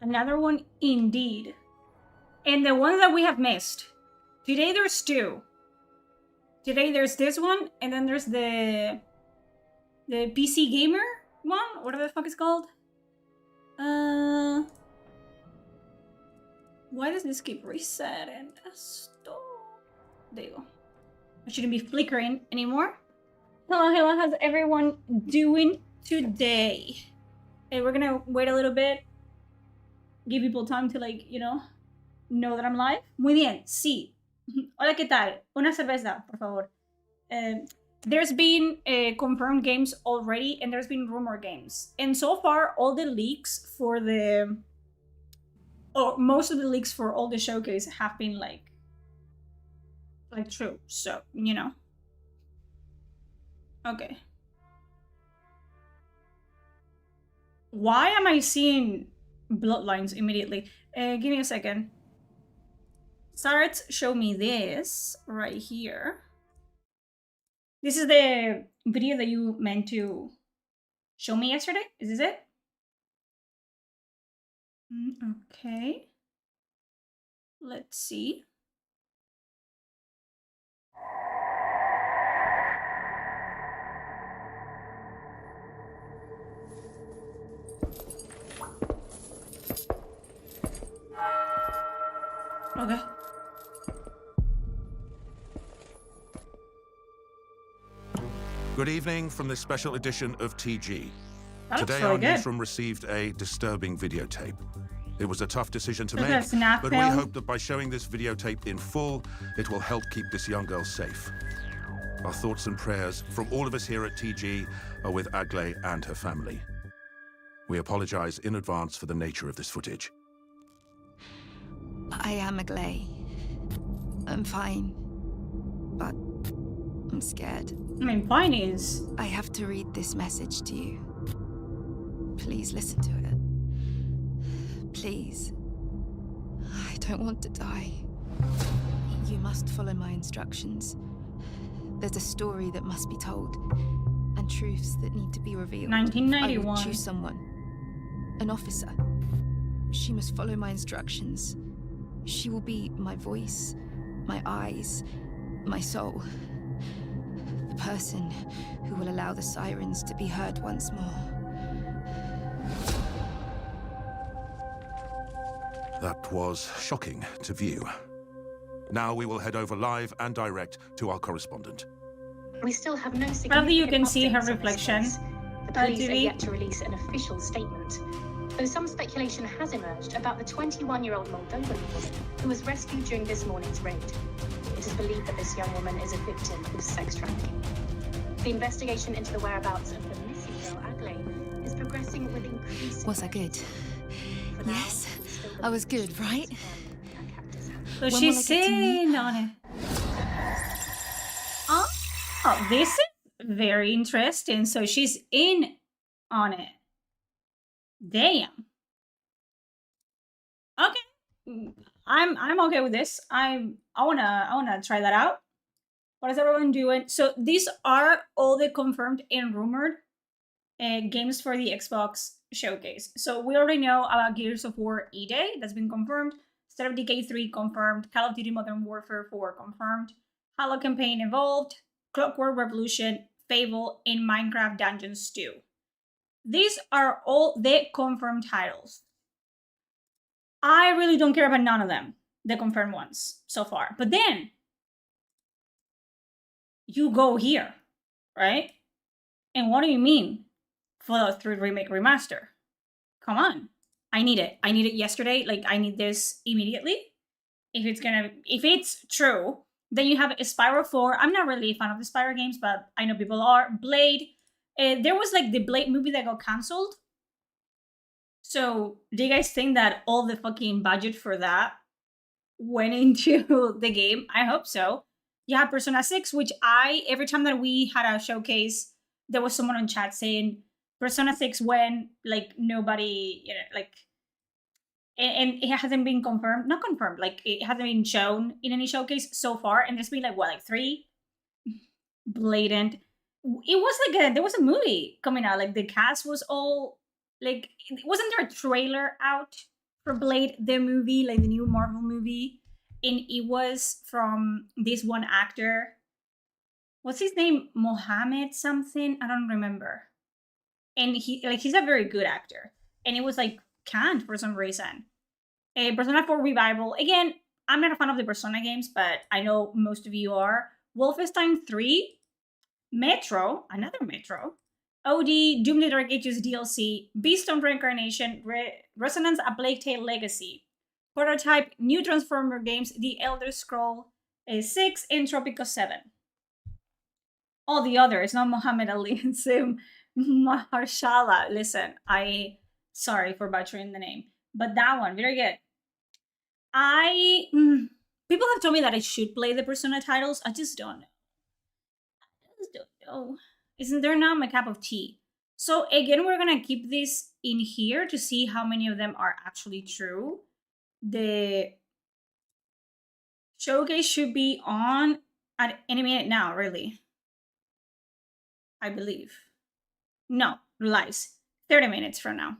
Another one indeed. And the ones that we have missed. Today there's two. Today there's this one, and then there's the PC gamer one. What the fuck is called? Why does this keep resetting? Stop. There you go. I shouldn't be flickering anymore. Hello, how's everyone doing today? Hey, we're gonna wait a little bit. Give people time to, like, know that I'm live. Muy bien, sí. Hola, ¿qué tal? Una cerveza, por favor. There's been confirmed games already, and there's been rumor games. And so far, all the leaks for most of the leaks for all the showcase have been like true. So, Okay. Why am I seeing bloodlines immediately? Give me a second. Start show me this right here. This is the video that you meant to show me yesterday? Is this it? Okay. Let's see. Okay. Good evening from this special edition of TG. Today our newsroom received a disturbing videotape. It was a tough decision to make, but we hope that by showing this videotape in full, it will help keep this young girl safe. Our thoughts and prayers from all of us here at TG are with Aglaé and her family. We apologize in advance for the nature of this footage. I am Aglaé. I'm fine, but I'm scared. I mean, fine is... I have to read this message to you. Please listen to it. Please. I don't want to die. You must follow my instructions. There's a story that must be told, and truths that need to be revealed. 1991. I will choose someone. An officer. She must follow my instructions. She will be my voice, my eyes, my soul. The person who will allow the sirens to be heard once more. That was shocking to view. Now we will head over live and direct to our correspondent. We still have no significant Probably you can see her updates on this reflection. case. The police are yet to release an official statement, though some speculation has emerged about the 21-year-old Moldovan woman who was rescued during this morning's raid. It is believed that this young woman is a victim of sex trafficking. The investigation into the whereabouts of the missing girl, Aglaé, is progressing with increasing... Was I good? Yes, I was good, right? So she's sitting on it. Oh, this is very interesting. So she's in on it. Damn. Okay, I'm okay with this. I wanna try that out. What is everyone doing? So these are all the confirmed and rumored games for the Xbox showcase. So we already know about Gears of War E-Day, that's been confirmed. State of Decay 3 confirmed. Call of Duty Modern Warfare 4 confirmed. Halo Campaign Evolved. Clockwork Revolution, Fable, and Minecraft Dungeons 2. These are all the confirmed titles. I really don't care about none of them, the confirmed ones so far. But then, you go here, right? And what do you mean? Fallout 3 Remake Remaster. Come on. I need it. I need it yesterday. Like, I need this immediately. If it's true, then you have Spyro 4. I'm not really a fan of the Spyro games, but I know people are. Blade. There was like the Blade movie that got cancelled. So, do you guys think that all the fucking budget for that went into the game? I hope so. You have Persona 6, which every time that we had a showcase, there was someone on chat saying Persona 6 when, like, nobody, and it hasn't been confirmed. Not confirmed, like, it hasn't been shown in any showcase so far. And there's been, like 3? Blatant. It was like there was a movie coming out. Like, the cast was all, like, wasn't there a trailer out for Blade, the movie, like the new Marvel movie, and it was from this one actor. What's his name? Mohammed something? I don't remember. And he's a very good actor. And it was like canned for some reason. Persona 4 Revival. Again, I'm not a fan of the Persona games, but I know most of you are. Wolfenstein 3, Metro, another Metro, OD, Doom the Dark Ages DLC, Beastone Reincarnation, Resonance, A Plague Tale Legacy, Prototype, new Transformer games, The Elder Scroll 6, and Tropico 7. All the others, not Muhammad Ali and Sim Mahershala. Listen, sorry for butchering the name, but that one, very good. People have told me that I should play the Persona titles. I just don't know. Isn't there not my cup of tea? So again, we're gonna keep this in here to see how many of them are actually true. The showcase should be on at any minute now, really. I believe. No, lies. 30 minutes from now.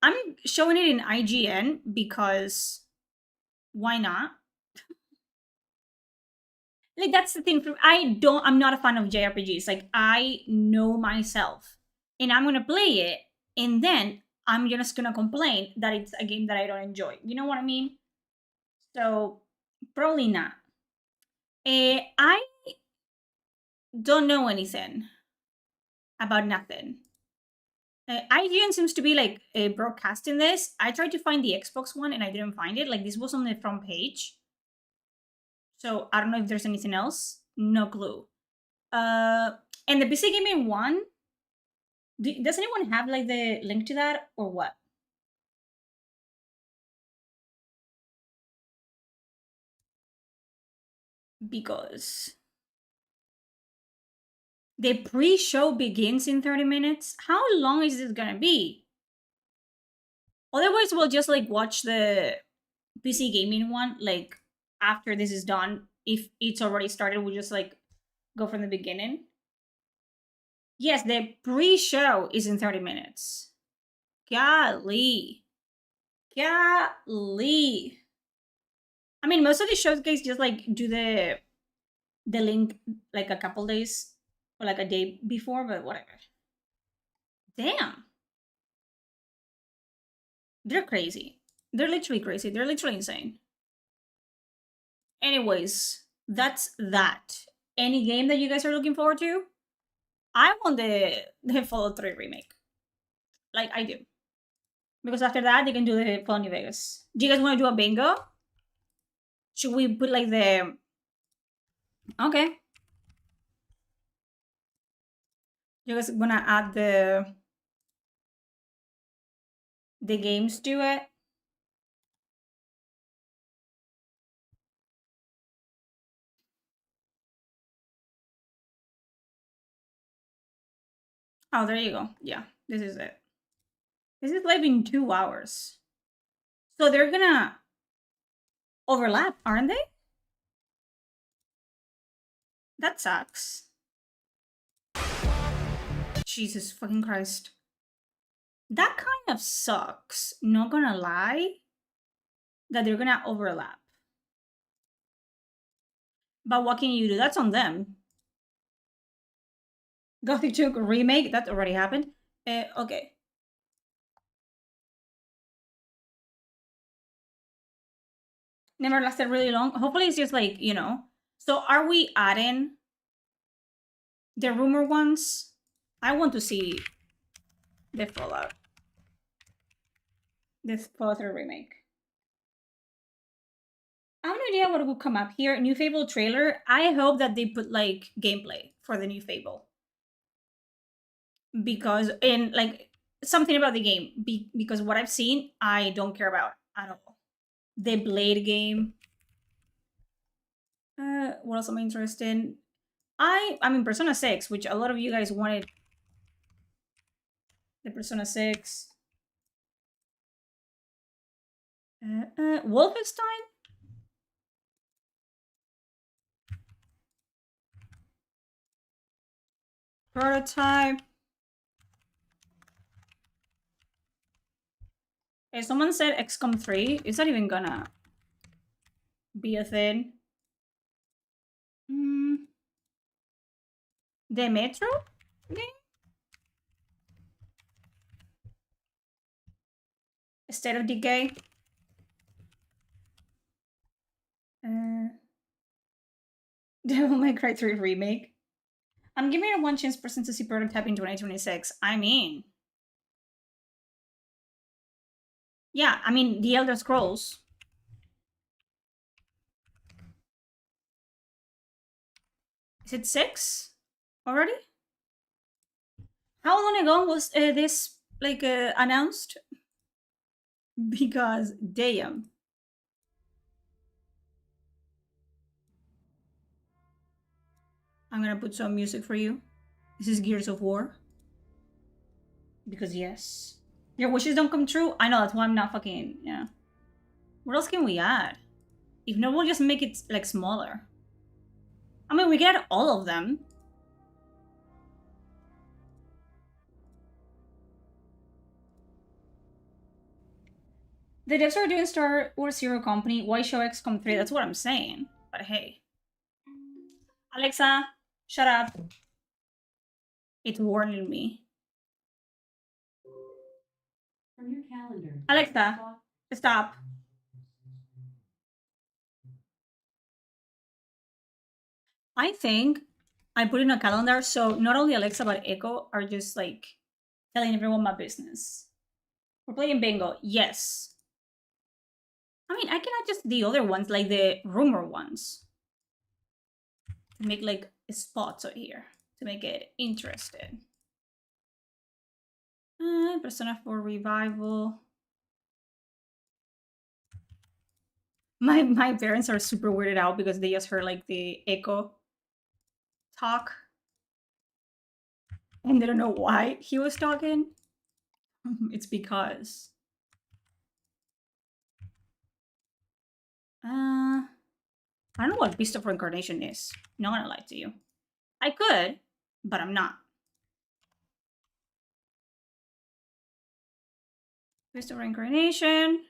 I'm showing it in IGN because why not? Like, that's the thing. I'm not a fan of JRPGs. Like, I know myself, and I'm gonna play it, and then I'm just gonna complain that it's a game that I don't enjoy. You know what I mean? So probably not. I don't know anything about nothing. IGN seems to be like broadcasting this. I tried to find the Xbox one and I didn't find it. Like, this was on the front page. So I don't know if there's anything else. No clue. And the PC Gaming one, does anyone have like the link to that or what? Because the pre-show begins in 30 minutes. How long is this gonna be? Otherwise, we'll just like watch the PC Gaming one like after this is done. If it's already started, we'll just like go from the beginning. Yes, the pre-show is in 30 minutes. Golly. Golly. I mean, most of the showcase just like do the link like a couple days or like a day before, but whatever. Damn. They're crazy. They're literally crazy. They're literally insane. Anyways, that's that. Any game that you guys are looking forward to? I want the Fallout 3 remake. Like, I do. Because after that, they can do the Fallout New Vegas. Do you guys want to do a bingo? Should we put like the... Okay. You guys wanna add the games to it? Oh, there you go. Yeah, this is it. This is live in 2 hours. So they're gonna overlap, aren't they? That sucks. Jesus fucking Christ. That kind of sucks, not gonna lie, that they're gonna overlap. But what can you do? That's on them. Gothic 2 remake, that already happened. Okay. Never lasted really long. Hopefully it's just like, you know. So are we adding the rumor ones? I want to see the Fallout. This Fallout 3 remake. I have no idea what will come up here. New Fable trailer. I hope that they put like gameplay for the new Fable. Because in like something about the game, because what I've seen, I don't care about at all. The Blade game. What else am I interested in? I mean Persona 6, which a lot of you guys wanted. The Persona 6. Wolfenstein? Prototype. If someone said XCOM 3, is that even gonna be a thing? The Metro game? State of Decay? Devil May Cry 3 remake? I'm giving it a one chance person to see prototype in 2026. I mean... Yeah, I mean, The Elder Scrolls. Is it 6 already? How long ago was this like announced? Because damn. I'm gonna put some music for you. This is Gears of War. Because yes. Your wishes don't come true? I know, that's why I'm not fucking, yeah. What else can we add? If not, we'll just make it like smaller. I mean, we can add all of them. The devs are doing Star Wars Zero Company. Why show XCOM 3? That's what I'm saying. But hey. Alexa, shut up. It's warning me. From your calendar. Alexa, stop. I think I put in a calendar so not only Alexa but Echo are just like telling everyone my business. We're playing bingo. Yes. I mean, I can add just the other ones, like the rumor ones. To make like spots out here. To make it interesting. Persona 4 Revival. My parents are super weirded out because they just heard like the Echo talk. And they don't know why he was talking. It's because... I don't know what Beast of Reincarnation is. Not gonna lie to you. I could, but I'm not. Beast of Reincarnation.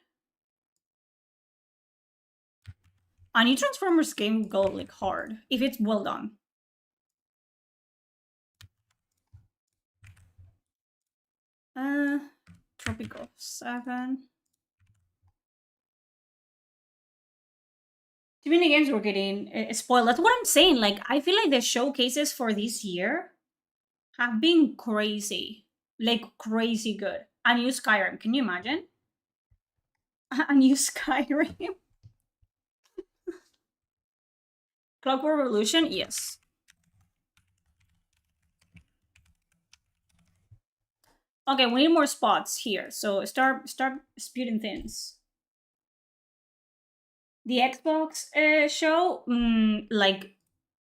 A new Transformers game go like hard if it's well done. Tropical 7. Too many games were getting spoiled. That's what I'm saying. Like, I feel like the showcases for this year have been crazy. Like, crazy good. A new Skyrim. Can you imagine? A new Skyrim. Clockwork Revolution? Yes. Okay, we need more spots here. So start spewing things. The Xbox show, like,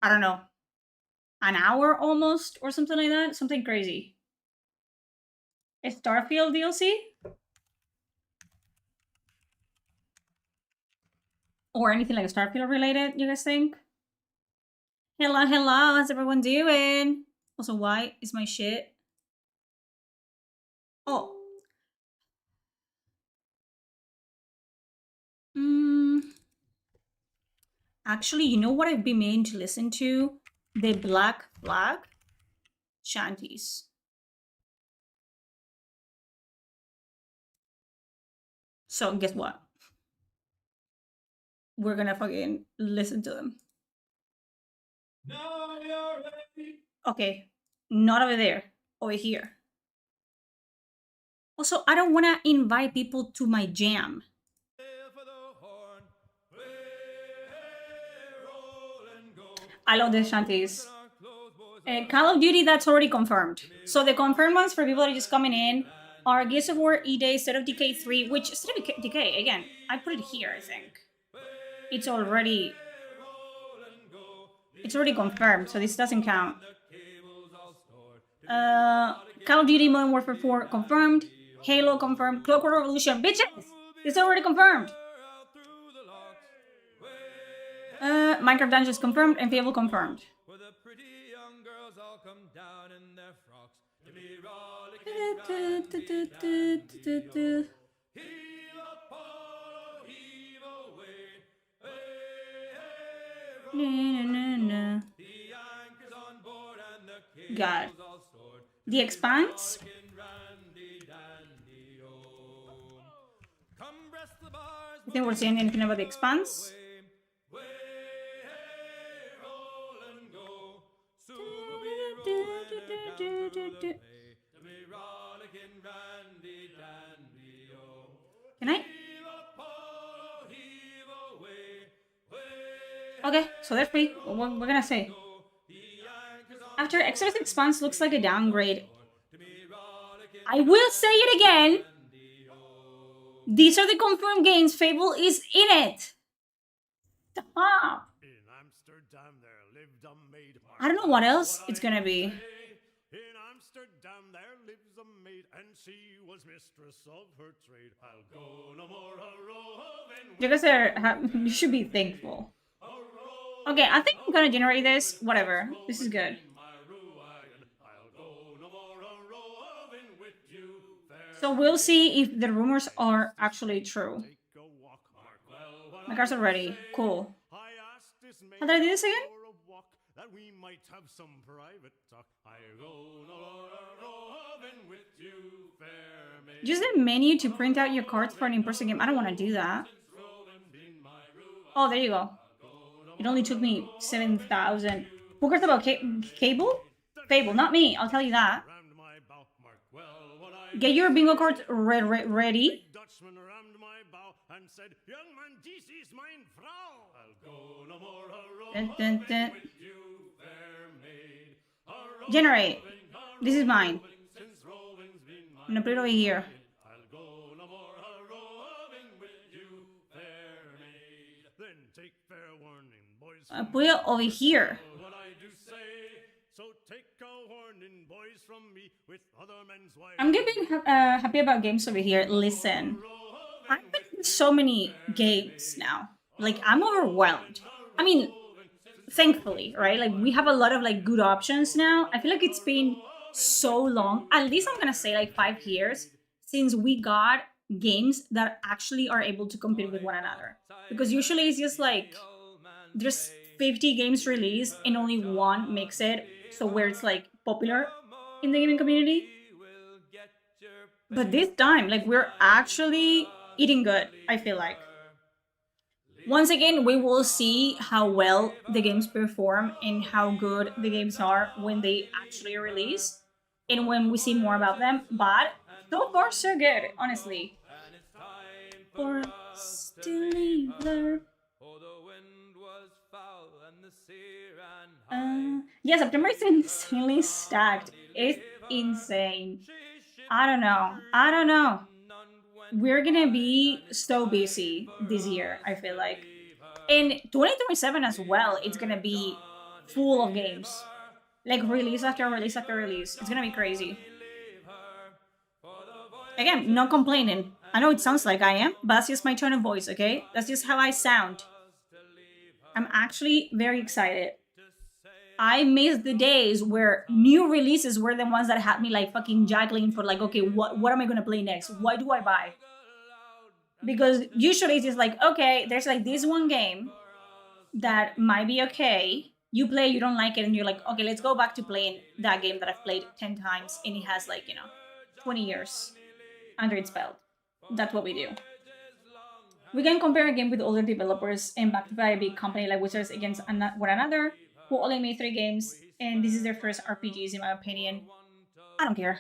I don't know, an hour almost or something like that. Something crazy. A Starfield DLC? Or anything like Starfield related, you guys think? Hello, hello, how's everyone doing? Also, why is my shit? Oh. Actually, you know what I've been meaning to listen to? The Black Flag shanties. So guess what? We're gonna fucking listen to them. Now you're ready. Okay, not over there, over here. Also, I don't wanna invite people to my jam. I love the shanties. Call of Duty, that's already confirmed. So the confirmed ones for people that are just coming in are Gears of War E-Day, State of Decay 3, which State of Decay, again, I put it here, I think. It's already confirmed, so this doesn't count. Call of Duty Modern Warfare 4 confirmed. Halo confirmed. Clockwork Revolution, bitches! It's already confirmed. Minecraft Dungeons confirmed and Fable confirmed. God. The Expanse. I think we're seeing anything about The Expanse. Can I? Okay, so they're free. What we're gonna say. After Exodus Expanse looks like a downgrade. I will say it again. These are the confirmed games. Fable is in it. Stop. I don't know what else it's gonna be. In Amsterdam there lives a maid, and she was mistress of her trade. I'll go no more a-roving. You guys are you should be thankful. Okay, I think I'm gonna generate this. Whatever. This is good. So we'll see if the rumors are actually true. My cards are ready. Cool. How did I do this again? That we might have some private talk. I go with you, fair maid. Use the menu to print out your cards for an in-person game. I don't want to do that. Oh, there you go. It only took me 7,000. Who cares about Cable? Fable, not me. I'll tell you that. Get your bingo cards ready. Dutchman rammed my bow and said, "Young man, this is mine Frau. I'll go no more a-roving with you, fair maid. Generate. This is mine. I'm gonna put it over here. I'll go no more a-roving with you, fair maid. Then take fair warning, boys. I put it over here. What I do say, so take a warning, boys, from me with other men's wives. I'm getting happy about games over here. Listen, I'm playing so many games now. Like, I'm overwhelmed. I mean, thankfully, right? Like, we have a lot of like good options now. I feel like it's been so long, at least I'm gonna say like 5 years, since we got games that actually are able to compete with one another. Because usually it's just like there's 50 games released and only one makes it so where it's like popular in the gaming community. But this time, like, we're actually eating good, I feel like. Once again, we will see how well the games perform and how good the games are when they actually release and when we see more about them. But so far, so good, honestly. For yeah, September is insanely stacked. It's insane. I don't know. We're gonna be so busy this year, I feel like. And 2027 as well, it's gonna be full of games. Like, release after release after release. It's gonna be crazy. Again, not complaining. I know it sounds like I am, but that's just my tone of voice, okay? That's just how I sound. I'm actually very excited. I miss the days where new releases were the ones that had me like fucking juggling for like, okay, what am I gonna play next? What do I buy? Because usually it's just like, okay, there's like this one game that might be okay. You play, you don't like it, and you're like, okay, let's go back to playing that game that I've played 10 times and it has like, 20 years under its belt. That's what we do. We can compare a game with older developers and backed by a big company like Wizards against one another, who only made 3 games, and this is their first RPGs, in my opinion. I don't care.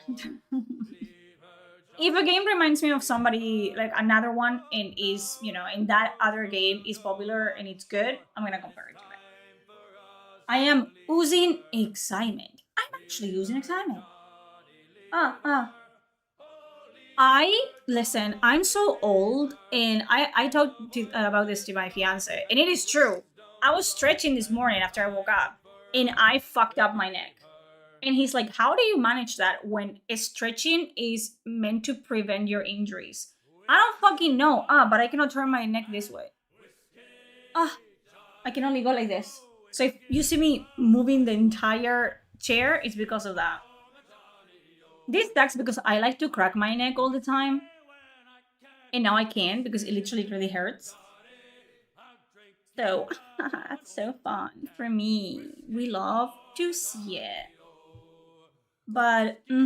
If a game reminds me of somebody, like another one, and is, and that other game is popular and it's good, I'm gonna compare it to it. I am oozing excitement. I'm actually oozing excitement. Listen, I'm so old, and I talked about this to my fiance, and it is true. I was stretching this morning after I woke up, and I fucked up my neck. And he's like, how do you manage that when stretching is meant to prevent your injuries? I don't fucking know. But I cannot turn my neck this way. I can only go like this. So if you see me moving the entire chair, it's because of that. This sucks because I like to crack my neck all the time. And now I can't because it literally really hurts. So that's so fun for me. We love to see it. But I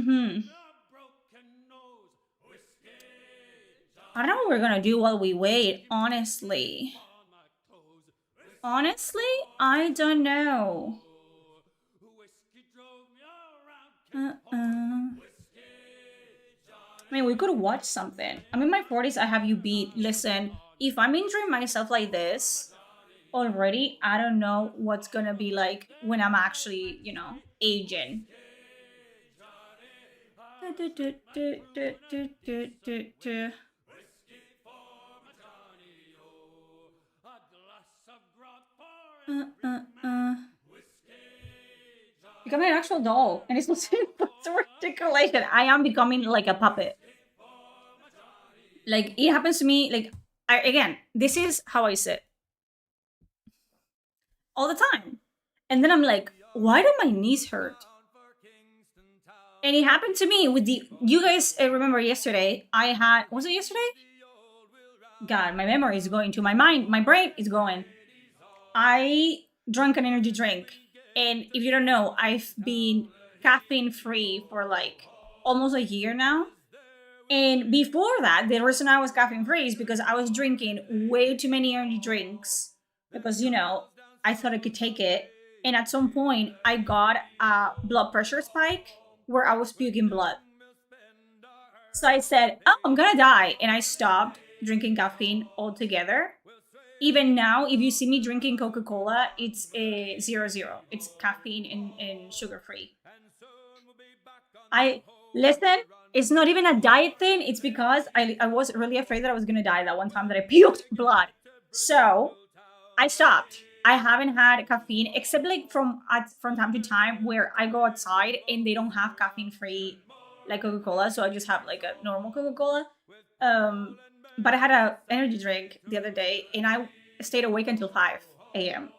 don't know what we're gonna do while we wait, honestly. Honestly, I don't know. I mean, we could watch something. I'm in my 40s, I have you beat. Listen, if I'm injuring myself like this already, I don't know what's gonna be like when I'm actually, you know, aging. Becoming an actual doll, and it's articulation. I am becoming like a puppet. Like it happens to me. Like again, this is how I sit all the time, and then I'm like, why do my knees hurt? And it happened to me with the. You guys remember yesterday? I had. Was it yesterday? God, my memory is going to my mind. My brain is going. I drank an energy drink. And if you don't know, I've been caffeine free for like almost a year now. And before that, the reason I was caffeine free is because I was drinking way too many energy drinks. Because, you know, I thought I could take it. And at some point, I got a blood pressure spike where I was puking blood. So I said, oh, I'm gonna die. And I stopped drinking caffeine altogether. Even now, if you see me drinking Coca-Cola, it's a 0-0. It's caffeine and sugar-free. Listen, it's not even a diet thing. It's because I was really afraid that I was going to die that one time that I puked blood. So I stopped. I haven't had caffeine except like from time to time where I go outside and they don't have caffeine-free like Coca-Cola. So I just have like a normal Coca-Cola. But I had an energy drink the other day, and I stayed awake until 5 a.m.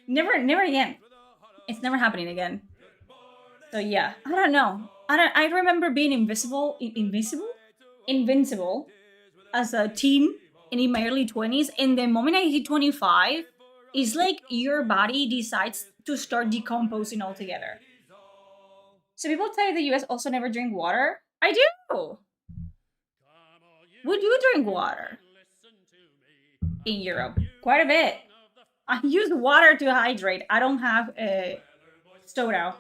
Never again. It's never happening again. So yeah, I don't know. I remember being invincible as a teen and in my early 20s. And the moment I hit 25, it's like your body decides to start decomposing altogether. So people tell you the US also never drink water. I do. We do drink water in Europe, quite a bit. I use water to hydrate. I don't have a soda.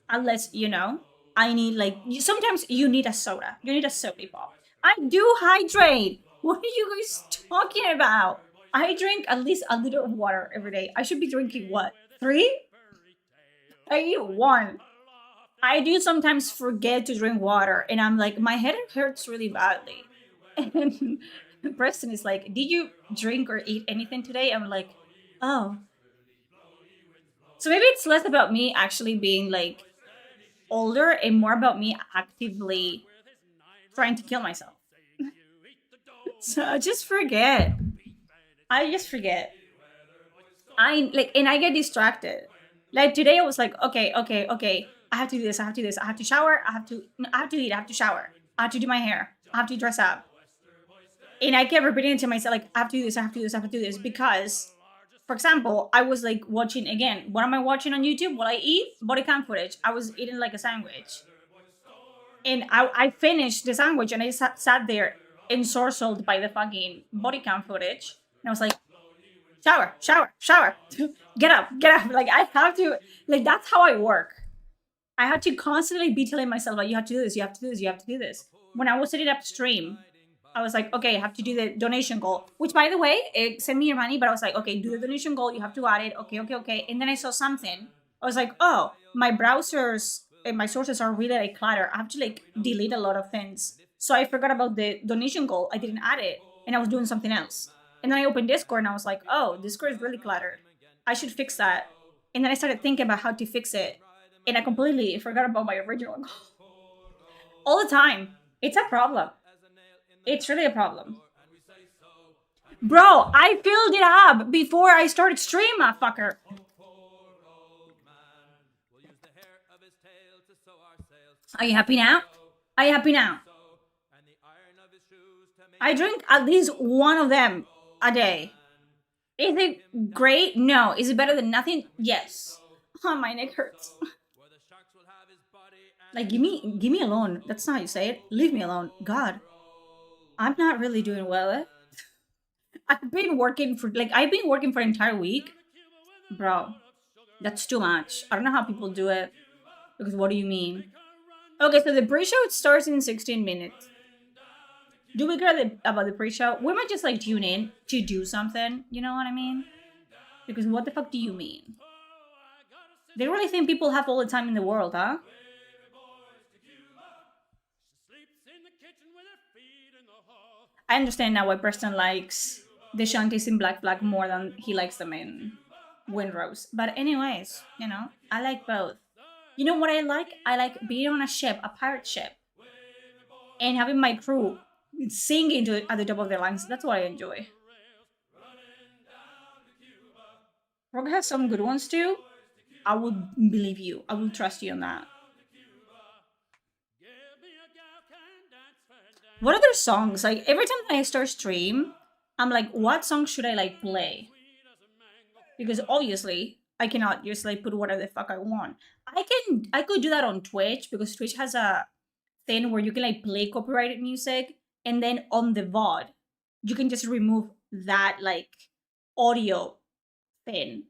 Unless, you know, I need like, sometimes you need a soda. You need a soda pop. I do hydrate. What are you guys talking about? I drink at least a liter of water every day. I should be drinking what? 3? I eat 1. I do sometimes forget to drink water, and I'm like, my head hurts really badly. And Preston is like, did you drink or eat anything today? I'm like, oh. So maybe it's less about me actually being like older and more about me actively trying to kill myself. So I just forget. I get distracted. Like today I was like, okay. I have to do this. I have to shower. I have to eat. I have to shower. I have to do my hair. I have to dress up. And I kept repeating it to myself, like, I have to do this. I have to do this. Because, for example, I was like watching again. What am I watching on YouTube? What I eat? Body cam footage. I was eating like a sandwich. And I finished the sandwich and I sat there ensorcelled by the fucking body cam footage. And I was like, shower. Get up. Like, I have to, like, that's how I work. I had to constantly be telling myself, like, you have to do this. When I was setting up stream, I was like, okay, I have to do the donation goal. Which, by the way, send me your money. But I was like, okay, do the donation goal. You have to add it. Okay. And then I saw something. I was like, oh, my browsers and my sources are really like cluttered. I have to like delete a lot of things. So I forgot about the donation goal. I didn't add it. And I was doing something else. And then I opened Discord and I was like, oh, Discord is really cluttered. I should fix that. And then I started thinking about how to fix it. And I completely forgot about my original goal. All the time. It's a problem. It's really a problem. Bro, I filled it up before I started stream, motherfucker. Are you happy now? I drink at least one of them a day. Is it great? No. Is it better than nothing? Yes. Oh, my neck hurts. Like, give me alone. That's not how you say it. Leave me alone. God. I'm not really doing well. I've been working for an entire week. Bro, that's too much. I don't know how people do it. Because what do you mean? Okay, so the pre-show starts in 16 minutes. Do we care about the pre-show? We might just like tune in to do something. You know what I mean? Because what the fuck do you mean? They really think people have all the time in the world, huh? I understand now why Preston likes the shanties in Black Flag more than he likes them in Windrose. But anyways, you know, I like both. You know what I like? I like being on a ship, a pirate ship, and having my crew singing at the top of their lungs. That's what I enjoy. Rogue has some good ones too. I will believe you. I will trust you on that. What other songs? Like, every time I start stream, I'm like, what song should I like play? Because obviously, I cannot just like put whatever the fuck I want. I could do that on Twitch, because Twitch has a thing where you can like play copyrighted music, and then on the VOD, you can just remove that like audio thing,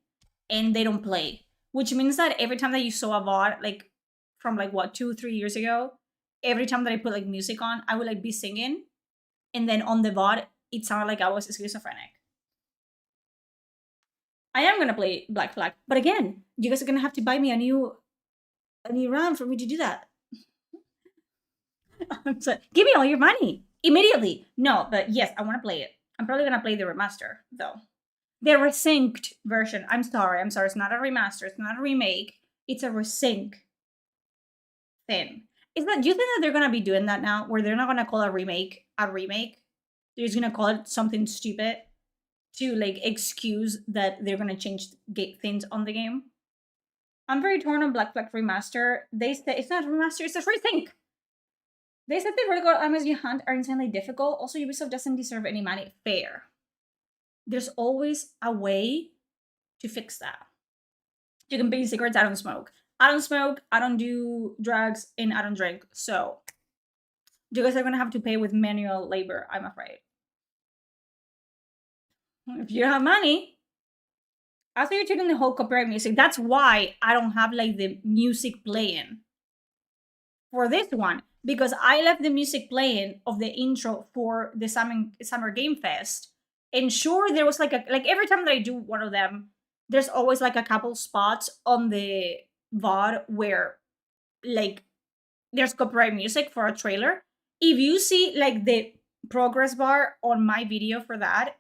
and they don't play. Which means that every time that you saw a VOD, like from like what, 2-3 years ago, every time that I put like music on, I would like be singing, and then on the VOD, it sounded like I was schizophrenic. I am gonna play Black Flag, but again, you guys are gonna have to buy me a new RAM for me to do that. So, give me all your money immediately. No, but yes, I want to play it. I'm probably gonna play the remaster though, the resynced version. I'm sorry. It's not a remaster. It's not a remake. It's a resync thing. Do you think that they're gonna be doing that now, where they're not gonna call a remake a remake? They're just gonna call it something stupid to like excuse that they're gonna change things on the game. I'm very torn on Black Flag Remaster. They say it's not a remaster, it's a resync. They said the vertical animals you hunt are insanely difficult. Also, Ubisoft doesn't deserve any money. Fair. There's always a way to fix that. You can pay secrets. I don't smoke. I don't do drugs, and I don't drink. So you guys are gonna have to pay with manual labor, I'm afraid. If you don't have money, after you're taking the whole copyright music, that's why I don't have like the music playing for this one, because I left the music playing of the intro for the Summer Game Fest. And sure, there was like every time that I do one of them, there's always like a couple spots on the VOD where like there's copyright music for a trailer. If you see like the progress bar on my video for that,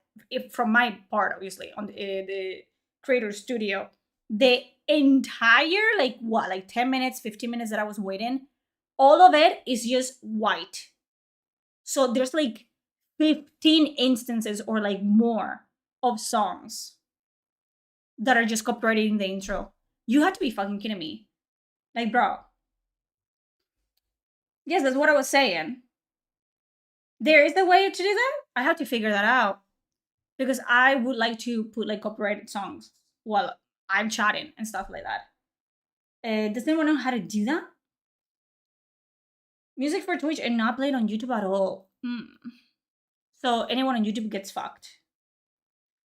from my part, obviously, on the creator studio, the entire like 10 minutes, 15 minutes that I was waiting, all of it is just white. So there's like 15 instances or like more of songs that are just copyrighted in the intro. You have to be fucking kidding me. Like, bro. Yes, that's what I was saying. There is a way to do that. I have to figure that out, because I would like to put like copyrighted songs while I'm chatting and stuff like that. Does anyone know how to do that? Music for Twitch and not played on YouTube at all. So anyone on YouTube gets fucked.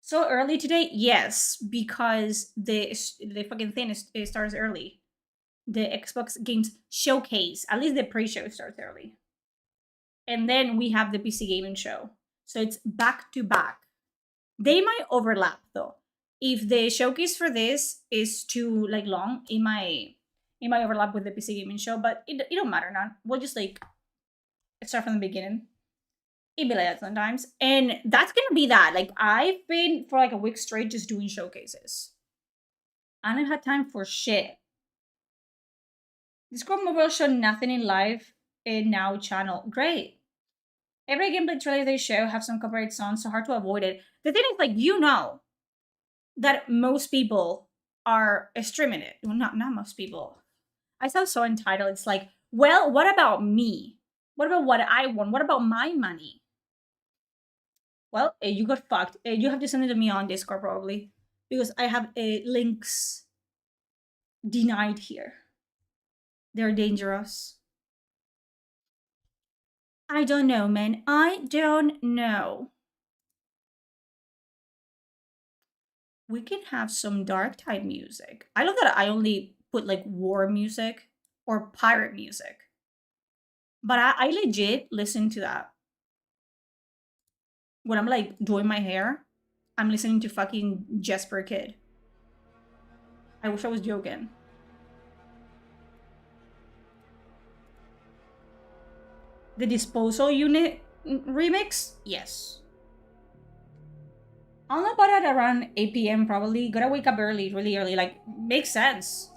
So early today? Yes, because the fucking thing starts early. The Xbox Games Showcase, at least the pre-show, starts early. And then we have the PC Gaming Show. So it's back to back. They might overlap though. If the showcase for this is too like long, it might overlap with the PC Gaming Show, but it don't matter now. We'll just like start from the beginning. It'd be like that sometimes. And that's gonna be that. Like, I've been for like a week straight just doing showcases. I don't have time for shit. Discord Mobile showed nothing in live in Now channel. Great. Every gameplay trailer they show have some copyright songs, so hard to avoid it. The thing is, like, you know that most people are streaming it. Well, not most people. I sound so entitled. It's like, well, what about me? What about what I want? What about my money? Well, you got fucked. You have to send it to me on Discord probably, because I have links denied here. They're dangerous. I don't know, man. I don't know. We can have some dark type music. I love that I only put like war music or pirate music. But I legit listen to that. When I'm like doing my hair, I'm listening to fucking Jesper Kid. I wish I was joking. The Disposal Unit remix? Yes. I'll know about it around 8 p.m. probably. Gotta wake up early, really early. Like, makes sense.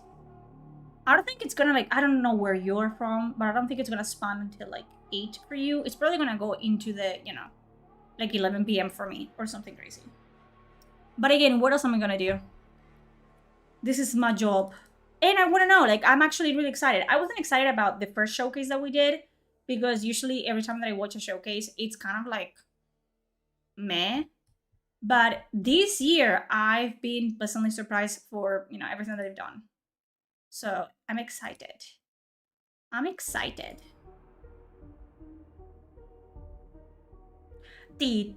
I don't think it's gonna like, I don't know where you're from, but I don't think it's gonna spawn until like 8 for you. It's probably gonna go into the, you know, like 11 p.m. for me or something crazy. But again, what else am I gonna do? This is my job. And I wanna know, like, I'm actually really excited. I wasn't excited about the first showcase that we did, because usually every time that I watch a showcase, it's kind of like meh. But this year, I've been pleasantly surprised for, you know, everything that they've done. So I'm excited. I'm excited. I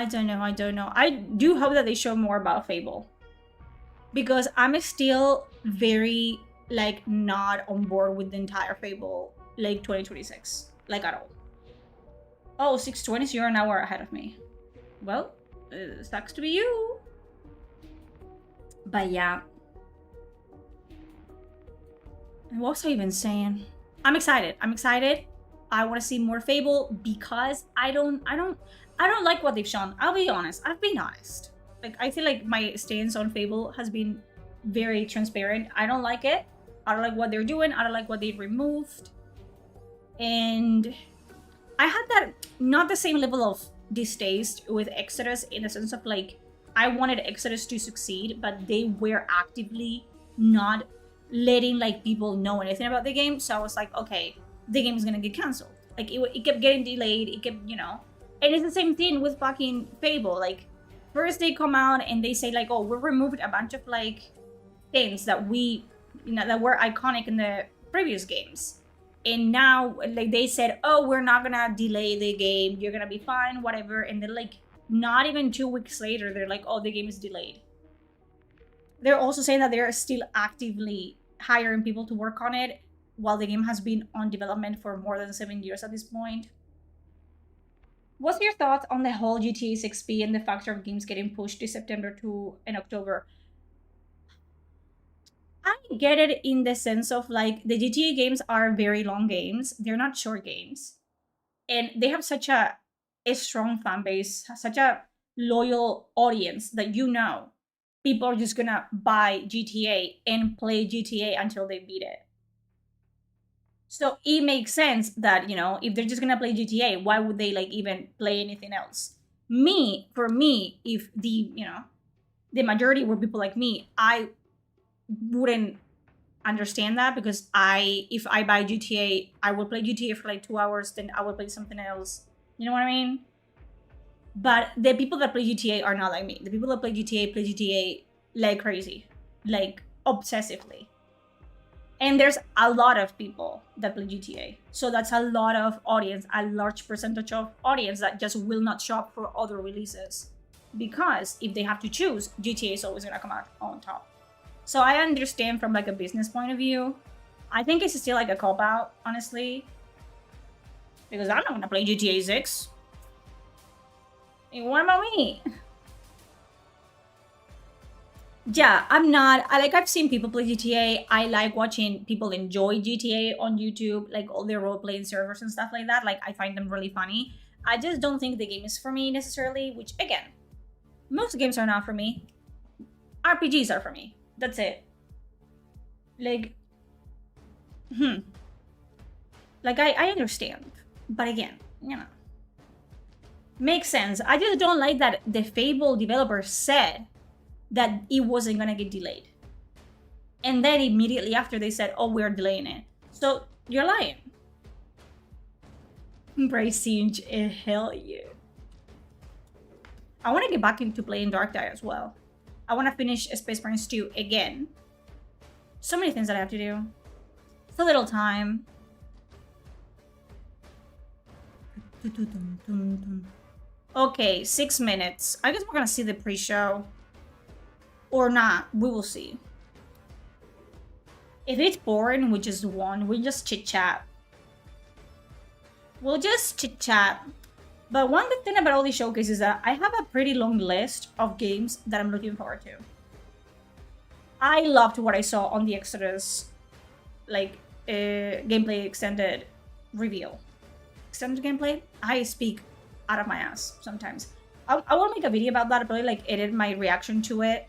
don't know. I do hope that they show more about Fable, because I'm still very like not on board with the entire Fable like 2026, like at all. Oh, 620, so you're an hour ahead of me. Well, sucks to be you. But yeah. What was I even saying? I'm excited. I want to see more Fable, because I don't like what they've shown. I'll be honest. I've been honest. Like, I feel like my stance on Fable has been very transparent. I don't like it. I don't like what they're doing. I don't like what they've removed. And I had that, not the same level of distaste with Exodus, in the sense of like, I wanted Exodus to succeed, but they were actively not letting like people know anything about the game. So I was like, okay, the game is gonna get canceled. Like, it kept getting delayed. It kept, you know. And it's the same thing with fucking Fable. Like, first they come out and they say like, oh, we removed a bunch of like things that we, you know, that were iconic in the previous games. And now, like, they said, oh, we're not gonna delay the game. You're gonna be fine, whatever. And then, like, not even 2 weeks later, they're like, oh, the game is delayed. They're also saying that they're still actively hiring people to work on it, while the game has been on development for more than 7 years at this point. What's your thoughts on the whole GTA 6P and the factor of games getting pushed to September and October? I get it in the sense of like, the GTA games are very long games. They're not short games. And they have such a strong fan base, such a loyal audience that, you know, people are just gonna buy GTA and play GTA until they beat it. So it makes sense that, you know, if they're just gonna play GTA, why would they like even play anything else? For me, if the, you know, the majority were people like me, I wouldn't understand that, because if I buy GTA, I will play GTA for like 2 hours, then I will play something else. You know what I mean? But the people that play GTA are not like me. The people that play GTA like crazy, like obsessively. And there's a lot of people that play GTA. So that's a lot of audience, a large percentage of audience that just will not shop for other releases. Because if they have to choose, GTA is always gonna come out on top. So I understand from like a business point of view. I think it's still like a cop-out, honestly. Because I'm not gonna play GTA 6. And what about me? Yeah, I'm not. I've seen people play GTA. I like watching people enjoy GTA on YouTube, like all their role-playing servers and stuff like that. Like, I find them really funny. I just don't think the game is for me necessarily, which, again, most games are not for me. RPGs are for me. That's it. Like, Like, I understand. But again, you know. Makes sense. I just don't like that the Fable developer said that it wasn't gonna get delayed. And then immediately after they said, oh, we're delaying it. So you're lying. Embrace Siege, hell yeah. I want to get back into playing Darkrai as well. I want to finish Space Marines 2 again. So many things that I have to do. So little time. Okay, 6 minutes. I guess we're gonna see the pre-show. Or not, we will see. If it's boring, we just won. We just chit-chat. We'll just chit-chat. But one good thing about all these showcases is that I have a pretty long list of games that I'm looking forward to. I loved what I saw on the Exodus, like, gameplay extended reveal. Extended gameplay? I speak out of my ass sometimes. I will make a video about that. I'll probably like edit my reaction to it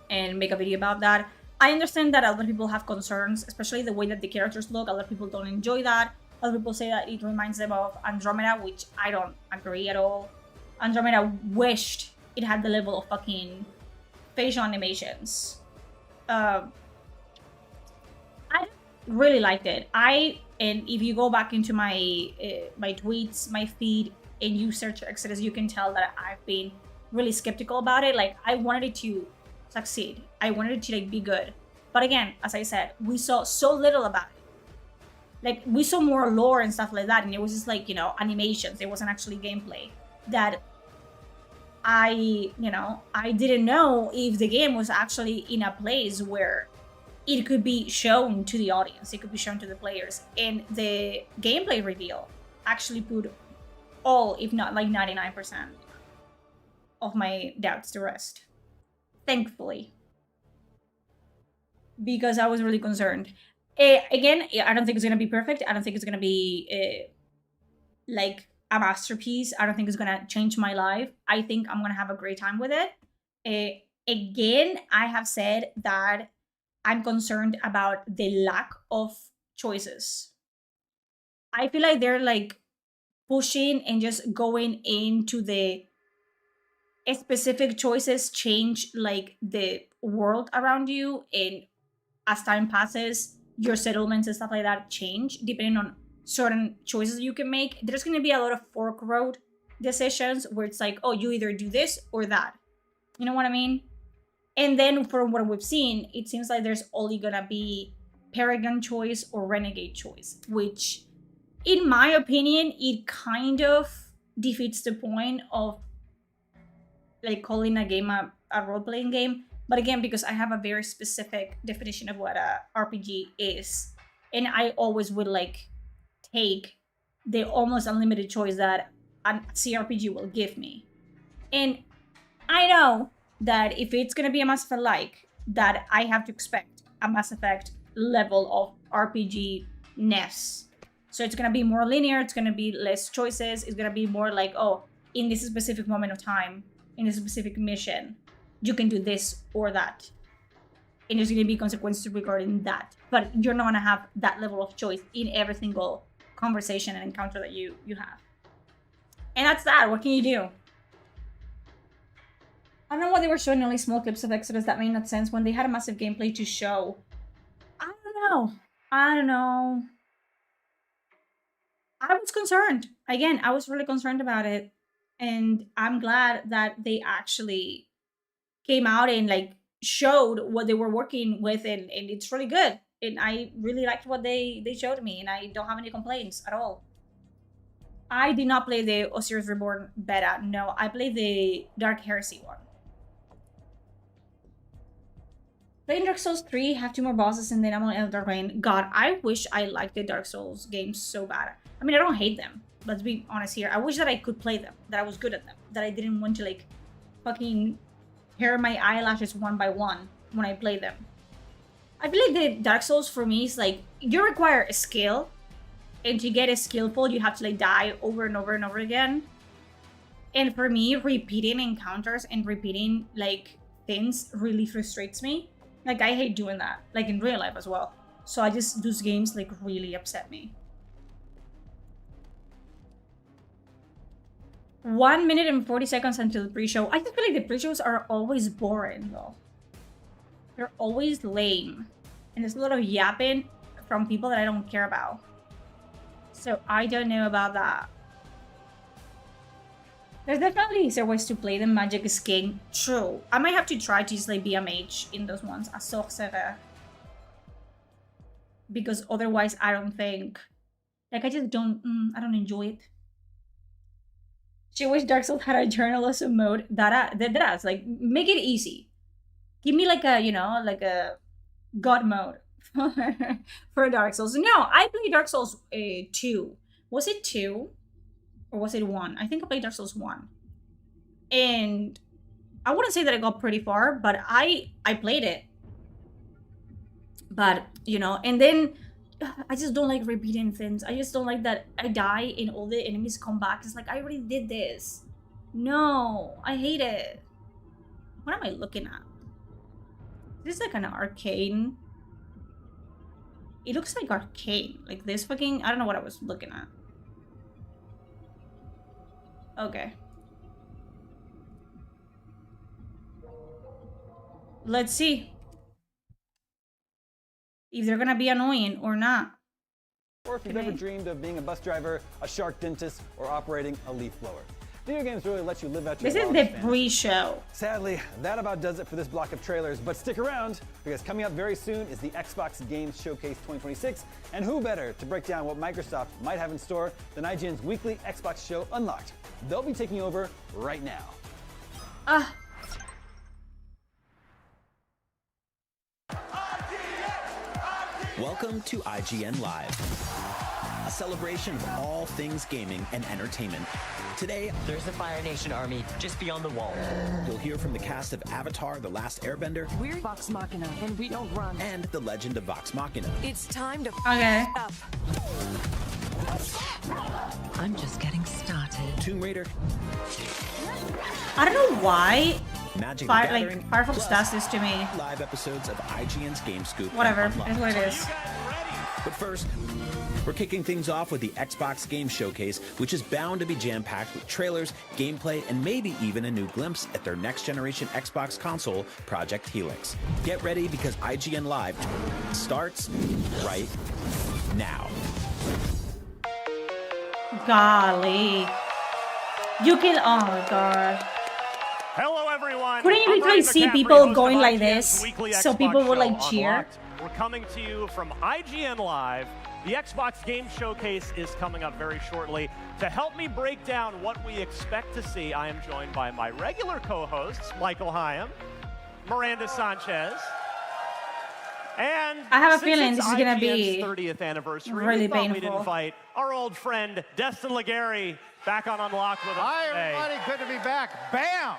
and make a video about that. I understand that other people have concerns, especially the way that the characters look. Other people don't enjoy that. Other people say that it reminds them of Andromeda, which I don't agree at all. Andromeda wished it had the level of fucking facial animations. I really liked it. And if you go back into my my tweets, my feed, and you search Exodus, you can tell that I've been really skeptical about it. Like, I wanted it to succeed. I wanted it to like be good. But again, as I said, we saw so little about it. Like, we saw more lore and stuff like that, and it was just like, you know, animations. It wasn't actually gameplay. That I didn't know if the game was actually in a place where it could be shown to the audience, it could be shown to the players. And the gameplay reveal actually put all, if not like 99% of my doubts to rest. Thankfully. Because I was really concerned. Again, I don't think it's going to be perfect. I don't think it's going to be like a masterpiece. I don't think it's going to change my life. I think I'm going to have a great time with it. Again, I have said that I'm concerned about the lack of choices. I feel like they're like pushing and just going into the specific choices change like the world around you, and as time passes, your settlements and stuff like that change depending on certain choices you can make. There's going to be a lot of fork road decisions where it's like, oh, you either do this or that. You know what I mean? And then from what we've seen, it seems like there's only gonna be Paragon choice or Renegade choice, which, in my opinion, it kind of defeats the point of like calling a game a role-playing game. But again, because I have a very specific definition of what a RPG is, and I always would like take the almost unlimited choice that a CRPG will give me. And I know that if it's gonna be a Mass Effect like, that I have to expect a Mass Effect level of RPG-ness. So it's gonna be more linear, it's gonna be less choices, it's gonna be more like, oh, in this specific moment of time, in this specific mission, you can do this or that. And there's gonna be consequences regarding that. But you're not gonna have that level of choice in every single conversation and encounter that you have. And that's that. What can you do? I don't know why they were showing only small clips of Exodus. That made no sense when they had a massive gameplay to show. I don't know. I was concerned. Again, I was really concerned about it. And I'm glad that they actually came out and like showed what they were working with, and it's really good. And I really liked what they showed me, and I don't have any complaints at all. I did not play the Osiris Reborn beta. No, I played the Dark Heresy one. Playing Dark Souls 3, have 2 more bosses, and then I'm on Elder Rain. God, I wish I liked the Dark Souls games so bad. I mean, I don't hate them. Let's be honest here. I wish that I could play them, that I was good at them, that I didn't want to like fucking hair my eyelashes one by one when I play them. I feel like the Dark Souls for me is like, you require a skill, and to get a skillful, you have to like die over and over and over again. And for me, repeating encounters and repeating like things really frustrates me. Like, I hate doing that, like in real life as well. So I just, those games like really upset me. 1 minute and 40 seconds until the pre-show. I just feel like the pre-shows are always boring though. They're always lame. And there's a lot of yapping from people that I don't care about. So I don't know about that. There's definitely easier ways to play the Magic is King. True. I might have to try to just like be a mage in those ones, a sorcerer. Because otherwise I don't think... Like I just don't... I don't enjoy it. She wished Dark Souls had a journalism mode. That's like, make it easy. Give me like a, you know, like a God mode for Dark Souls. No, I played Dark Souls 2. Was it 2? Or was it 1? I think I played Dark Souls 1. And I wouldn't say that I got pretty far, but I played it. But, you know, and then I just don't like repeating things. I just don't like that I die and all the enemies come back. It's like, I already did this. No, I hate it. What am I looking at? This is like an arcane. It looks like arcane. Like this fucking... I don't know what I was looking at. Okay. Let's see if they're gonna be annoying or not. Or if you've ever dreamed of being a bus driver, a shark dentist, or operating a leaf blower. Video games really let you live out your This is the pre-show. Sadly, that about does it for this block of trailers, but stick around, because coming up very soon is the Xbox Games Showcase 2026, and who better to break down what Microsoft might have in store than IGN's weekly Xbox show Unlocked. They'll be taking over right now. Welcome to IGN Live, a celebration of all things gaming and entertainment. Today, there's the Fire Nation army just beyond the wall. You'll hear from the cast of Avatar: The Last Airbender. We're Vox Machina, and we don't run. And the Legend of Vox Machina. It's time to up. I'm just getting started. Tomb Raider. I don't know why Magic the Gathering, like Firefox does this to me. Live episodes of IGN's Game Scoop. Whatever, it's what it is. But first, we're kicking things off with the Xbox Game Showcase, which is bound to be jam-packed with trailers, gameplay, and maybe even a new glimpse at their next-generation Xbox console, Project Helix. Get ready because IGN Live starts right now. Golly. You can... Oh my god. Hello, everyone. Couldn't you literally see people going like this so people would like cheer? Unlocked. We're coming to you from IGN Live. The Xbox Game Showcase is coming up very shortly. To help me break down what we expect to see, I am joined by my regular co-hosts, Michael Hyam, Miranda Sanchez, and I have a feeling this is going to be 30th anniversary, really we thought painful. we'd invite our old friend, Destin Legary, back on Unlocked with us Hi, today. everybody. Good to be back. Bam!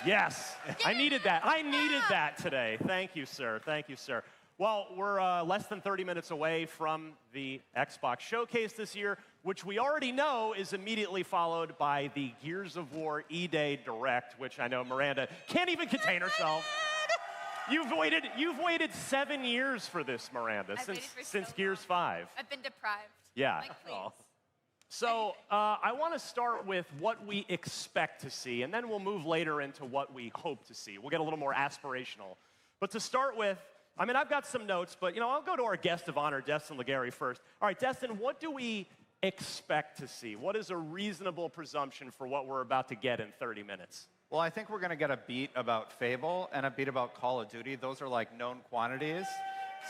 Yes, I needed that. I needed that today. Thank you, sir. Thank you, sir. Well, we're less than 30 minutes away from the Xbox Showcase this year, which we already know is immediately followed by the Gears of War E-Day Direct, which I know Miranda can't even contain herself. You've waited 7 years for this, Miranda, since Gears 5. I've been deprived. Yeah. Like, please. Oh. So I want to start with what we expect to see, and then we'll move later into what we hope to see. We'll get a little more aspirational. But to start with, I mean, I've got some notes, but, you know, I'll go to our guest of honor, Destin Legary, first. All right, Destin, what do we expect to see? What is a reasonable presumption for what we're about to get in 30 minutes? Well, I think we're going to get a beat about Fable and a beat about Call of Duty. Those are like known quantities.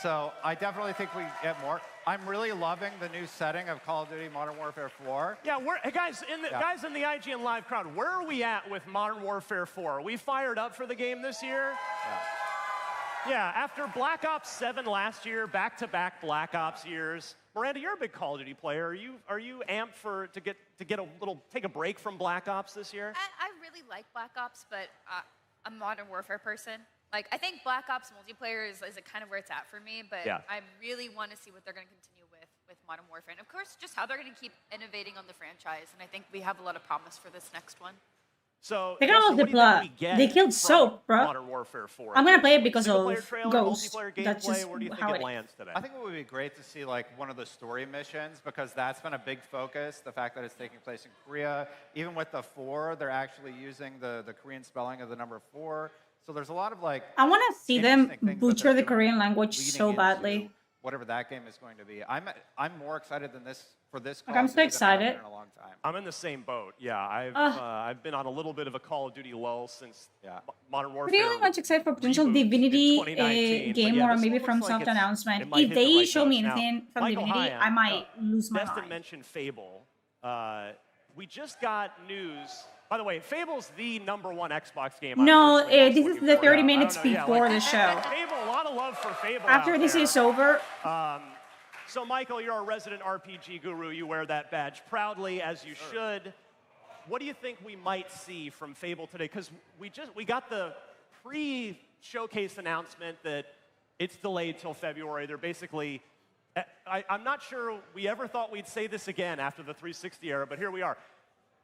So I definitely think we get more. I'm really loving the new setting of Call of Duty Modern Warfare 4. Yeah, hey guys in the IGN Live crowd, where are we at with Modern Warfare 4? Are we fired up for the game this year? Yeah, after Black Ops 7 last year, back-to-back Black Ops years. Miranda, you're a big Call of Duty player. Are you amped to take a break from Black Ops this year? I really like Black Ops, but I'm a Modern Warfare person. Like, I think Black Ops multiplayer is kind of where it's at for me, but yeah. I really want to see what they're going to continue with Modern Warfare. And, of course, just how they're going to keep innovating on the franchise. And I think we have a lot of promise for this next one. So, they got all the blood. They killed Soap, bro. Modern Warfare 4. I'm going to play it because of trailer, Ghost. That's just where do you how think it lands today? I think it would be great to see like one of the story missions because that's been a big focus. The fact that it's taking place in Korea. Even with the 4, they're actually using the Korean spelling of the number 4. So there's a lot of like... I want to see them butcher the Korean language so badly. Whatever that game is going to be. I'm more excited than this for this. Like, I'm so excited. In a long time. I'm in the same boat. Yeah, I've been on a little bit of a Call of Duty lull since Modern Warfare. Really much excited for potential Divinity game or maybe from soft announcement. If they show me anything from Divinity, I might lose my Destin mind. mentioned Fable. We just got news. By the way, Fable's the #1 Xbox game. No, this is the 30 minutes before the show. Fable, a lot of love for Fable. After this is over. So, Michael, you're our resident RPG guru. You wear that badge proudly, as you should. What do you think we might see from Fable today? Because we got the pre-showcase announcement that it's delayed till February. They're basically, I'm not sure we ever thought we'd say this again after the 360 era, but here we are.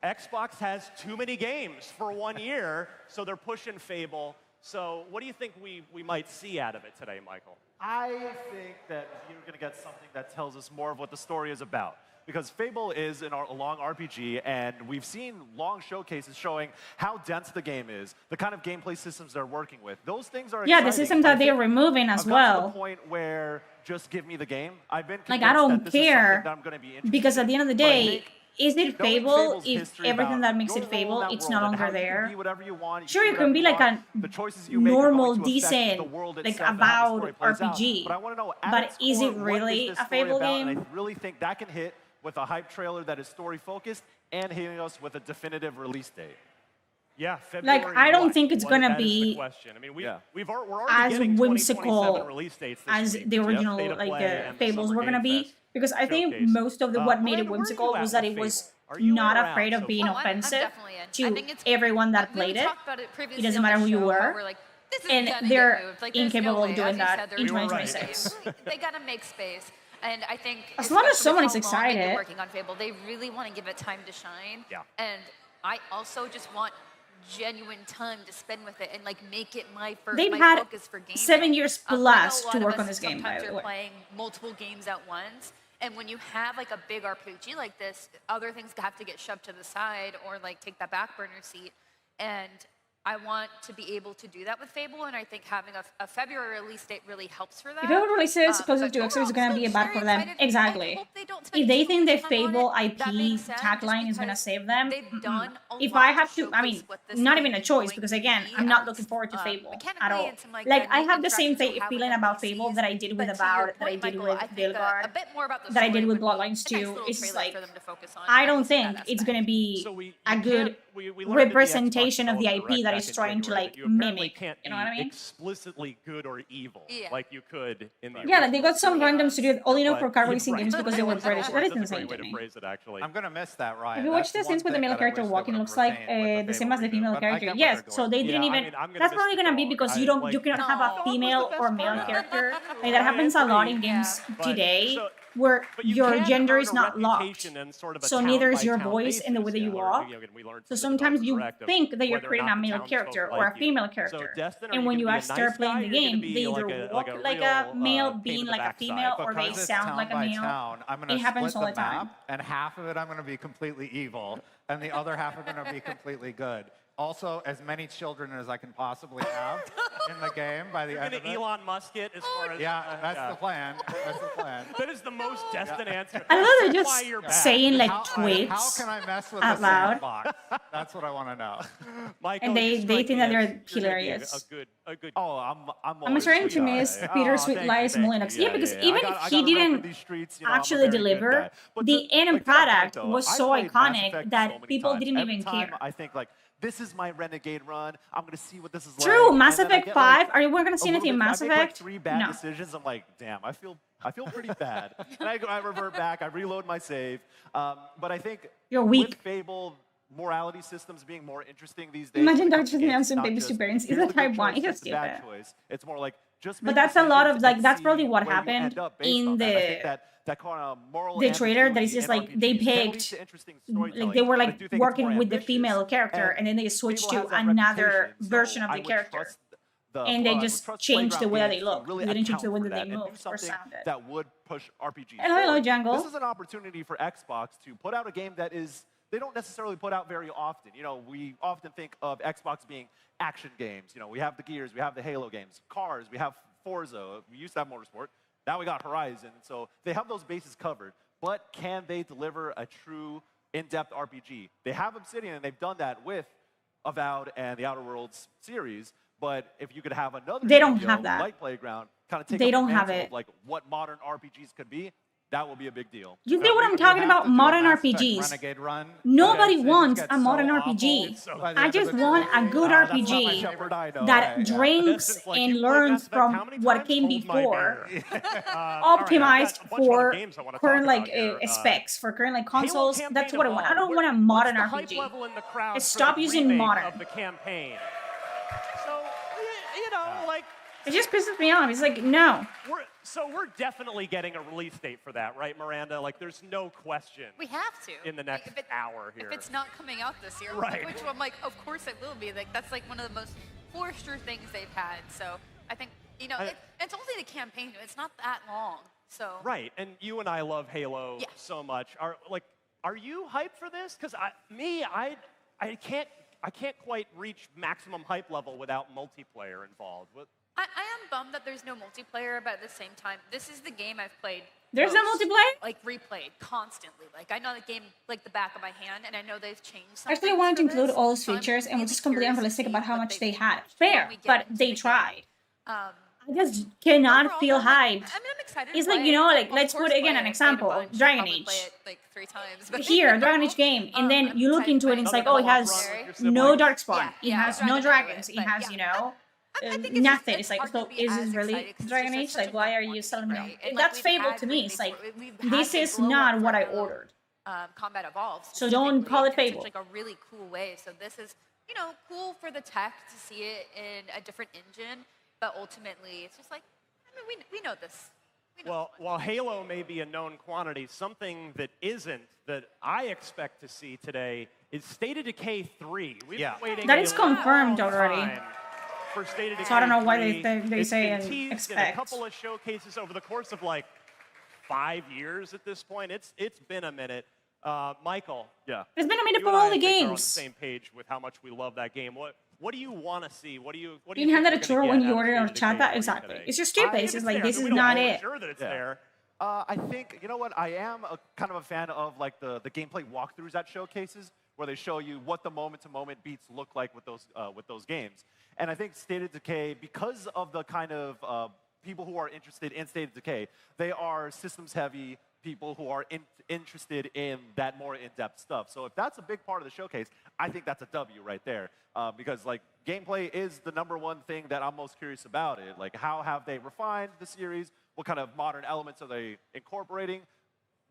Xbox has too many games for 1 year, so they're pushing Fable. So what do you think we might see out of it today, Michael? I think that you're going to get something that tells us more of what the story is about. Because Fable is a long RPG, and we've seen long showcases showing how dense the game is, the kind of gameplay systems they're working with. Those things are exciting. The systems that they're removing as well. To the point where just give me the game. I've been like, I don't care, that I'm going to be interested because at the end of the day, is it Fable if everything that makes it go Fable, that it's world no and how longer you can there? be whatever you want, Sure, it can be like a normal, decent, like about RPG, but I want to know, but is it really a Fable game? And I really think that can hit with a hype trailer that is story-focused and hitting us with a definitive release date. Yeah, February. Like, I don't think it's gonna be I mean, we're already as getting whimsical release dates as week. the original Fables were gonna be, because I think most of what made it whimsical was that it was not afraid of being offensive to everyone that played it. It doesn't matter who you were, and they're incapable of doing that in 2026. They gotta make space. And I think as long as someone is they've been excited, working on Fable, they really want to give it time to shine. Yeah. And I also just want genuine time to spend with it and like make it my they've had focus for gaming. 7 years plus to work on this game, by Sometimes the you're way. playing multiple games at once, and when you have like a big RPG like this, other things have to get shoved to the side or like take that back burner seat. And I want to be able to do that with Fable, and I think having a February release date really helps for that. If it releases closer to Xbox, it's gonna be bad for them. Exactly. If they think the Fable IP tagline is gonna save them, if I have to, I mean, not even a choice, because again, I'm not looking forward to Fable at all. Like, I have the same feeling about Fable that I did with Avowed, that I did with Veilguard, that I did with Bloodlines 2. It's just like, I don't think it's gonna be a good representation of the IP that is trying to like mimic. You know what I mean? Explicitly good or evil, like you could in the like they got some random studio only know for car racing games because they were British. That is insane to me. I'm gonna miss that, Ryan. If you watch the scenes with the male character walking, looks like the same as the female character. Yes, so they didn't even. That's probably gonna be because you cannot have a female or male character. Like, that happens a lot in games today, where your gender is not locked. So neither is your voice in the way that you walk. So sometimes you think that you're creating a male character or a female character, and when you actually start playing the game, they either walk like a male, being like a female, or they sound like a male. It happens all the time. And half of it I'm going to be completely evil, and the other half are going to be completely good. Also, as many children as I can possibly have in the game by the end of it. Elon Musk it as far as... that's the plan. That's the plan. That is the most Destin answer. I love they're just saying like tweets how can I mess with out the loud. sandbox? That's what I want to know. Michael, and they think that they're hilarious. I'm starting to miss Peter Sweet Lies Molinox. Yeah, because even if he didn't actually deliver, the end product was so iconic that people didn't even care. I think like, this is my Renegade run. I'm gonna see what this is like. True, Mass Effect 5. Are we gonna see anything in Mass Effect? I make like 3 bad decisions. I'm like, damn, I feel pretty bad. And I revert back. I reload my save. But I think you're weak. With Fable, morality systems being more interesting these days. Imagine Dr. Nancy and Babies to Parents. Is a type 1. It's stupid. It's more like just. But that's a lot of like. That's probably what happened in the trailer. That is just like they picked, like they were like working with the female character, and then they switched to another version of the character, and they just changed the way that they look. They didn't change the way that they moved or sounded. That would push RPGs. Hello, Jungle. This is an opportunity for Xbox to put out a game that is. They don't necessarily put out very often. You know, we often think of Xbox being action games. You know, we have the Gears, we have the Halo games, cars, we have Forza. We used to have Motorsport. Now we got Horizon. So they have those bases covered. but can they deliver a true in-depth RPG? They have Obsidian, and they've done that with Avowed and the Outer Worlds series. But if you could have another They don't studio, have that. like Playground, kind of take They up the don't have mantle it. of like what modern RPGs could be, that would be a big deal. You get what I'm talking about? Modern RPGs. Renegade run. Nobody It wants gets a modern so RPG. awful by the I end of just the want a day. good That's not my RPG Shepherd, I know. that Okay, yeah. drinks Like, and you played learns Mass Effect how from many what times? came Hold my before. beer. All right, I've Optimized got a bunch of other for games I wanna current talk like about here. specs, for current like Halo consoles. Campaign That's what I want. I don't Evolved. want a modern What's the hype RPG. level in the crowd for Stop the using remake modern. of the campaign. So, you know, like, It just pisses me off. It's like, no. we're definitely getting a release date for that, right, Miranda? Like, there's no question. We have to. In the next hour here. If it's not coming out this year, Right. which I'm like, of course it will be. Like, that's like one of the most Forrester things they've had. So I think, you know, it's only the campaign. It's not that long. So Right, and you and I love Halo so much. Are you hyped for this? Because I can't quite reach maximum hype level without multiplayer involved. I am bummed that there's no multiplayer, but at the same time, this is the game I've played. There's no multiplayer? Like replayed constantly. Like I know the game like the back of my hand, and I know they've changed. Some Actually, I things wanted to for include this, all those so I'm features and was just completely curious to unrealistic see about how what much they've they had. changed when Fair, we get but into they the tried. game. I just cannot Overall, feel though, like, hyped. I'm excited. It's to like, play you it. know, I'll like, of let's course put again play an it. example. Played a bunch. Dragon Probably Age. play it like 3 times. But Here, Dragon Age game, and then I'm you look excited into to it and it's play like, oh, it has Your no siblings? Darkspawn. Yeah, It has I'm no trying to do dragons. it, It but has, yeah. you know, I think it's just- nothing. it's It's like, hard so to be is as this really excited 'cause it's Dragon just Age? such Like, a why good are you one, selling me? right? And, That's we've Fable had to me. It's like, remakes where we've this had is the blow not up what for I Halo, ordered. Combat Evolved. So don't call it specifically in Fable. such like a really cool way. So this is, you know, cool for the tech to see it in a different engine, but ultimately it's just like, I mean, we know this. Well, while Halo may be a known quantity, something that isn't, that I expect to see today, is State of Decay 3. We've been waiting That is a confirmed long already. time for State of Decay So I don't know why they 3. they It's say been and teased in a expect. couple of showcases over the course of like 5 years at this point. It's been a minute. Michael. Yeah. It's been a minute You for and I, all the I think, are on the games. same page with how much we love that game. What do you want to see? What do you You think hand that a we're gonna churro get when you out of order it on State of chat. Decay That 3 exactly. today? It's just stupid. If It's just there, like, this we is don't not know for it. Sure that it's Yeah. there. I think, you know what, I am kind of a fan of like the gameplay walkthroughs at showcases where they show you what the moment-to-moment beats look like with those games. And I think State of Decay, because of the kind of people who are interested in State of Decay, they are systems-heavy people who are interested in that more in-depth stuff. So if that's a big part of the showcase, I think that's a W right there. Because like gameplay is the #1 thing that I'm most curious about it. Like how have they refined the series? What kind of modern elements are they incorporating?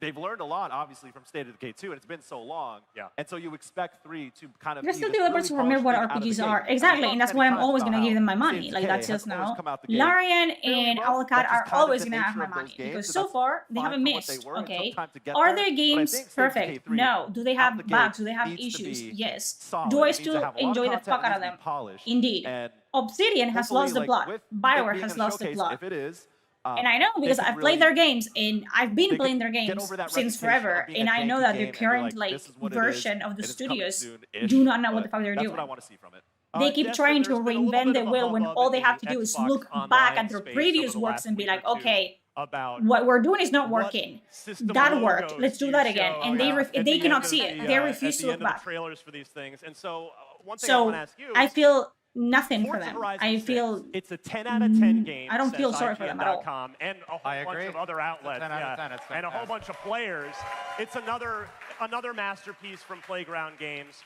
They've learned a lot, obviously, from State of Decay 2, and it's been so long. Yeah. And so you expect 3 to kind of There's be still this developers who really remember what polished thing out of the RPGs gate. are. I mean, Exactly, we've and that's talked why I'm many always times going to give about them my how money. State Like, of that's Decay just has always now. come out the gate Larian fairly and rough. Alucard That's just are kind of always the going to have nature my of those money. games, Because and so that's far, they fine haven't for what they missed. were. It took Okay. time to get Are there, their but I games think State of Decay perfect? 3 No. Do they out have the gate bugs? Do they have needs to issues? be Yes. solid. Do I It needs to still have a lot of enjoy the content, fuck it out of needs to them? be polished. Indeed. And Obsidian has hopefully, lost the like, plot. with Bioware being has in a lost the showcase, plot. if it is, And I know they because could I've played really- their games and I've been they playing could their get games over that since reputation of forever, being and a I know janky that game the and be current like, like this is what it version is, of the and it's coming studios soon-ish, do not know what but the fuck they're that's doing. what I want to see from it. They keep Destin, trying to there's been a little reinvent bit the of a wheel when hubbub all in they the have to do is Xbox look Online back at their space previous over the works last and be week like, or two okay, about what we're doing is not what working. system That worked. logos Let's do you that again. show And at they the cannot end see of it. the, They at refuse the to look end of the back. trailers for these things. And so one thing I So want to ask you I is feel nothing for Forza them. Horizon I 6, feel it's a 10 out of 10 game. I don't feel says sorry for them at all. IGN.com, and a whole I bunch agree. of other outlets, 10 out of 10. It's and a whole fantastic. bunch of players. It's another masterpiece from Playground Games.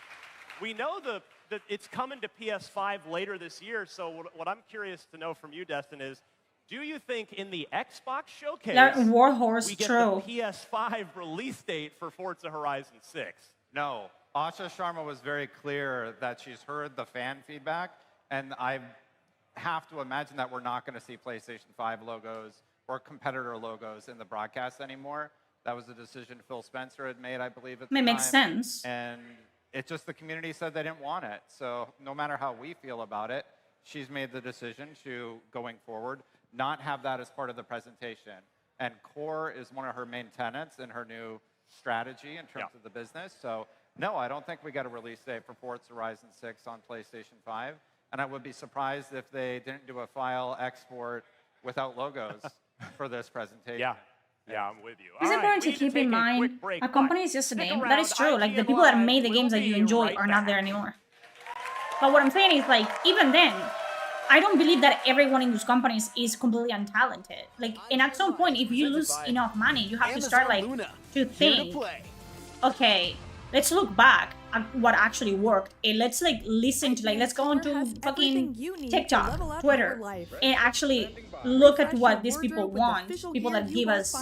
We know that it's coming to PS5 later this year. So what I'm curious to know from you, Destin, is do you think in the Xbox showcase That Warhorse we get true. the PS5 release date for Forza Horizon 6? No. Asha Sharma was very clear that she's heard the fan feedback, and I have to imagine that we're not going to see PlayStation 5 logos or competitor logos in the broadcast anymore. That was a decision Phil Spencer had made, I believe, at the It time. makes sense. And it just, the community said they didn't want it. So no matter how we feel about it, she's made the decision to, going forward, not have that as part of the presentation. And core is one of her main tenets in her new strategy in terms of the business. So no, I don't think we got a release date for Forza Horizon 6 on PlayStation 5. And I would be surprised if they didn't do a file export without logos for this presentation. Yeah. Yeah, I'm with you. It's important to keep in mind a company is just a name. That is true. Like the people that made the games that you enjoy are not there anymore. But what I'm saying is, like, even then, I don't believe that everyone in those companies is completely untalented. Like, and at some point, if you lose enough money, you have to start, like, to think, okay, let's look back at what actually worked, and let's, like, listen to, like, let's go into fucking TikTok, Twitter, and actually look at what these people want, people that give us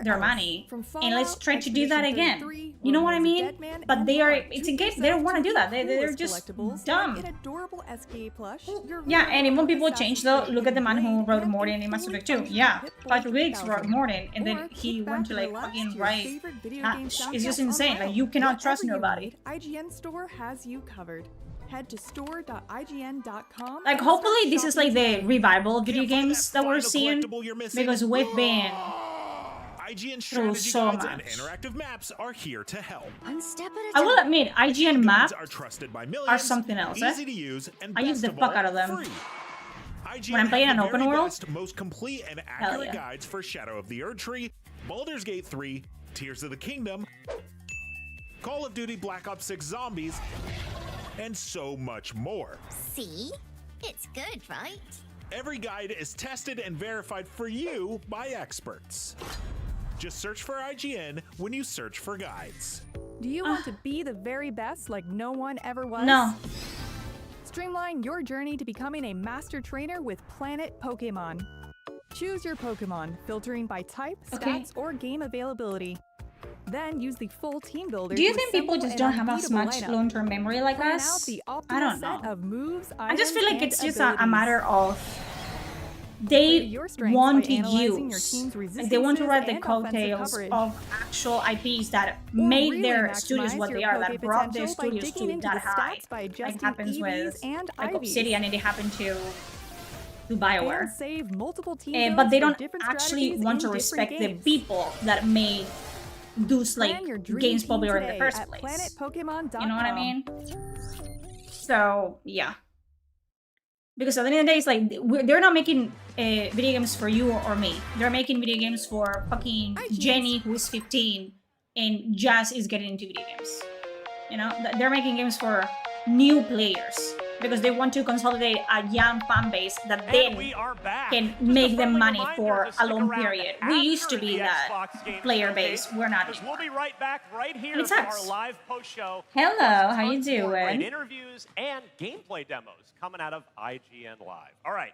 their money, and let's try to do that again. You know what I mean? But they are, it's a game, they don't want to do that. They're just dumb. Yeah, and even people change though. Look at the man who wrote Mordin in Mass Effect 2. Yeah, Patrick Wiggs wrote Mordin, and then he went to like fucking write. It's just insane. Like, you cannot trust nobody. IGN Store has you covered. Head to store.ign.com. Like, hopefully this is like the revival of video games that we're seeing, because we've been IGN through so much. and interactive maps are here to help. I will admit, IGN maps are trusted by millions, are something else. easy to use, and I use the best fuck of out of all, them. free. IGN When I'm playing has an the open very world. best, most complete and Hell accurate yeah. guides for Shadow of the Erdtree, Baldur's Gate 3, Tears of the Kingdom, Call of Duty Black Ops 6 Zombies, and so much more. See? It's good, right? Every guide is tested and verified for you by experts. Just search for IGN when you search for guides. Do you want to be the very best like no one ever was? No. Streamline your journey to becoming a master trainer with Planet Pokemon. Choose your Pokemon, filtering by type, stats, or game availability. Then use the full team builder. Do you think people just don't have as much long-term memory like Plan us? out the I don't optimal set know. of moves, I just feel like items, it's and just a abilities. matter of they strengths want by to analyzing your use, team's like they want to ride the resistances and offensive coattails coverage. of actual IPs that made really their maximize studios what your they are, that Poke brought their potential by studios digging to into that the high. stats by Like adjusting happens EVs with and like IVs. Obsidian, and it happened to BioWare. And save multiple team But they builds don't for different actually strategies want in to different respect the games. people that made those like Plan your dream games team popular in the today first at place. planetpokemon.com. You know what I mean? So yeah, because at the end of the day, it's like they're not making video games for you or me. They're making video games for fucking Jenny, who is 15, and Jazz is getting into video games. You know, they're making games for new players because they want to consolidate a young fan base that then can make them money for a long period. We used to be that player base. We're not anymore. We'll be right back right here And it for sucks. our live post show. Hello, how you Tons more great doing? interviews and gameplay demos coming out of IGN Live. All right,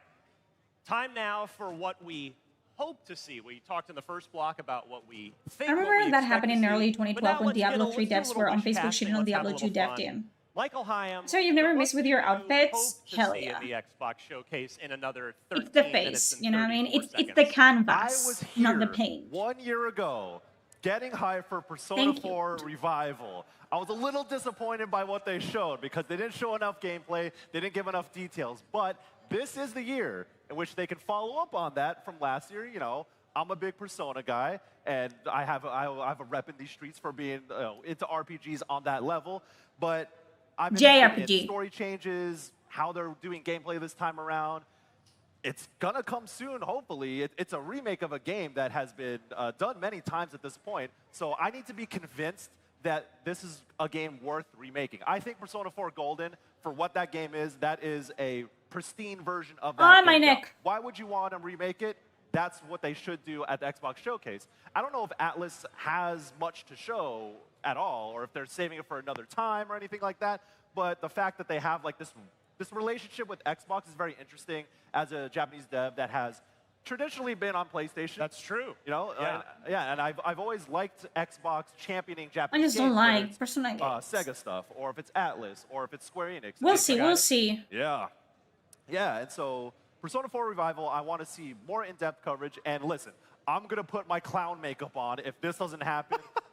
time now for what we hope to see. We talked in the first block about what we think. I what remember we that expect happened to in see. early But 2012 now when let's get Diablo a- 3 let's do a devs little were on witch Facebook casting. shitting on Let's have Diablo a 2 little dev fun. team. Michael Hyam. So you've never messed with your outfits? Hope to Hell see yeah. in the Xbox showcase in another 13 It's the minutes face, and you know what I mean? 34 It's the seconds. canvas, not the paint. 1 year ago, getting hyped for Persona Thank you. 4 Revival. I was a little disappointed by what they showed because they didn't show enough gameplay, they didn't give enough details. But this is the year in which they can follow up on that from last year. You know, I'm a big Persona guy, and I have a rep in these streets for being into RPGs on that level. But I'm interested in JRPG. story changes, how they're doing gameplay this time around. It's gonna come soon, hopefully. It's a remake of a game that has been done many times at this point. So I need to be convinced that this is a game worth remaking. I think Persona 4 Golden, for what that game is, that is a pristine version of that On game. my Now, neck. why would you want to remake it? That's what they should do at the Xbox Showcase. I don't know if Atlas has much to show at all, or if they're saving it for another time or anything like that. But the fact that they have like this relationship with Xbox is very interesting as a Japanese dev that has traditionally been on PlayStation. That's true. You know, Yeah. and I've always liked Xbox championing I Japanese just don't games, whether like it's, Persona games. Sega stuff, or if it's Atlas, or if it's Square Enix. We'll It's see, like we'll I- see. Yeah. Yeah, and so Persona 4 Revival, I want to see more in-depth coverage. And listen, I'm going to put my clown makeup on if this doesn't happen.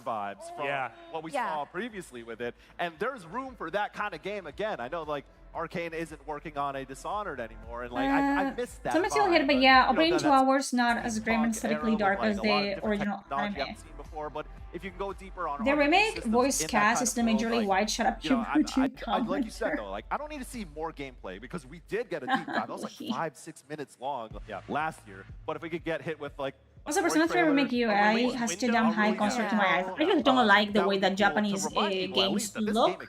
Dishonored vibes from what we saw previously with it. And there's room for that kind of game again. I know, like, Arcane isn't working on a Dishonored anymore, and like I missed that. Some still hit, but yeah, Operating 2 Hours not as grim and aesthetically dark as the original anime. But if you can go deeper on the remake voice cast is the majorly white. Shut up, like you said though, like I don't need to see more gameplay because we did get a deep dive. That was like 5-6 minutes long last year. But if we could get hit with like also, Persona 3 Remake UI has too damn high construct to my eyes. I really don't like the way that Japanese games look,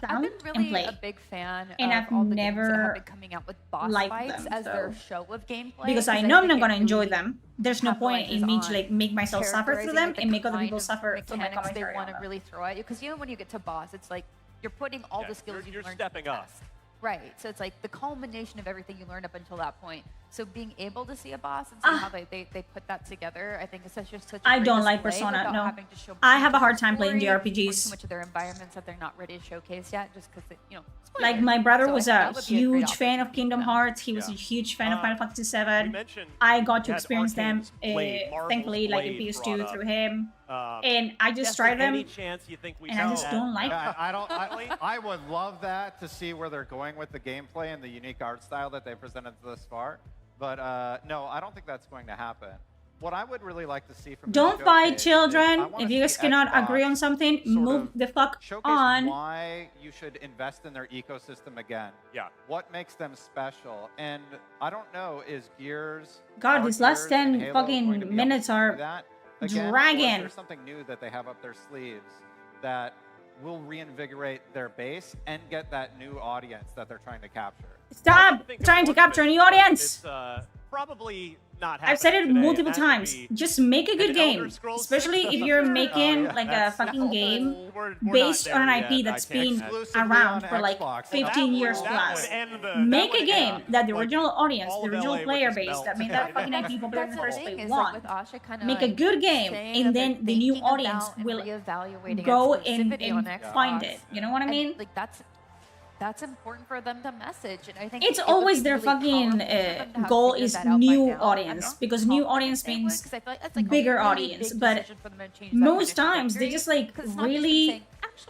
sound, and play. A big fan and of I've all the never games that have been coming out with boss fights as their show of gameplay. Because I know I'm not gonna enjoy them. There's no point in me to like make myself suffer through them and make other people suffer for my commentary. They want to really throw at you, because you know when you get to boss, it's like you're putting all the skills you've you're learned stepping up. Right. So it's like the culmination of everything you learned up until that point. So being able to see a boss and see how they put that together, I think is such a I don't like Persona, no. I have a hard time playing the RPGs. Too much of their environments that they're not ready to showcase yet, just because, you know. Like, my brother was a huge fan of Kingdom Hearts. He was a huge fan of Final Fantasy VII. I got to experience them, thankfully, like in PS2 through him. And I just tried them, and I just don't like them. I would love that, to see where they're going with the gameplay and the unique art style that they presented thus far. But no, I don't think that's going to happen. What I would really like to see from don't fight, children. If you guys cannot agree on something, move the fuck on. Why you should invest in their ecosystem again. Yeah. What makes them special? And I don't know, is Gears... God, these last 10 fucking minutes are dragging. There's something new that they have up their sleeves that will reinvigorate their base and get that new audience that they're trying to capture. Stop trying to capture a new audience. It's probably not I've said it multiple times. Just make a good game, especially if you're making like a fucking game based on an IP that's been around for like 15 years plus. Make a game that the original audience, the original player base that made that fucking IP popular in the first place want. Make a good game, and then the new audience will go and find it. You know what I mean? Like that's important for them to message, and I think it's always their fucking goal is new audience, because new audience means bigger audience, but most times they just like really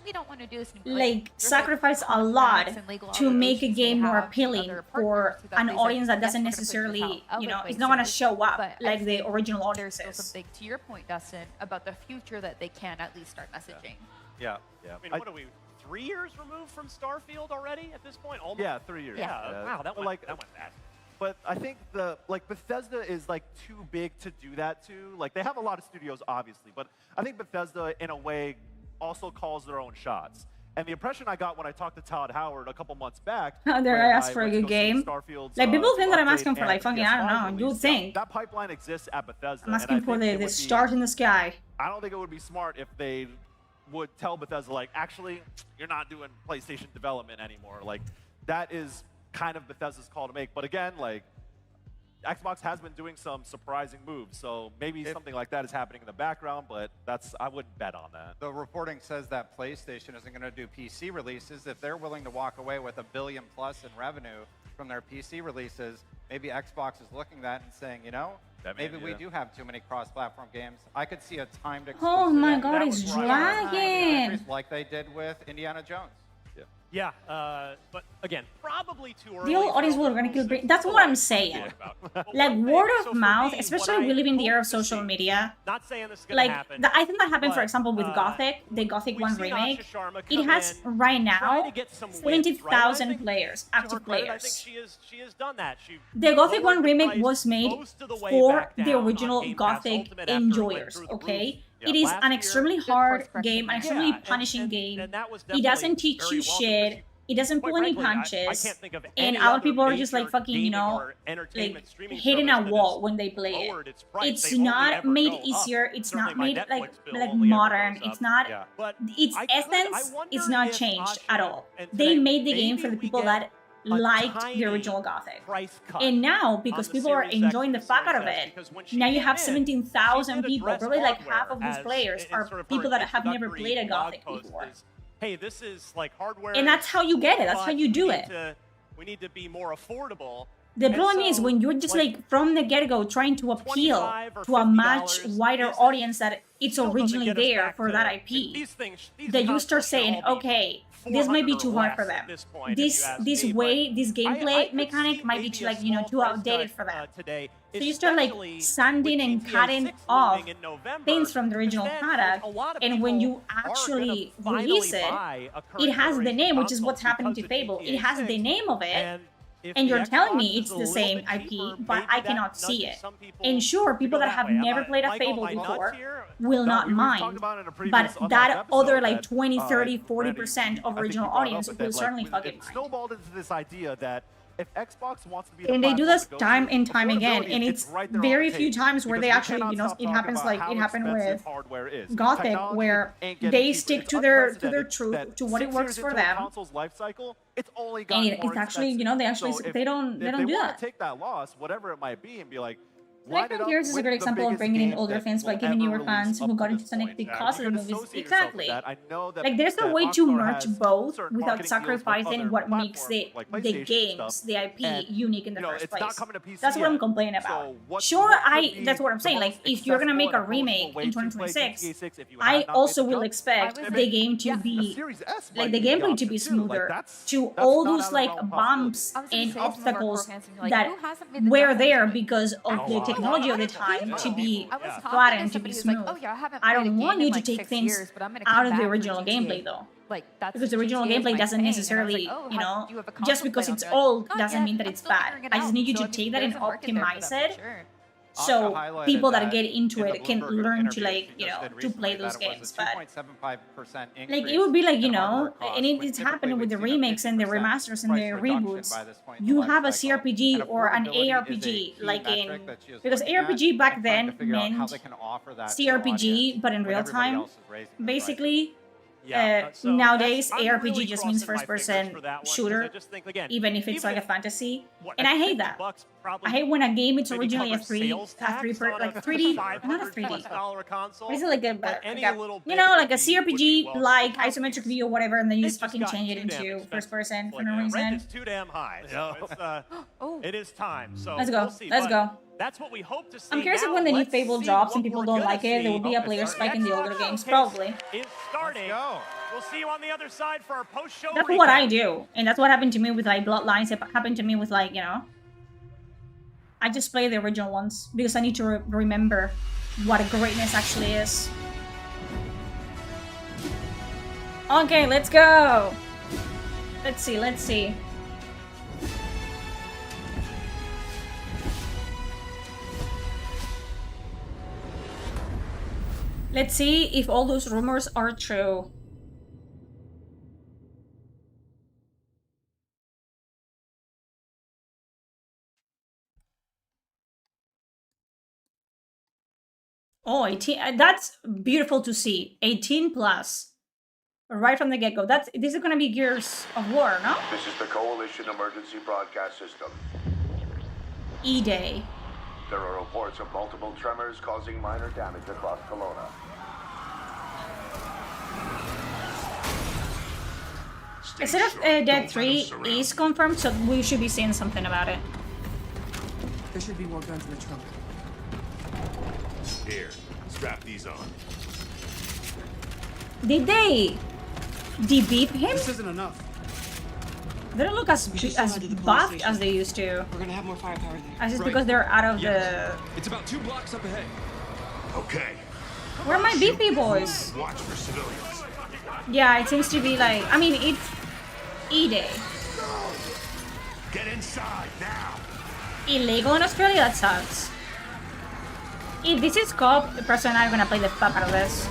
we don't want to do this like sacrifice a lot to make a game more appealing for an audience that doesn't necessarily, you know, it's not going to show up like the original audience is. Something to your point, Dustin, about the future that they can at least start messaging. Yeah. I mean, what are we? 3 years removed from Starfield already at this point? Almost. Yeah, 3 years. Yeah. Wow, that went fast. But I think Bethesda is like too big to do that to. Like, they have a lot of studios, obviously, but I think Bethesda, in a way, also calls their own shots. And the impression I got when I talked to Todd Howard a couple months back, I asked for a good game. Like, people think that I'm asking for like fucking, I don't know, you think. That pipeline exists at Bethesda. I'm asking for the stars in the sky. I don't think it would be smart if they would tell Bethesda, like, actually, you're not doing PlayStation development anymore. Like, that is kind of Bethesda's call to make. But again, like, Xbox has been doing some surprising moves, so maybe something like that is happening in the background, but I wouldn't bet on that. The reporting says that PlayStation isn't going to do PC releases. If they're willing to walk away with $1 billion+ in revenue from their PC releases, maybe Xbox is looking at that and saying, you know, maybe we do have too many cross-platform games. I could see a timed exclusive. Oh my God, it's dragging. Like they did with Indiana Jones. Yeah, but again, probably too early. The old audience will gonna kill brain. That's what I'm saying. Like, word of mouth, especially we live in the era of social media. Not saying this is gonna happen. I think that happened, for example, with Gothic, the Gothic 1 remake. It has right now 70,000 players, active players. I think she has done that. The Gothic 1 remake was made for the original Gothic enjoyers, okay? It is an extremely hard game, an extremely punishing game. It doesn't teach you shit. It doesn't pull any punches. And other people are just like fucking, you know, like hitting a wall when they play it. It's not made easier. It's not made like modern. It's not. Its essence is not changed at all. They made the game for the people that liked the original Gothic. And now, because people are enjoying the fuck out of it, now you have 17,000 people, probably like half of these players are people that have never played a Gothic before. Hey, this is like hardware. And that's how you get it, that's how you do it. We need to be more affordable. The problem is when you're just like from the get-go trying to appeal to a much wider audience that it's originally there for that IP, that you start saying, okay, this might be too hard for them. This gameplay mechanic might be too, like, you know, too outdated for them. So you start like sanding and cutting off things from the original product, and when you actually release it, it has the name, which is what's happening to Fable. It has the name of it. And you're telling me it's the same IP, but I cannot see it. And sure, people that have never played a Fable before will not mind, but that other like 20, 30, 40% of original audience will certainly fucking mind. It snowballed into this idea that if Xbox wants to be and they do this time and time again, and it's very few times where they actually, you know, it happens like it happened with Gothic, where they stick to their truth, to what it works for them. It's only and it's actually, you know, they actually they don't do that. Take that loss, whatever it might be, and be like. Like here's is a great example of bringing in older fans by giving newer fans who got into Sonic because of the movies. Exactly. Like there's a way to merge both without sacrificing what makes the games, the IP, unique in the first place. That's what I'm complaining about. Sure, that's what I'm saying. Like if you're gonna make a remake in 2026, I also will expect the game to be like the gameplay to be smoother, to all those like bumps and obstacles that were there because of the technology of the time to be flat and to be smooth. I don't want you to take things out of the original gameplay though. Because the original gameplay doesn't necessarily, you know, just because it's old doesn't mean that it's bad. I just need you to take that and optimize it. So people that get into it can learn to, like, you know, to play those games. But like it would be like, you know, and it's happening with the remakes and the remasters and the reboots. You have a CRPG or an ARPG, like in, because ARPG back then meant CRPG, but in real time, basically. Nowadays, ARPG just means first-person shooter, even if it's like a fantasy, and I hate that. I hate when a game it's originally a 3D, not a 3D. What is it, like you know, like a CRPG, like isometric view or whatever, and then you just fucking change it into first-person for no reason. Rent is too damn high, so it's, it is time. So let's go. Let's go. That's what we hope to see. I'm curious if when the new Fable drops and people don't like it, there will be a player spike in the older games, probably. It's starting. We'll see you on the other side for our post-show. That's what I do, and that's what happened to me with like Bloodlines. It happened to me with like, you know, I just play the original ones because I need to remember what a greatness actually is. Okay, let's go. Let's see. Let's see. Let's see if all those rumors are true. Oh, 18. That's beautiful to see. 18 plus. Right from the get-go. This is gonna be Gears of War, no? This is the Coalition Emergency Broadcast System. E-Day. There are reports of multiple tremors causing minor damage across Kelowna. Instead of Dead 3 is confirmed, so we should be seeing something about it. There should be more guns in the trunk. Here, strap these on. Did they debeef him? This isn't enough. They don't look as buffed as they used to. We're gonna have more firepower there. As just because they're out of the... It's about 2 blocks up ahead. Okay. Where are my beefy boys? Watch for civilians. Yeah, it seems to be like... I mean, it's E-Day. Get inside now. Illegal in Australia? That sucks. If this is co-op, the person and I are gonna play the fuck out of this.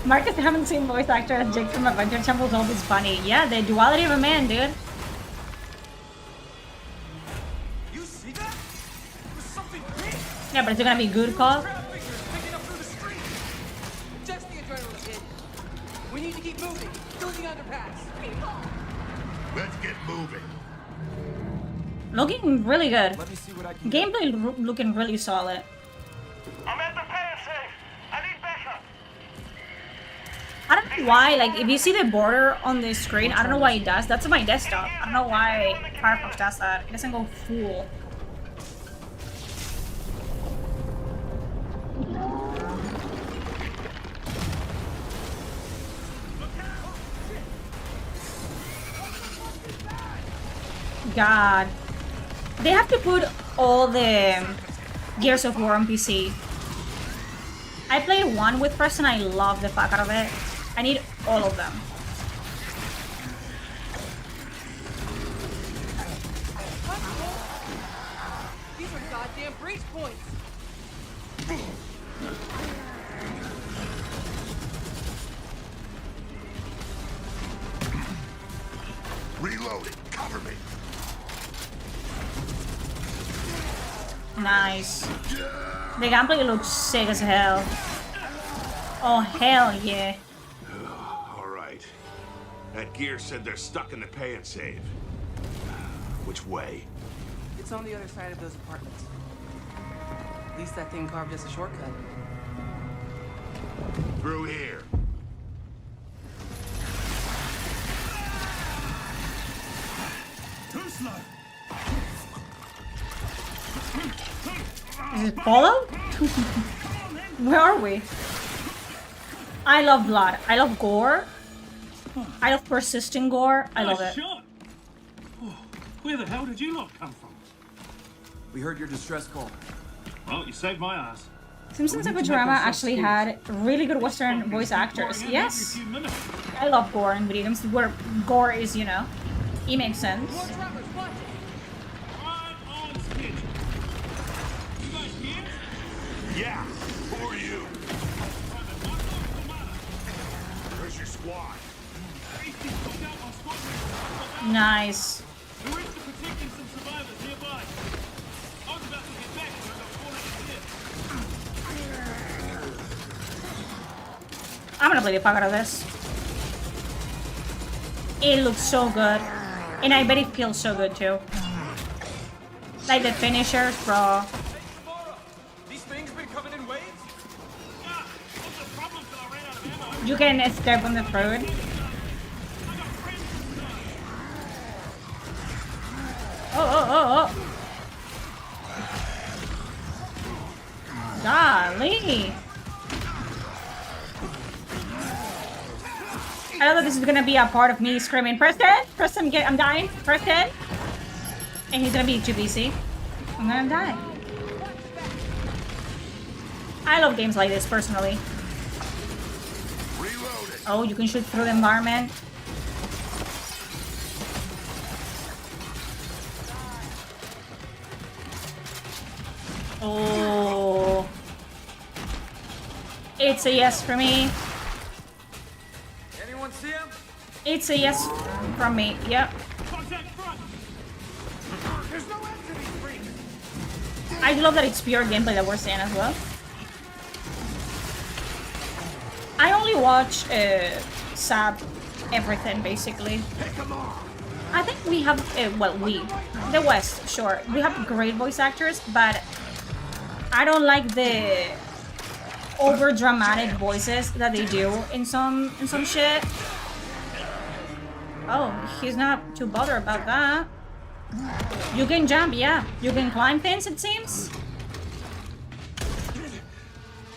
Marcus, I haven't seen voice actor as Jake from Adventure Time was always funny. Yeah, the duality of a man, dude. You see that? There's something big. Yeah, but is it gonna be good call? Just the adrenaline hit. We need to keep moving. Through the underpass. Let's get moving. Looking really good. Let me see what I can Gameplay looking really solid. I'm at the fan safe. I need backup. I don't know why, like, if you see the border on the screen, I don't know why it does. That's on my desktop. I don't know why Firefox does that. It doesn't go full. god. They have to put all the Gears of War on PC. I played 1 with Preston, I love the fuck out of it. I need all of them. These are goddamn breach points. Reloading. Cover me. Nice. The gameplay looks sick as hell. Oh, hell yeah. All right. That gear said they're stuck in the pay and save. Which way? It's on the other side of those apartments. At least that thing carved us a shortcut. Through here. Too slow. Is it Polo? Where are we? I love blood. I love gore. I love persistent gore. I love it. Shot. Oh, where the hell did you lot come from? We heard your distress call. Well, you saved my ass. Simpsons and Futurama actually had really good Western voice actors. Yes. I love gore in video games where gore is, you know, it makes sense. Yeah. Who are you? Where's your squad? Nice. I'm gonna play the fuck out of this. It looks so good. And I bet it feels so good too. Like the finishers, bro. You can escape on the road. Oh. Golly. I know that this is gonna be a part of me screaming, Preston! Preston, I'm dying! Preston! And he's gonna be too busy. I'm gonna die. I love games like this, personally. Oh, you can shoot through the environment. Oh. It's a yes for me. Anyone see him? It's a yes from me. Yep. I love that it's pure gameplay that we're seeing as well. I only watch Sab everything basically. I think we have the West, sure, we have great voice actors, but I don't like the over dramatic voices that they do in some shit. Oh, he's not too bothered about that. You can jump, yeah. You can climb things, it seems.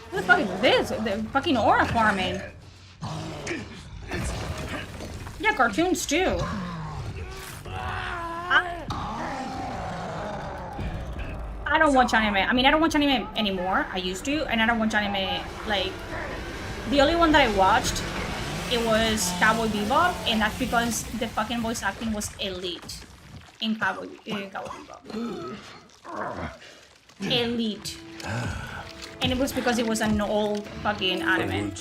What the fuck is this? The fucking aura farming. Yeah, cartoons too. I don't watch anime. I mean, I don't watch anime anymore. I used to, and I don't watch anime, like... The only one that I watched, it was Cowboy Bebop, and that's because the fucking voice acting was elite in Cowboy Bebop. Elite. And it was because it was an old fucking anime.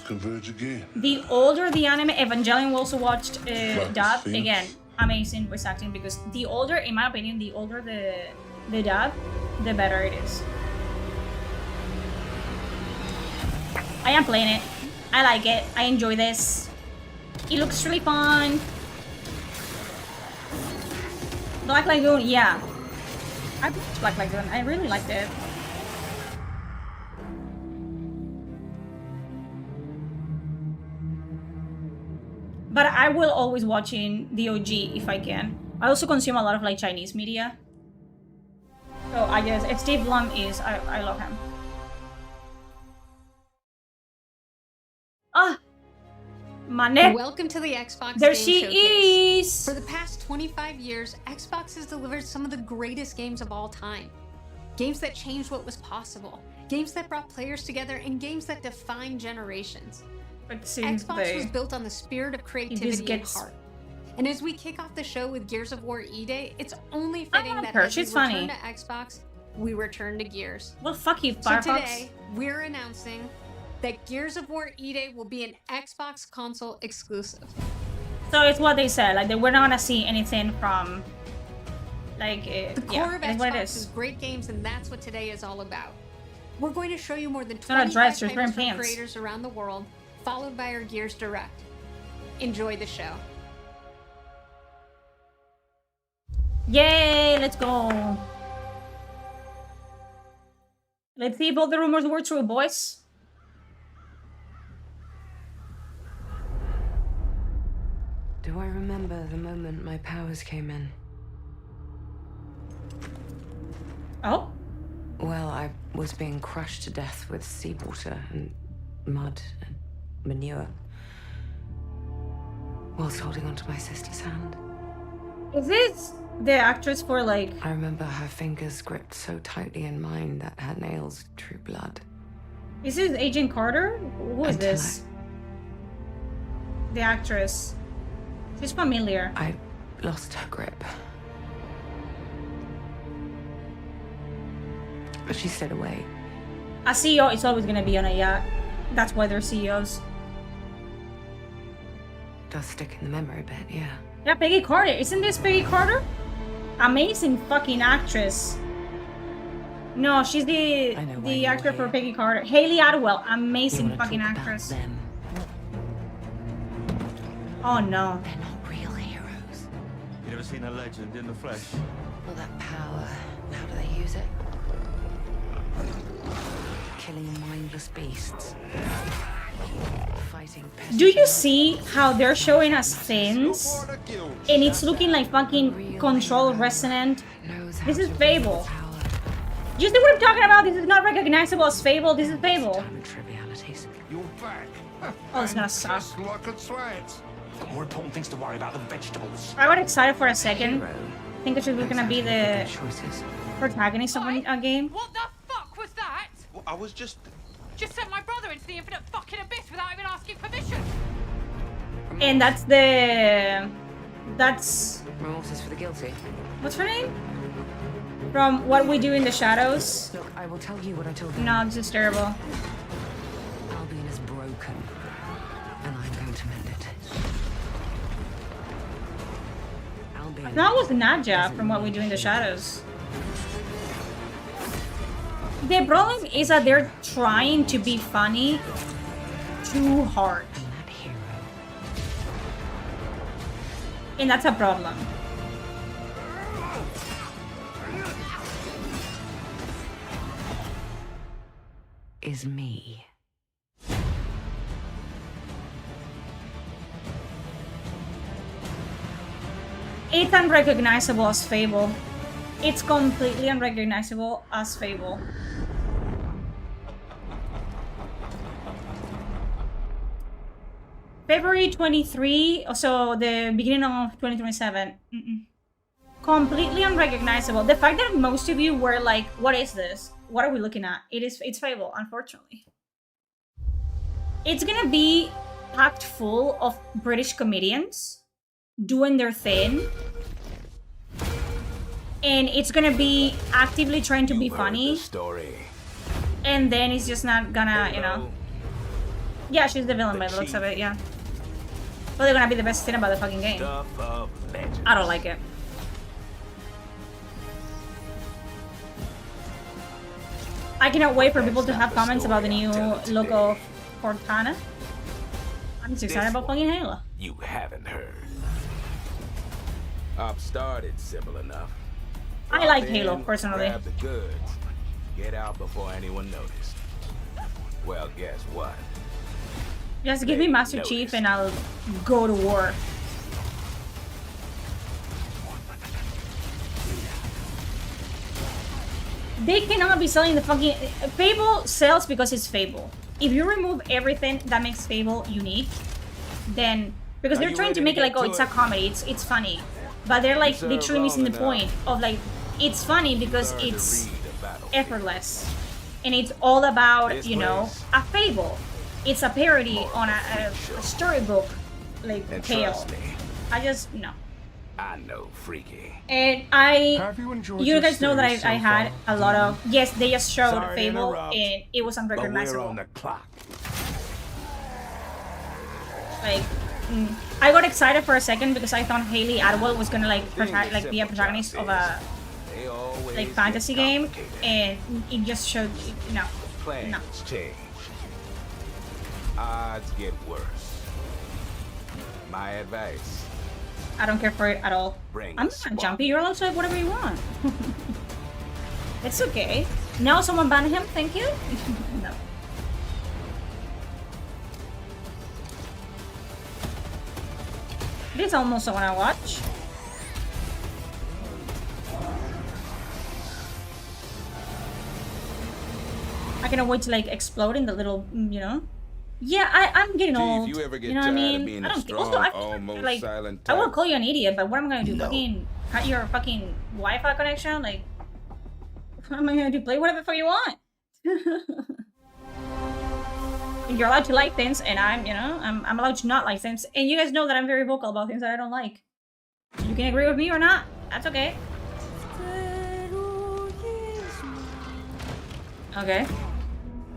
The older the anime, Evangelion we also watched dub. Again, amazing voice acting, because the older, in my opinion, the older the dub, the better it is. I am playing it. I like it. I enjoy this. It looks really fun. Black Lagoon, yeah. I watched Black Lagoon. I really liked it. But I will always watching the OG if I can. I also consume a lot of like Chinese media. So I guess if Steve Blum is, I love him. Welcome to the Xbox There Game she Showcase. is. For the past 25 years, Xbox has delivered some of the greatest games of all time. Games that changed what was possible. Games that brought players together, and games that defined generations. Xbox was built on the spirit of creativity and heart. And as we kick off the show with Gears of War E-Day, it's only fitting that as we return to Xbox, we return to Gears. Well, fuck you, Firefox. So today, we're announcing that Gears of War E-Day will be an Xbox console exclusive. So it's what they said, like, we're not gonna see anything from, like, the core of Xbox is great games, and that's what today is all about. We're going to show you more than 25 titles from creators around the world, followed by our Gears Direct. Enjoy the show. Yay, let's go. Let's see if all the rumors were true, boys. Do I remember the moment my powers came in? Oh? Well, I was being crushed to death with seawater and mud and manure whilst holding onto my sister's hand. Is this the actress for, like... I remember her fingers gripped so tightly in mine that her nails drew blood. Is this Agent Carter? Who is this? The actress. She's familiar. I lost her grip. But she stayed away. A CEO is always gonna be on a yacht. That's why they're CEOs. Does stick in the memory a bit, yeah. Yeah, Peggy Carter. Isn't this Peggy Carter? Amazing fucking actress. No, she's the actor for Peggy Carter. Hayley Atwell. Amazing fucking actress. Oh no. They're not real heroes. You ever seen a legend in the flesh? All that power. How do they use it? Killing mindless beasts. Fighting pests. Do you see how they're showing us things? And it's looking like fucking Control Resonant. This is Fable. You see what I'm talking about? This is not recognizable as Fable. This is Fable. You're back. Oh, it's gonna suck. Rocket science. Got more important things to worry about than vegetables. I got excited for a second. I think that she was gonna be the protagonist of a game. What the fuck was that? Well, I was just sent my brother into the infinite fucking abyss without even asking permission. And that's remorse for the guilty. What's her name? From What We Do in the Shadows. Look, I will tell you what I told you. No, this is terrible. Albion is broken, and I'm going to mend it. Albion. That was Nadja from What We Do in the Shadows. The problem is that they're trying to be funny too hard. And that's a problem. Is me. It's unrecognizable as Fable. It's completely unrecognizable as Fable. February 23, so the beginning of 2027. Completely unrecognizable. The fact that most of you were like, what is this? What are we looking at? It's Fable, unfortunately. It's gonna be packed full of British comedians doing their thing. And it's gonna be actively trying to be funny. And then it's just not gonna, you know. Yeah, she's the villain by the looks of it, yeah. But they're gonna be the best thing about the fucking game. I don't like it. I cannot wait for people to have comments about the new look of Cortana. I'm just excited about fucking Halo. You haven't heard. I've started simple enough. I like Halo, personally. Grab the goods. Get out before anyone noticed. Well, guess what? Just give me Master Chief and I'll go to war. They cannot be selling the fucking... Fable sells because it's Fable. If you remove everything that makes Fable unique, than because they're trying to make it like, oh, it's a comedy, it's funny, but they're like literally missing the point of like it's funny because it's effortless and it's all about, you know, a fable. It's a parody on a storybook like tale. I just no. I know, freaky. And you guys know that I had a lot of, yes, they just showed Fable and it was unrecognizable. But we're on the clock. Like, I got excited for a second because I thought Haley Atwell was gonna like be a protagonist of a like fantasy game, and it just showed no. Plans change. Odds get worse. My advice. I don't care for it at all. I'm not jumpy. You're allowed to say whatever you want. It's okay. No, someone banned him. Thank you. No. It is almost what I watch. I cannot wait to like explode in the little, you know. Yeah, I'm getting old. You ever get know what I tired of mean? being I a don't strong, also, almost like, silent I won't type? call you an idiot, but what am I gonna do? Fucking cut your fucking Wi-Fi connection? Like, what am I gonna do? Play whatever the fuck you want. You're allowed to like things, and I'm, you know, I'm allowed to not like things. And you guys know that I'm very vocal about things that I don't like. You can agree with me or not. That's okay. Okay.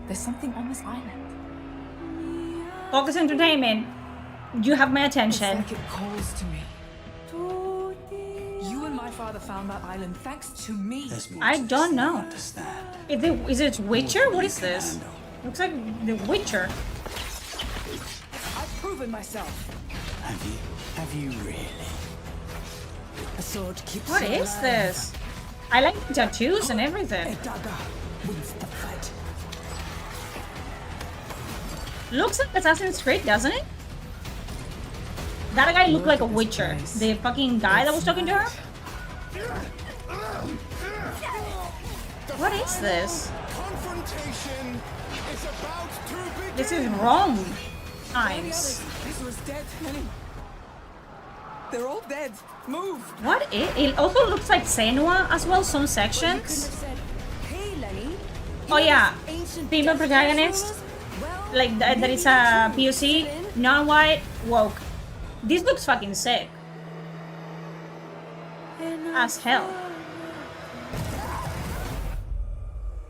There's something on this island. Focus Entertainment. You have my attention. It's like it calls to me. You and my father found that island thanks to me. I don't know. Is it Witcher? What is this? Looks like The Witcher. I've proven myself. Have you really? A sword keeps What you is alive. this? I like the tattoos and everything. A dagger wins the fight. Looks like Assassin's Creed, doesn't it? That guy looked like a Witcher. The fucking guy that was talking to her? What is this? This is wrong times. This was dead, Lenny. They're all dead. Move. What it also looks like Senua as well, some sections. Hey, Lenny. Oh yeah, female protagonist. Like that is a POC, non-white, woke. This looks fucking sick. As hell.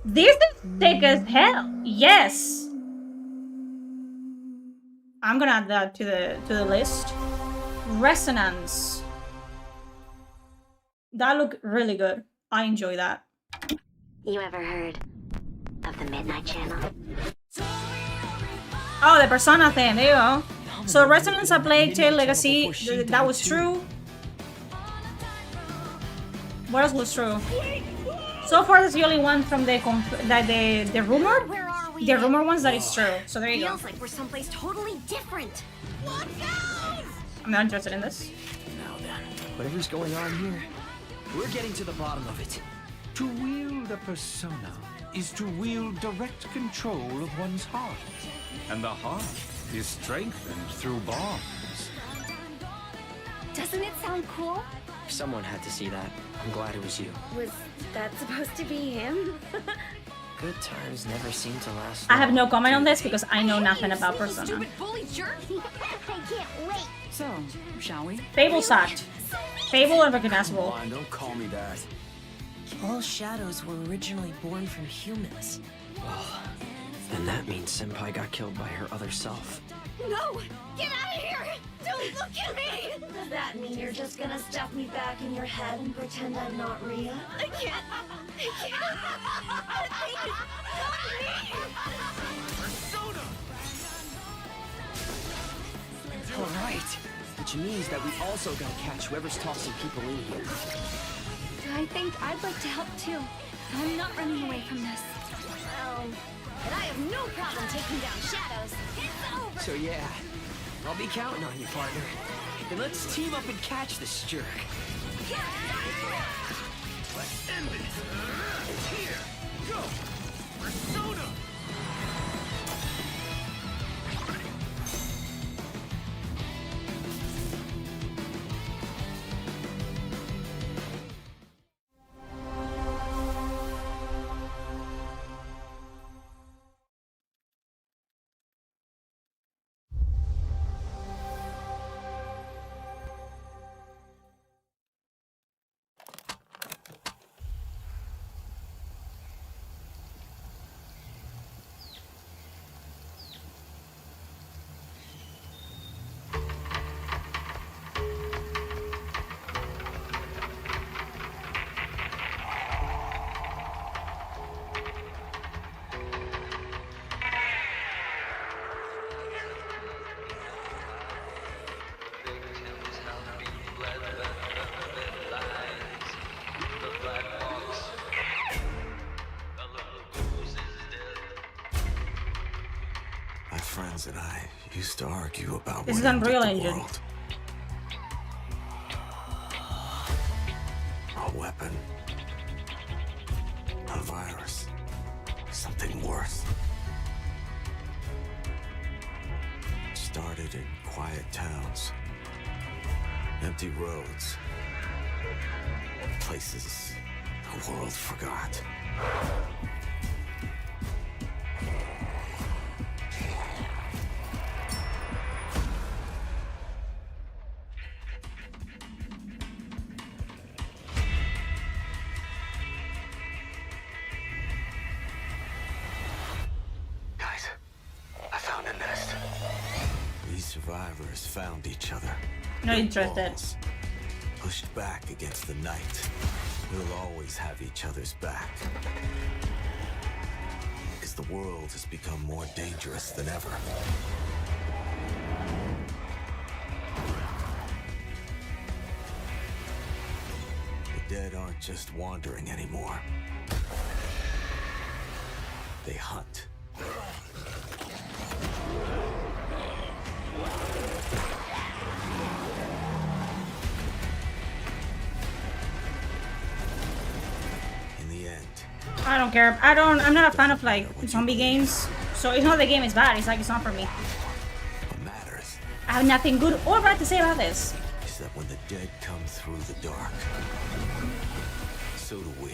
This is sick as hell. Yes. I'm gonna add that to the list. Resonance. That looked really good. I enjoy that. You ever heard of the Midnight Channel? Oh, the Persona thing. There you go. So Resonance, A Plague Tale Legacy. That was true. What else was true? So far, that's the only one from the rumor. The rumor ones that is true. So there you go. Feels like we're someplace totally different. Look out! I'm not interested in this. Now then, whatever's going on here, we're getting to the bottom of it. To wield a persona is to wield direct control of one's heart. And the heart is strengthened through bonds. Doesn't it sound cool? Someone had to see that. I'm glad it was you. Was that supposed to be him? Good times never seem to last. I have no comment on this because I know nothing about Persona. Stupid bully jerk! I can't wait. So, shall we? Fable sucked. Fable unrecognizable. Come on, don't call me that. All shadows were originally born from humans. Well, then that means Senpai got killed by her other self. No! Get out of here! Don't look at me! Does that mean you're just gonna stuff me back in your head and pretend I'm not Rhea? I can't! I can't! All right, which means that we also gotta catch whoever's tossing people in here. I think I'd like to help too. I'm not running away from this. Well, but I have no problem taking down shadows. It's over! So yeah, I'll be counting on you, partner. Then let's team up and catch this jerk. Let's end this. Here, go. Persona. Miles and I used to argue about This what is Unreal ended the Engine. world. A weapon. A virus. Something worse. Started in quiet towns. Empty roads. Places the world forgot. Guys, I found a nest. These survivors found each other. Not interested. Pushed back against the night. We'll always have each other's back. Because the world has become more dangerous than ever. The dead aren't just wandering anymore. They hunt. I don't care. I'm not a fan of like zombie games. So it's not the game is bad, it's like it's not for me. I have nothing good or bad to say about this. Is that when the dead come through the dark, so do we.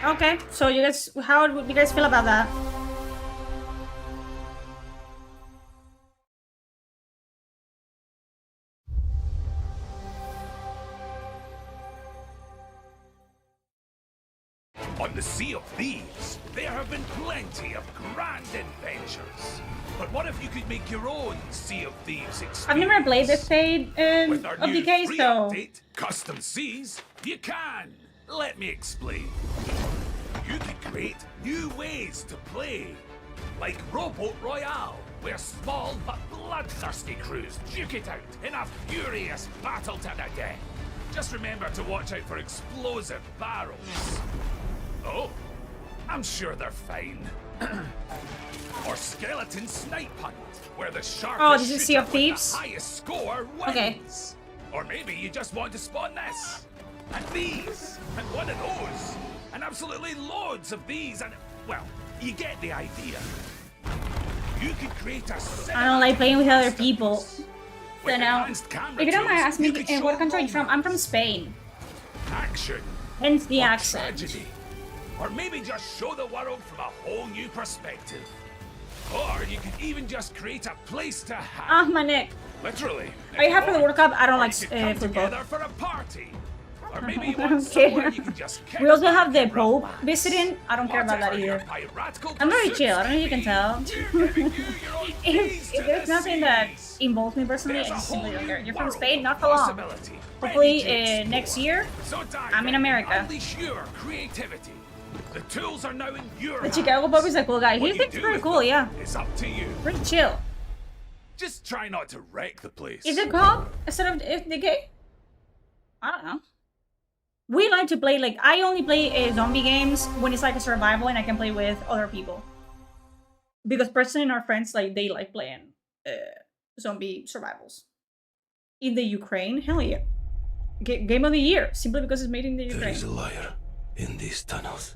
Okay, so you guys, how would you guys feel about that? On the Sea of Thieves, there have been plenty of grand adventures. But what if you could make your own Sea of Thieves experience? I've never played this Fate With our of new Decay, free so update, Custom Seas, you can. Let me explain. You can create new ways to play. Like Rowboat Royale, where small but bloodthirsty crews duke it out in a furious battle to the death. Just remember to watch out for explosive barrels. Oh, I'm sure they're fine. Or Skeleton Snipe Hunt, where the sharpest Oh, this is Sea shooter of with Thieves? the highest score wins. Okay. Or maybe you just want to spawn this, and these, and one of those, and absolutely loads of these, and, well, you get the idea. You could create a I don't like playing with other people. So now, advanced camera if you don't mind tools, asking you me, could what show country are you from? I'm from Spain. action, Hence the or accent. tragedy, or maybe just show the world from a whole new perspective. Or you could even just create a place to hide. Ah, my neck. Literally. Are you happy for the World Cup? I don't Or like you could come football. together for a party. Or maybe you I want don't somewhere care. you can just kick We also have the back and Pope relax. visiting. I don't care about that Whatever your either. piratical I'm very pursuits chill. I don't know if you can may tell. be, if there's nothing that involves me personally, I There's a just simply whole don't care. new You're from world Spain, of not for long. possibility Hopefully ready to next explore. year, So dive I'm in America. Unleash your creativity. The tools are now in your The Chicago Pope is a cool guy. He What you thinks do pretty with cool, them yeah. It's up to you. Pretty chill. Just try not to wreck the place. Is it called instead of Decay? I don't know. We like to play, like, I only play zombie games when it's like a survival and I can play with other people. Because Preston and our friends, like, they like playing zombie survivals. In the Ukraine? Hell yeah. Game of the year, simply because it's made in the There Ukraine. is a liar in these tunnels.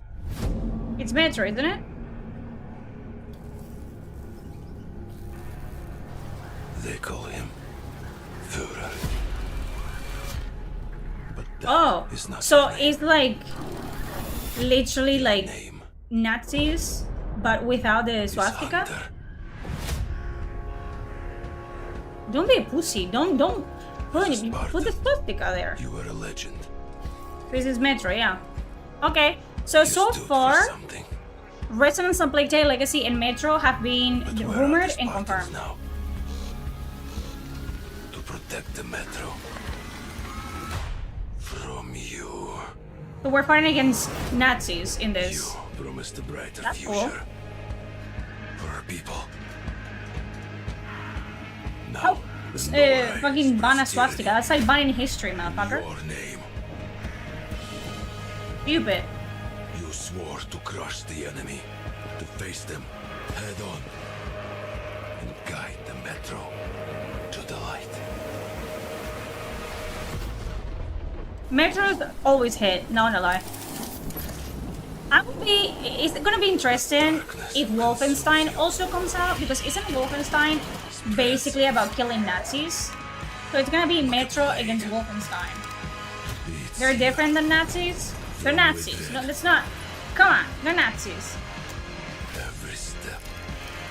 It's Metro, isn't it? They call him Führer. Oh, is not so it's like literally like Nazis, but without the swastika. Don't be a pussy. Don't put the swastika there. You were a legend. This is Metro, yeah. Okay, so far, Resonance and Plague Tale Legacy and Metro have been rumored and confirmed. Now? To protect the Metro from you. So we're fighting against Nazis in this. You promised a brighter That's future cool. for our people. Oh, fucking ban a swastika. That's like banning history, motherfucker. Your name. Stupid. You swore to crush the enemy, to face them head on, and guide the Metro to the light. Metro's always hit, not gonna lie. It's gonna be interesting if Wolfenstein also comes out, because isn't Wolfenstein basically about killing Nazis? So it's gonna be Metro against Wolfenstein. They're different than Nazis? They're Nazis. No, that's not. Come on, they're Nazis. Every step.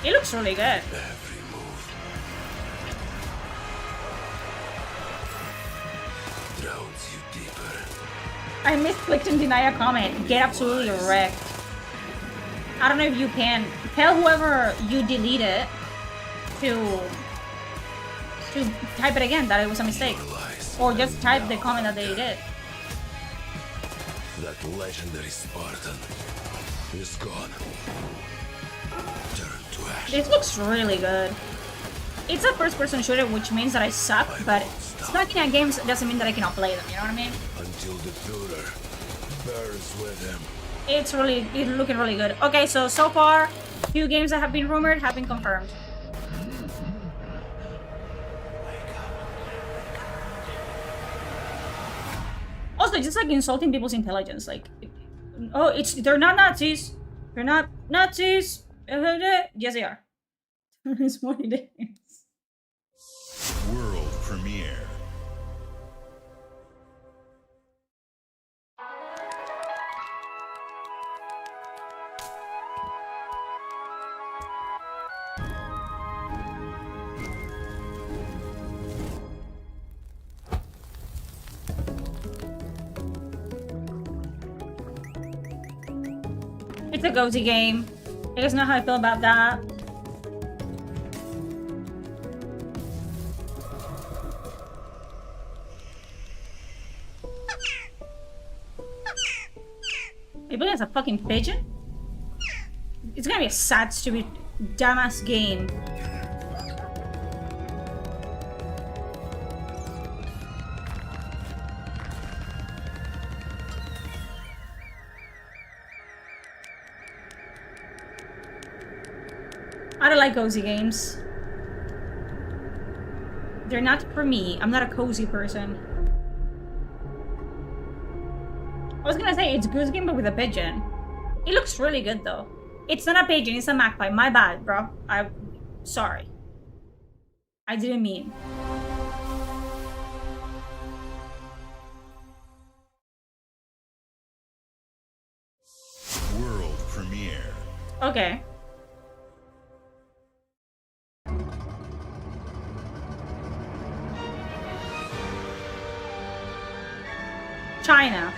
It looks really good. Every move. Drowns you deeper. I misclicked and deny a comment. Get absolutely wrecked. I don't know if you can tell whoever you deleted to type it again that it was a mistake, or just type the comment that they did. That legendary Spartan is gone. Turn to ash. This looks really good. It's a first-person shooter, which means that I suck, but sucking at games doesn't mean that I cannot play them, you know what I mean? Until the Führer burns with them. It's looking really good. Okay, so far, 2 games that have been rumored have been confirmed. Also, just like insulting people's intelligence, like, oh, they're not Nazis. They're not Nazis. Yes, they are. It's what it is. World premiere. It's a go-to game. You guys know how I feel about that. Maybe it's a fucking pigeon? It's gonna be a sad, stupid, dumbass game. I don't like cozy games. They're not for me. I'm not a cozy person. I was gonna say it's Goose Game but with a pigeon. It looks really good though. It's not a pigeon, it's a magpie. My bad, bro. I'm sorry. I didn't mean. World premiere. Okay. China.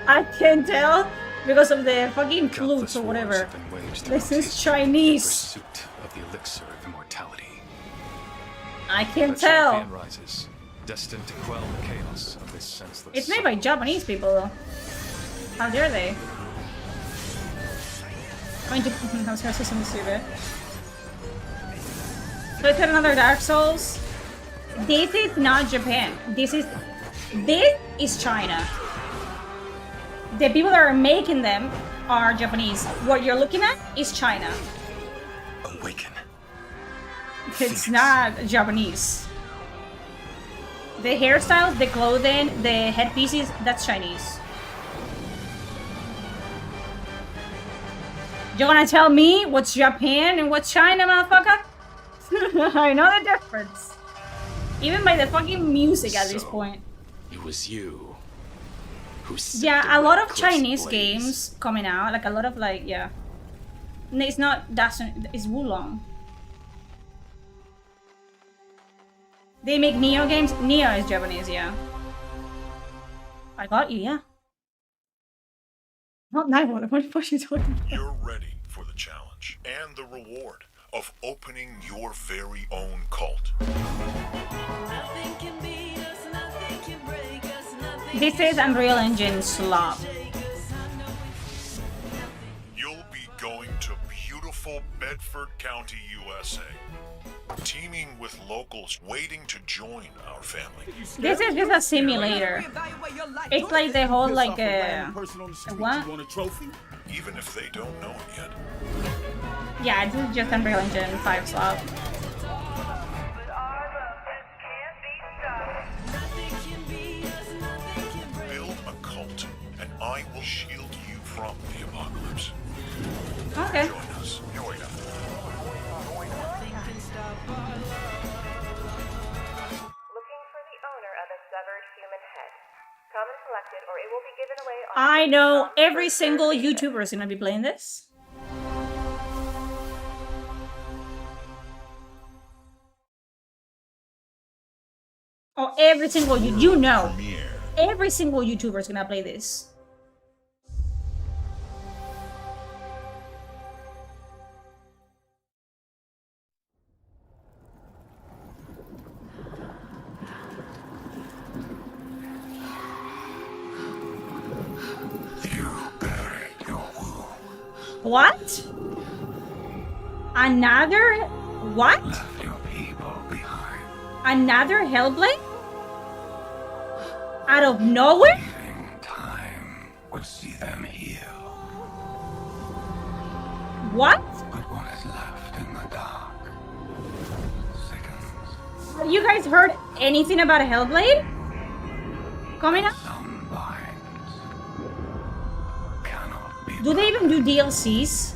I can tell because of the fucking flutes or whatever. This is Chinese. Pursuit of the elixir of immortality. I can The tell. champion rises, destined to quell the chaos of this senseless. It's made by Japanese people though. How dare they? I was gonna say something stupid. So it's another Dark Souls. This is not Japan. This is China. The people that are making them are Japanese. What you're looking at is China. Awaken. It's not Japanese. The hairstyles, the clothing, the headpieces, that's Chinese. You're gonna tell me what's Japan and what's China, motherfucker? I know the difference. Even by the fucking music at this point. It was you who set Yeah, the a lot red of cliffs Chinese ablaze. games coming out, like a lot of like, yeah. No, it's not, it's Wulong. They make Neo games? Neo is Japanese, yeah. I got you, yeah. Not Nightwater, what the fuck are you talking about? You're ready for the challenge and the reward of opening your very own cult. This is Unreal Engine slop. You'll be going to beautiful Bedford County, USA, teaming with locals waiting to join our family. This is just a simulator. It's like the whole like what? Even if they don't know it yet. Yeah, this is just Unreal Engine 5 slop. Build a cult, and I will shield you from the apocalypse. Okay. Join us. Join us. I know every single YouTuber is gonna be playing this. Oh, every single you know. Every single YouTuber is gonna play this. What? Another what? Another Hellblade? Out of nowhere? Would see them heal. What? But what is left in the dark sickens. Have you guys heard anything about Hellblade? Coming up? Do they even do DLCs?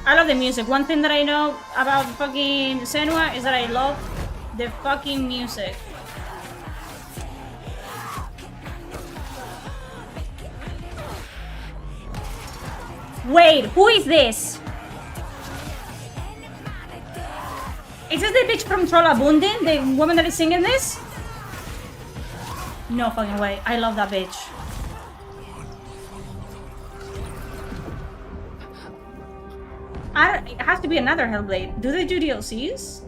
I love the music. One thing that I know about fucking Senua is that I love the fucking music. Wait, who is this? Is this the bitch from Trollabundin? The woman that is singing this? No fucking way. I love that bitch. It has to be another Hellblade. Do they do DLCs?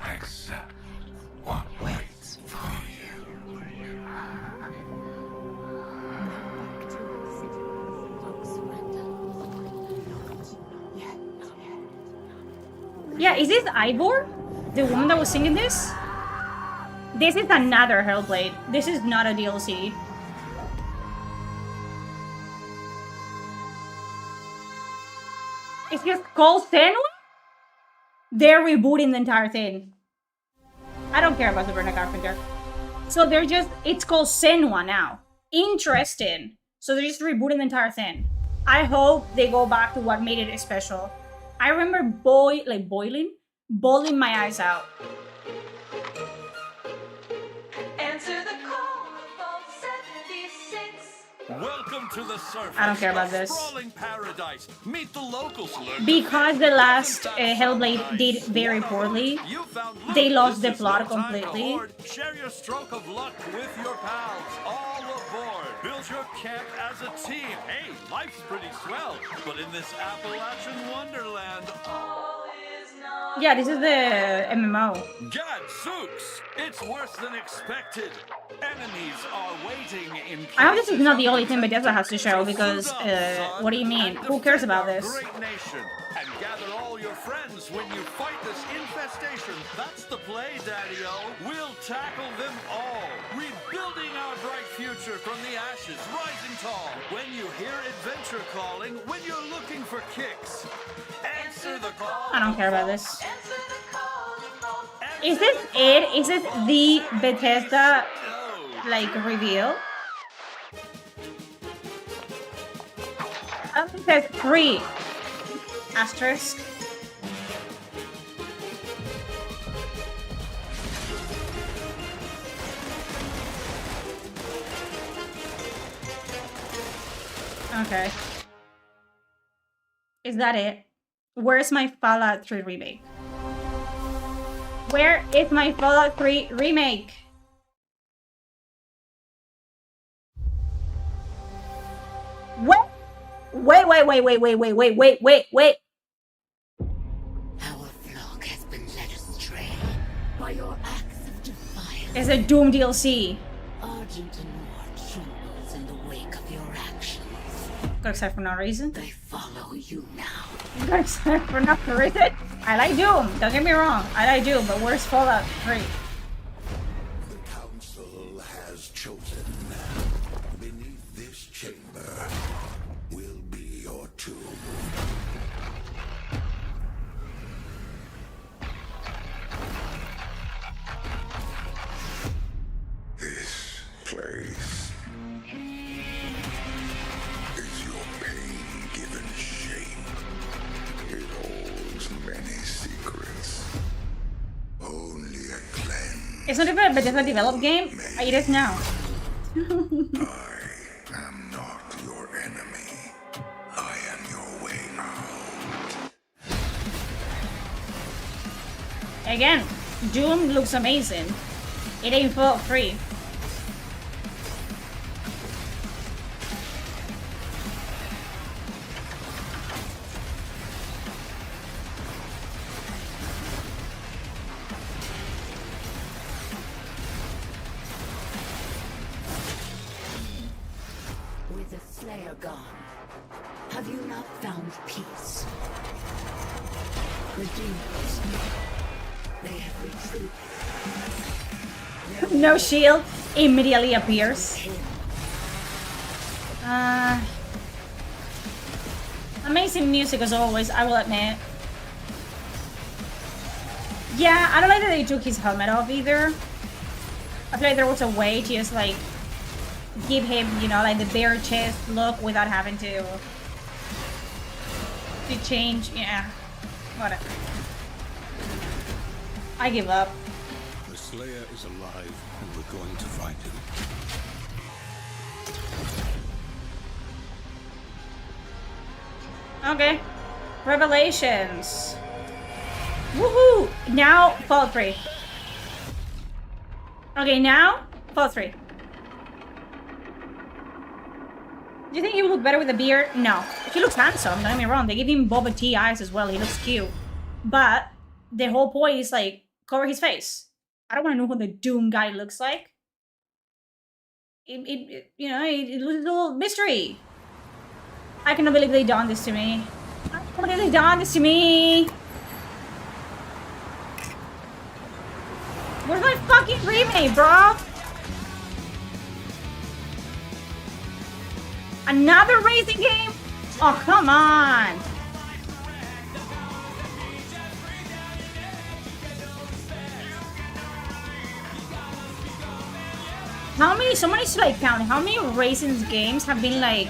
Accept what waits for you. Yeah, is this Ivor? The woman that was singing this? This is another Hellblade. This is not a DLC. It's just called Senua? They're rebooting the entire thing. I don't care about Sabrina Carpenter. So they're just, it's called Senua now. Interesting. So they're just rebooting the entire thing. I hope they go back to what made it special. I remember bawling my eyes out. Answer the call of 76. Welcome to the surface. I don't care about this. Sprawling paradise. Meet the locals. Because the last Hellblade did very poorly, they lost the plot completely. Share your stroke of luck with your pals. All aboard. Build your camp as a team. Hey, life's pretty swell. But in this Appalachian wonderland, all is not. Yeah, this is the MMO. Gadzooks! It's worse than expected. Enemies are waiting in. I hope this is not the only thing Bethesda has to show, because, what do you mean? Who cares about this? Great nation. And gather all your friends when you fight this infestation. That's the play, Daddy-O. We'll tackle them all. Rebuilding our bright future from the ashes, rising tall. When you hear adventure calling, when you're looking for kicks. Answer the call. I don't care about this. Is this it? Is it the Bethesda, like, reveal? I think there's 3. Asterisk. Okay. Is that it? Where's my Fallout 3 remake? Where is my Fallout 3 remake? What? Wait. Our flock has been led astray by your acts of defiance. It's a Doom DLC. Argent Anor trembles in the wake of your actions. Got excited for no reason. They follow you now. Got excited for no reason. I like Doom. Don't get me wrong. I like Doom, but where's Fallout 3? The council has chosen. Beneath this chamber will be your tomb. This place is your pain given shape. It holds many secrets. Only a cleanse. It's not even a Bethesda developed game. It is now. I am not your enemy. I am your way out. Again, Doom looks amazing. It ain't Fallout 3. With the Slayer gone, have you not found peace? The demons, they have retreated. No shield immediately appears. Amazing music as always, I will admit. Yeah, I don't like that they took his helmet off either. I feel like there was a way to just like give him, you know, like the bare chest look without having to change. Yeah, whatever. I give up. The Slayer is alive, and we're going to find him. Okay. Revelations. Woohoo! Now, Fallout 3. Okay, now, Fallout 3. Do you think he would look better with a beard? No. He looks handsome, don't get me wrong. They give him Boba Tea eyes as well. He looks cute. But the whole point is, like, cover his face. I don't want to know who the Doom guy looks like. It you know, it loses a little mystery. I cannot believe they done this to me. I can't believe they done this to me. Where's my fucking remake, bro? Another racing game? Oh, come on. How many, someone needs to like count, how many racing games have been like...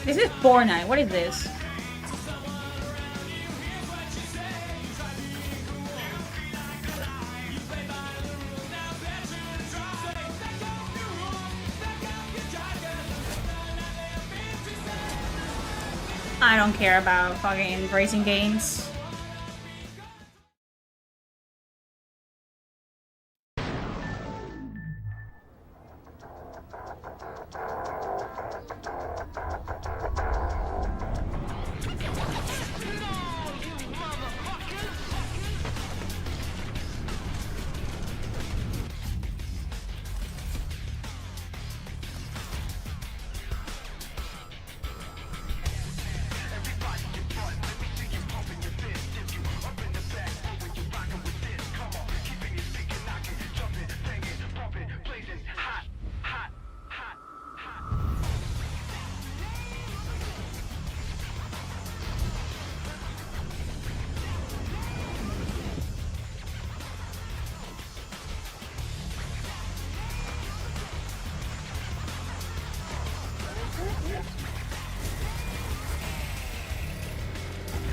This is Fortnite. What is this? I don't care about fucking racing games.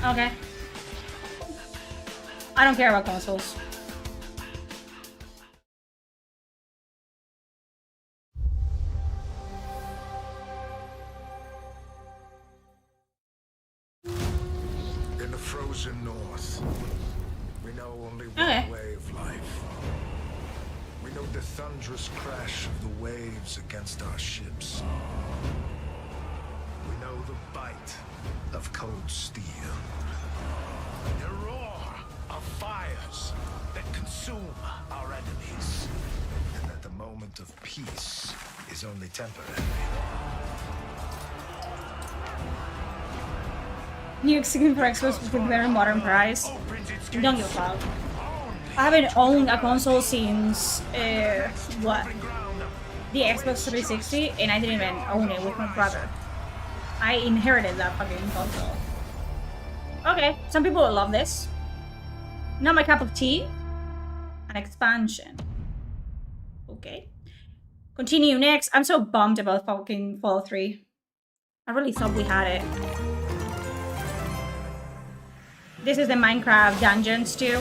Okay. I don't care about consoles. In the frozen north, we know only one way of life. We know the thunderous crash of the waves against our ships. We know the bite of cold steel. The roar of fires that consume our enemies. And that the moment of peace is only temporary. New York City for Xbox with a very modern price. Don't give a fuck. I haven't owned a console since what? The Xbox 360, and I didn't even own it with my brother. I inherited that fucking console. Okay, some people will love this. Not my cup of tea. An expansion. Okay. Continue next. I'm so bummed about fucking Fallout 3. I really thought we had it. This is the Minecraft dungeons too.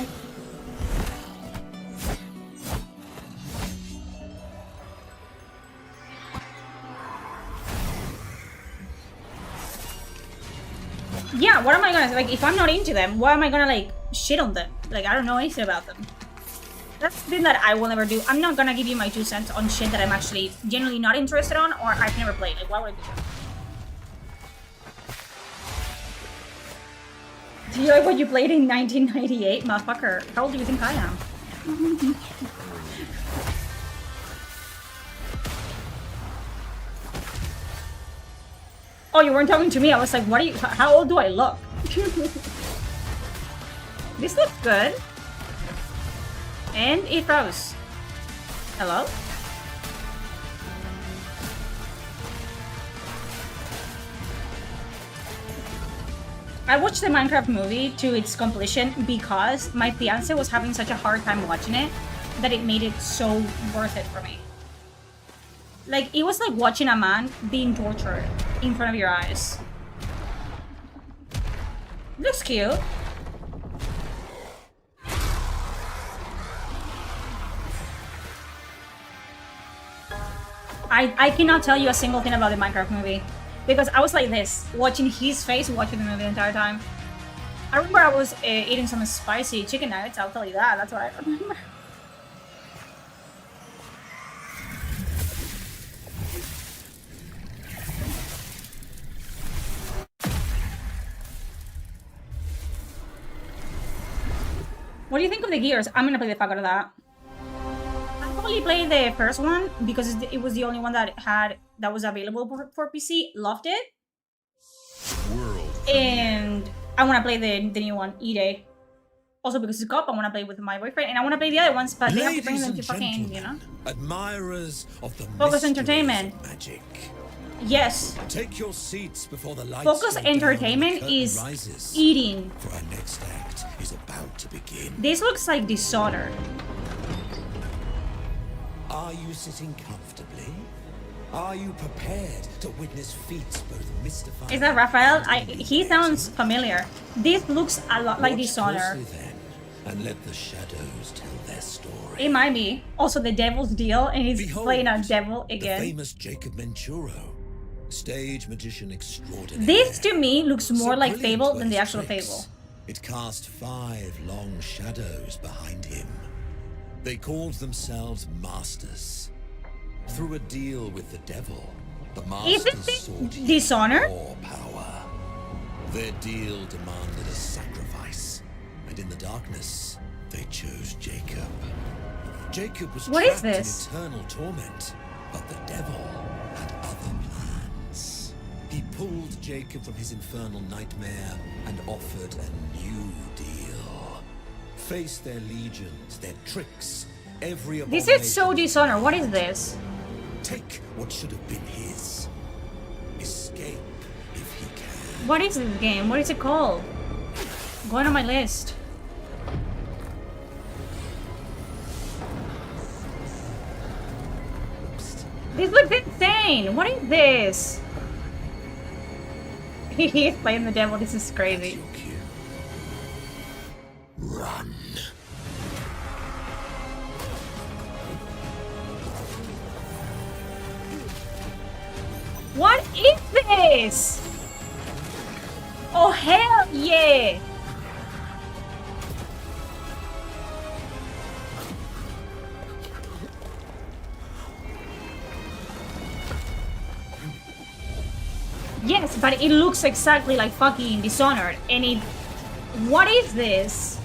Yeah, what am I gonna, like, if I'm not into them, why am I gonna, like, shit on them? Like, I don't know anything about them. That's the thing that I will never do. I'm not gonna give you my 2 cents on shit that I'm actually genuinely not interested on or I've never played. Like, why would I do that? Do you like what you played in 1998? Motherfucker, how old do you think I am? Oh, you weren't talking to me. I was like, what are you, how old do I look? This looks good. And it froze. Hello? I watched the Minecraft movie to its completion because my fiance was having such a hard time watching it that it made it so worth it for me. Like, it was like watching a man being tortured in front of your eyes. Looks cute. I cannot tell you a single thing about the Minecraft movie. Because I was like this, watching his face, watching the movie the entire time. I remember I was eating some spicy chicken nuggets, I'll tell you that, that's what I remember. What do you think of the Gears? I'm gonna play the fuck out of that. I probably played the first one because it was the only one that was available for PC. Loved it. And I want to play the new one, E-Day. Also because it's co-op, I want to play with my boyfriend, and I want to play the other ones, but they have to bring them to fucking, you know. Admirers of the Focus Entertainment. Magic. Yes. Take your seats before the lights Focus go down Entertainment and is rises. eating. For our next act is about to begin. This looks like Dishonored. Are you sitting comfortably? Are you prepared to witness feats both mystifying? Is that Raphael? He sounds familiar. This looks a lot like Watch Dishonored. closely then, and let the shadows tell their story. It might be. Also, the Devil's Deal, and he's Behold, playing a devil The again. famous Jacob Menturo, stage magician extraordinaire. This to me looks more So like brilliant Fable were than the his actual tricks. Fable. It cast 5 long shadows behind him. They called themselves Masters. Through a deal with the devil, the Isn't Masters this sought Dishonored? more power. Their deal demanded a sacrifice, and in the darkness, they chose Jacob. Jacob was What is trapped this? in eternal torment, but the devil had other plans. He pulled Jacob from his infernal nightmare and offered a new deal. Face their legions, their tricks, every This is so abomination. Dishonored. What is this? Take what should have been his. Escape if he can. What is this game? What is it called? Going on my list. This looks insane. What is this? He's playing the devil. This is crazy. Run. What is this? Oh, hell yeah! Yes, but it looks exactly like fucking Dishonored, and it... What is this?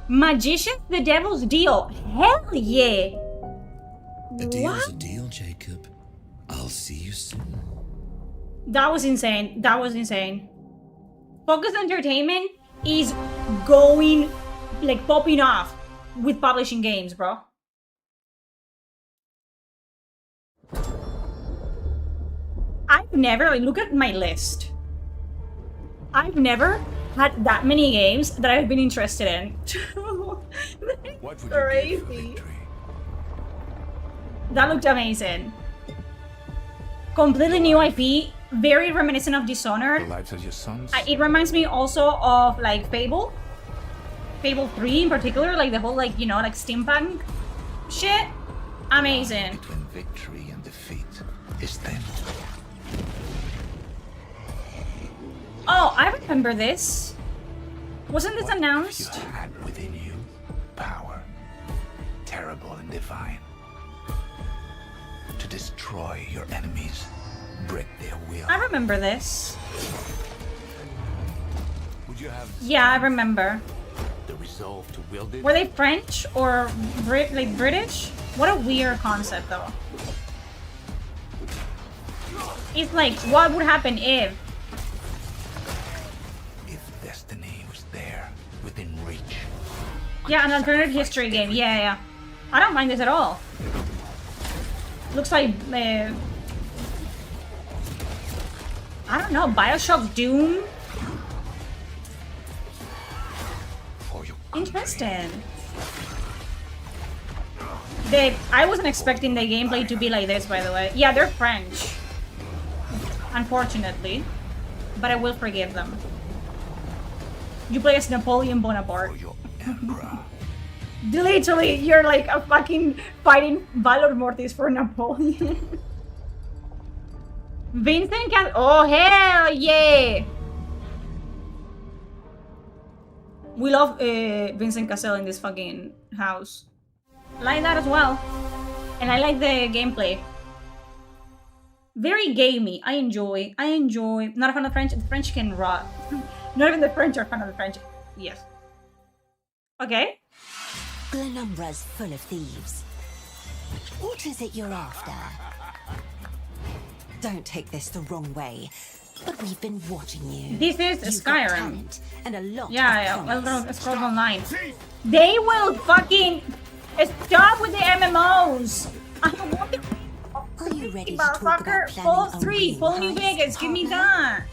Magician, the Devil's Deal. Hell yeah! A deal's a deal, Jacob. I'll see you soon. That was insane. That was insane. Focus Entertainment is going, like, popping off with publishing games, bro. I've never, like, look at my list. I've never had that many games that I've been interested in. What would Crazy. That looked amazing. Completely new IP, very reminiscent of Dishonored. The lives of your sons? It reminds me also of like Fable. Fable 3 in particular, like the whole like, you know, like steampunk shit. Amazing. Between victory and defeat is thin. Oh, I remember this. Wasn't this announced? You had within you power, terrible and divine, to destroy your enemies, break their will. I remember this. Would you have Yeah, I remember. the resolve to wield it? Were they French or like British? What a weird concept, though. It's like, what would happen if? If destiny was there, within reach. Yeah, an alternate history game. Yeah, yeah. I don't mind this at all. Looks like, I don't know, BioShock Doom? Interesting. I wasn't expecting the gameplay to be like this, by the way. Yeah, they're French. Unfortunately. But I will forgive them. You play as Napoleon Bonaparte. Literally, you're like a fucking fighting Valor Mortis for Napoleon. Vincent Cassel. Oh, hell yeah! We love Vincent Cassel in this fucking house. Like that as well. And I like the gameplay. Very gamey. I enjoy. Not a fan of French. The French can rot. Not even the French are fan of the French. Yes. Okay. Glenumbra's full of thieves. What is it you're after? Don't take this the wrong way, but we've been watching you. This is You've got Skyrim. talent and a lot Yeah, of yeah, promise. Scrolls Online. They will fucking stop with the MMOs. Are you ready to talk about Motherfucker, planning Fallout a 3, real Fallout New heist, Vegas, give me partner? that.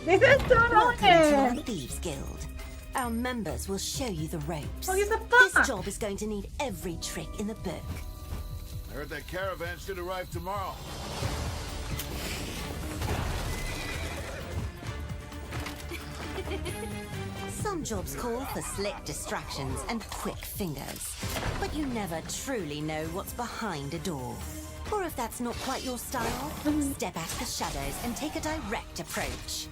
This is so Welcome to our annoying. Thieves Guild. Our members will show you the ropes. What the This fuck? job is going to need every trick in the book. I heard that caravan should arrive tomorrow. Some jobs call for slick distractions and quick fingers, but you never truly know what's behind a door. Or if that's not quite your style, step out of the shadows and take a direct approach.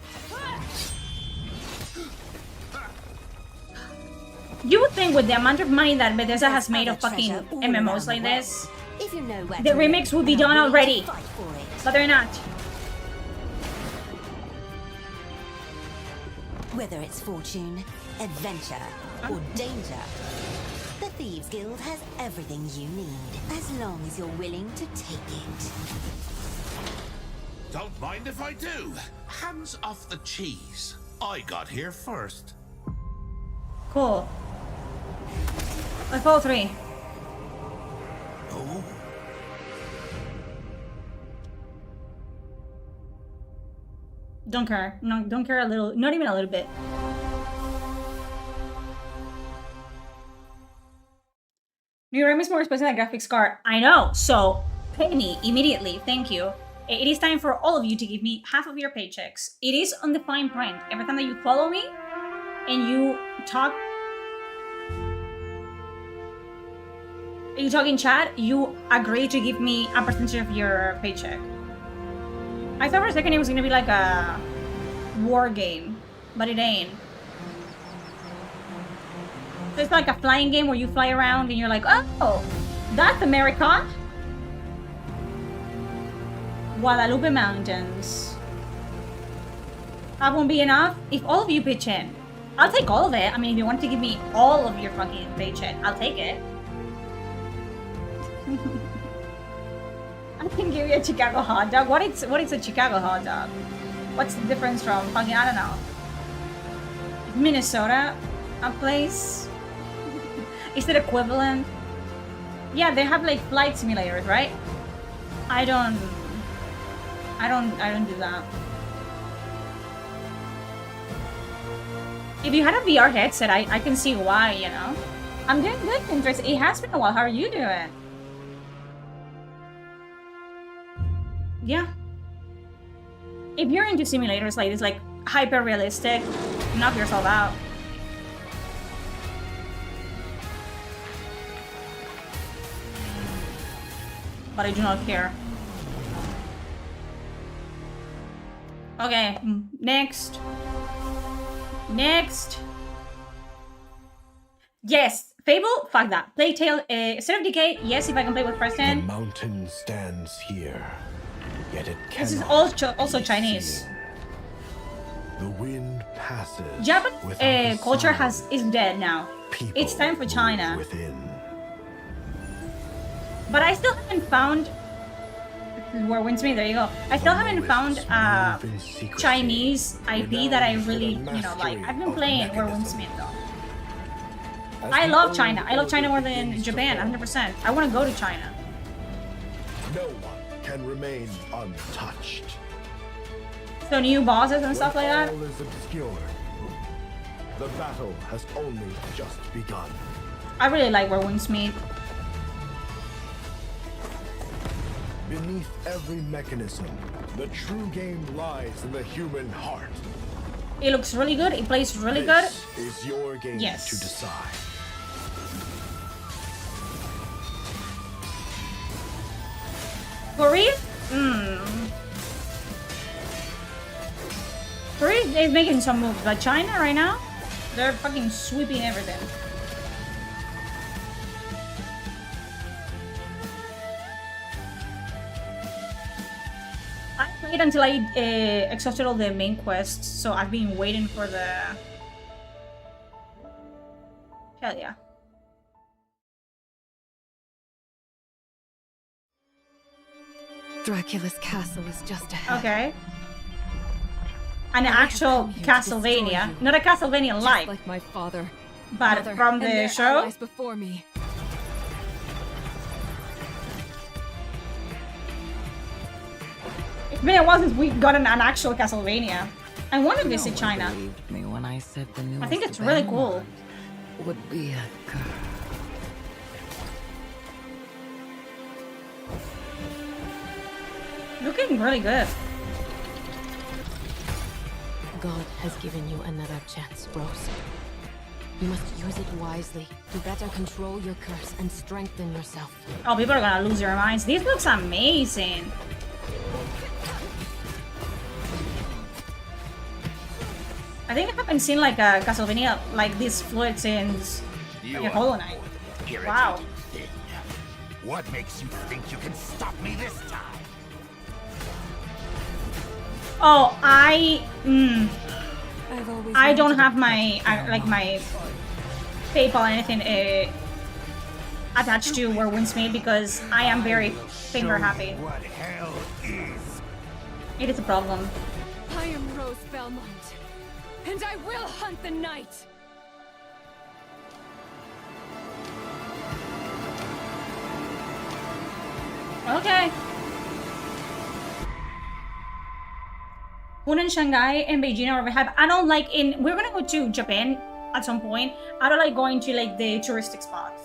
You would think with the amount of money that Bethesda has made of other fucking treasure all MMOs around like the world. this, If you know where the to remix look, would be and are done willing to already. fight for it. But they're not. Whether it's fortune, adventure, or danger, the Thieves Guild has everything you need, as long as you're willing to take it. Don't mind if I do. Hands off the cheese. I got here first. Cool. Like Fallout 3. Oh. Don't care. No, don't care a little. Not even a little bit. New RAM is more expensive than graphics card. I know. So pay me immediately. Thank you. It is time for all of you to give me half of your paychecks. It is on the fine print. Every time that you follow me and you talk in chat, you agree to give me a percentage of your paycheck. I thought for a second it was gonna be like a war game, but it ain't. So it's like a flying game where you fly around and you're like, oh, that's America. Guadalupe Mountains. That won't be enough. If all of you pitch in, I'll take all of it. I mean, if you want to give me all of your fucking paycheck, I'll take it. I can give you a Chicago hot dog. What is a Chicago hot dog? What's the difference from fucking, I don't know. Minnesota, a place? Is it equivalent? Yeah, they have like flight simulators, right? I don't do that. If you had a VR headset, I can see why, you know. I'm doing good, Pinterest. It has been a while. How are you doing? Yeah. If you're into simulators like this, like hyper realistic, knock yourself out. But I do not care. Okay, next. Next. Yes, Fable, fuck that. Plague Tale, State of Decay, yes, if I can play with Preston. The mountain stands here, yet it This is cannot also be Chinese. seen. The wind passes. Japanese without a culture sound. is dead now. It's time for China. Within. But I still haven't found where wins me. There you go. I still haven't found Chinese IP that I really, you know, like. I've been playing Where Wins Me though. I love China. I love China more than Japan, 100%. I want to go to China. No one can remain untouched. So new bosses and stuff like that. All is obscured. The battle has only just begun. I really like Where Wins Me. Beneath every mechanism, the true game lies in the human heart. It looks really good. It plays really good. This is your game Yes. to decide. Korea? Korea is making some moves, but China right now, they're fucking sweeping everything. I played until I exhausted all the main quests, so I've been waiting for the... Hell yeah. Dracula's castle is just ahead. Okay. An actual Castlevania, not a Castlevania Just like, like my father, but mother, from and the their show. allies before me. It's been a while since we've gotten an actual Castlevania. I want to visit China. Believed me when I said the I think newest it's really cool. Belmont would be a girl. Looking really good. God has given you another chance, Rose. You must use it wisely to better control your curse and strengthen yourself. Oh, people are gonna lose their minds. This looks amazing. I think I haven't seen like a Castlevania like this fluid since like, Hollow Knight. Wow. Thing. What makes you think you can stop me this time? Oh, I don't have my like my PayPal or anything attached to Where Wins Me because I am very finger happy. What hell is? It is a problem. I am Rose Belmont, and I will hunt the night. Okay. Hunan, Shanghai, and Beijing are overhyped. I don't like we're gonna go to Japan at some point. I don't like going to like the touristic spots.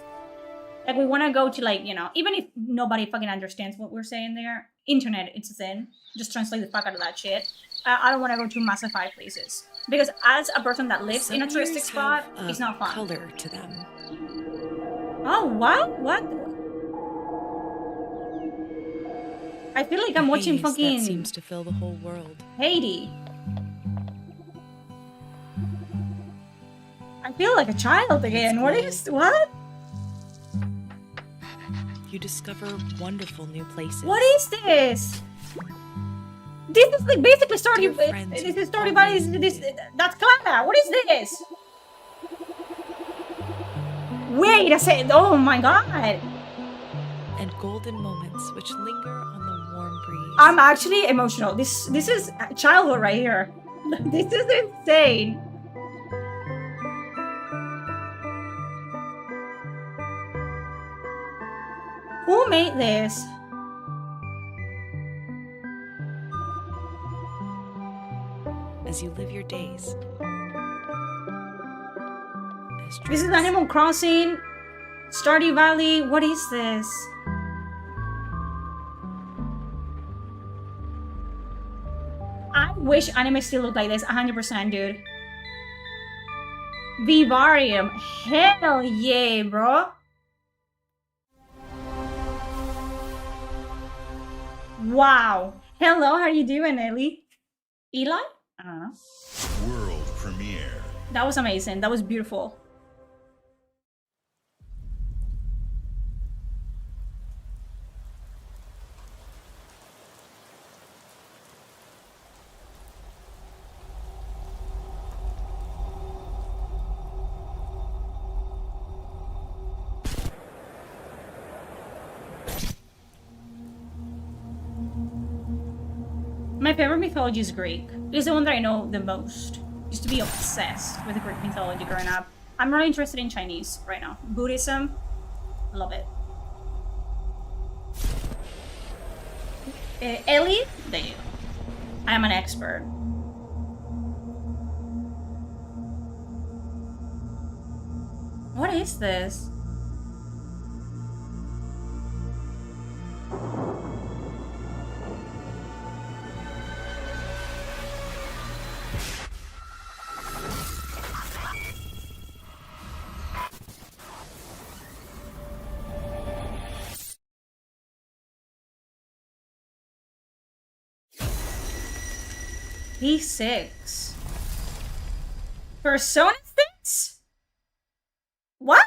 Like, we want to go to, like, you know, even if nobody fucking understands what we're saying there, internet, it's a thing. Just translate the fuck out of that shit. I don't want to go to massified places. Because as a person that lives in a touristic spot, it's not fun. Color to them. Oh, what? What? I feel like I'm watching fucking... That seems to fill the whole world. Haiti. I feel like a child again. What is... What? You discover wonderful new places. What is this? This is like basically story. This is story by this. That's Clara. What is this? Wait a second. Oh my god. And golden moments which linger on the warm breeze. I'm actually emotional. This is childhood right here. This is insane. Who made this? As you live your days. This is Animal Crossing, Stardew Valley. What is this? I wish anime still looked like this. 100%, dude. Vivarium. Hell yeah, bro. Wow. Hello, how are you doing, Ellie? Eli? I don't know. World premiere. That was amazing. That was beautiful. My favorite mythology is Greek. It's the one that I know the most. Used to be obsessed with Greek mythology growing up. I'm really interested in Chinese right now. Buddhism, love it. Ellie, there you go. I am an expert. What is this? P6. Persona 6? What?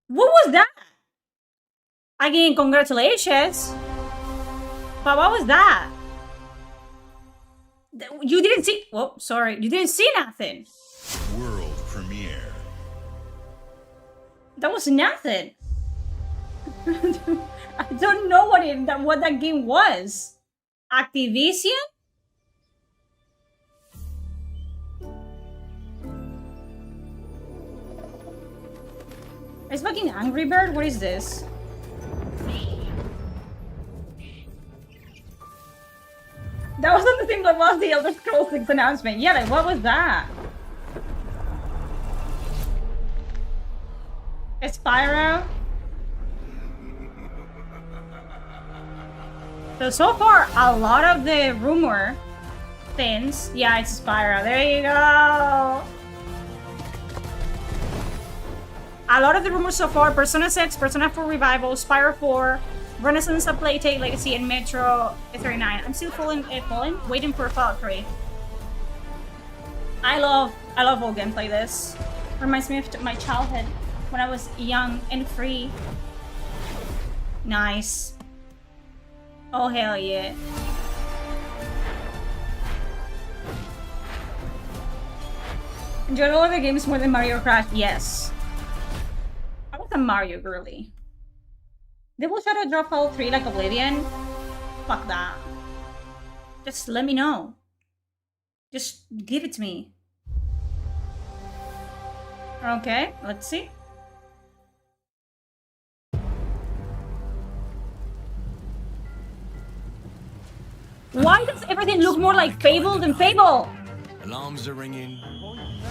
What was that? Again, congratulations. But what was that? You didn't see... Oh, sorry. You didn't see nothing. World premiere. That was nothing. I don't know what that game was. Activision? Is fucking Angry Bird? What is this? That wasn't the thing that was the Elder Scrolls 6 announcement. Yeah, like, what was that? Spyro? So far, a lot of the rumor things. Yeah, it's Spyro. There you go. A lot of the rumors so far: Persona 6, Persona 4 Revival, Spyro 4, Renaissance of Playtale Legacy, and Metro 39. I'm still waiting for Fallout 3. I love old gameplay. This reminds me of my childhood when I was young and free. Nice. Oh hell yeah. Enjoyed all of the games more than Mario Kart? Yes. I was a Mario girly. Will Shadow drop Fallout 3 like Oblivion? Fuck that. Just let me know. Just give it to me. Okay, let's see. Why does everything look more like Fable than Fable? Alarms are ringing.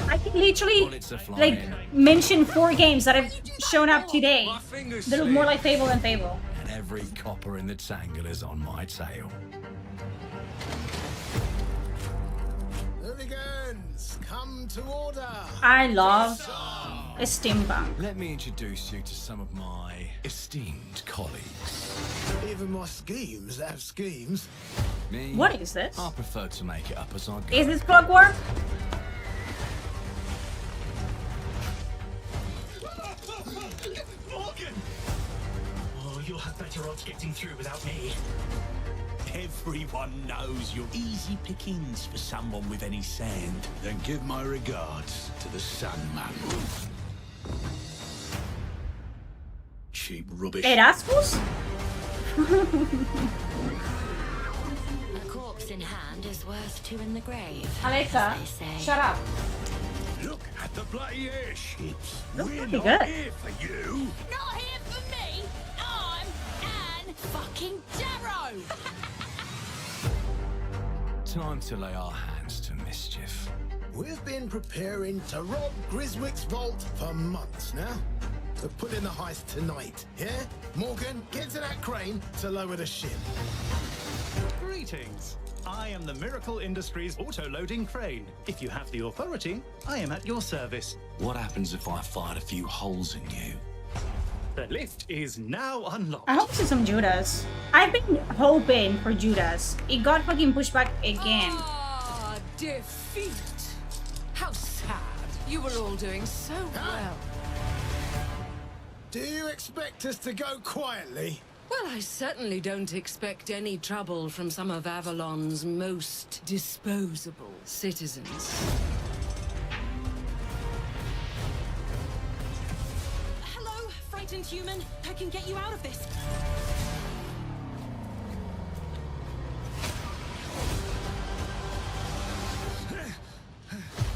I can literally like mention 4 games that have shown up today that look more like Fable than Fable. And every copper in the tangle is on my tail. Hooligans, come to order. I love steampunk. Let me introduce you to some of my esteemed colleagues. Even my schemes have schemes. Me? What is this? I prefer to make it up as I go. Is this Clockwork? Morgan! Oh, you'll have better odds getting through without me. Everyone knows you're easy pickings for someone with any sand. Then give my regards to the Sandman. Cheap rubbish. Erasmus? A corpse in hand is worth 2 in the grave. Alexa, shut up. Look at the bloody airships. Looks We're pretty not good. here for you. Not here for me. I'm Anne fucking Darrow. Time to lay our hands to mischief. We've been preparing to rob Griswick's vault for months now. We're putting the heist tonight, yeah? Morgan, get to that crane to lower the ship. Greetings. I am the Miracle Industries auto-loading crane. If you have the authority, I am at your service. What happens if I fired a few holes in you? The lift is now unlocked. I hope to see some Judas. I've been hoping for Judas. It got fucking pushed back again. Ah, defeat. How sad. You were all doing so well. Do you expect us to go quietly? Well, I certainly don't expect any trouble from some of Avalon's most disposable citizens. Hello, frightened human. I can get you out of this.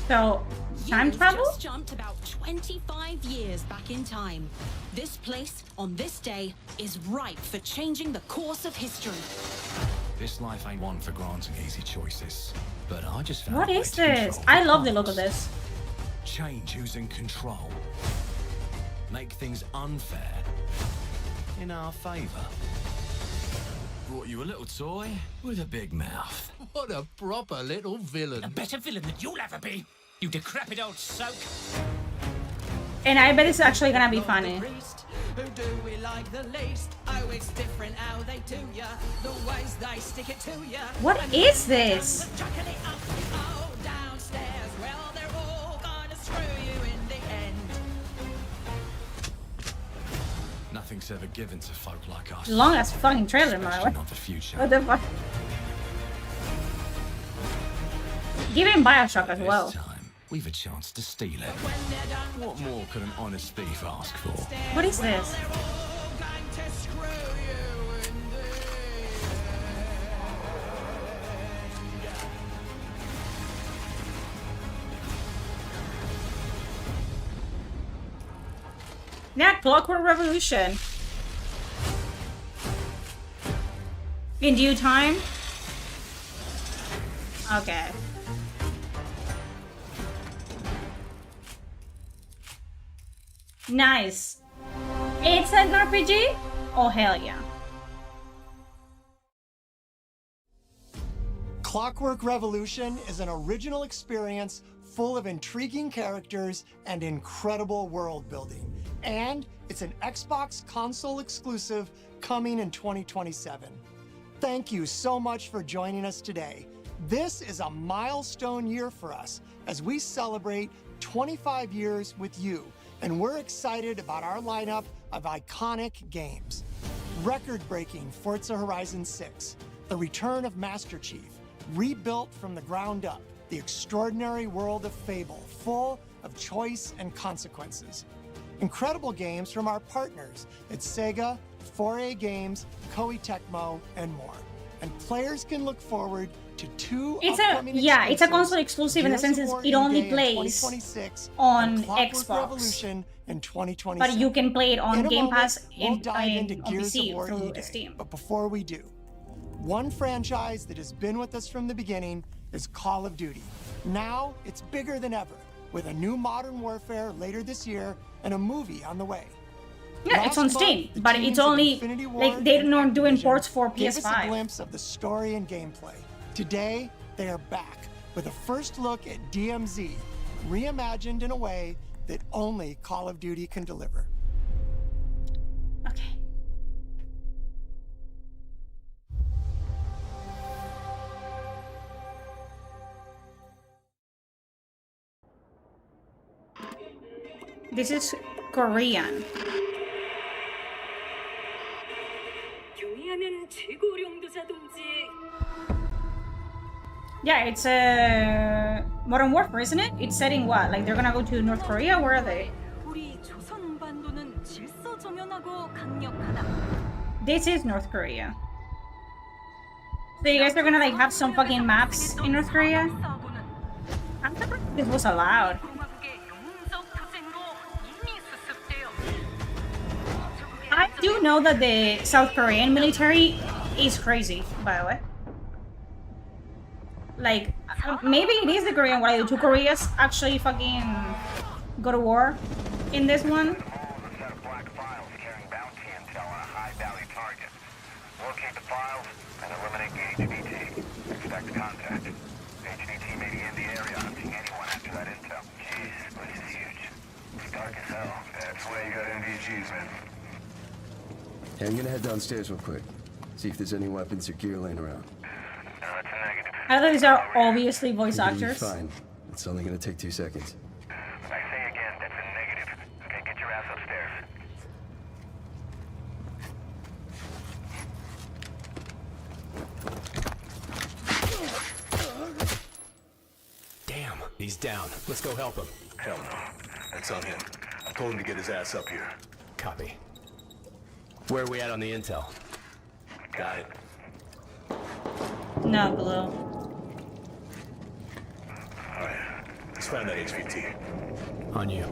So, time travel? Just jumped about 25 years back in time. This place, on this day, is ripe for changing the course of history. This life ain't one for granting easy choices. But I just found What a way is to this? control I the love the look of cards. this. Change who's in control. Make things unfair in our favor. Brought you a little toy with a big mouth. What a proper little villain. A better villain than you'll ever be, you decrepit old soak. And I bet it's actually gonna be funny. Who do we like the least? Oh, it's different how they do ya. The ways they stick it to ya. What is this? Chucking it up, oh, downstairs. Well, they're all gonna screw you in the end. Nothing's ever given to folk like us. Long as fucking trailer, by the way. Especially not the future. What the fuck? Give him Bioshock as well. This time, we've a chance to steal it. What more could an honest thief ask for? What is this? Yeah, Clockwork Revolution. In due time? Okay. Nice. It's an RPG? Oh, hell yeah. Clockwork Revolution is an original experience full of intriguing characters and incredible world building. And it's an Xbox console exclusive coming in 2027. Thank you so much for joining us today. This is a milestone year for us as we celebrate 25 years with you, and we're excited about our lineup of iconic games. Record-breaking Forza Horizon 6, the return of Master Chief, rebuilt from the ground up, the extraordinary world of Fable, full of choice and consequences. Incredible games from our partners at Sega, 4A Games, Koei Tecmo, and more. And players can look forward to two upcoming it's a console exclusives, exclusive in the Gears sense of War it only EA in plays 2026 on and Clockwork Xbox. Revolution in 2027. But you can play it on In a Game moment, Pass we'll dive into on Gears PC of War through E-Day. Steam. But before we do, one franchise that has been with us from the beginning is Call of Duty. Now it's bigger than ever. with a new Modern Warfare later this year and a movie on the way. Yeah, it's on Last Steam, month, the but teams it's of only Infinity like Ward they're and not doing Activision ports for gave us a PS5. glimpse of the story and gameplay. Today, they are back with a first look at DMZ, reimagined in a way that only Call of Duty can deliver. Okay. This is Korean. Yeah, it's a Modern Warfare, isn't it? It's setting what? Like they're gonna go to North Korea? Where are they? This is North Korea. So you guys are gonna like have some fucking maps in North Korea? I thought this was allowed. I do know that the South Korean military is crazy, by the way. Like, maybe it is the Korean War. The two Koreas actually fucking go to war in this one. Locate the files and eliminate the HVT. Expect contact. HVT may be in the area hunting anyone after that intel. Jeez, this place is huge. It's dark as hell. That's why you got NVGs, man. Hey, I'm gonna head downstairs real quick. See if there's any weapons or gear laying around. That's a negative. I thought these are obviously voice You're gonna be actors. fine. It's only gonna take 2 seconds. I say again, that's a negative. Okay, get your ass upstairs. Damn, he's down. Let's go help him. Hell no. That's on him. I told him to get his ass up here. Copy. Where are we at on the intel? Got it. No, below. Alright. Let's find that HVT. On you.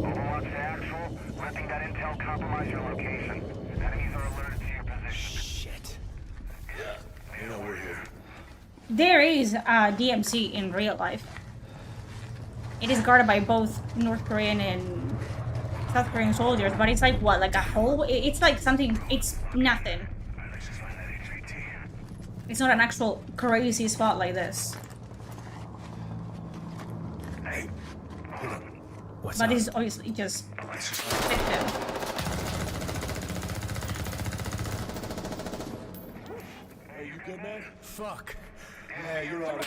Overwatch to actual. Letting that intel compromise your location. Enemies are alerted to your position. Shit. You know we're here. There is DMZ in real life. It is guarded by both North Korean and South Korean soldiers, but it's like what, like a hole? It's like something, it's nothing. It's not an actual crazy spot like this. Hey, hold up. What's But up? this is obviously just fiction. Hey, you good, man? Fuck. Yeah, you're all right.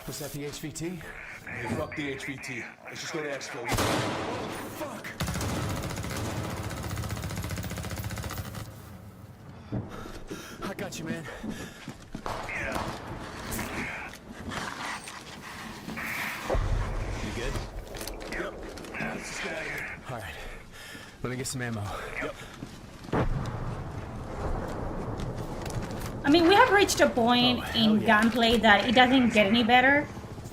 Was that the HVT? Hey, fuck the HVT. Let's just go to Expo. Fuck. I got you, man. Yeah. You good? Yep. Let's just get out of here. All right. Let me get some ammo. Yep. I mean, we have reached a point in gameplay that it doesn't get any better.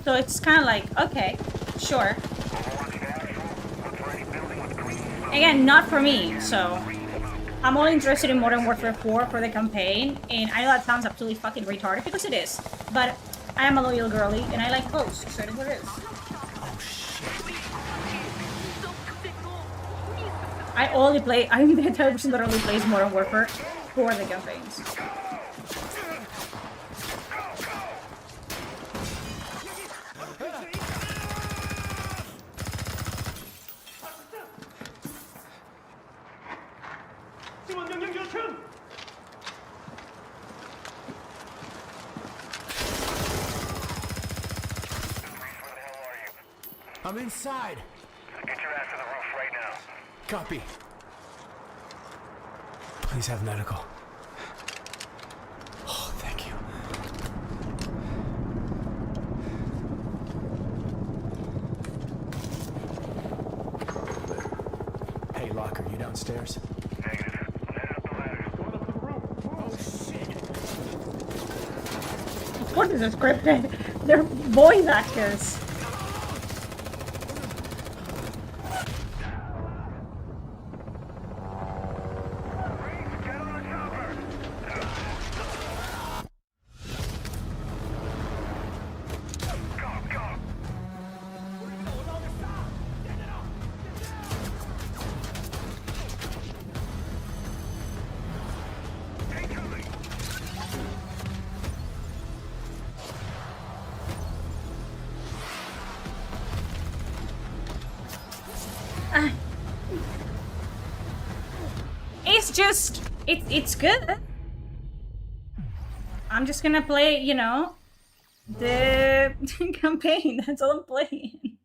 So it's kind of like, okay, sure. Again, not for me, so I'm only interested in Modern Warfare 4 for the campaign, and I know that sounds absolutely fucking retarded because it is, but I am a loyal girly and I like hosts, so it is what it is. I'm the type of person that only plays Modern Warfare for the campaigns. I'm inside. Get your ass to the roof right now. Copy. Please have medical. Oh, thank you. stairs? Of course it's scripted. They're voice actors. It's just, it's good. I'm just gonna play, you know, the campaign. That's all I'm playing.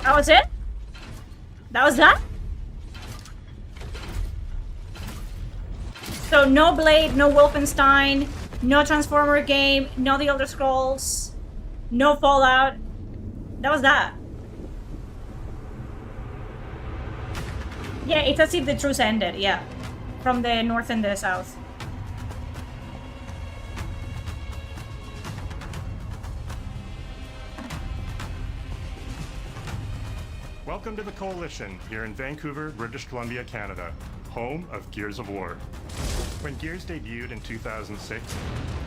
That was it? That was that? So no Blade, no Wolfenstein, no Transformer game, no The Elder Scrolls, no Fallout. That was that. Yeah, it's as if the truce ended, yeah. From the north and the south. Welcome to the Coalition, here in Vancouver, British Columbia, Canada, home of Gears of War. When Gears debuted in 2006,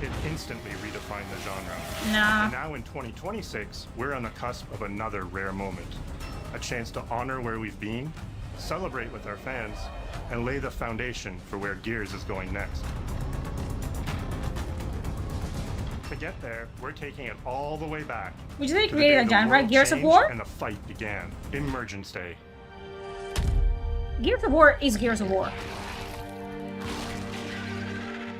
it instantly redefined the genre. Nah. And now in 2026, we're on the cusp of another rare moment. A chance to honor where we've been, celebrate with our fans, and lay the foundation for where Gears is going next. To get there, we're taking it all the way back. Would you say to the created day a the genre, world Gears of changed War? And the fight began. Emergence Day. Gears of War is Gears of War.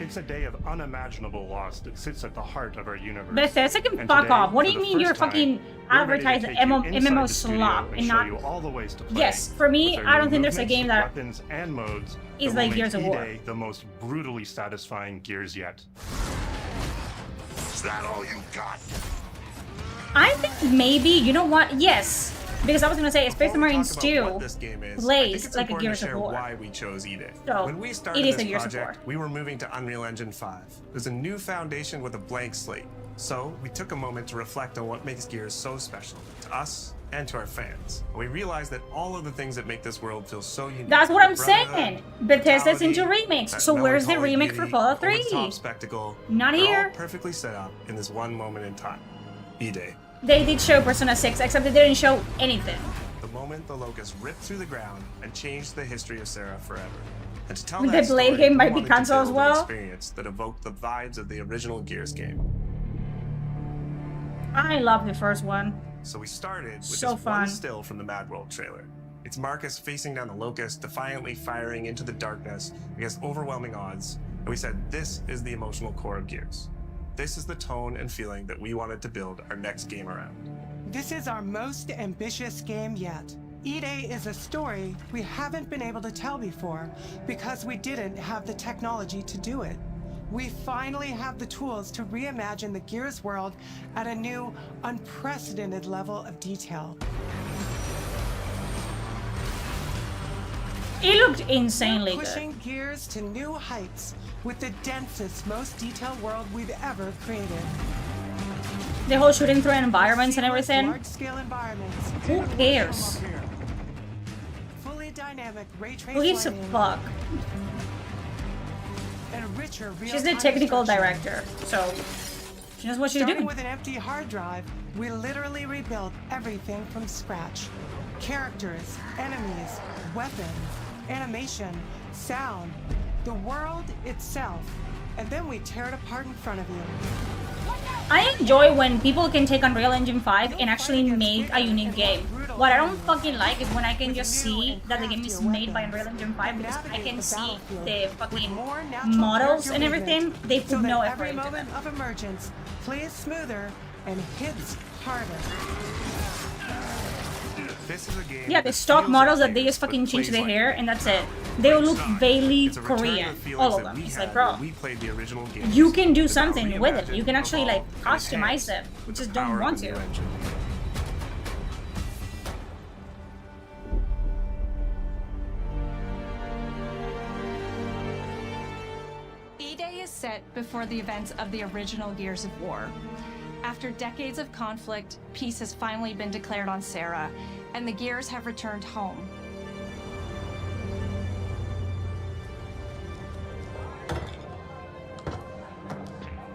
It's a day of unimaginable loss that sits at the heart of our universe. Bethesda can And fuck today, off. What do for you the mean you're first time, fucking we're ready to advertising take you inside MMO the studio slop and and show not... you all the ways to play. Yes, for me, With our I don't new think there's a movements, game that weapons and modes is that will like make Gears of War. E-Day the most brutally satisfying Gears yet. Is that all you got? I think maybe, you know what? Yes. Because I was gonna say, Space Marine Stew What this game is, I think plays it's like a important Gears to of share War. why we chose E-Day. So, when we started it is this a Gears of project, War. we were moving to Unreal Engine 5. There's a new foundation with a blank slate. So we took a moment to reflect on what makes Gears so special to us and to our fans. We realized that all of the things that make this world feel so unique. That's what I'm brotherhood, saying. Bethesda's into brutality, remakes. that So where's the melancholy remake for beauty, Fallout 3? over-the-top spectacle. Not They're here. all perfectly set up in this one moment in time. E-Day. They did show Persona 6, except they didn't show anything. The moment the Locust ripped through the ground and changed the history of Sarah forever. And to tell The that Blade story, game we might be wanted to console as build an well. experience that evoked the vibes of the original Gears game. I love the first one. So we started with So this fun. one still from the Mad World trailer. It's Marcus facing down the Locust, defiantly firing into the darkness against overwhelming odds. And we said, this is the emotional core of Gears. This is the tone and feeling that we wanted to build our next game around. This is our most ambitious game yet. E-Day is a story we haven't been able to tell before because we didn't have the technology to do it. We finally have the tools to reimagine the Gears world at a new, unprecedented level of detail. It looked insanely We're good. pushing Gears to new heights with the densest, most detailed world we've ever created. The whole shooting through environments and everything. Large-scale environments. Who cares? Fully dynamic ray trace Who gives a lighting, fuck? and richer She's the real-time technical structure. director, so she knows what she's Starting doing. with an empty hard drive, we literally rebuilt everything from scratch. Characters, enemies, weapons, animation, sound, the world itself. And then we tear it apart in front of you. I enjoy when people can take Unreal Engine 5 and actually make a unique game. What I don't fucking like is when I can just see that the game is made by Unreal Engine 5 because I can see the fucking models and everything. They So put that no effort every into moment them. of emergence plays smoother and hits harder. This is a game Yeah, the that stock feels models like that they Gears, just but fucking change plays the like hair and that's it. They will look vaguely It's a return to the Korean, feelings all of that them. we It's had like, bro, when we played the original game. you can do But now something with it. reimagined, You can actually like evolved, and customize enhanced them. You with the just power don't of want the to. new engine. set before the events of the original Gears of War. After decades of conflict, peace has finally been declared on Serra, and the Gears have returned home.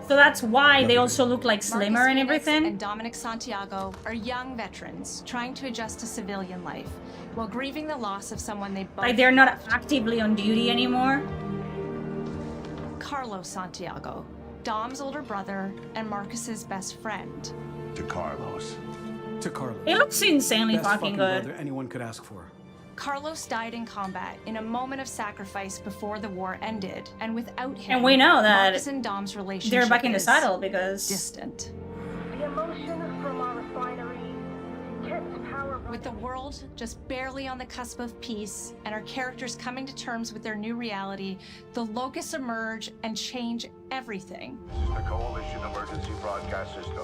So that's why they also look like Marcus slimmer and Phoenix everything. and Dominic Santiago are young veterans trying to adjust to civilian life while grieving the loss of someone they both Like they're not actively on duty anymore. Carlos Santiago, Dom's older brother and Marcus's best friend. To Carlos. To Carlos. It looks insanely Best fucking good. brother anyone could ask for. Carlos died in combat in a moment of sacrifice before the war ended, and without him, And we know that Marcus and Dom's relationship they're back in the is saddle because distant. The emotion from our refinery kept power. With the world just barely on the cusp of peace and our characters coming to terms with their new reality, the Locusts emerge and change everything. The Coalition Emergency Broadcast System.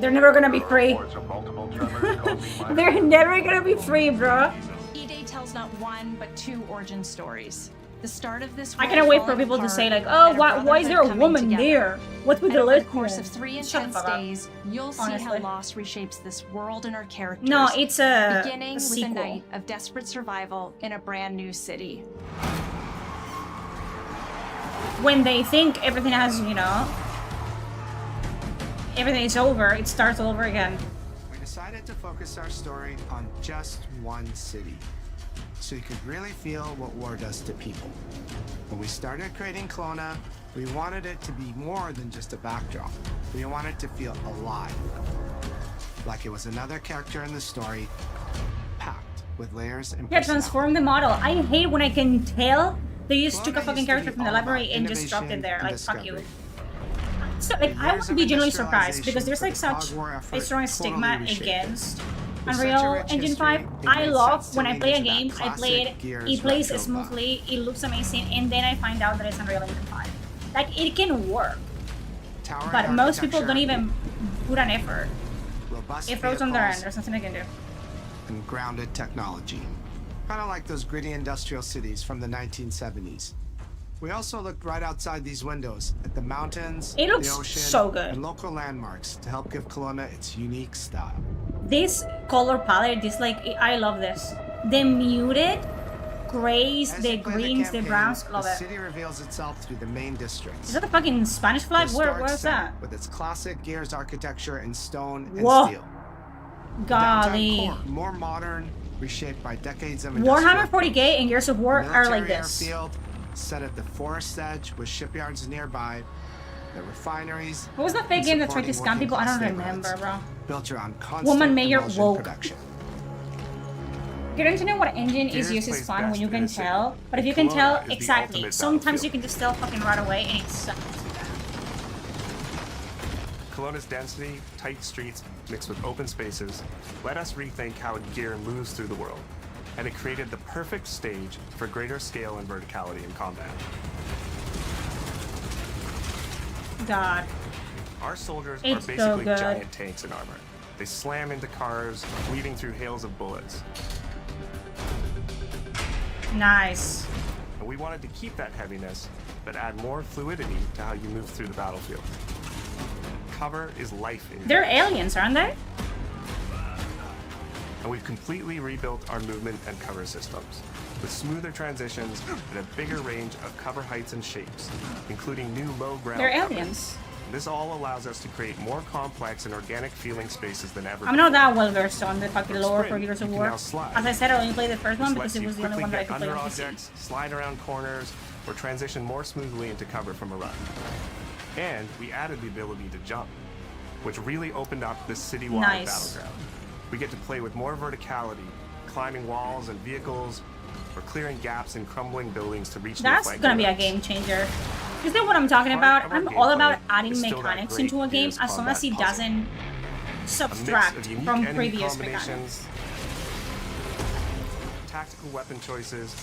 they're never gonna be free. Reports of multiple tremors causing minor They're never gonna be free, bro. E-Day tells not one, but two origin stories. The start of this I world cannot wait for falling people to apart say like, oh, and a why is there a brotherhood woman coming there? together. What's with And the over the list? course of 3 Shut the intense fuck up. days, you'll see Honestly. how loss reshapes this world and our characters. No, it's a beginning with a sequel. night of desperate survival in a brand new city. When they think everything has, you know, everything is over, it starts all over again. We decided to focus our story on just one city, so you could really feel what war does to people. When we started creating Kelowna, we wanted it to be more than just a backdrop. We wanted to feel alive, like it was another character in the story, packed with layers and Yeah, personality. transform the model. I hate when I can tell they just took a Kelowna fucking used to character be from the all about library and just dropped it innovation there. and Like, fuck you. discovery. So, like, I Years would of be genuinely surprised because industrialization there's like for the such Cog War a effort strong stigma totally reshaped it. against With such a Unreal rich Engine history, 5. it I made love sense when to I lean play a into that game, I classic play it, Gears it plays retro vibe. smoothly, it looks amazing, and then I find out that it's Unreal Engine 5. Like, it can work, Towering but most people don't architecture, even put an effort. robust It throws on their end, vehicles, there's nothing I can do. and grounded technology. Kind of like those gritty industrial cities from the 1970s. We also looked right outside these windows at the mountains, It looks the ocean, so good. and local landmarks to help give Kelowna its unique style. This color palette, this like, I love this. The muted grays, As the you play greens, the campaign, browns, love the it. city reveals itself through the main districts. Is that the fucking Spanish flag? The Where's historic center that? With its classic Gears architecture in stone and Whoa. steel. The downtown Golly. core, more modern, reshaped by decades of Warhammer industrial 40k and Gears of War are like military this. airfield, set at the forest edge with shipyards nearby, the refineries. What was that fake and game that tried to supporting scam people? I don't working-class remember, neighborhoods, bro. Built around constant Woman Mayor emulsion woke. production. Getting to know what engine is Gears used is plays fun when best you in can a city. tell, but if you Kelowna can tell is the exactly, ultimate sometimes battlefield. you can just tell fucking right away and it sucks. Kelowna's density, tight streets, mixed with open spaces, let us rethink how gear moves through the world, and it created the perfect stage for greater scale and verticality in combat. God. Our soldiers It's are so basically good. giant tanks in armor. They slam into cars, weaving through hails of bullets. Nice. And we wanted to keep that heaviness, but add more fluidity to how you move through the battlefield. Cover is life in They're Gears. aliens, aren't they? And we've completely rebuilt our movement and cover systems, with smoother transitions and a bigger range of cover heights and shapes, including new low ground They're cover. aliens. This all allows us to create more complex and organic feeling spaces than ever I'm not that well versed on the fucking lore for Gears of you can War. now slide. As I said, I only played the first one This because lets it you was the only quickly one that I get could play under on PC. objects, slide around corners, or transition more smoothly into cover from a run. And we added the ability to jump, which really opened up this citywide Nice. battleground. We get to play with more verticality, climbing walls and vehicles, or clearing gaps in crumbling buildings to reach new That's flank gonna be a roads. game changer. You know what I'm talking Part about? of our I'm all about gameplay adding is still that mechanics great into a game Gears as long as it combat puzzle. doesn't A mix subtract of unique from enemy previous combinations, mechanics. tactical weapon choices,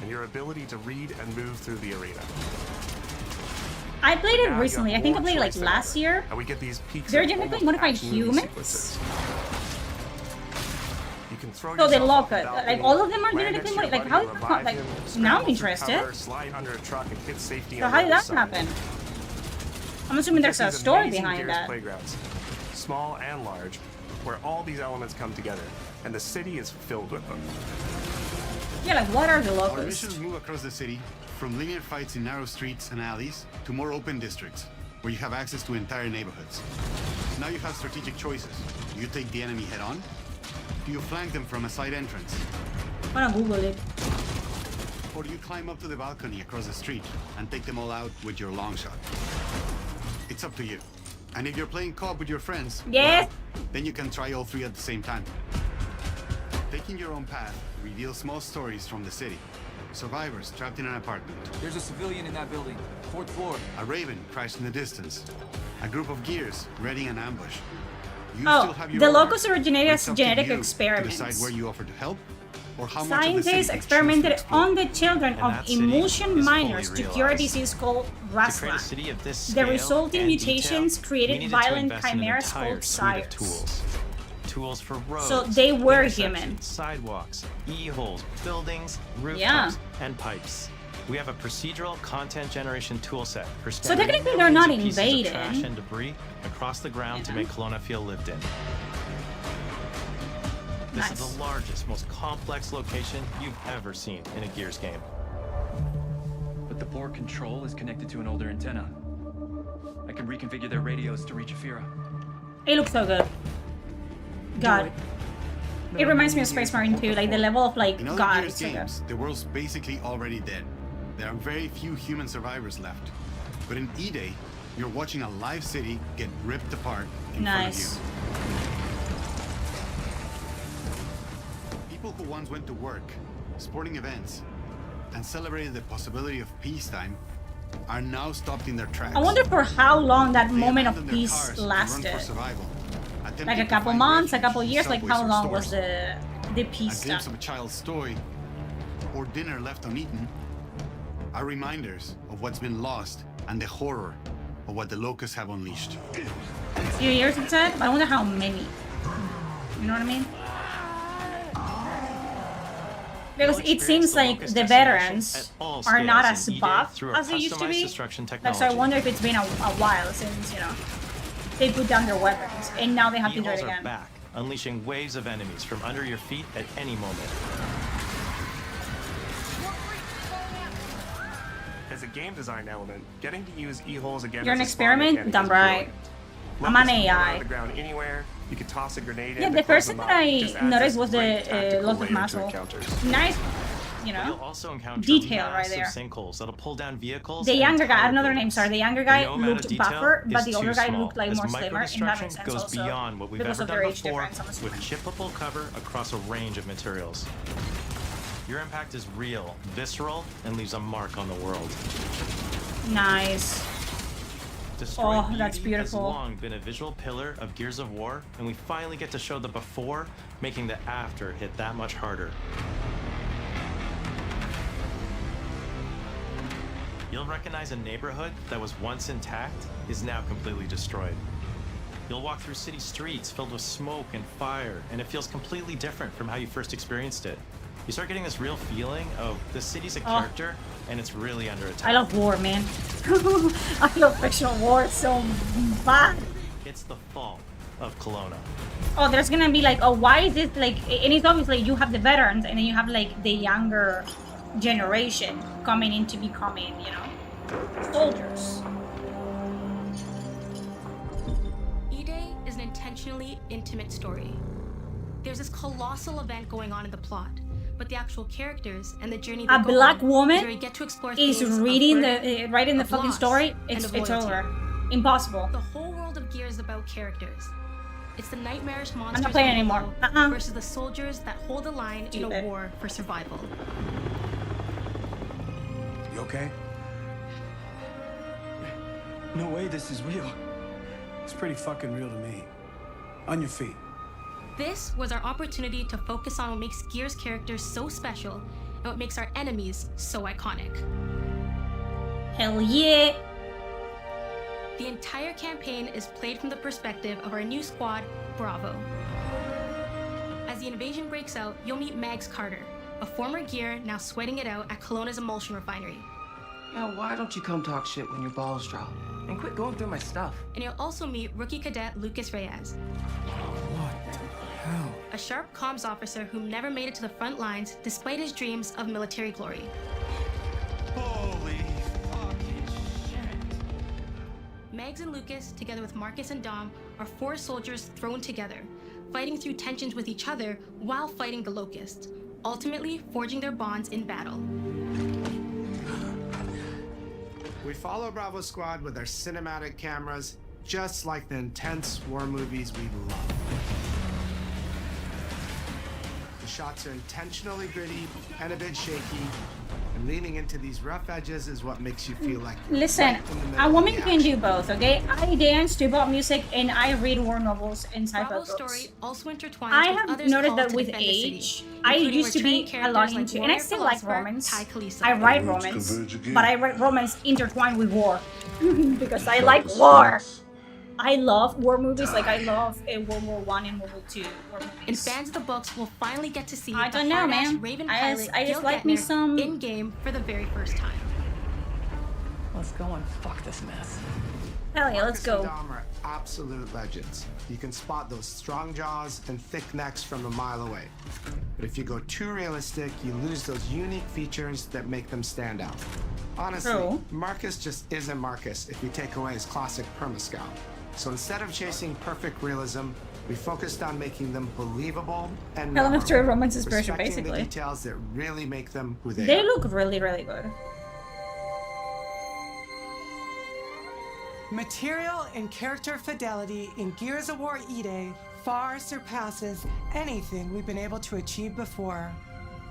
and your ability to read and move through the arena. I played Now it you have recently. I think I more played it like choice than last ever, year. And we get these peaks They're of genetically almost modified action movie humans? sequences. You can Throw So the yourself off Locust, balcony, like all of them are land genetically next to modified. your Like how buddy, did that revive like him, now I'm scramble through interested. cover, slide under a truck and hit safety So on how the did other that side. happen? I'm assuming there's a These story amazing behind Gears that. playgrounds, small and large, where all these elements come together, and the city is filled with them. Yeah, like what are the Our Locusts? missions move across the city, from linear fights in narrow streets and alleys to more open districts, where you have access to entire neighborhoods. Now you have strategic choices. Do you take the enemy head on? Do you flank them from a side entrance? I'm gonna Google it. Or do you climb up to the balcony across the street and take them all out with your long shot? It's up to you. And if you're playing co-op with your friends, yes, well, then you can try all three at the same time. Taking your own path reveals small stories from the city. Survivors trapped in an apartment. There's a civilian in that building. 4th floor. A raven crashed in the distance. A group of gears readying an ambush. You Oh, still have your the orders, Locust originated but as it's up to genetic you to experiments. decide where you offer to help or how much of the city Scientists you choose to experimented explore. on the children And of that city emotion is miners fully to cure a realized. disease called To create a Rasla. city of this The scale resulting and mutations detail, we created needed to violent invest in an chimeras entire called suite of sires. tools. Tools for roads, So they were intersections, human. sidewalks, e-holes, buildings, rooftops, Yeah. and pipes. We have a procedural content generation toolset for So scattering technically they're millions not of pieces of invading. trash and debris across the ground to make Kelowna feel lived in. This is the largest, most complex location you've ever seen in a Gears game. But the port control is connected to an older antenna. I can reconfigure their radios to reach Afira. It looks so good. God. It reminds me of Space Marine 2, like the level of like In other God. Gears It's so good. games, the world's basically already dead. There are very few human survivors left. But in E-Day, you're watching a live city get ripped apart in Nice. front of you. People who once went to work, sporting events, and celebrated the possibility of peacetime are now stopped in their tracks. I wonder for how long that They moment of abandon their peace cars and run lasted. for survival, Like attempting a to couple find months, a refuge couple in years, like subways how or long was stores. the A peace glimpse stuff? of a child's story or dinner left uneaten are reminders of what's been lost and the horror of what the Locusts have unleashed. A few years it said, but I wonder how many. You know what I mean? Because it seems like the veterans are not as buff as they used to be. Like, so I wonder if it's been a while since, you know, they put down their weapons and now they have to do it E-holes are again. back, unleashing waves of enemies from under your feet at any moment. As a game design element, getting to use e-holes again You're as an a spawn experiment? mechanic Dumb is right. brilliant. I'm an Locusts can go AI. around the ground anywhere. You could toss a grenade Yeah, in the to close first thing them that up. I Just adds noticed this was great the tactical Locust layer to muzzle. encounters. Nice, you You'll know, also encounter detail right massive there. sinkholes that'll pull down vehicles. The and younger guy, I entire have another name, buildings. sorry. The younger The guy no amount of looked detail buffer, but is the too older guy small, looked like as more slimmer, and that microdestruction makes sense goes also. beyond what we've Because ever of done their age before, difference, I'm assuming. with chippable cover across a range of materials. Your impact is real, visceral, and leaves a mark on the world. Nice. Destroyed Oh, that's Beauty has beautiful. long been a visual pillar of Gears of War, and we finally get to show the before, making the after hit that much harder. You'll recognize a neighborhood that was once intact is now completely destroyed. You'll walk through city streets filled with smoke and fire, and it feels completely different from how you first experienced it. You start getting this real feeling of the city's a Oh. character, and it's really under attack. I love war, man. I love fictional war so bad. It's the fall of Kelowna. Oh, there's gonna be like, oh, why is it like, and it's obviously you have the veterans and then you have like the younger generation coming in to becoming, you know, soldiers. E-Day is an intentionally intimate story. There's this colossal event going on in the plot, but the actual characters and the journey they A go black on woman is where you get to explore is themes of reading burden, writing the of fucking loss, story. and It's of it's loyalty. over. Impossible. The whole world of Gears is about characters. It's the nightmarish monsters I'm not playing from anymore. below versus the soldiers that hold the line in Keep a it. war for survival. You okay? No way this is real. It's pretty fucking real to me. On your feet. This was our opportunity to focus on what makes Gears characters so special and what makes our enemies so iconic. Hell yeah. The entire campaign is played from the perspective of our new squad, Bravo. As the the invasion breaks out, you'll meet Mags Carter, a former Gear now sweating it out at Kelowna's emulsion refinery. Now, why don't you come talk shit when your balls drop? And quit going through my stuff. And you'll also meet rookie cadet Lucas Reyes. What the hell? A sharp comms officer who never made it to the front lines despite his dreams of military glory. Holy fucking shit. Mags and Lucas, together with Marcus and Dom, are 4 soldiers thrown together, fighting through tensions with each other while fighting the Locusts, ultimately forging their bonds in battle. We follow Bravo Squad with our cinematic cameras, just like the intense war movies we love. The shots are intentionally gritty and a bit shaky, and leaning into these rough edges is what makes you feel like you're Listen, right in the middle a of woman the can action. do both, okay? I dance to pop music and I read war novels and sci-fi Bravo's books. story also intertwines I with have others noticed called that to with defend the city, age, I including used to be returning a lot characters like into, and I warrior still like philosopher romance. Ty Kalisa. I write romance, but I write romance intertwined with war because I like war. I love war movies, like I love World War I and World War II war movies. And fans of the books will finally get to see I the don't know, hard-ass man. Raven I pilot just Gil like me Gettner some- in-game for the very first time. Let's go and fuck this mess. Hell yeah, let's Marcus and go. Dom are absolute legends. You can spot those strong jaws and thick necks from a mile away. But if you go too realistic, you lose those unique features that make them stand out. Honestly, True. Marcus just isn't Marcus if you take away his classic perma-scout. So instead of chasing perfect realism, we focused on making them believable and Helen of Troy memorable, romance inspiration, respecting basically. the details that really make them who they They are. look really, really good. Material and character fidelity in Gears of War E-Day far surpasses anything we've been able to achieve before.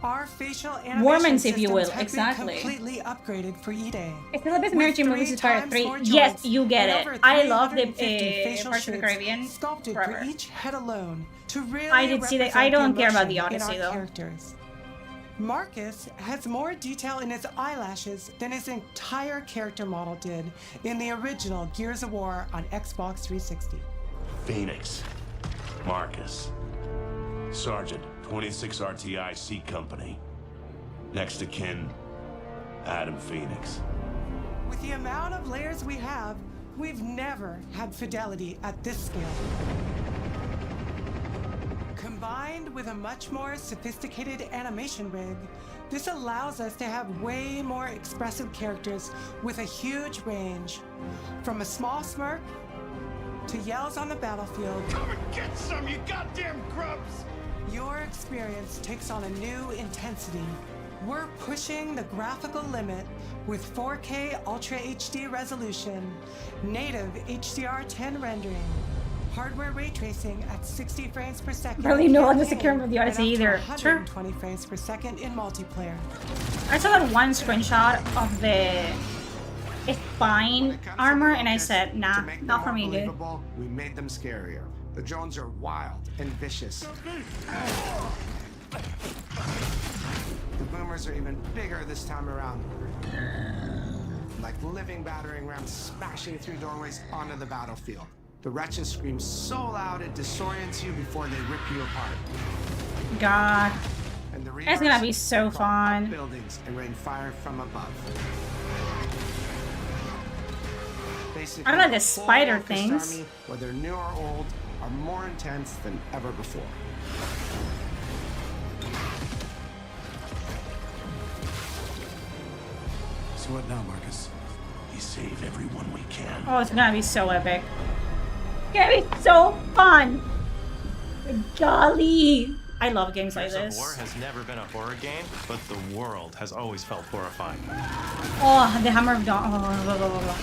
Our facial animation Warmans, if you systems will, have exactly. been completely upgraded for E-Day. It's the best With American movies 3 inspired times 3. more Yes, joints you get and it. over I love the 350 facial Parts of the shapes Caribbean sculpted forever. for each head alone to really I did see that. I represent don't the care about the emotion in Odyssey, our though. characters. Marcus has more detail in his eyelashes than his entire character model did in the original Gears of War on Xbox 360. Phoenix. Marcus. Sergeant, 26 RTI C Company. Next to kin, Adam Phoenix. With the amount of layers we have, we've never had fidelity at this scale. Combined with a much more sophisticated animation rig, this allows us to have way more expressive characters with a huge range. From a small smirk to yells on the battlefield. Come and get some, you goddamn grubs! Your experience takes on a new intensity. We're pushing the graphical limit with 4K Ultra HD resolution, native HDR10 rendering, hardware ray tracing at 60 frames per second. Barely in no one was campaign, secure with the Odyssey and up either. to Sure. 120 frames per second in multiplayer. I saw that one screenshot of the spine armor and I said, nah, To make them not for more me, dude. believable, we made them scarier. The drones are wild and vicious. The boomers are even bigger this time around. Like living battering rams smashing through doorways onto the battlefield. The wretches scream so loud it disorients you before they rip you apart. God. And the That's gonna be Reavers so climb up fun. buildings and rain fire from above. Basically, I don't like the full spider Locust things. Army, whether new or old, are more intense than ever before. So what now, Marcus? We save everyone we can. Oh, it's gonna be so epic. It's gonna be so fun. Golly. I love games like Gears of War this. has never been a horror game, but the world has always felt horrifying. Oh, the Hammer of Dawn. Oh, blah, blah, blah, blah.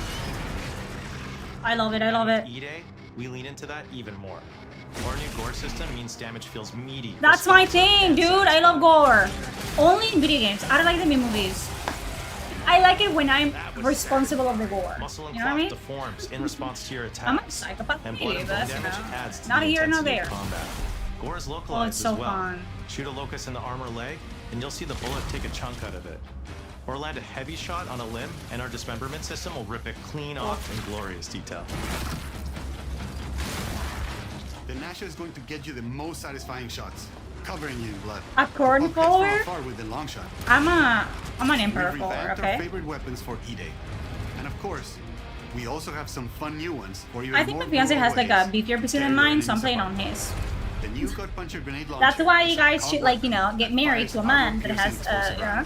I love it. I love it. E-Day, we lean into that even more. Our new gore system means damage feels meaty. That's my thing, dude. I love gore. Only in video games. I don't like them in movies. I like it when I'm responsible of the gore. Muscle and You know what I cloth mean? deforms in response to your attacks. I'm a psychopath, and maybe, blood and but bone that's, you damage know, adds to not the here nor intensity there. of combat. Gore is localized so as well. fun. Shoot a locust in the armor leg, and you'll see the bullet take a chunk out of it. Or land a heavy shot on a limb, and our dismemberment system will rip it clean off in glorious detail. The Nasha is going to get you the most satisfying shots. covering you in blood. A corn The puck gets follower? far with the long shot. I'm an emperor We've follower, revamped our okay? favorite weapons for E-Day. And of course, we also have some fun new ones for your I think my fiance has like a beefier pursuit in mind, so I'm playing on his. The new gut puncher grenade launcher. That's why you guys should, like, you know, get married to a man that has, you know,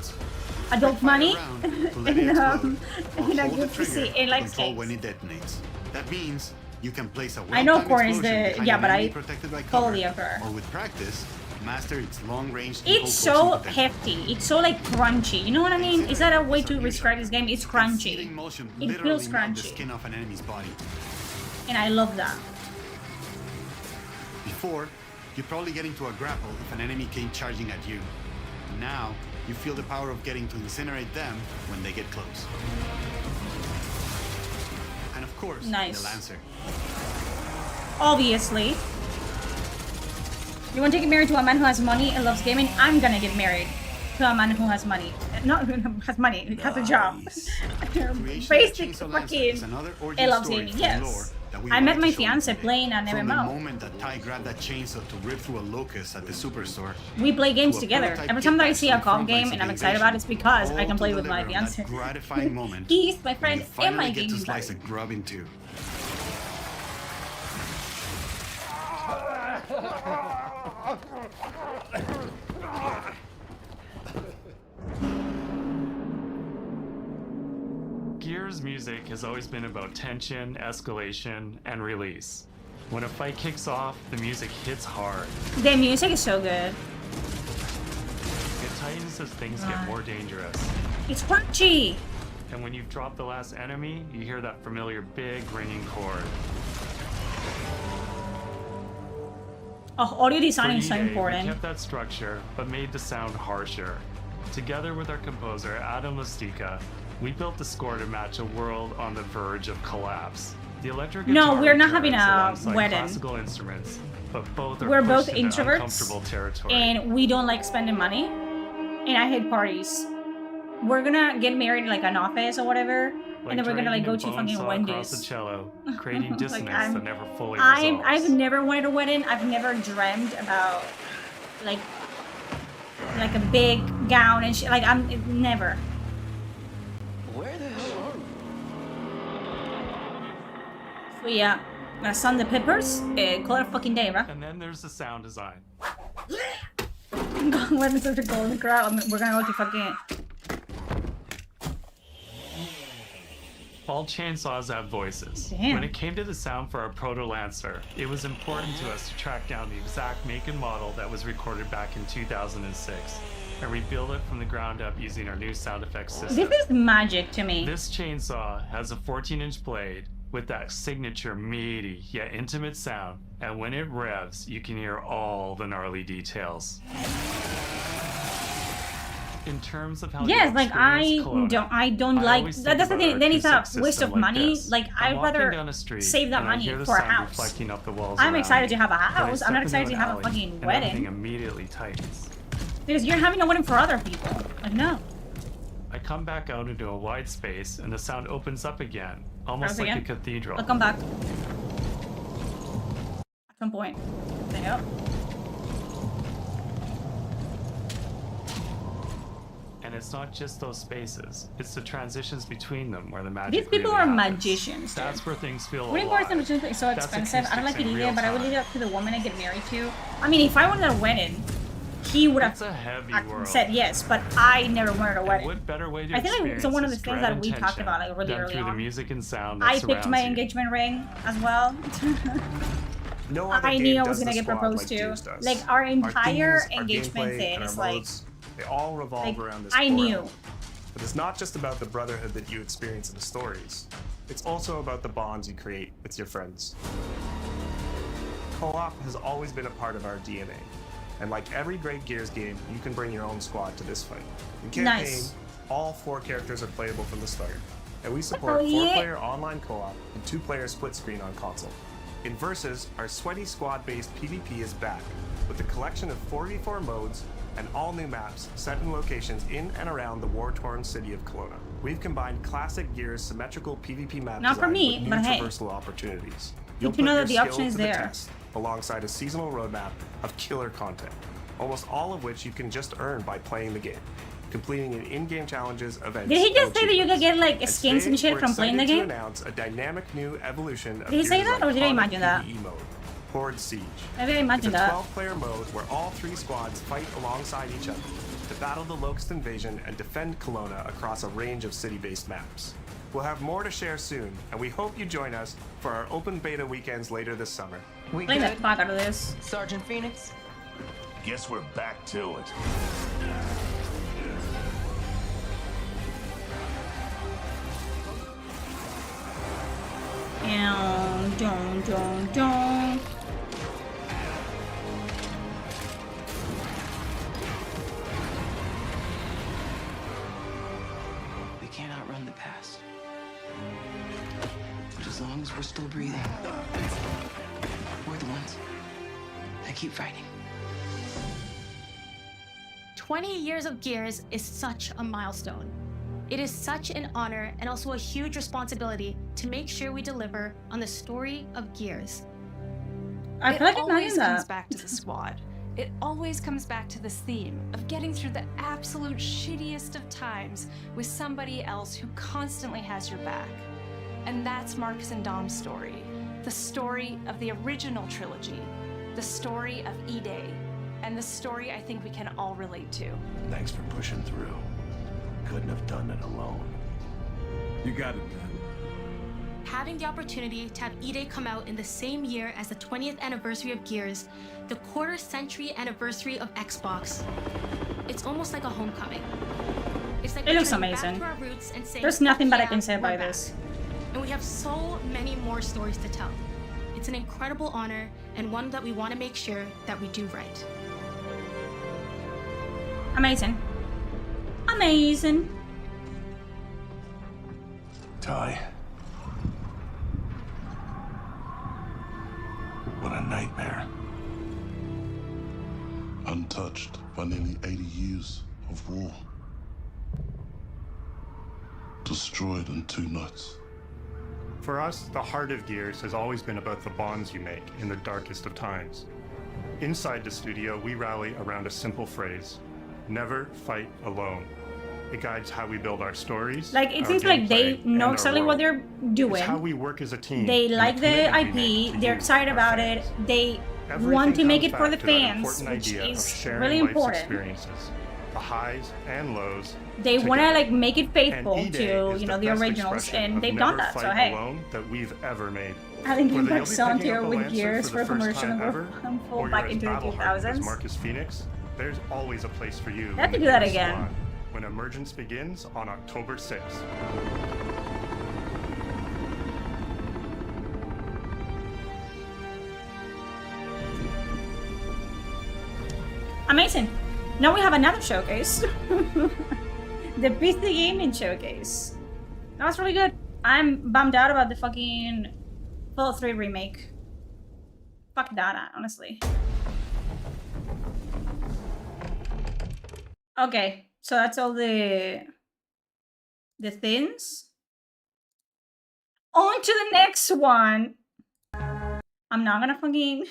adult money and a good physique and likes control games. when it detonates. That means you can place a I know well-timed corn is explosion the behind yeah, an but enemy I protected by follow cover, the emperor. or with practice, master its long-range. It's so hefty. It's so like crunchy. You know what I mean? Is that a way to describe this game? It's crunchy. It feels The crunchy, skin off an enemy's body. and I love that. Before, you'd probably get into a grapple if an enemy came charging at you. Now, you feel the power of getting to incinerate them when they get close. And of course, Nice. the Lancer. Obviously. You want to get married to a man who has money and loves gaming? I'm gonna get married to a man who has money. Not who has money, has a job. Basic fucking. It loves gaming, yes. I met my fiance playing an From the MMO. moment that Ty grabbed that chainsaw to rip through a locust at the superstore, We play games to a together. prototype Every time that I kit see a back to the COD front game lines and of I'm the excited invasion, about it, it's because all I can to play with my deliver on that fiance. gratifying moment He's my when friend you and my finally get to gaming slice buddy. a grub in two. Gears music has always been about tension, escalation, and release. When a fight kicks off, the music hits hard. The music is so good. It tightens as things get more dangerous. It's crunchy. And when you've dropped the last enemy, you hear that familiar big ringing chord. Oh, audio design For is so EA, We important. kept that structure, but made the sound harsher. Together with our composer, Adam Lastica, we built the score to match a world on the verge of collapse. The electric No, guitar we're not returns having a alongside wedding. classical instruments, but both are We're pushed both into introverts, uncomfortable territory. and we don't like spending money, and I hate parties. We're gonna get married in like an office or whatever, and then we're gonna like go to fucking across the Wendy's. cello, creating Like, dissonance I'm- that never fully I've resolves. never wanted a wedding. I've never dreamed about like a big gown and shit. Like I'm never. Where the hell are we? So yeah, gonna sun the peppers. Call it a fucking day, bro. And then there's the sound design. Let me start to go in the crowd. We're gonna go to fucking. All chainsaws have voices. Damn. When it came to the sound for our Proto Lancer, it was important to us to track down the exact make and model that was recorded back in 2006 and rebuild it from the ground up using our new sound effects system. This is magic to me. This chainsaw has a 14-inch blade with that signature meaty yet intimate sound, and when it revs, you can hear all the gnarly details. In terms of how Yes, you like I experience Kelowna, don't like always that. That's the think thing. about Then it's a acoustic waste of system like money. this. Like I'm I'd walking rather down a street save that and I money hear the for a sound house. reflecting off the walls I'm around excited me. to have a Then I house. I'm step not into excited to an have a alley, fucking and wedding. everything immediately tightens. Because you're having a wedding for other people. Like no. I come back out into a wide space and the sound opens up again, almost Grows like again? a cathedral. I'll come back. At some point. Yep. And it's not just those spaces, it's the transitions between them where the magic These people really are happens. magicians. Dude. That's where things feel Wedding alive. parties and is so That's expensive. I don't like it acoustics in either, real but I would time. leave it up to the woman I get married to. I mean, if I wanted a wedding, he would have It's a heavy world. said yes, but I never wanted a wedding. What better way to I think like, it's one of the experience things this that we dread talked and about like really done early through the on. music and sound that I picked surrounds my you. engagement ring as well. No other I game knew I does was gonna the get squad proposed like to. Gears does. Like our entire themes, our engagement gameplay, thing and is our like, modes, they all revolve like around this I core knew. element. But it's not just about the brotherhood that you experience in the stories. It's also about the bonds you create with your friends. Co-op has always been a part of our DNA. And like every great Gears game, you can bring your own squad to this fight. In campaign, Nice. all 4 characters are playable from the start. And we support Oh, yeah. 4-player online co-op and 2-player split screen on console. In Versus, our sweaty squad-based PvP is back, with a collection of 4v4 modes and all new maps set in locations in and around the war-torn city of Kelowna. We've combined classic Gears symmetrical PvP map Not for design me, with but new hey. traversal opportunities. Good to know put that the your option skill is to the there. test, alongside a seasonal roadmap of killer content. almost all of which you can just earn by playing the game, completing in-game challenges, events. Did he just and say that you could get like and skins today, and shit we're from playing the excited game? to announce a dynamic new evolution of Did he say Gears' that, or did I iconic imagine that? PvE mode, Horde Siege. Maybe I imagined It's a that. 12-player mode where all 3 squads fight alongside each other to battle the Locust invasion and defend Kelowna across a range of city-based maps. We'll have more to share soon, and we hope you join us for our open beta weekends later this summer. Play the fuck out of this. Sergeant Phoenix? Guess we're back to it. Dun. We can't outrun the past. But as long as we're still breathing, we're the ones that keep fighting. 20 years of Gears is such a milestone. It is such an honor and also a huge responsibility to make sure we deliver on the story of Gears. I It feel like always imagine comes that. back to the squad. It always comes back to this theme of getting through the absolute shittiest of times with somebody else who constantly has your back. And that's Marcus and Dom's story. The story of the original trilogy. The story of E-Day. And the story I think we can all relate to. Thanks for pushing through. Couldn't have done it alone. You got it, man. Having the opportunity to have E-Day come out in the same year as the 20th anniversary of Gears, the quarter-century anniversary of Xbox, it's almost like a homecoming. It's like It looks returning amazing. back to our roots and saying, There's nothing bad I "Yeah, can say we're about back." this. And we have so many more stories to tell. It's an incredible honor and one that we want to make sure that we do right. Amazing. Amazing. Ty. What a nightmare. Untouched by nearly 80 years of war. Destroyed in 2 nights. For us, the heart of Gears has always been about the bonds you make in the darkest of times. Inside the studio, we rally around a simple phrase: never fight alone. It guides how we build our stories. Like, it our seems like they gameplay, know and our exactly what world. they're doing. It's how we work as a team. They and like the commitment we make IP, to they're you, excited our about fans. it, they Everything want to make comes it for the back to that fans, important which idea of is sharing really life's important. experiences, the highs and lows. They want to together. like make it faithful And E-Day to, is you know, the best originals, expression and of they've never done that, so fight hey. alone that we've ever made. I think Whether Impact you'll be Sound picking here up a with Lancer Gears for the for first commercial time and ever, full or back you're into the as battle-hardened as 2000s. Marcus Phoenix, there's always a place for you. They have in to the do that Gears again. squad when Emergence begins on October 6th. Amazing. Now we have another showcase. The PC Gaming Showcase. That was really good. I'm bummed out about the fucking Fallout 3 remake. Fuck that, honestly. Okay, so that's all the things. On to the next one. I'm not gonna fucking...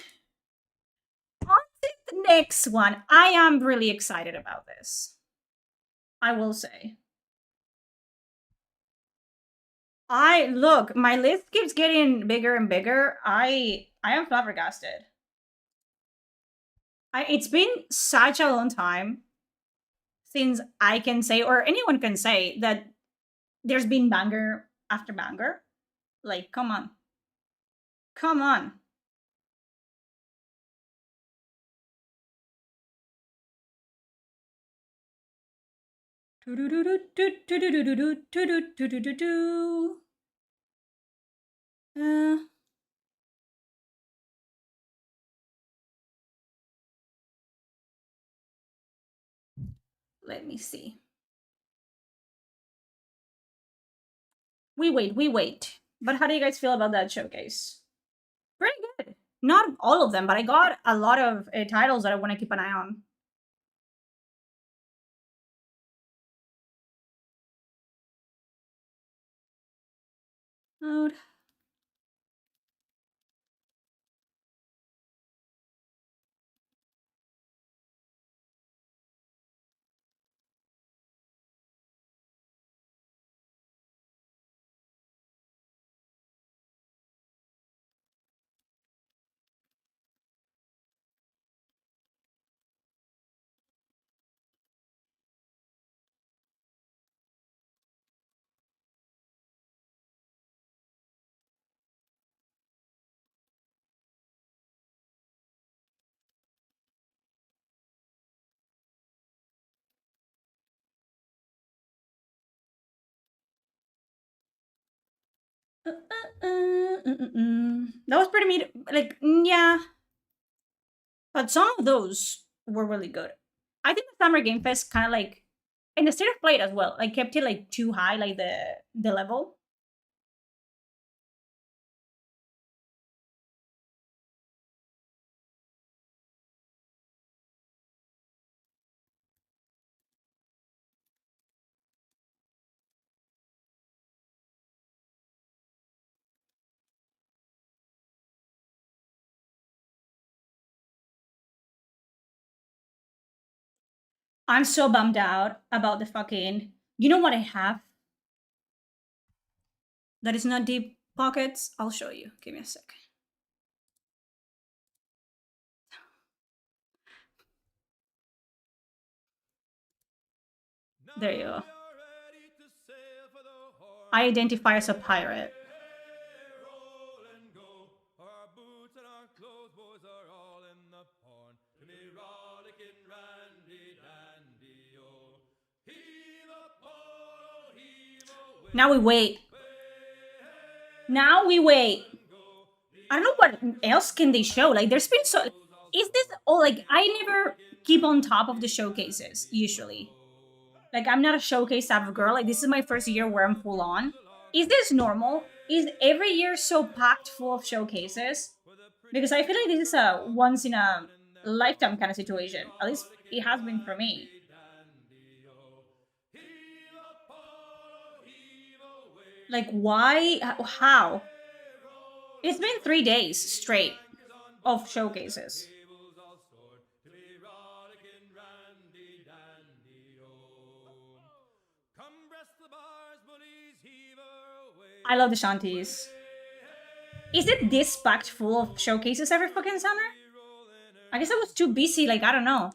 On to the next one. I am really excited about this. I will say. Look, my list keeps getting bigger and bigger. I am flabbergasted. It's been such a long time since I can say, or anyone can say, that there's been banger after banger. Like, come on. Come on. Let me see. We wait. But how do you guys feel about that showcase? Pretty good. Not all of them, but I got a lot of titles that I want to keep an eye on. Load. That was pretty mean. Like, yeah. But some of those were really good. I think the Summer Game Fest kind of like, and the State of Play as well, like kept it like too high, like the level. I'm so bummed out about the fucking. You know what I have? That is not Deep Pockets. I'll show you. Give me a sec. There you go. I identify as a pirate. Now we wait. Now we wait. I don't know what else can they show. Like, there's been so. Is this all like? I never keep on top of the showcases usually. Like, I'm not a showcase type of girl. Like, this is my first year where I'm full on. Is this normal? Is every year so packed full of showcases? Because I feel like this is a once in a lifetime kind of situation. At least it has been for me. Like, why? How? It's been 3 days straight of showcases. I love the shanties. Is it this packed full of showcases every fucking summer? I guess I was too busy, like, I don't know.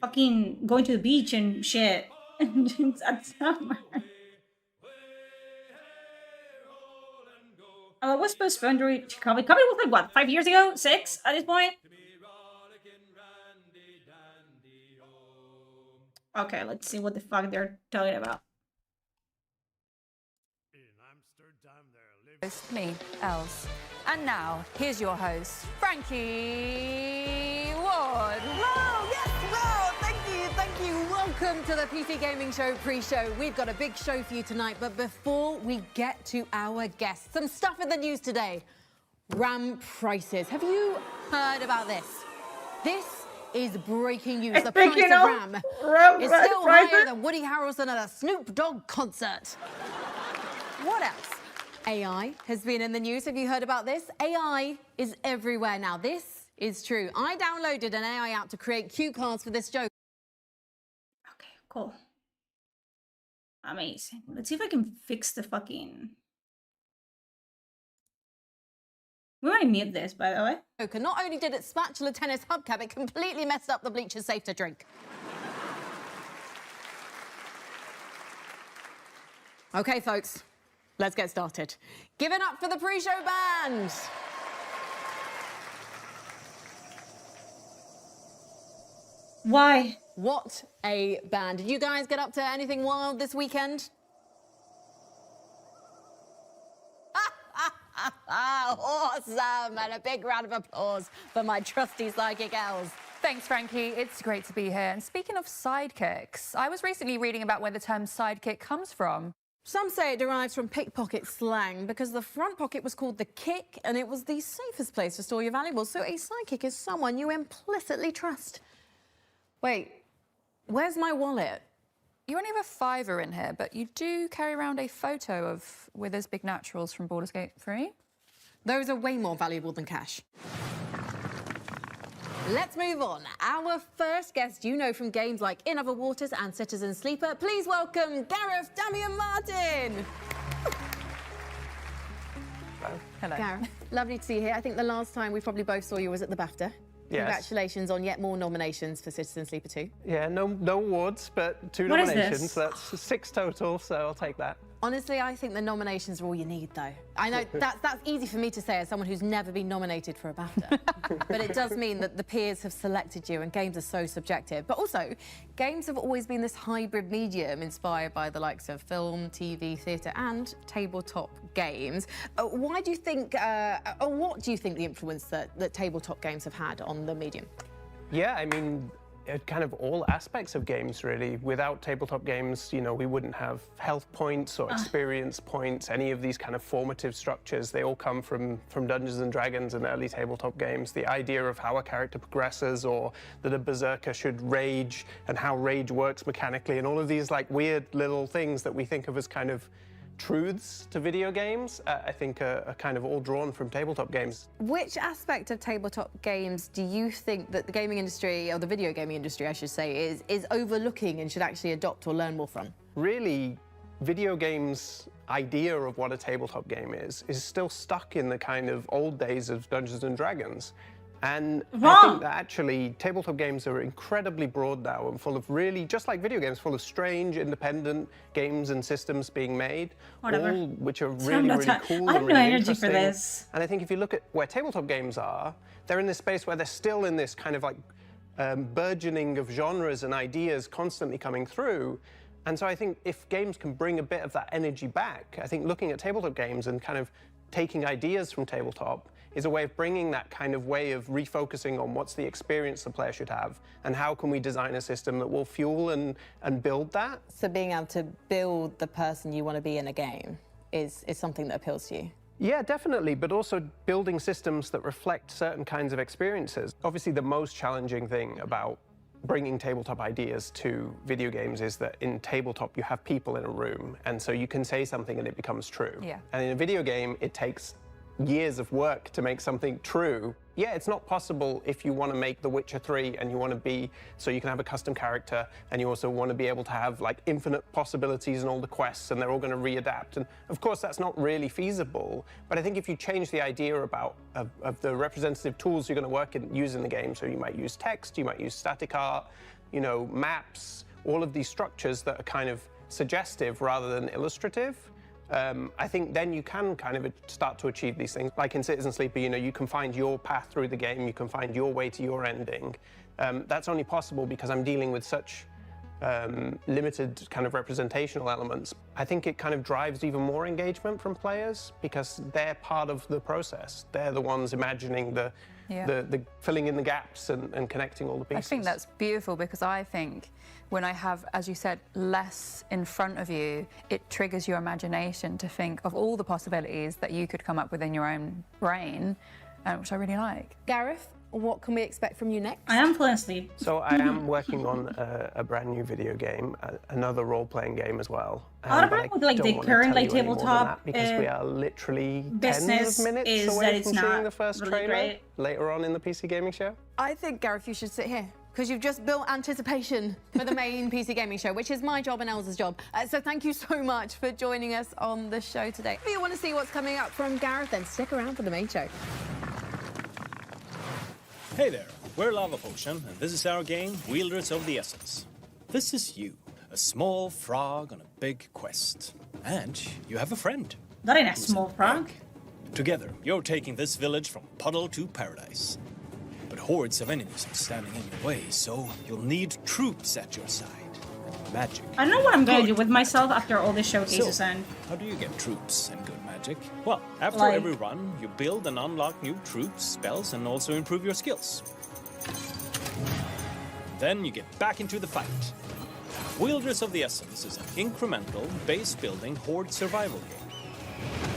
Fucking going to the beach and shit. At summer. Oh, it was postponed to COVID. COVID was like, what, 5 years ago? 6 at this point? Okay, let's see what the fuck they're talking about. Me, Els. And now, here's your host, Frankie Ward. Wow, yes, wow, thank you. Welcome to the PC Gaming Show pre-show. We've got a big show for you tonight, but before we get to our guests, some stuff in the news today. RAM prices. Have you heard about this? This is breaking news. The price of RAM is still higher than Woody Harrelson at a Snoop Dogg concert. What else? AI has been in the news. Have you heard about this? AI is everywhere now. This is true. I downloaded an AI app to create cue cards for this joke. Okay, cool. Amazing. Let's see if I can fix the fucking... We might mute this, by the way. And not only did it spatula tennis hubcap, it completely messed up the bleachers safe to drink. Okay, folks. Let's get started. Give it up for the pre-show band. Why? What a band. Did you guys get up to anything wild this weekend? Awesome! And a big round of applause for my trusty psychic Els. Thanks, Frankie. It's great to be here. And speaking of sidekicks, I was recently reading about where the term sidekick comes from. Some say it derives from pickpocket slang because the front pocket was called the kick and it was the safest place to store your valuables. So a sidekick is someone you implicitly trust. Wait, where's my wallet? You only have a $5 in here, but you do carry around a photo of Withers Big Naturals from Baldur's Gate 3. Those are way more valuable than cash. Let's move on. Our first guest you know from games like In Other Waters and Citizen Sleeper. Please welcome Gareth Damian Martin. Hello. Gareth, lovely to see you here. I think the last time we probably both saw you was at the BAFTA. Yes. Congratulations on yet more nominations for Citizen Sleeper 2. Yeah, no awards, but 2 What is nominations. this? So that's 6 total, so I'll take that. Honestly, I think the nominations are all you need, though. I know that's easy for me to say as someone who's never been nominated for a BAFTA. But it does mean that the peers have selected you, and games are so subjective. But also, games have always been this hybrid medium inspired by the likes of film, TV, theatre, and tabletop games. Why do you think, or what do you think the influence that tabletop games have had on the medium? Yeah, I mean, kind of all aspects of games, really. Without tabletop games, you know, we wouldn't have health points or experience points, any of these kind of formative structures. They all come from Dungeons and Dragons and early tabletop games. The idea of how a character progresses, or that a berserker should rage, and how rage works mechanically, and all of these like weird little things that we think of as kind of truths to video games, I think are kind of all drawn from tabletop games. Which aspect of tabletop games do you think that the gaming industry, or the video gaming industry, I should say, is overlooking and should actually adopt or learn more from? Really, video games' idea of what a tabletop game is still stuck in the kind of old days of Dungeons and Dragons. And I think that actually tabletop games are incredibly broad now and full of really, just like video games, full of strange, independent games and systems being made, all which are really, really cool. I have and no really energy for interesting. this. And I think if you look at where tabletop games are, they're in this space where they're still in this kind of like burgeoning of genres and ideas constantly coming through. And so I think if games can bring a bit of that energy back, I think looking at tabletop games and kind of taking ideas from tabletop is a way of bringing that kind of way of refocusing on what's the experience the player should have, and how can we design a system that will fuel and build that. So being able to build the person you want to be in a game is something that appeals to you? Yeah, definitely, but also building systems that reflect certain kinds of experiences. Obviously, the most challenging thing about bringing tabletop ideas to video games is that in tabletop you have people in a room, and so you can say something and it becomes true. Yeah. And in a video game, it takes years of work to make something true. Yeah, it's not possible if you want to make The Witcher 3 and you want to be, so you can have a custom character, and you also want to be able to have like infinite possibilities and all the quests, and they're all going to readapt. And of course, that's not really feasible. But I think if you change the idea about of the representative tools you're going to use in the game, so you might use text, you might use static art, you know, maps, all of these structures that are kind of suggestive rather than illustrative. I think then you can kind of start to achieve these things. Like in Citizen Sleeper, you know, you can find your path through the game, you can find your way to your ending. That's only possible because I'm dealing with such limited kind of representational elements. I think it kind of drives even more engagement from players because they're part of the process. They're the ones imagining the filling in the gaps and connecting all the pieces. I think that's beautiful because I think when I have, as you said, less in front of you, it triggers your imagination to think of all the possibilities that you could come up with in your own brain, which I really like. Gareth, what can we expect from you next? I am falling asleep. So I am working on a brand new video game, another role-playing game as well. What about with like the current like tabletop because we are literally business tens of minutes is away that it's from not seeing the first really trailer great. later on in the PC Gaming Show. I think, Gareth, you should sit here because you've just built anticipation for the main PC Gaming Show, which is my job and Elsa's job. So thank you so much for joining us on the show today. If you want to see what's coming up from Gareth, then stick around for the main show. Hey there, we're Lava Potion, and this is our game, Wielders of the Essence. This is you, a small frog on a big quest. And you have a friend. That ain't a small frog. Together, you're taking this village from puddle to paradise. But hordes of enemies are standing in your way, so you'll need troops at your side. And magic. I don't know what I'm going to do with myself after all the showcases So, end. how do you get troops and good magic? Well, after Like- every run, you build and unlock new troops, spells, and also improve your skills. Then you get back into the fight. Wielders of the Essence is an incremental, base-building horde survival game.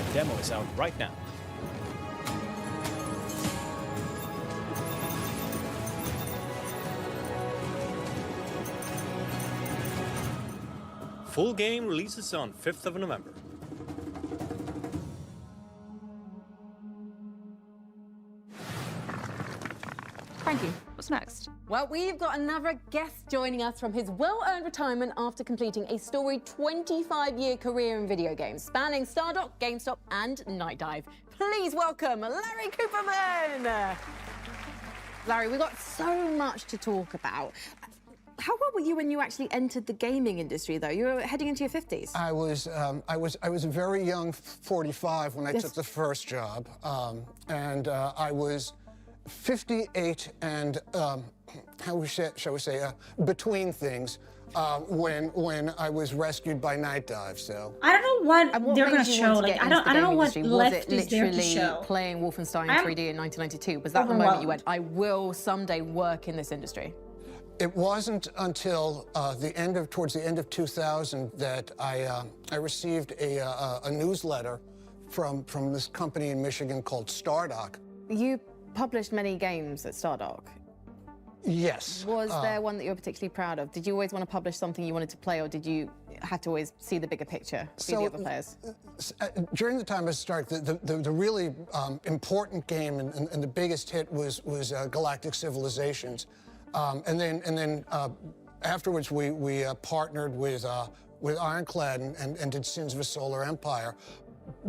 The demo is out right now. Full game releases on 5th of November. Thank you. What's next? Well, we've got another guest joining us from his well-earned retirement after completing a storied 25-year career in video games, spanning Stardock, GameStop, and Night Dive. Please welcome Larry Cooperman! Larry, we've got so much to talk about. How old were you when you actually entered the gaming industry, though? You were heading into your 50s. I was a very young 45 when I took the first job, and I was 58 and shall we say between things when I was rescued by Night Dive. So I don't know what they're gonna show. Like I don't know what left was it is there to literally show. playing Wolfenstein 3D in 1992? Was that the moment you went, I will someday work in this industry? it wasn't until towards the end of 2000 that I received a newsletter from this company in Michigan called Stardock. You published many games at Stardock. Yes. Was there one that you were particularly proud of? Did you always want to publish something you wanted to play, or did you have to always see the bigger picture, see the other players? During the time of Stardock, the really important game and the biggest hit was Galactic Civilizations, and then afterwards we partnered with Ironclad and did Sins of a Solar Empire.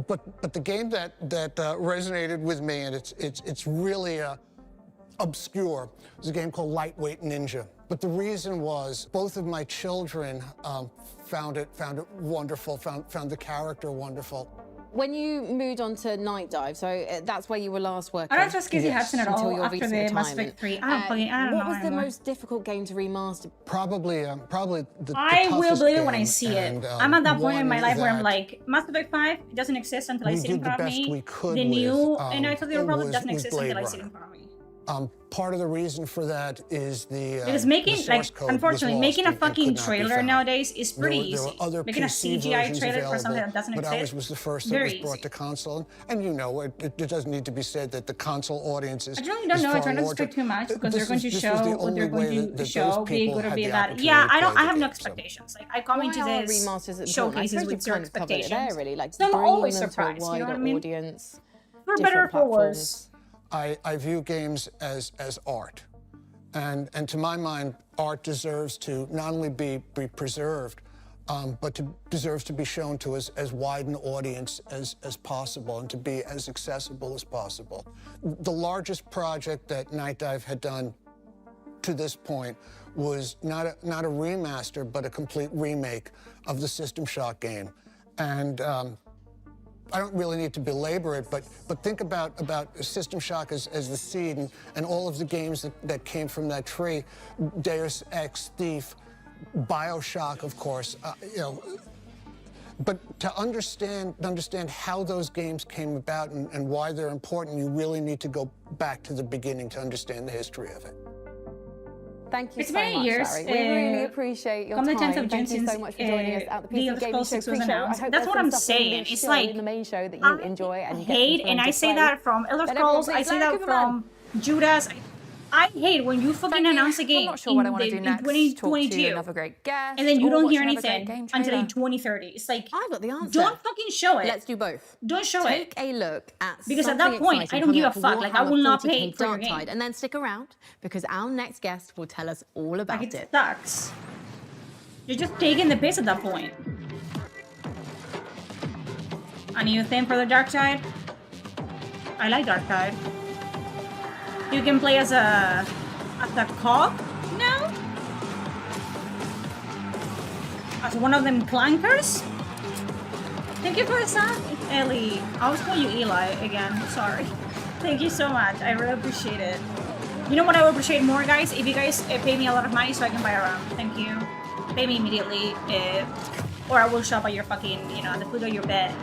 But the game that resonated with me, and it's really obscure, was a game called Lightweight Ninja. But the reason was both of my children found it wonderful, found the character wonderful. When you moved on to Night Dive, so that's where you were last working. I don't trust Casey Hudson at until all your after recent the Mass retirement. Effect 3. I don't know What was the anymore. most difficult game to remaster? Probably the I will toughest believe it when I game, see and, it. I'm at that point in one my life where I'm that like, Mass Effect 5 it doesn't exist until I we see it in did the front of best me. we could The new with, Knights of the Old Republic doesn't was exist Blade until I see it in Runner. front of me. Part of the reason for that is Because making, like, unfortunately, making a fucking trailer nowadays is pretty easy. Making a CGI trailer for something that doesn't but exist, ours was the first that was brought to console. And you know, it doesn't need to be said that the console audiences. I really don't know. I try not to expect too much because they're going to show what they're going to show, be good or be bad. Yeah, I have no expectations. Like I come into this showcases with zero expectations. Really, like so I'm bringing always them to a surprised. You know what I mean? Audience, for better or for worse. I view games as art. And to my mind, art deserves to not only be preserved, but deserves to be shown to as wide an audience as possible and to be as accessible as possible. The largest project that Night Dive had done to this point was not a remaster, but a complete remake of the System Shock game. And I don't really need to belabor it, but think about System Shock as the seed and all of the games that came from that tree. Deus Ex, Thief, BioShock, of course. You know, but to understand how those games came about and why they're important, you really need to go back to the beginning to understand the history of it. Thank you It's so been much, years. Larry. We really appreciate your Come the time. 10th of June Thank you so since, much for joining us at the the PC Elder Gaming Scrolls Show 6 was pre-show. I announced. hope That's there's what some I'm stuff in saying. this It's show, like, in the main show that you enjoy and you get hate, some and fun I to say play. that from Elder Let everyone Scrolls, say, I say Larry that Cooperman. from Judas. I hate when you fucking announce a game I'm not sure what I want to do in next. Talk to 2022 another great guest, and then you or don't watch hear another great anything game until trailer. 2030. It's like, I've got the answer. don't fucking show it. Let's do both. Don't show Take it. a look at Because at that something point, exciting I don't give a coming fuck. up Like, for I will Warhammer not 40K pay for your Darktide. game. And then stick around because our next guest will tell us all about Like, it. it sucks. You're just taking the piss at that point. A new thing for the dark side? I like dark side. You can play as a cog now? As one of them clankers? Thank you for the sub, Ellie. I was calling you Eli again, sorry. Thank you so much, I really appreciate it. You know what I would appreciate more, guys? If you guys pay me a lot of money so I can buy a round. Thank you. Pay me immediately, or I will shop at your fucking, the food of your bed.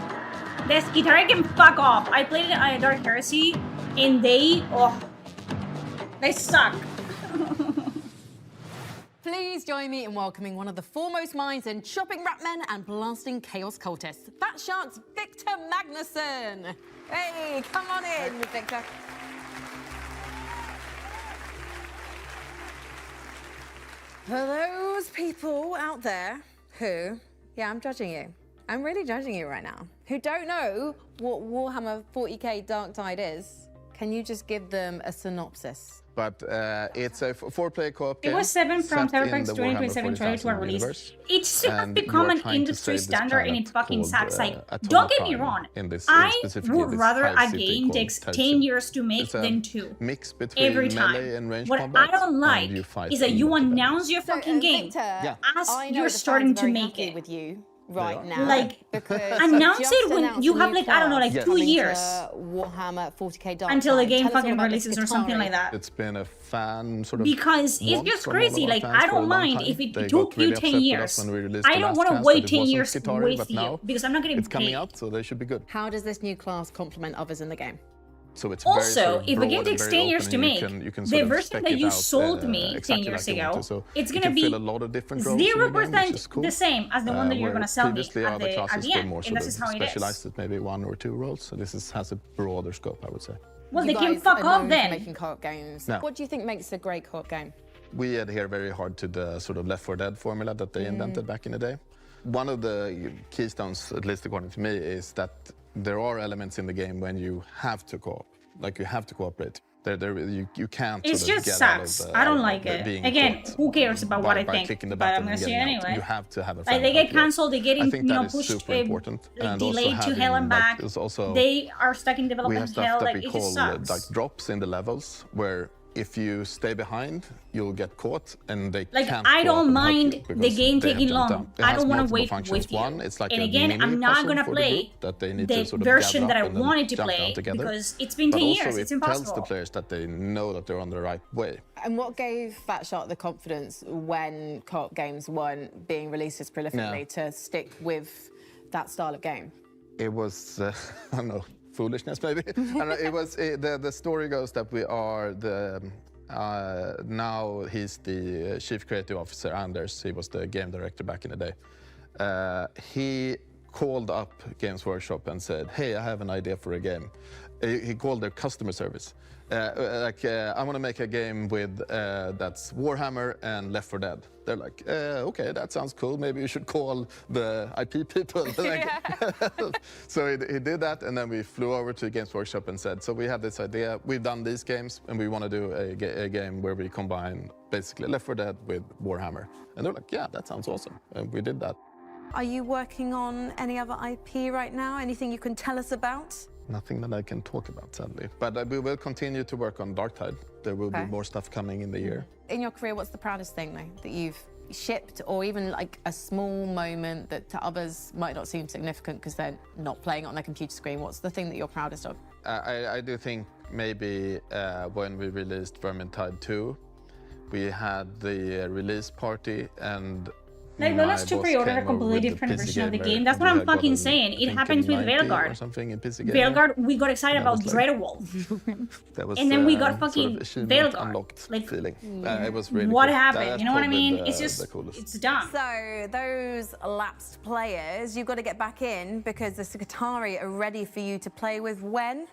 This guitar can fuck off. I played it at Dark Heresy, and they suck. Please join me in welcoming one of the foremost minds in chopping rat men and blasting chaos cultists, Fat Shark's Victor Magnuson. Hey, come on in, Victor. For those people out there who, yeah, I'm judging you. I'm really judging you right now. Who don't know what Warhammer 40k Darktide is, can you just give them a synopsis? But it's a 4-player co-op game. It was 7 from set in Cyberpunk's the 2027 Warhammer trailer to a 40,000 release. universe. It should have And you become are an trying to industry save this standard and planet it fucking called, sucks. Like, Atoma don't get me Prime wrong. in this, I specifically would this rather hive a city game called takes Tertium. 10 years to make It's a than 2. mix between Every melee time. and range What combat, I don't and like you fight is that in you multiplayer. announce your fucking game Victor, as I know you're the starting fans are to very make happy it. with you right now. Like, because announce just it when announced you a have new like, I don't know, like class 2 coming to years. Warhammer 40k Dark Until the Tide. game Tell us all fucking about this releases or something Skitarii. like that. It's been a fan sort of Because it's want just from all of crazy. our Like, fans I for a don't long mind time. if it They took got really you upset 10 with years. us when we released I the don't last want to cast wait that it 10 wasn't years Skitarii, with but you now because I'm not getting it's coming paid. out, so they should be good. How does this new class complement others in the game? So it's very Also, sort of if a game broad takes and 10 very years open, to and make, you can the sort of version spec that it you out, sold me 10 exactly years like you want ago, to. So it's you going to can be fill a lot of different roles in the game, which 0% is cool. the same as the one that you're going to sell me Previously, at other the classes were end. more And sort this of is how it specialized is. at maybe 1 or 2 roles. So this has a broader scope, I would say. Well, You they can guys fuck are off known for then. making co-op games. No. What do you think makes a great co-op game? We adhere very hard to the sort of Left 4 Dead formula that they invented back in the day. One of the keystones, at least according to me, is that there are elements in the game when you have to co-op. Like, you have to cooperate. You can't It sort of just get out sucks. of I don't like the it. being Again, caught who cares about what I by think? clicking the But I'm button gonna and see it getting out. anyway. You have to have a Like, friend they get help you. cancelled, they get I think that is pushed, super important. like, And also delayed to having, hell and like, back. is also, They are stuck in we development have stuff hell. that Like, we it call just sucks. like drops in the levels where if you stay behind, you'll get caught and they Like, can't I go up don't and help mind you the because game they have taking jumped long. down. It I has don't want to multiple wait functions. with you. One, it's like And a again, mini I'm not puzzle gonna for the play group that they need the to sort of version gather that I up and then wanted to jump down play together. because it's been But 10 also years. it It's tells the impossible. players that they know that they're on the right way. And what gave Fatshark the confidence when co-op games weren't being released as prolifically to stick with that style of game? It was, I don't know, foolishness maybe. I don't know, it was, the story goes that we are the, now he's the chief creative officer, Anders. He was the game director back in the day. He called up Games Workshop and said, hey, I have an idea for a game. He called their customer service. I want to make a game with that's Warhammer and Left 4 Dead. They're like, okay, that sounds cool. Maybe you should call the IP people. So he did that, and then we flew over to Games Workshop and said, so we have this idea. We've done these games, and we want to do a game where we combine basically Left 4 Dead with Warhammer. And they're like, yeah, that sounds awesome. And we did that. Are you working on any other IP right now? Anything you can tell us about? Nothing that I can talk about, sadly. But we will continue to work on Dark Tide. There will be more stuff coming in the year. In your career, what's the proudest thing, though, that you've shipped, or even like a small moment that to others might not seem significant because they're not playing it on their computer screen? What's the thing that you're proudest of? I do think maybe when we released Vermintide 2, we had the release party and Like, Lolas 2 pre-ordered a completely different version of the game. That's what I'm fucking saying. It happens with Veilguard. Veilguard, we got excited about Dreadwolf. And then we got fucking Veilguard. Like, feeling. It was really what cool. happened? That's You know what I probably mean? It's just, it's dumb. So, those lapsed players, you've got to get back in because the Skitarii are ready for you to play with when?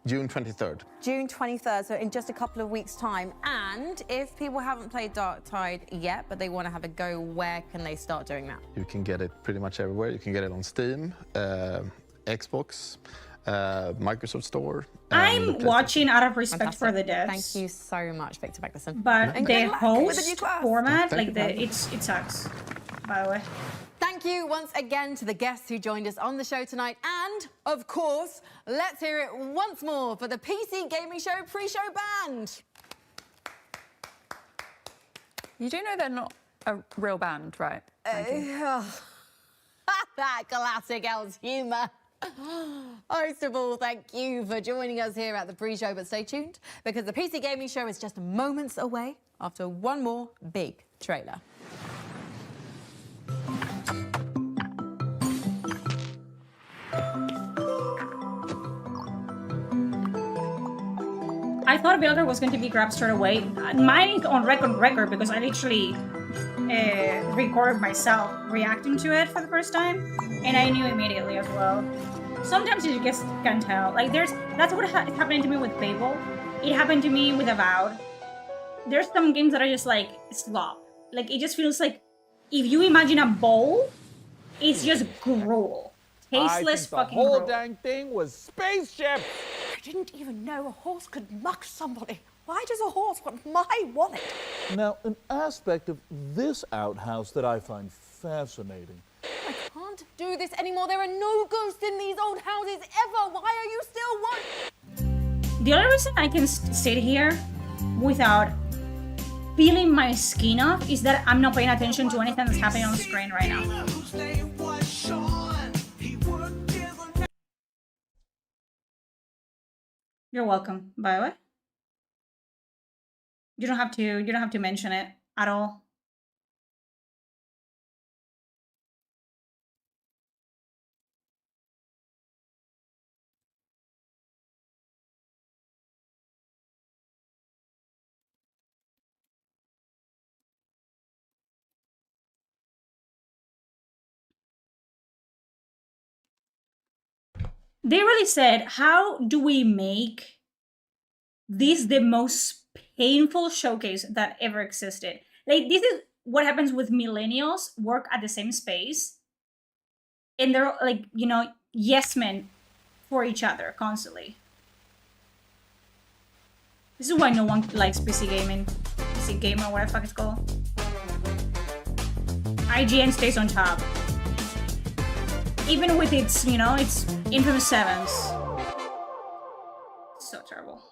June 23rd. June 23rd, so in just a couple of weeks' time. And if people haven't played Dark Tide yet, but they want to have a go, where can they start doing that? You can get it pretty much everywhere. You can get it on Steam, Xbox, Microsoft Store. I'm watching out of respect for the devs. Thank you so much, Victor Magnuson. But And the good luck with the new host class. format, Thank like you, it sucks. By the way. Thank you once again to the guests who joined us on the show tonight. And, of course, let's hear it once more for the PC Gaming Show pre-show band. You do know they're not a real band, right? That classic Elle's humour. Most of all, thank you for joining us here at the pre-show, but stay tuned because the PC Gaming Show is just moments away after one more big trailer. I thought Veilguard was going to be grabbed straight away. Mine is on record because I literally recorded myself reacting to it for the first time, and I knew immediately as well. Sometimes you just can't tell. Like that's what is happening to me with Fable. It happened to me with Avowed. There's some games that are just like slop. Like it just feels like if you imagine a bowl, it's just gruel. Tasteless fucking gruel. dang thing was spaceship. I didn't even know a horse could muck somebody. Why does a horse want my wallet? Now, an aspect of this outhouse that I find fascinating. I can't do this anymore. There are no ghosts in these old houses ever. Why are you still one? The only reason I can sit here without peeling my skin off is that I'm not paying attention to anything that's happening on the screen right now. You're welcome, by the way. You don't have to mention it at all. They really said, how do we make this the most painful showcase that ever existed? Like, this is what happens with millennials work at the same space. And they're like, you know, yes men for each other constantly. This is why no one likes PC gaming. PC gamer, whatever the fuck it's called. IGN stays on top. Even with its, you know, its infamous sevens. So terrible.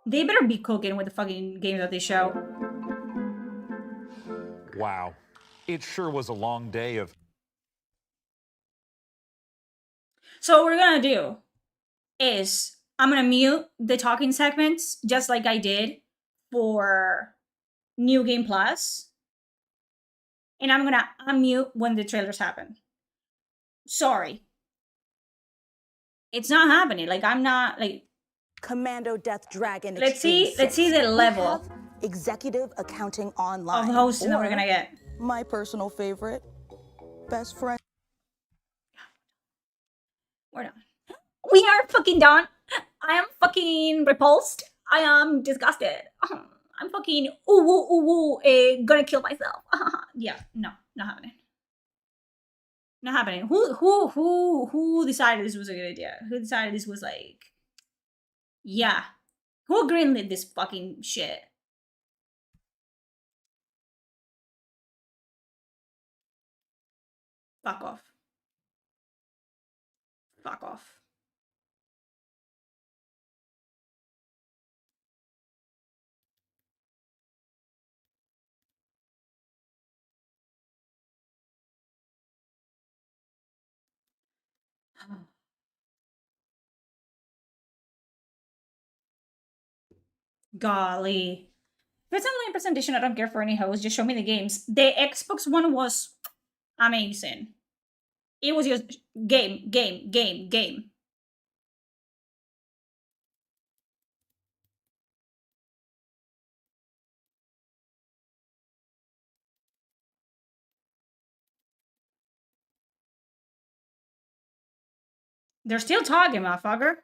They better be cooking with the fucking games that they show. Wow. It sure was a long day of... So what we're gonna do is I'm gonna mute the talking segments just like I did for New Game Plus. And I'm gonna unmute when the trailers happen. Sorry. It's not happening. Like, I'm not, like... Commando Death Dragon. Let's see the level. Executive Accounting Online. Of hosting that we're gonna get. My personal favorite. Best friend. We're done. We are fucking done. I am fucking repulsed. I am disgusted. I'm fucking gonna kill myself. Yeah, no, not happening. Not happening. Who decided this was a good idea? Who decided this was like, yeah. Who greenlit this fucking shit? Fuck off. Fuck off. Golly. If it's online presentation, I don't care for any host. Just show me the games. The Xbox One was amazing. It was just game. They're still talking, motherfucker.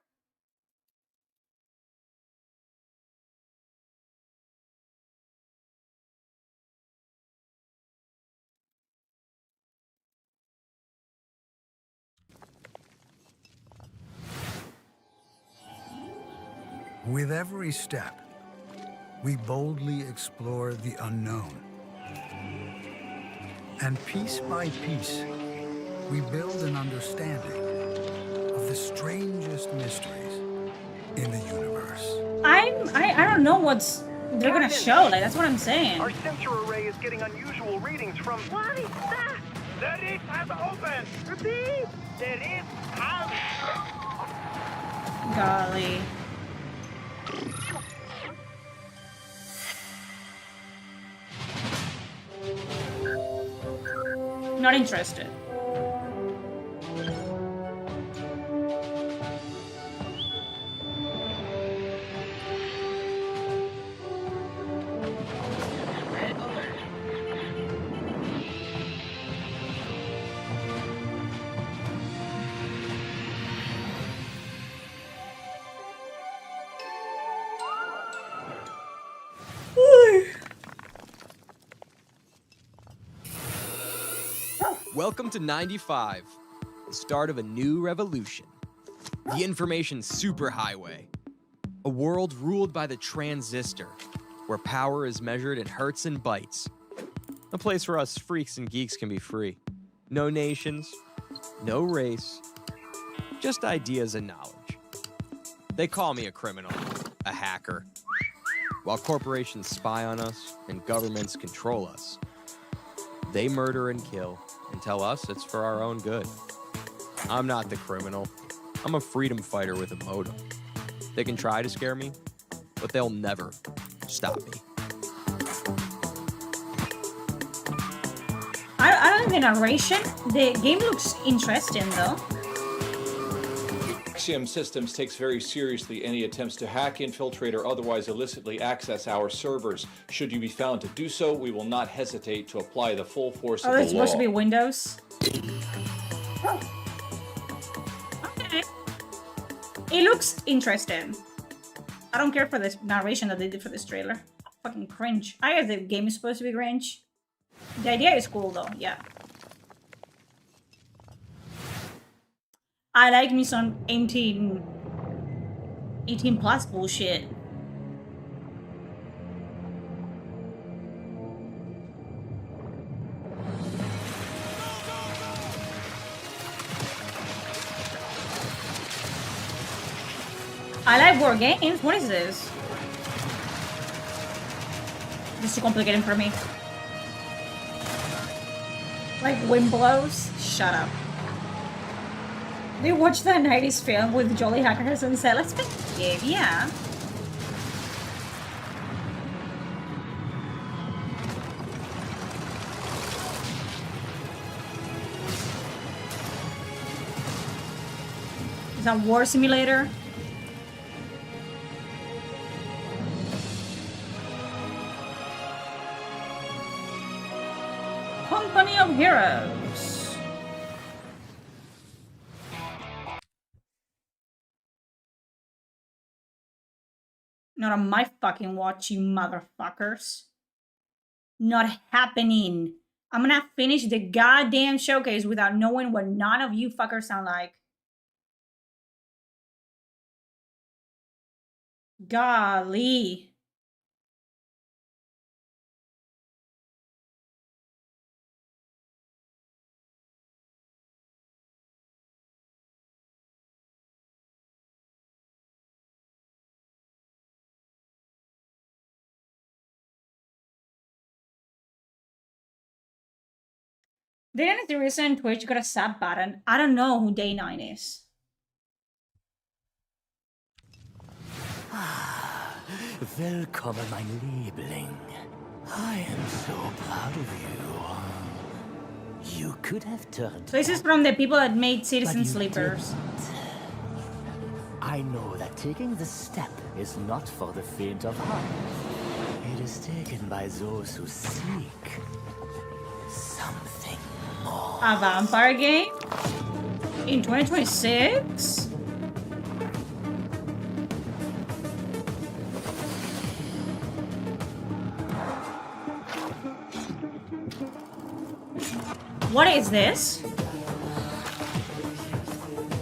With every step, we boldly explore the unknown. And piece by piece, we build an understanding of the strangest mysteries in the universe. I don't know what's they're gonna show. Like, that's what I'm saying. Our sensor array is getting unusual readings from... What is that? The rift has opened! Repeat! The rift has... Golly. Not interested. Welcome to 95, the start of a new revolution. The information superhighway. A world ruled by the transistor, where power is measured in hertz and bytes. A place where us freaks and geeks can be free. No nations, no race, just ideas and knowledge. They call me a criminal, a hacker. While corporations spy on us and governments control us, they murder and kill and tell us it's for our own good. I'm not the criminal. I'm a freedom fighter with a motive. They can try to scare me, but they'll never stop me. I don't think the narration. The game looks interesting though. Axiom Systems takes very seriously any attempts to hack, infiltrate, or otherwise illicitly access our servers. Should you be found to do so, we will not hesitate to apply the full force Oh, of the it's law. supposed to be Windows. Okay. It looks interesting. I don't care for this narration that they did for this trailer. Fucking cringe. I guess the game is supposed to be cringe. The idea is cool though, yeah. I like me some 18 plus bullshit. I like war games. What is this? This is too complicated for me. Like wind blows? Shut up. Do you watch the 90s film with Jolly Hackers and say, let's make a game? Yeah. Is that War Simulator? Company of Heroes. Not on my fucking watch, you motherfuckers. Not happening. I'm gonna finish the goddamn showcase without knowing what none of you fuckers sound like. Golly. Didn't the reason Twitch got a sub button? I don't know who Day 9 is. Willkommen, mein Liebling. I am so proud of you. You could have turned. So this is from the people that made Citizen But you Sleepers. I know that taking the step is not for the faint of heart. It is taken by those who seek something more. A vampire game? In 2026? What is this?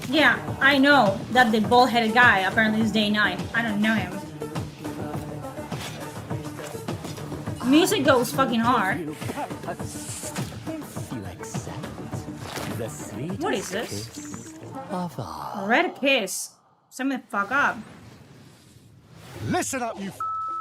Yeah, I know that the bald-headed guy apparently is Day 9. I don't know him. Music goes fucking hard. What is this? Red Kiss. Sum the fuck up. Listen up, you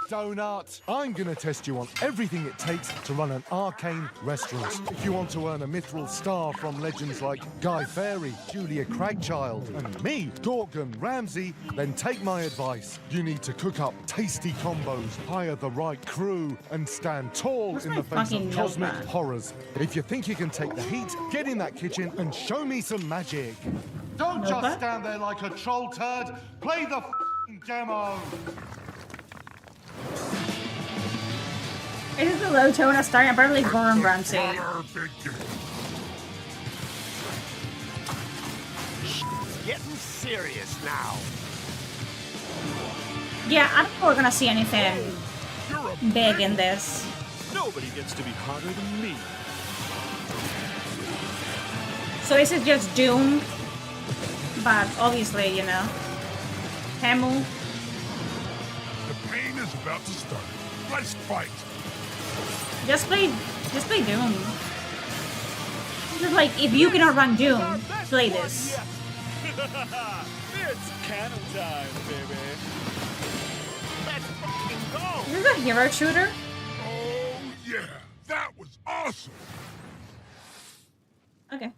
donut. I'm gonna test you on everything it takes to run an arcane restaurant. If you want to earn a mithril star from legends like Guy Fieri, Julia Cragchild, and me, Gorgon Ramsay, then take my advice. You need to cook up tasty combos, hire the right crew, and stand tall in the face of cosmic horrors. If you think you can take the heat, get in that kitchen and show me some magic. Don't just stand there like a troll turd. Play the demo. It is the low tone of starting apparently Gordon Ramsay. Getting serious now. Yeah, I don't think we're gonna see anything big in this. Nobody gets to be hotter than me. So this is just Doom, but obviously, you know, Hemu. about to start. Let's fight. Just play Doom. Just like, if you cannot run Doom, play this. It's cannon time, baby. Let's fucking go. Is this a hero shooter? Oh, yeah. That was awesome. Okay.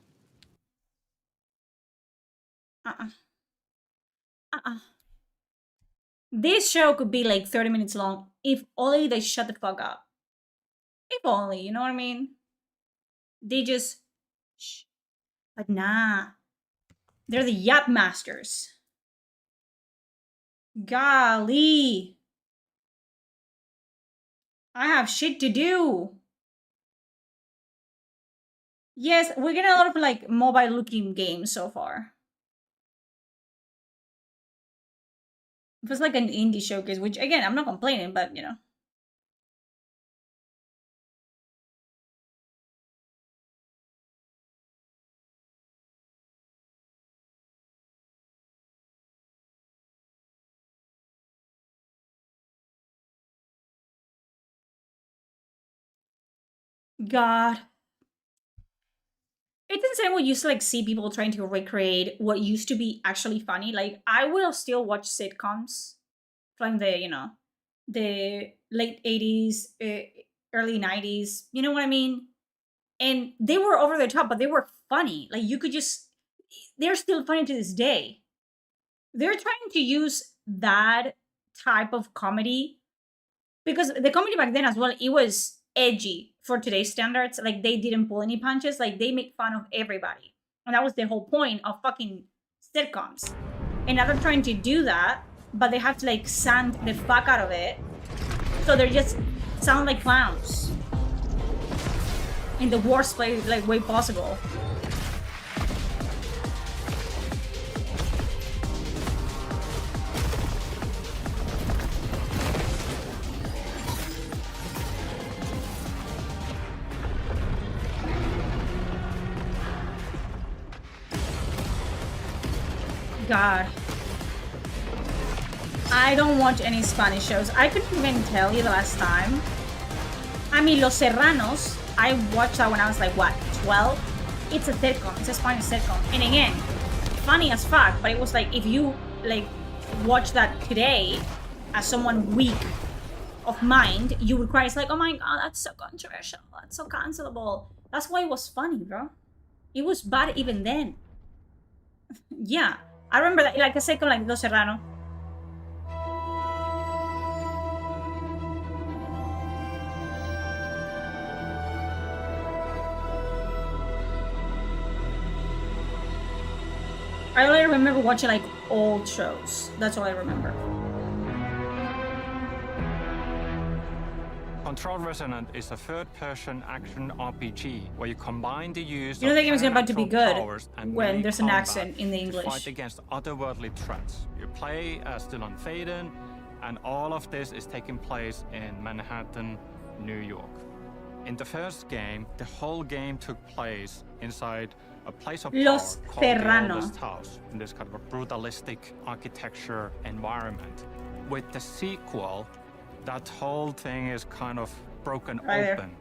This show could be like 30 minutes long if only they shut the fuck up. If only, you know what I mean? They just... Shh. But nah. They're the Yap Masters. Golly. I have shit to do. Yes, we're getting a lot of like mobile looking games so far. It was like an indie showcase, which again, I'm not complaining, but you know. God. It's insane when you used to like see people trying to recreate what used to be actually funny. Like, I will still watch sitcoms from the, you know, the late 80s, early 90s. You know what I mean? And they were over the top, but they were funny. Like, you could just... They're still funny to this day. They're trying to use that type of comedy because the comedy back then as well, it was edgy for today's standards. Like, they didn't pull any punches. Like, they make fun of everybody, and that was the whole point of fucking sitcoms. And now they're trying to do that, but they have to like sand the fuck out of it, so they just sound like clowns in the worst way possible. God. I don't watch any Spanish shows. I couldn't even tell you the last time. I mean, Los Serranos, I watched that when I was like, what, 12? It's a sitcom. It's a Spanish sitcom. And again, funny as fuck, but it was like, if you like watch that today as someone weak of mind, you would cry. It's like, oh my God, that's so controversial. That's so cancelable. That's why it was funny, bro. It was bad even then. Yeah. I remember that, like a second, like Los Serrano. I only remember watching like old shows. That's all I remember. Control Resonant is a third-person action RPG where you combine the use You know of the game is about to be good powers and when melee there's an combat accent in the to English. fight against otherworldly threats. You play as Dylan Faden, and all of this is taking place in Manhattan, New York. In the first game, the whole game took place inside a place of Los power called the Serrano. Oldest House, in this kind of a brutalistic architecture environment. With the sequel, that whole thing is kind of broken Right there. open.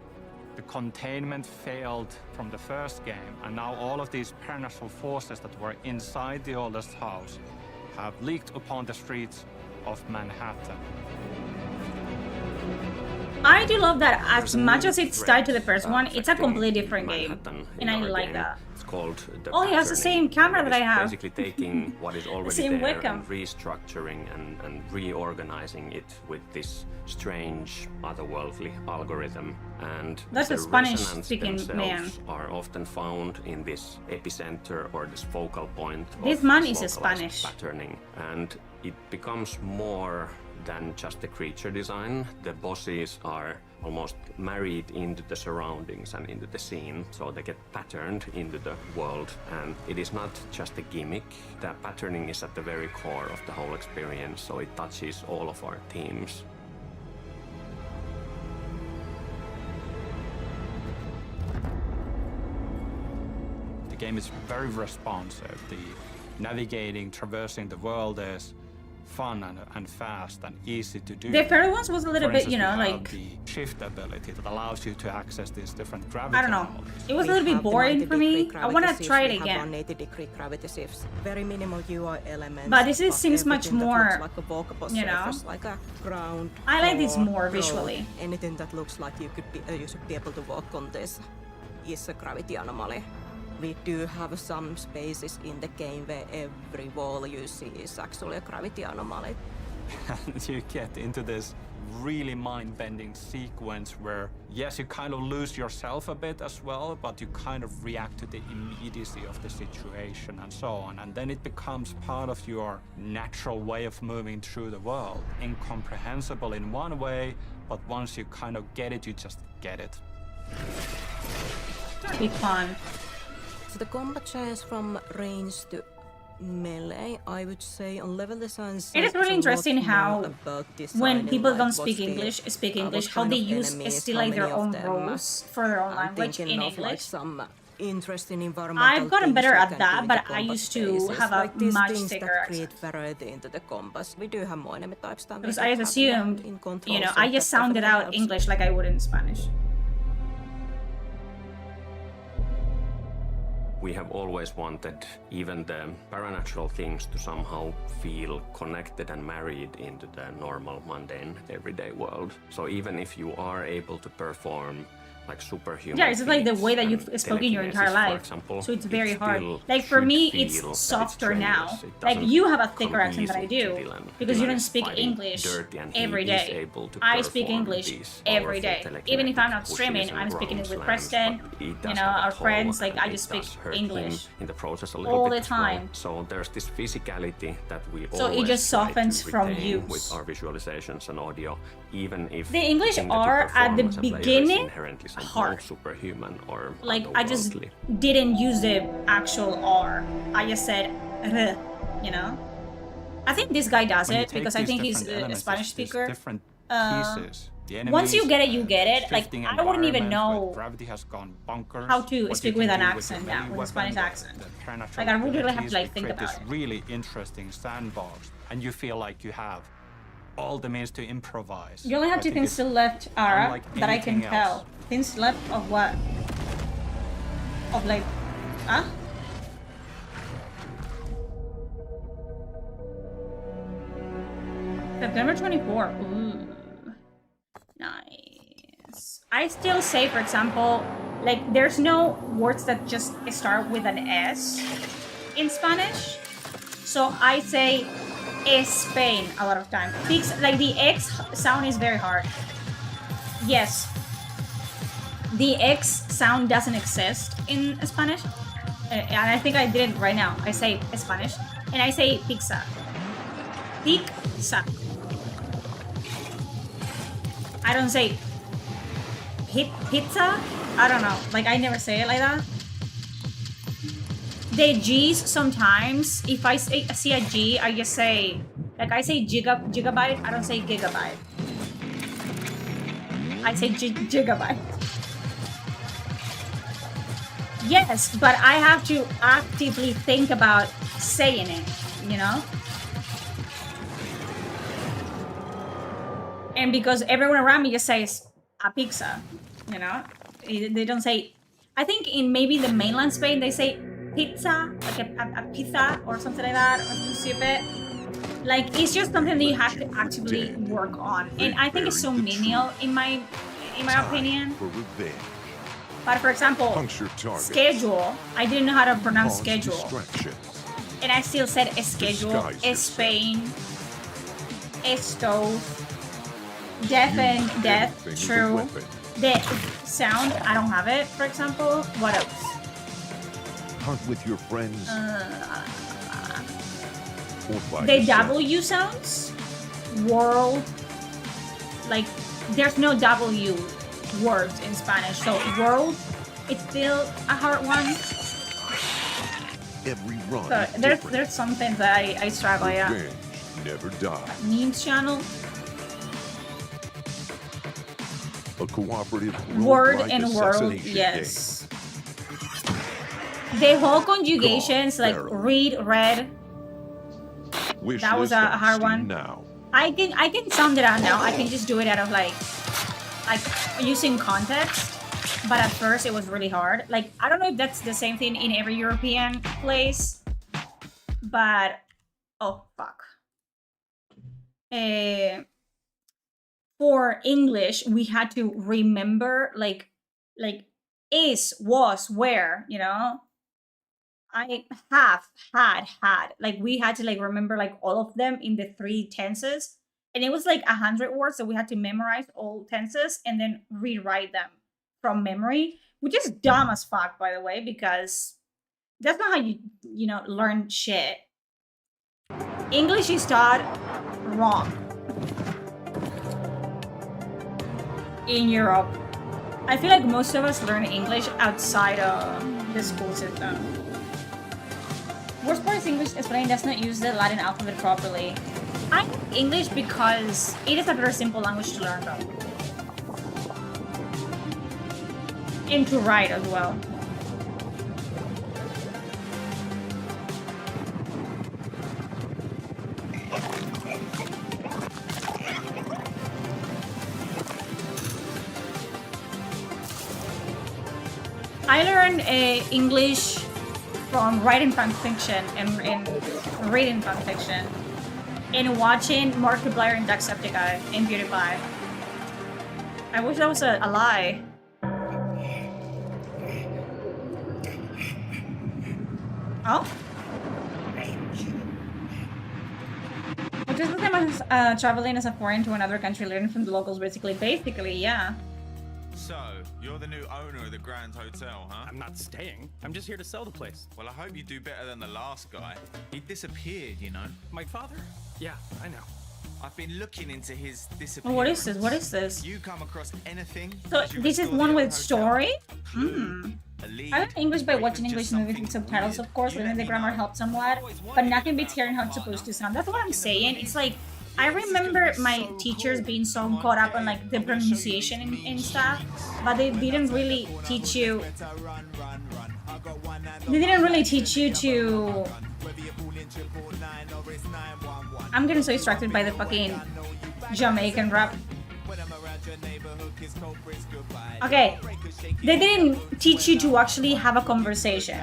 The containment failed from the first game, and now all of these paranormal forces that were inside the Oldest House have leaked upon the streets of Manhattan. I do love that as much as it's tied to the first one, it's a completely different game. And I like that. It's called the Oh, it has the same camera that I have. Basically taking what is already Same there webcam. and restructuring and reorganizing it with this strange otherworldly algorithm. And That's the a Spanish resonance speaking themselves man. are often found in this epicenter or this focal point This of man this is localized Spanish. patterning, and it becomes more than just the creature design. The bosses are almost married into the surroundings and into the scene, so they get patterned into the world. And it is not just a gimmick. The patterning is at the very core of the whole experience, so it touches all of our themes. The game is very responsive. The navigating, traversing the world is fun and fast and easy to do. The third one was a little For bit, you instance, know, we have like, the shift ability that allows you to access these different gravity I don't know. anomalies. It was a little bit boring for me. I want to try it again. 180-degree gravity shifts, very minimal UI elements. But this seems much everything that more, looks like a walkable you know, surface, like a ground. I like this floor, more road, visually. Anything that looks like you should be able to walk on this is a gravity anomaly. We do have some spaces in the game where every wall you see is actually a gravity anomaly. And you get into this really mind-bending sequence where, yes, you kind of lose yourself a bit as well, but you kind of react to the immediacy of the situation and so on. And then it becomes part of your natural way of moving through the world. Incomprehensible in one way, but once you kind of get it, you just get it. That'd be fun. So the combat changes from range to melee, I would say on level design. It is really interesting how when people don't speak English, how they use still like their own rules for their own language in English. Some interesting environmental I've gotten better things you at can that, do in but the I combat used to spaces, have a like these much things thicker that accent. create variety into the combats. We do have more enemy types than Because we I have just left assumed, in control, you know, so I just that sounded definitely out helps. English like I would in Spanish. We have always wanted even the paranatural things to somehow feel connected and married into the normal, mundane, everyday world. So even if you are able to perform like superhuman Yeah, it's just like the feats way that and you've spoken your entire telekinesis, for life. example, So it's it very hard. still Like for should me, feel it's that softer strenuous. now. It Like doesn't you have a thicker come accent than I easy to do Dylan. because you Dylan don't is speak fighting English dirty and he every is day. able to I speak perform English these every powerful day. Even if I'm not telekinetic streaming, pushes I'm and speaking it ground with slams, Preston. but it You does know, have a our toll friends. Like and I it just speak does hurt English him in the process a little all bit the as well. time. So there's this physicality that we So it always just try to softens from retain use. with our visualizations and audio, even if The English thing that you are at the perform as a player is beginning inherently somehow hard. superhuman or Like I just otherworldly. didn't use the actual R. I just said R, you know. I think this guy does When you it take because I these think he's different a elements, Spanish these speaker. different Pieces. the Once you enemies, get it, you get it. Like shifting I wouldn't even environment where know gravity has gone bonkers, how to what speak you with can an do accent your now, melee with a weapon, Spanish the accent. preternatural Like I would really have abilities, to like we think create about this it. really interesting sandbox, and you feel like you have all the means to improvise. You only have I two think things it's still left, Ara, unlike that I can anything else. tell. Things left of what? Of like, huh? September 24. Ooh. Nice. I still say, for example, like there's no words that just start with an S in Spanish. So I say Spain a lot of time. Like the X sound is very hard. Yes. The X sound doesn't exist in Spanish. And I think I did it right now. I say Spanish. And I say pizza. Pizza. I don't say pizza. I don't know. Like I never say it like that. The G's sometimes, if I see a G, I just say, like I say gigabyte. I don't say gigabyte. I say gigabyte. Yes, but I have to actively think about saying it, you know? And because everyone around me just says a pizza, you know? They don't say, I think in maybe the mainland Spain, they say pizza, like a pizza or something like that, or something stupid. Like, it's just something that you have to actively work on. And I think it's so menial in my opinion. For revenge. But for example, Puncture target. schedule, I didn't know how to pronounce Cause schedule. distraction. And I still said schedule, Disguise Spain, stove, death and death, anything with a true. weapon. The sound, I don't have it, for example. What else? Hunt with your friends or by The yourself. W sounds, world, like there's no W words in Spanish. So world, it's still a hard one. Every run So is different. there's some things that I struggle, yeah. Revenge never dies. Memes channel, A cooperative word worldwide and world, assassination yes. The whole conjugations, like read, read, Wish That was list a on hard Steam one. Now. I can sound it out now. I can just do it out of like using context. But at first it was really hard. Like, I don't know if that's the same thing in every European place, but oh fuck. For English, we had to remember like is, was, where, you know. I have had like we had to like remember like all of them in the 3 tenses, and it was like 100 words, so we had to memorize all tenses and then rewrite them from memory, which is dumb as fuck, by the way, because that's not how you know learn shit. English is taught wrong in Europe. I feel like most of us learn English outside of the school system. Worst part is English Español does not use the Latin alphabet properly. I like English because it is a very simple language to learn though. And to write as well. I learned English from writing fan fiction and reading fan fiction and watching Markiplier and Jacksepticeye and PewDiePie. I wish that was a lie. Oh? Just look at my traveling as a foreign to another country, learning from the locals, basically, yeah. So, you're the new owner of the Grand Hotel, huh? I'm not staying. I'm just here to sell the place. Well, I hope you do better than the last guy. He disappeared, you know. My father? Yeah, I know. I've been looking into his disappearance. What is this? What is this? You come across anything? So as you this is restore one the with old hotel? story? Clue, a lead, I learned English by or watching even English just movies with something subtitles, weird. of course. You Learning let the me grammar know. helped somewhat, but nothing beats hearing how it's supposed to sound. That's what I'm saying. It's like, I remember my teachers being so caught up on like the pronunciation and stuff, but they didn't really teach you. They didn't really teach you to. I'm getting so distracted by the fucking Jamaican rap. Okay, they didn't teach you to actually have a conversation.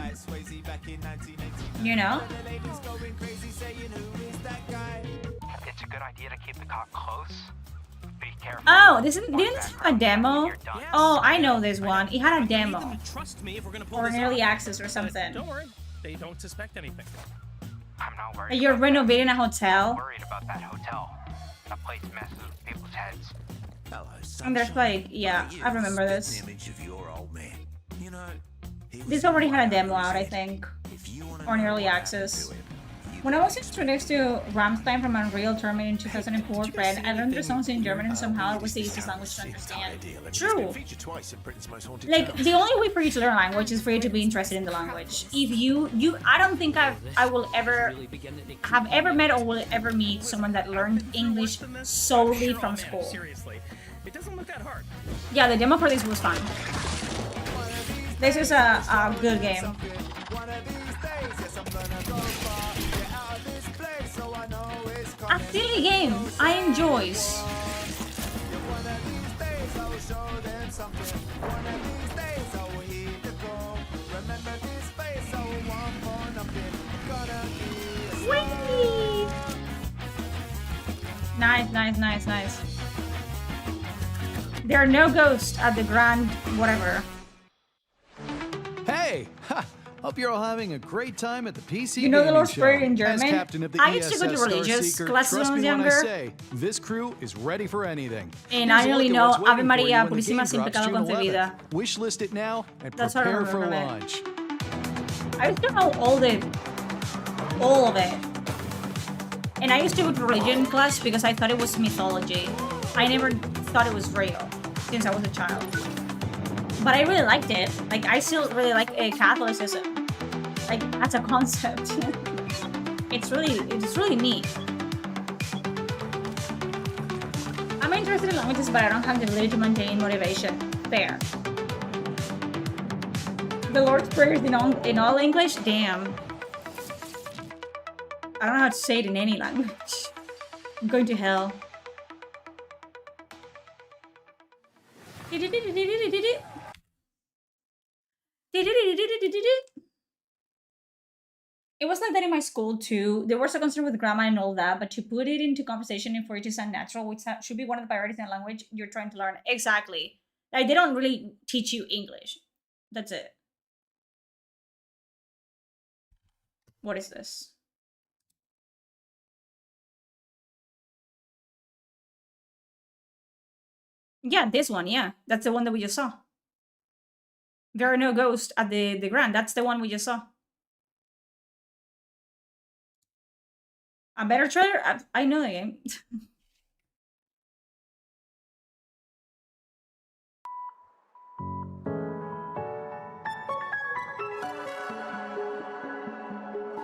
You know? It's a good idea to keep the car close. Be careful. Oh, didn't this have a demo? Oh, I know this one. It had a demo. Trust me if we're gonna pull Or this an early off. access or something. Don't worry. They don't suspect anything. I'm not worried. You're about renovating a that. hotel? I'm worried about that hotel. That place messes with people's heads. And there's like, yeah, I remember this. Image of your old man. You know, This already had a demo out, I think. Or an early access. When I was introduced to Rammstein from Unreal Tournament in 2004, Fred, I learned their songs in German and somehow it was the easiest language to understand. True. Like, the only way for you to learn a language is for you to be interested in the language. If I don't think I will ever have ever met or will ever meet someone that learned English solely from school. Seriously, it doesn't look that hard. Yeah, the demo for this was fun. This is a good game. A silly game I enjoys. Whee! Nice. There are no ghosts at the Grand whatever. Hey! Ha! Hope you're all having a great time at the PC You know the Gaming Lord's Show. Prayer in As German? captain of the I used to go to ESS religious Starseeker, classes when trust I was me younger. I say, this crew is ready for anything. And Here's I a only look at know what's waiting Ave for Maria you when the Purísima game sin drops pecado June concebida. 11th. Wish list it now and That's what I prepare for remember. launch. I used to know all of it. And I used to go to religion class because I thought it was mythology. I never thought it was real since I was a child. But I really liked it. Like, I still really like Catholicism. Like, as a concept. It's really neat. I'm interested in languages, but I don't have the ability to maintain motivation. Fair. The Lord's Prayer is in all English? Damn. I don't know how to say it in any language. I'm going to hell. It was like that in my school too. There was a concern with grammar and all that, but to put it into conversation and for it to sound natural, which should be one of the priorities in a language you're trying to learn. Exactly. Like, they don't really teach you English. That's it. What is this? Yeah, this one, yeah. That's the one that we just saw. There are no ghosts at the Grand. That's the one we just saw. A better trailer? I know the game.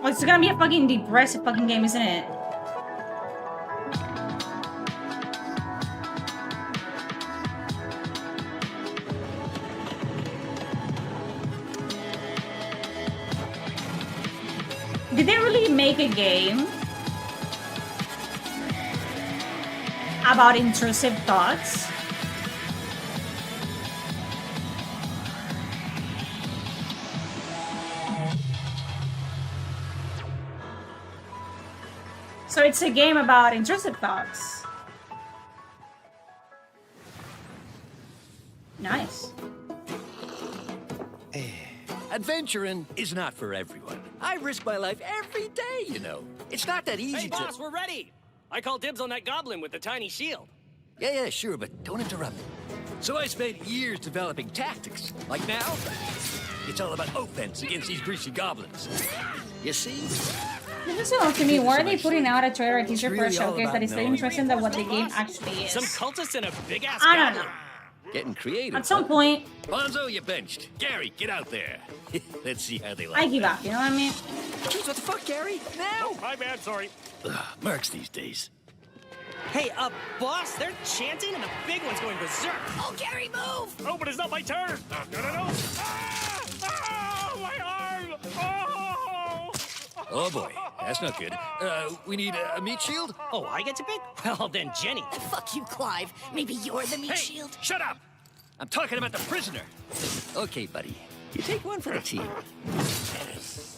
Well, it's gonna be a fucking depressive fucking game, isn't it? Did they really make a game about intrusive thoughts? So it's a game about intrusive thoughts. Nice. Adventuring is not for everyone. I risk my life every day, you know. It's not that easy Hey, boss, we're ready. I call dibs on that goblin with the tiny shield. Yeah, sure, but don't interrupt me. So I spent years developing tactics. Like now, it's all about offense against these greasy goblins. You see? This is all to me. Why are they putting out a trailer teaser for a really all showcase about that is so knowing. interesting than what the game actually is? Some cultists and a big-ass I don't goblin. know. Getting creative. At some point, Bonzo, you benched. Gary, get out there. Let's see how they like I give up, you know what I mean? Jeez, what the fuck, Gary? Now? Oh, my bad, sorry. Mercs these days. Hey, boss, they're chanting and the big one's going berserk. Oh, Gary, move! Oh, but it's not my turn. No. Ah! Ah! My arm! Oh! Oh boy, that's not good. We need a meat shield? Oh, I get to pick? Well, then Jenny. Fuck you, Clive. Maybe you're the meat shield. Shut up! I'm talking about the prisoner. Okay, buddy. You take one for the team.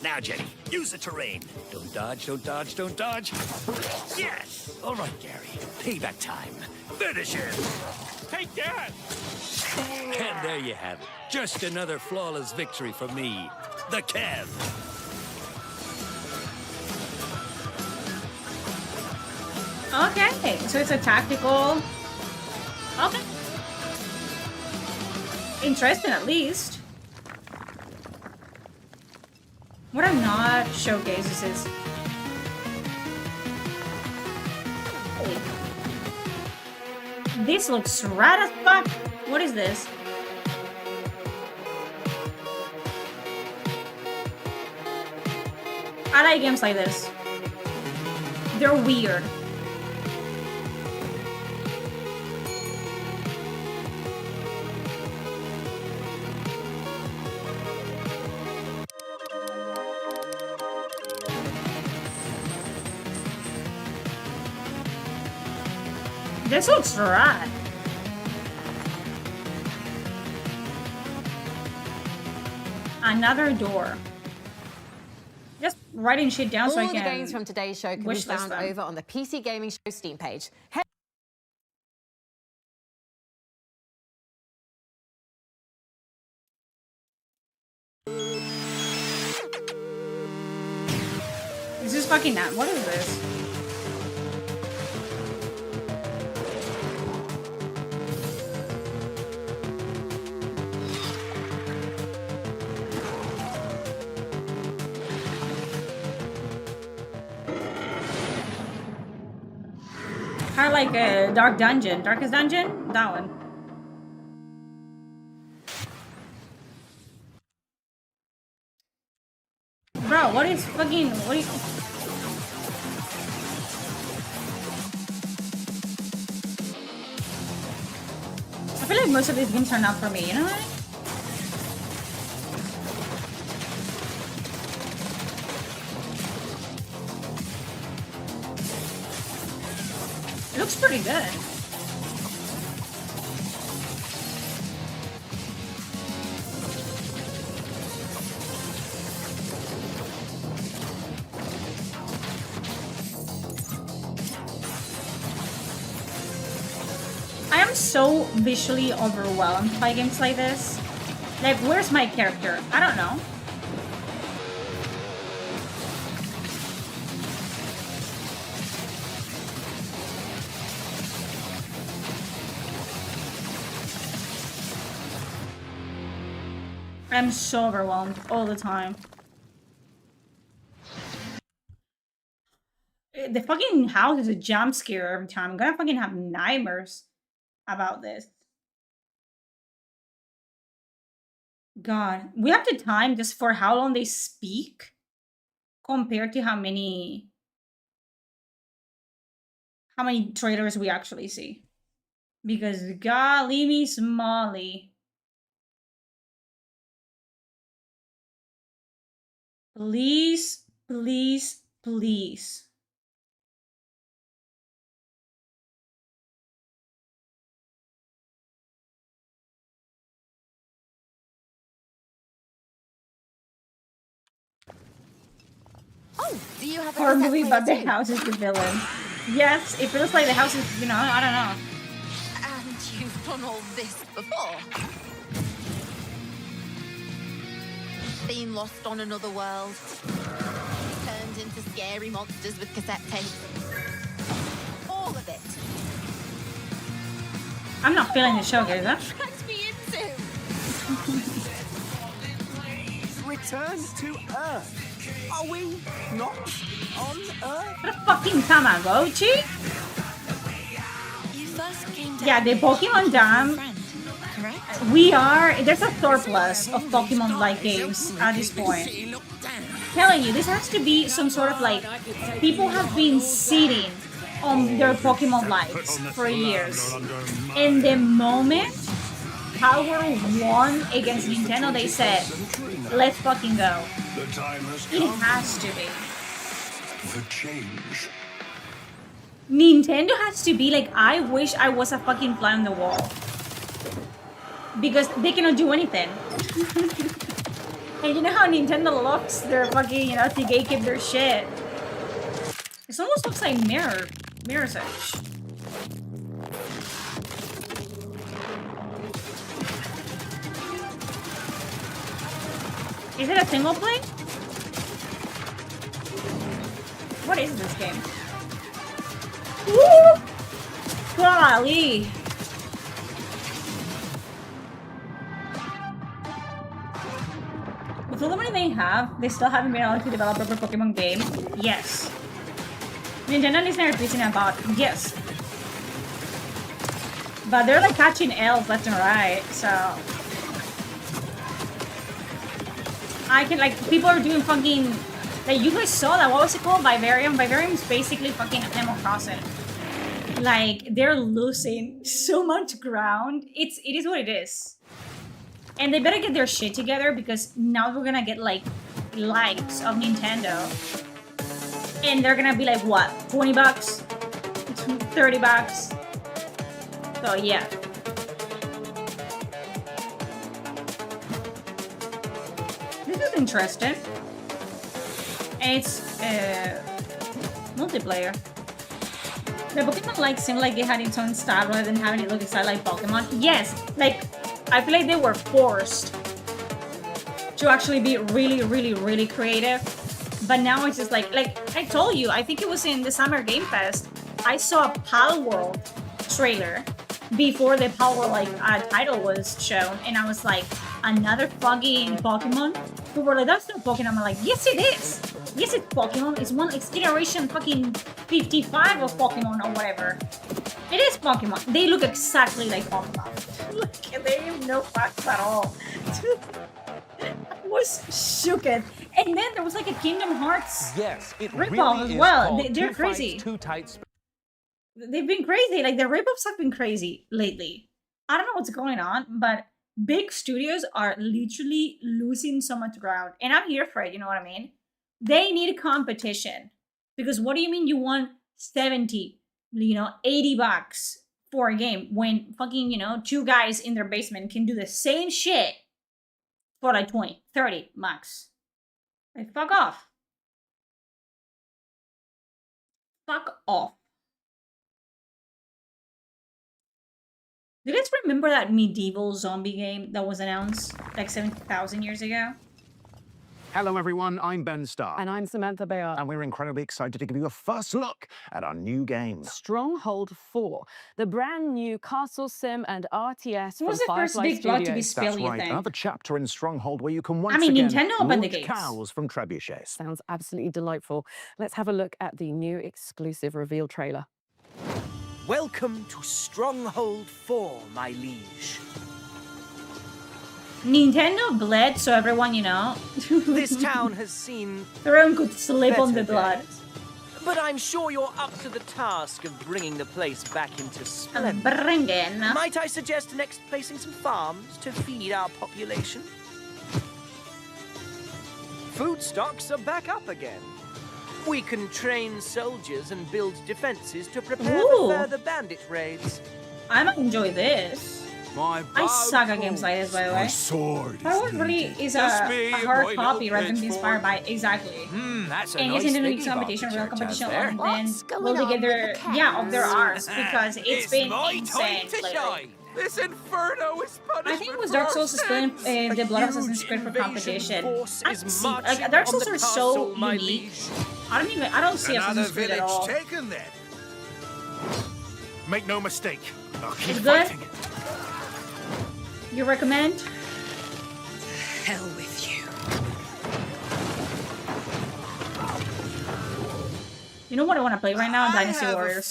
Now, Jenny, use the terrain. Don't dodge, don't dodge, don't dodge. Yes! All right, Gary. Payback time. Finish him! Take that! And there you have it. Just another flawless victory for me, the Kev. Okay, so it's a tactical. Okay. Interesting, at least. What are not showcases is. This looks rad as fuck. What is this? I like games like this. They're weird. This looks rad. Another door. Just writing shit down so I All can. the games from today's show can be wish list found them. over on the PC Gaming Show Steam page. This is fucking not. What is this? Kind of like a Dark Dungeon. Darkest Dungeon? That one. Bro, what is fucking... What is... I feel like most of these games are not for me, you know what? looks pretty good. I am so visually overwhelmed by games like this. Like, where's my character? I don't know. I'm so overwhelmed all the time. The fucking house is a jump scare every time. I'm gonna fucking have nightmares about this. God, we have the time just for how long they speak compared to how many trailers we actually see. Because golly me smolly. Please, please, please. Oh, do you have a Horror cassette movie player about the too? house is the villain. Yes, it feels like the house is, you know, I don't know. And you've done all this before? Been lost on another world. Turned into scary monsters with cassette tapes. All of it. I'm not feeling the showcase, huh? Dragged me into. Return to Earth. Are we not on Earth? What a fucking Tamagotchi? You first came down Yeah, the Pokemon Dam. correct? We are. There's a surplus of Pokemon-like games at this point. Telling you, this has to be some sort of like. People have been sitting on their Pokemon likes for years. And the moment Power won against Nintendo, they said, let's fucking go. It has to be. The change. Nintendo has to be like, I wish I was a fucking fly on the wall. Because they cannot do anything. And you know how Nintendo loves their fucking, you know, to gatekeep their shit. This almost looks like Mirror's Edge. Is it a single play? What is this game? Woo! Golly! With all the money they have, they still haven't been able to develop a proper Pokemon game. Yes. Nintendo is never pissing about. Yes. But they're like catching L's left and right, so. I can, like, people are doing fucking. Like, you guys saw that. What was it called? Vivarium? Vivarium is basically fucking Animal Crossing. Like, they're losing so much ground. It is what it is. And they better get their shit together because now we're gonna get, like, likes of Nintendo. And they're gonna be like, what? 20 bucks? 30 bucks? So, yeah. This is interesting. And it's multiplayer. The Pokemon like seemed like it had its own style rather than having it look exactly like Pokemon. Yes, like I feel like they were forced to actually be really, really, really creative. But now it's just like I told you, I think it was in the Summer Game Fest. I saw a Palworld trailer before the Palworld title was shown, and I was like, another fucking Pokemon. People were like, that's not Pokemon. I'm like, yes it is. Yes, it's Pokemon. It's generation fucking 55 of Pokemon or whatever. It is Pokemon. They look exactly like Pokemon. Look, they have no facts at all. I was shooked. And then there was like a Kingdom Hearts ripoff as well. They're crazy. They've been crazy. Like the ripoffs have been crazy lately. I don't know what's going on, but big studios are literally losing so much ground. And I'm here for it, you know what I mean? They need competition. Because what do you mean you want 70 you know, $80 for a game when fucking, you know, 2 guys in their basement can do the same shit for like 20, 30 max. Like, fuck off. Fuck off. Do you guys remember that medieval zombie game that was announced like 7,000 years ago? Hello, everyone. I'm Ben Starr. And I'm Samantha Bayer. And we're incredibly excited to give you a first look at our new game. Stronghold 4, the brand new castle sim and RTS from What's the first Firefly big plot to be Studios. spilled, That's you right. think? Another chapter in Stronghold where you can once mean, again Nintendo opened the launch gates. cows from trebuchets. Sounds absolutely delightful. Let's have a look at the new exclusive reveal trailer. Welcome to Stronghold 4, my liege. Nintendo bled so everyone, you know, This town has seen everyone could slip on the better blood. days. But I'm sure you're up to the task of bringing the place back into splendor. Bringing. Might I suggest next placing some farms to feed our population? Food stocks are back up again. We can train soldiers and build defenses to prepare Ooh. for further bandit raids. I might enjoy this. I suck at games like this, by the way. Firewall really is a hard copy rather than be inspired by exactly. That's a And nice it's in a thing competition, about real the competition, church and house then we'll together, yeah, of their arts because it's been my insane time to lately. shine. This inferno is punishment. I think it was Dark Souls spilling the blood of Assassin's Creed for competition. I see, like Dark Souls are so unique. I don't see Assassin's Creed at all. taken then. Make no mistake. I'll keep It's good. fighting. You recommend? Hell with you. You know what I want to play right now? Dynasty Warriors.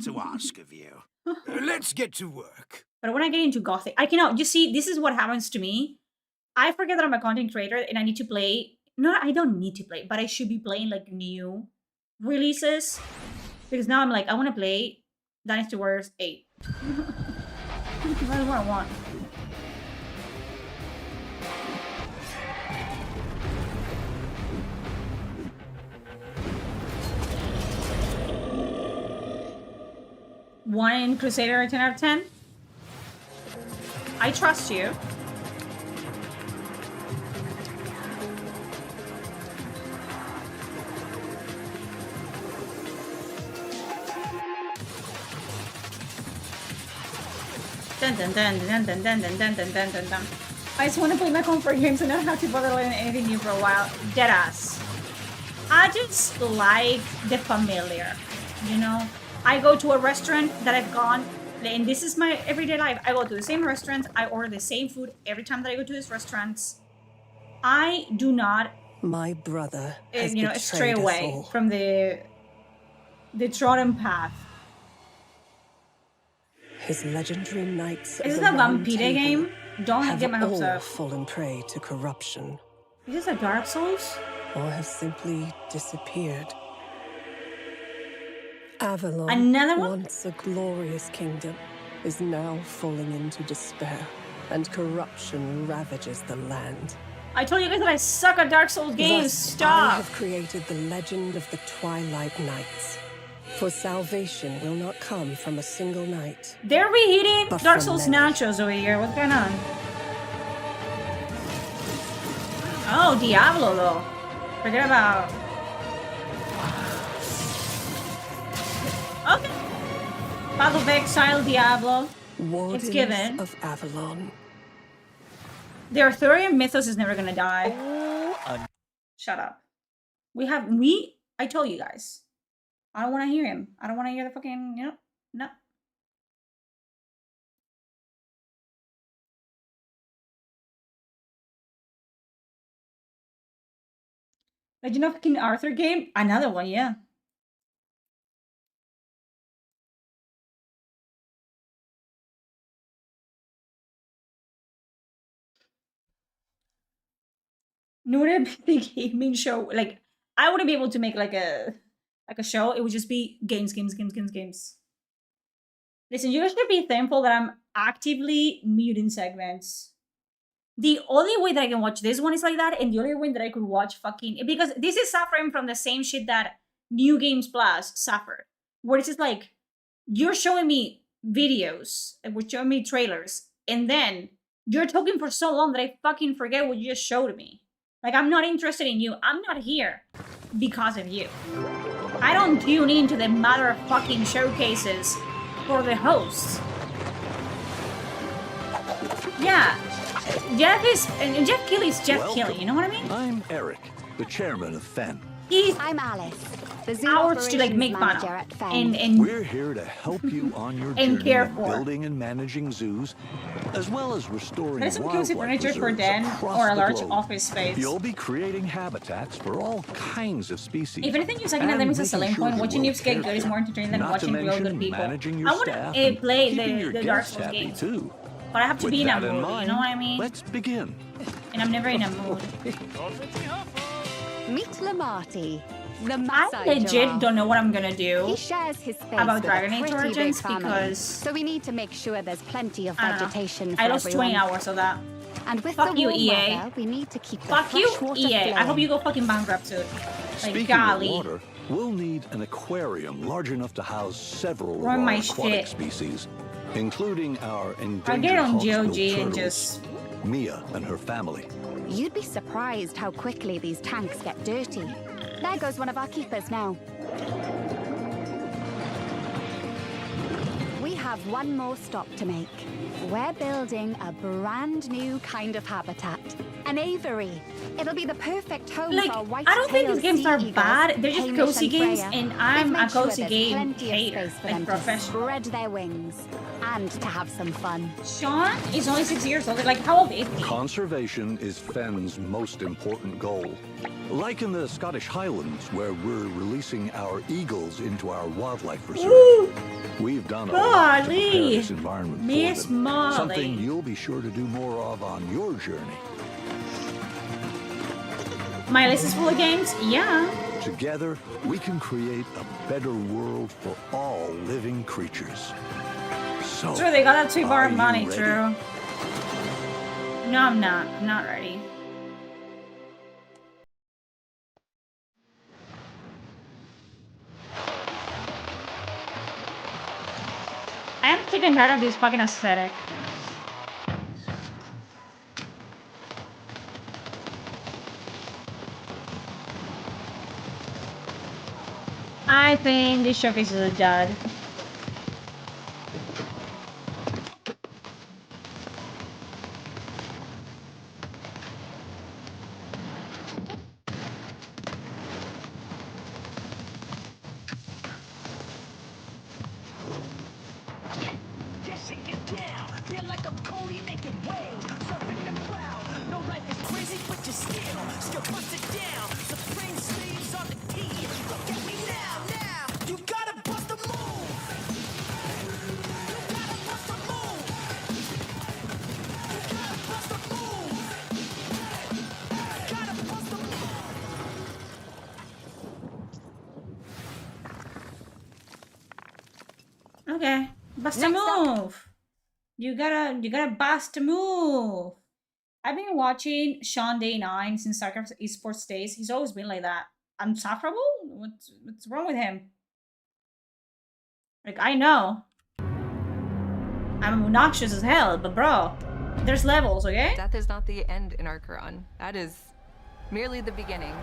to ask of you. Let's get to work. But when I get into Gothic, I cannot. You see, this is what happens to me. I forget that I'm a content creator and I need to play. No, I don't need to play, but I should be playing like new releases because now I'm like, I want to play Dynasty Warriors 8. That's what I want. One in Crusader 10 out of 10. I trust you. Dun dun dun dun dun dun dun dun dun dun dun dun. I just want to play my comfort games and not have to bother learning anything new for a while. Deadass. I just like the familiar, you know? I go to a restaurant that I've gone, and this is my everyday life. I go to the same restaurant, I order the same food every time that I go to these restaurants. I do not, My brother has you know, stray betrayed us away all. from the trodden path. His legendary knights of Is the this a Round Vampire Table game? Don't have get my hopes all up. fallen prey to corruption Is this a Dark Souls? or have simply disappeared. Avalon, Another one? once a glorious kingdom, is now falling into despair, and corruption ravages the land. I told you guys that I suck at Dark Souls games. Thus, I Stop. have created the legend of the Twilight Knights. For salvation will not come from a single night. They're reheating But Dark from Souls many. nachos over here. What's going on? Oh, Diablo though. Forget about. Okay. Path of Exile, Diablo. Wardens It's given. of Avalon. The Arthurian mythos is never gonna die. Shut up. I told you guys. I don't want to hear him. I don't want to hear the fucking, you know, no. Legend of King Arthur game? Another one, yeah. Nura the gaming show, like I wouldn't be able to make like a show. It would just be games. Listen, you guys should be thankful that I'm actively muting segments. The only way that I can watch this one is like that, and the only way that I could watch fucking, because this is suffering from the same shit that New Games Plus suffered, where it's just like you're showing me videos and we're showing me trailers, and then you're talking for so long that I fucking forget what you just showed me. Like, I'm not interested in you. I'm not here because of you. I don't tune into the motherfucking showcases for the hosts. Yeah, Jeff Keighley's Jeff Keighley, you know what I mean? I'm Eric, the chairman of FEN. I'm Alice, the hours to like make fun of, and we're here to help you on your journey of building and managing zoos, as well as restoring there's some cozy wildlife furniture for reserves den across or a the large globe. office space. You'll be creating habitats for all kinds of species. If anything, you second and them is a making selling sure point. the Watching world Noobs get cares good is for more you. entertaining than Not watching to real mention good people. managing your I want staff to and play keeping your the Dark guests Souls happy games, too. but I have to With be in a that in mood, mind, you know what I mean? Let's begin. And I'm never in a mood. Meet Lamarty, the I Maasai legit giraffe. don't know what I'm gonna do He shares his space about with Dragon a Age pretty big Origins family, because so we need to make sure there's plenty of I don't know. vegetation for I lost everyone. 20 hours of that. And with Fuck the you, warm EA. weather, we need to keep the Fuck you, freshwater EA. I hope flowing. you go fucking bankrupt soon. Like, Speaking golly. of water, we'll need an aquarium large enough to house several of Run our my aquatic shit. species, including our I endangered get on hawksbill GOG and turtles, just... Mia and her family. You'd be surprised how quickly these tanks get dirty. There goes one of our keepers now. We have one more stop to make. We're building a brand new kind of habitat. An aviary. It'll be the perfect home Like, for white I don't think these games are bad. They're just cozy games, and I'm a cozy game hater, like professional. Spread their wings and to have some fun. Sean is only 6 years old. Like, how old is he? Conservation is FEN's most important goal. Like in the Scottish Highlands, where we're releasing our eagles into our wildlife reserve. Ooh. We've done a lot to Golly. prepare this environment for Miss them. Molly. Something you'll be sure to do more of on your journey. My list is full of games? Yeah. Together, we can create a better world for all living creatures. So, True, they got that 2 bar are of you money, ready? true. No, I'm not. I'm not ready. I am sick and tired of this fucking aesthetic. I think this showcase is a dud. Jesse, get down. Feel like I'm Cody making waves. Surfing the crowd. No life is crazy, but you're still bust it down. Supreme sleeves on the key. Look at me now. You gotta bust a move. You gotta bust a move. You gotta bust a move. Gotta bust a move. Okay. Bust a move. You gotta bust a move. I've been watching Sean Day 9 since StarCraft Esports days. He's always been like that. Unsufferable? What's wrong with him? Like, I know. I'm obnoxious as hell, but bro, there's levels, okay? Death is not the end in our Quran. That is merely the beginning.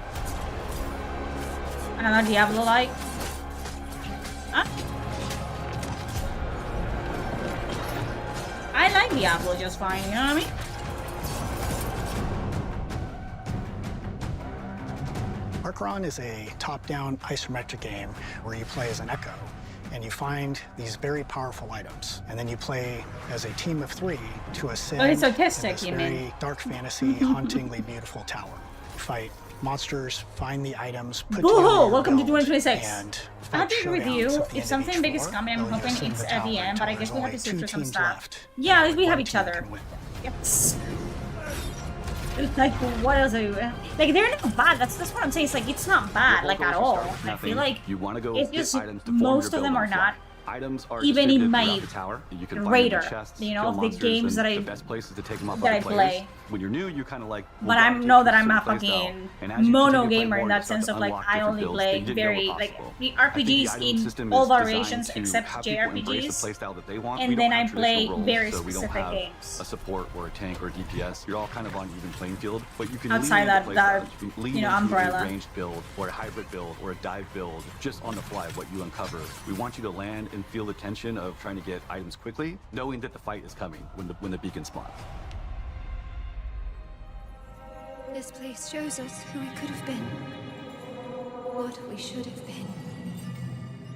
Another Diablo-like. Huh? I like Diablo just fine, you know what I mean? Archon is a top-down isometric game where you play as an Echo, and you find these very powerful items, and then you play as a team of 3 to ascend it's autistic, this you very mean? dark fantasy, hauntingly beautiful tower. Fight monsters, find the items, put Boo-hoo! together your Welcome to build, 2026. and I have to fight agree with you. showdowns at the If end of something each big is floor, coming, I'm or you hoping ascend it's the at the tower end, but I until guess we have to there's sit only through 2 some teams stuff. left. Yeah, at least we have One each team other. can win. Yes. Like, what else are you... Like, they're not bad. That's what I'm saying. It's like, it's not bad, like, at all. I feel like you want to go it's get just items to form most your of them are building not. Items are Even in distributed my throughout the tower. You can find them in radar, chests, you know, kill of the monsters, games and that the best places to take them up that other I players. play. When you're new, you kind of like. But I know that I'm a fucking mono gamer in that sense of like I only play very like the RPGs in all variations except JRPGs, and then I play very specific games. A support or a tank or a DPS, you're all kind of on even playing field, but you can outside that umbrella, a ranged build or a hybrid build or a dive build, just on the fly what you uncover. We want you to land and feel the tension of trying to get items quickly, knowing that the fight is coming when the beacon spawns. This place shows us who we could have been, what we should have been.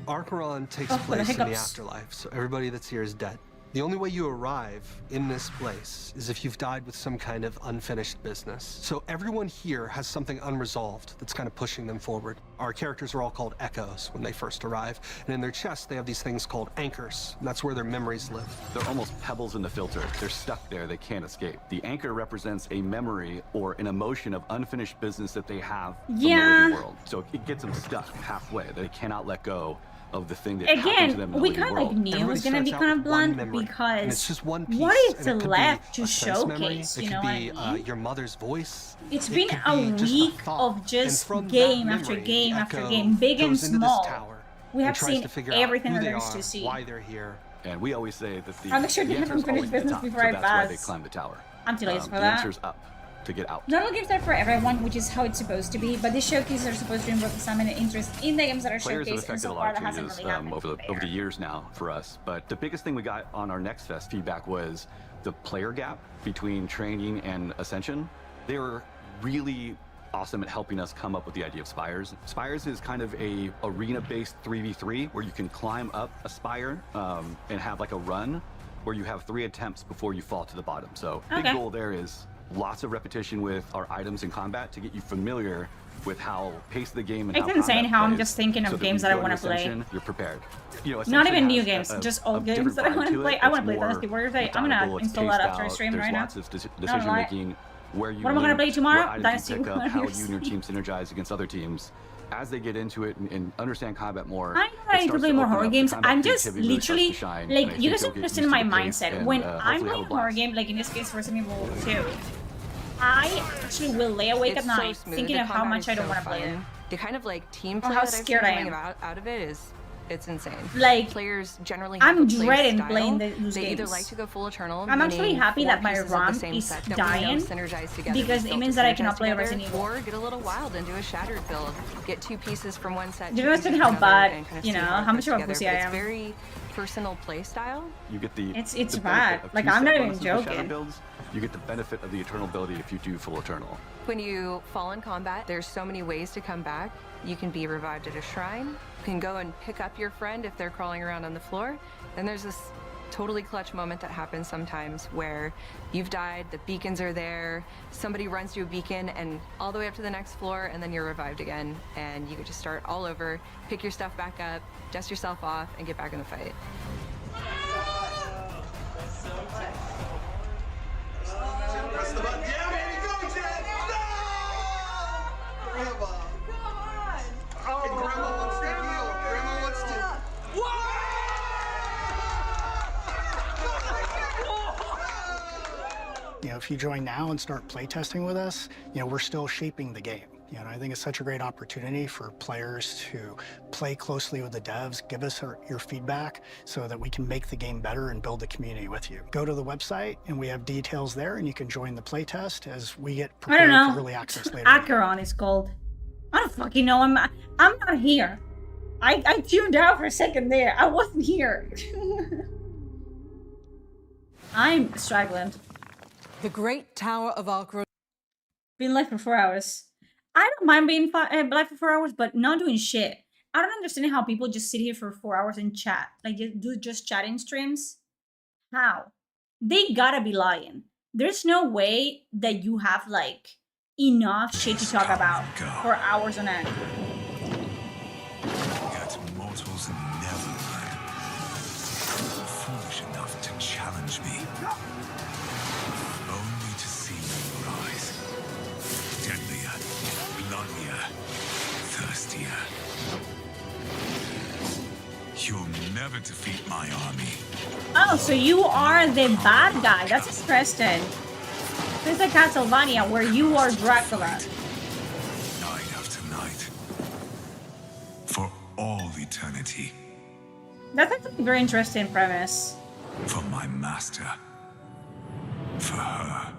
Archeron takes place in the afterlife, so everybody that's here is dead. The only way you arrive in this place is if you've died with some kind of unfinished business. So everyone here has something unresolved that's kind of pushing them forward. Our characters are all called Echoes when they first arrive, and in their chests they have these things called anchors, and that's where their memories live. They're almost pebbles in the filter. They're stuck there, they can't escape. The anchor represents a memory or an emotion of unfinished business that they have from the living world. So it gets them stuck halfway. They cannot let go of the thing that happened to them in the we living kind of like knew it was gonna be kind of blunt because it's just one piece, what is left to showcase? You know what I mean? Your mother's voice. It's been a week of just game after game after game, big and small. We have seen everything there is to see. Why they're here. And we always say that I'll make sure they have unfinished business before I pass. That's why they climb the tower. I'm too lazy for that. The answer's up. To get out. Not all games are for everyone, which is how it's supposed to be, but these showcases are supposed to invoke some interest in the games that are showcased, and so far that hasn't really happened. Over the years now for us, but the biggest thing we got on our Next Fest feedback was the player gap between training and Ascension. They were really awesome at helping us come up with the idea of Spires. Spires is kind of a arena-based 3v3 where you can climb up a spire and have like a run where you have 3 attempts before you fall to the bottom. So big goal there is lots of repetition with our items in combat to get you familiar with how pace of the game and it's insane how I'm just thinking of games that I want to play. You're prepared. You know, not even new games, just old games that I want to play. I want to play Dynasty Warriors. I'm gonna install that after I stream right now. Lots of decision making. Where you what am I gonna play tomorrow? Dynasty Warriors. How you and your team synergize against other teams. As they get into it and understand combat more, I know I need to play more horror games. I'm just literally like you guys understand my mindset. When I'm playing a horror game, like in this case Resident Evil 2, I actually will lay awake at night thinking of how much I don't want to play it. The kind of like team play how that scared I am out of it is it's insane. Like players generally have I'm dreading playing those games. They either like to go full Eternal. I'm actually happy that my RAM is dying because it means that I cannot play Resident Evil. Or get a little wild and do a shattered build. Get 2 pieces from one set. Do you understand how bad, you know, how much of a pussy I am? It's very personal play style. You get the it's bad. Like I'm not even joking. Builds, you get the benefit of the Eternal ability if you do full Eternal. When you fall in combat, there's so many ways to come back. You can be revived at a shrine. You can go and pick up your friend if they're crawling around on the floor. Then there's this totally clutch moment that happens sometimes where you've died, the beacons are there, somebody runs to a beacon and all the way up to the next floor, and then you're revived again, and you get to start all over, pick your stuff back up, dust yourself off, and get back in the fight. You know, if you join now and start playtesting with us, you know, we're still shaping the game. You know, I think it's such a great opportunity for players to play closely with the devs, give us your feedback so that we can make the game better and build a community with you. Go to the website and we have details there and you can join the playtest as we get prepared for early access later. Acheron is called. I don't fucking know. I'm not here. I tuned out for a second there. I wasn't here. I'm struggling. The Great Tower of Archeron. Been live for 4 hours. I don't mind being live for 4 hours, but not doing shit. I don't understand how people just sit here for 4 hours and chat. Like, do just chatting streams. How? They gotta be lying. There's no way that you have, like, enough shit to talk about for hours on end. Yet mortals never learn. Foolish enough to challenge me. Only to see you rise. Deadlier, bloodier, thirstier. You'll never defeat my army. Oh, so you are the bad guy. That's interesting. It's like Castlevania where you are Dracula. Night after night. For all eternity. That's actually a very interesting premise. For my master. For her.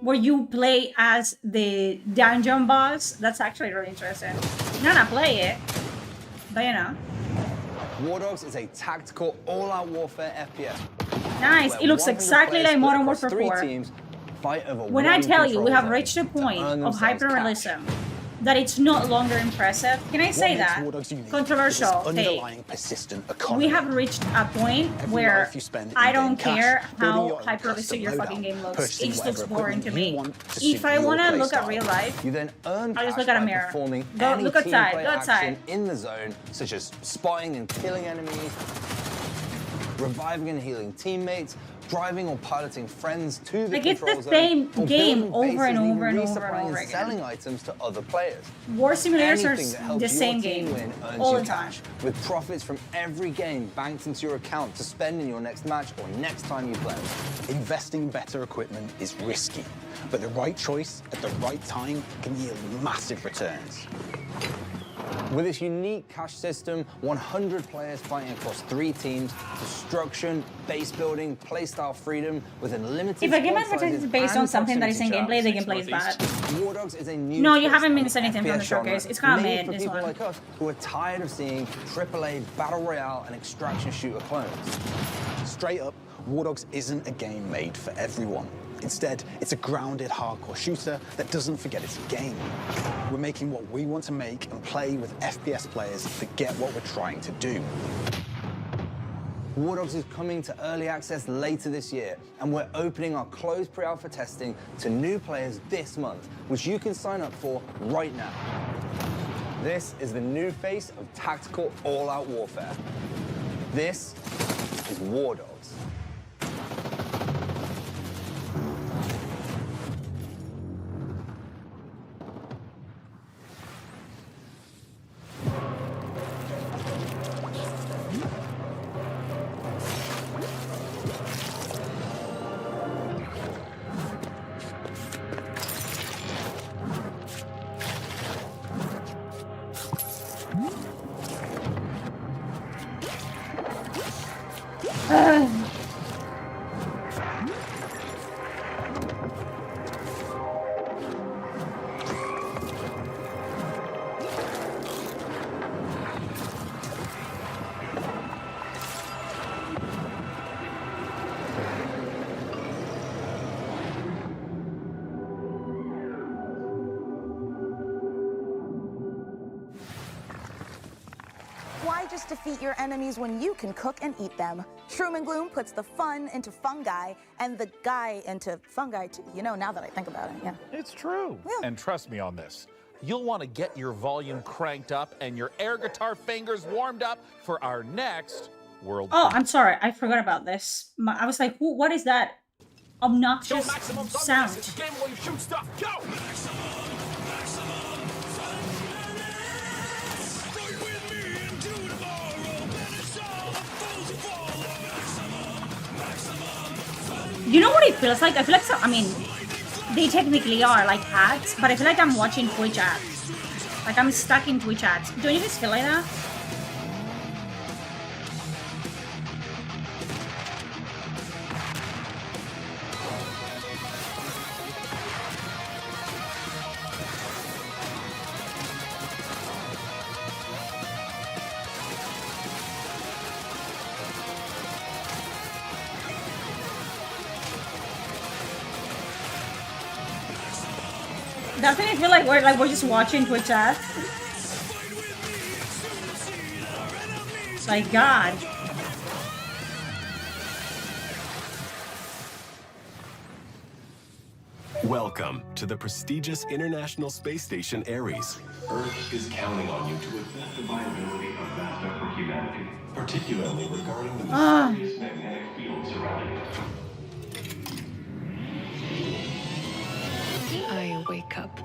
Where you play as the dungeon boss. That's actually really interesting. Not gonna play it, but you know. War Dogs is a tactical, all-out warfare FPS. Nice. It looks exactly like Modern Warfare 4. Teams fight over When I tell you we have reached a point of hyper-realism that it's no longer impressive, can I say that? Controversial take. We have reached a point where I don't care how hyper-realistic your fucking game looks. It just looks boring to me. If I want to look at real life, you then earn I'll just look at a mirror. Go look outside. Go outside. In the zone, such as spotting and killing enemies, reviving and healing teammates, driving or piloting friends to the control zone. It's the same game over and over and over and over again. Selling items to other players. War simulators are the same game all the time. With profits from every game banked into your account to spend in your next match or next time you play. Investing in better equipment is risky, but the right choice at the right time can yield massive returns. With its unique cash system, 100 players fighting across 3 teams, destruction, base building, playstyle freedom, with unlimited. If a game advertises based on something that is in gameplay, the gameplay is bad. War Dogs is a new. No, you haven't missed anything from the showcase. It's kind of mid, for this people one. like us who are tired of seeing AAA battle royale and extraction shooter clones. Straight up, War Dogs isn't a game made for everyone. Instead, it's a grounded, hardcore shooter that doesn't forget it's a game. We're making what we want to make and play with FPS players that get what we're trying to do. War Dogs is coming to early access later this year, and we're opening our closed pre-alpha testing to new players this month, which you can sign up for right now. This is the new face of tactical all-out warfare. This is War Dogs. Why just defeat your enemies when you can cook and eat them? Shroom and Gloom puts the fun into fungi and the guy into fungi too. You know, now that I think about it, yeah. It's true. Yeah. And trust me on this. You'll want to get your volume cranked up and your air guitar fingers warmed up for our next World. Oh, I'm sorry. I forgot about this. I was like, what is that obnoxious sound? You know what it feels like? I feel like I mean, they technically are like ads, but I feel like I'm watching Twitch ads. Like I'm stuck in Twitch ads. Don't you guys feel like that? Doesn't it feel like we're just watching Twitch ads? My God. Welcome to the prestigious International Space Station Ares. Earth is counting on you to assess the viability of Vasta for humanity, particularly regarding the mysterious magnetic field surrounding it. I wake up.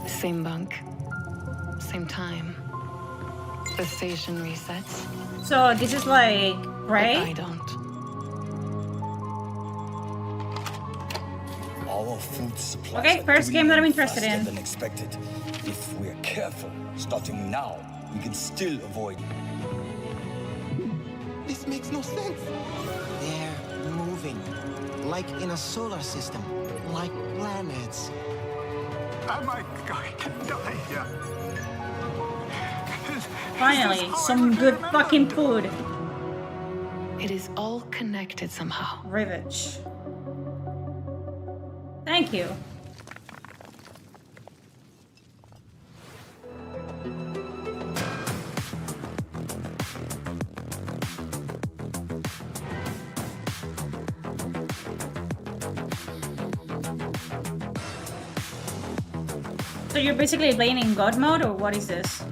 Same bunk. Same time. The station resets. So this is like Prey? But I don't. our food supplies Okay, are first game that I'm dwindling interested faster in. than expected. If we're careful, starting now, we can still avoid. This makes no sense. They're moving, like in a solar system, like planets. Am I going to die here? Finally, some good fucking food. It is all connected somehow. Rivage. Thank you. So you're basically playing in God mode, or what is this?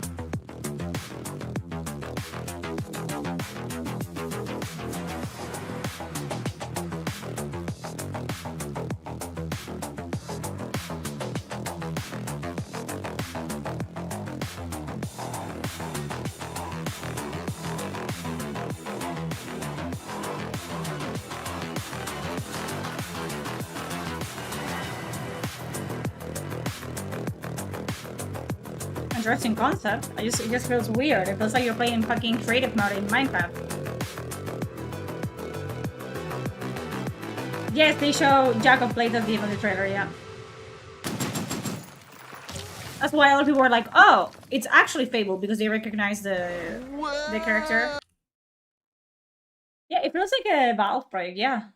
Interesting concept. It just feels weird. It feels like you're playing fucking creative mode in Minecraft. Yes, they show Jack of Blades at the end of the trailer, yeah. That's why a lot of people were like, oh, it's actually Fable, because they recognize the character. Yeah, it feels like a Valve project, yeah.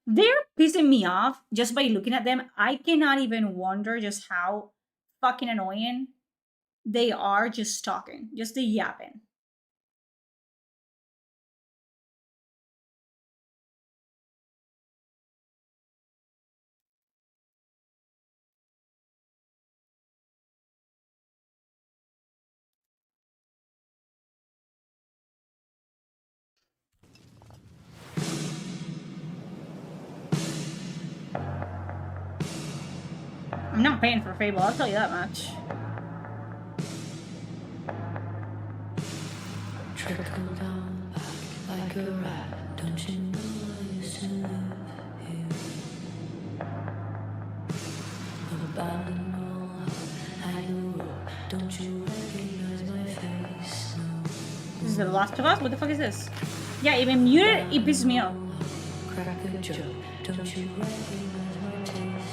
They're pissing me off just by looking at them. I cannot even wonder just how fucking annoying they are just talking, just the yapping. I'm not paying for Fable, I'll tell you that much. Trickle down back like a rat. Don't you know I used to live here? Abandoned all I know. Don't you recognize my face? No. This is The Last of Us? What the fuck is this? Yeah, even muted, it pisses me off. Crack a joke. Don't you recognize my taste?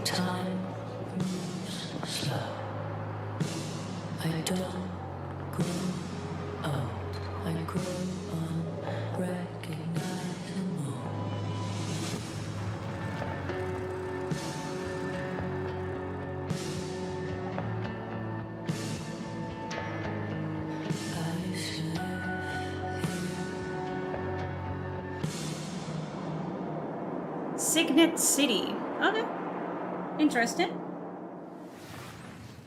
Time moves slow. I don't grow old. I grow unrecognizable. I used to live here. Signet City. Okay. Interesting.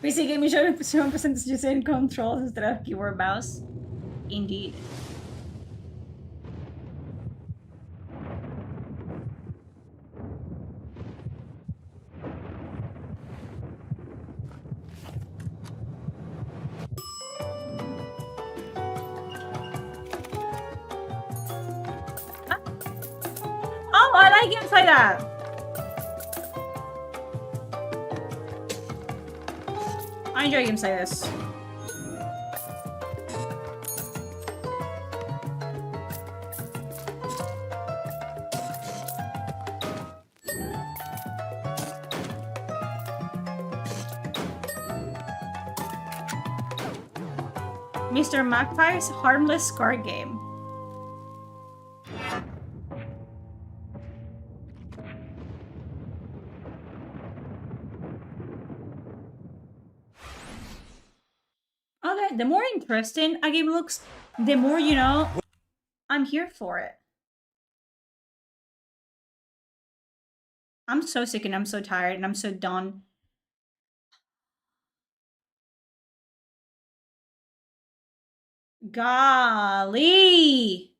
PC gaming show 7% is just in controls instead of keyboard mouse. Indeed. Oh, I like games like that. I enjoy games like this. Mr. Magpie's Harmless Card Game. Okay, the more interesting a game looks, the more, you know, I'm here for it. I'm so sick and I'm so tired and I'm so done. Golly!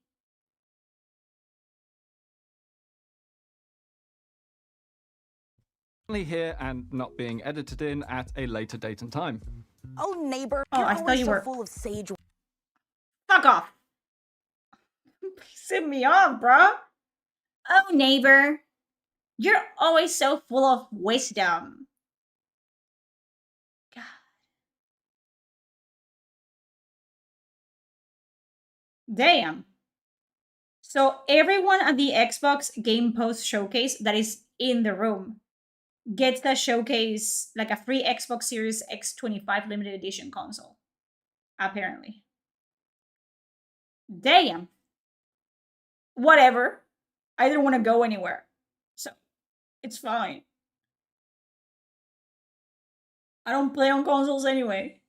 here and not being edited in at a later date and time. Oh, neighbor. Oh, you're I thought always you so were full of sage. Fuck off. Pissing me off, bro. Oh, neighbor. You're always so full of wisdom. God. Damn. So everyone at the Xbox Game Post showcase that is in the room gets the showcase, like a free Xbox Series X25 limited edition console. Apparently. Damn. Whatever. I didn't want to go anywhere. So, it's fine. I don't play on consoles anyway.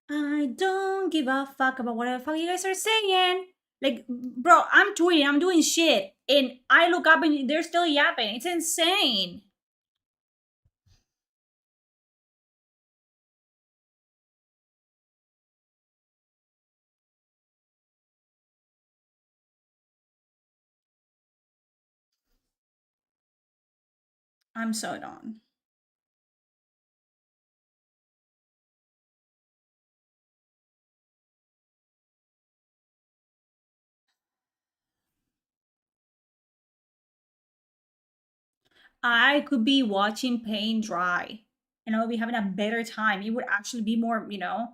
I don't give a fuck about whatever the fuck you guys are saying. Like, bro, I'm tweeting, I'm doing shit, and I look up and they're still yapping. It's insane. I'm so done. I could be watching paint dry and I would be having a better time. It would actually be more, you know.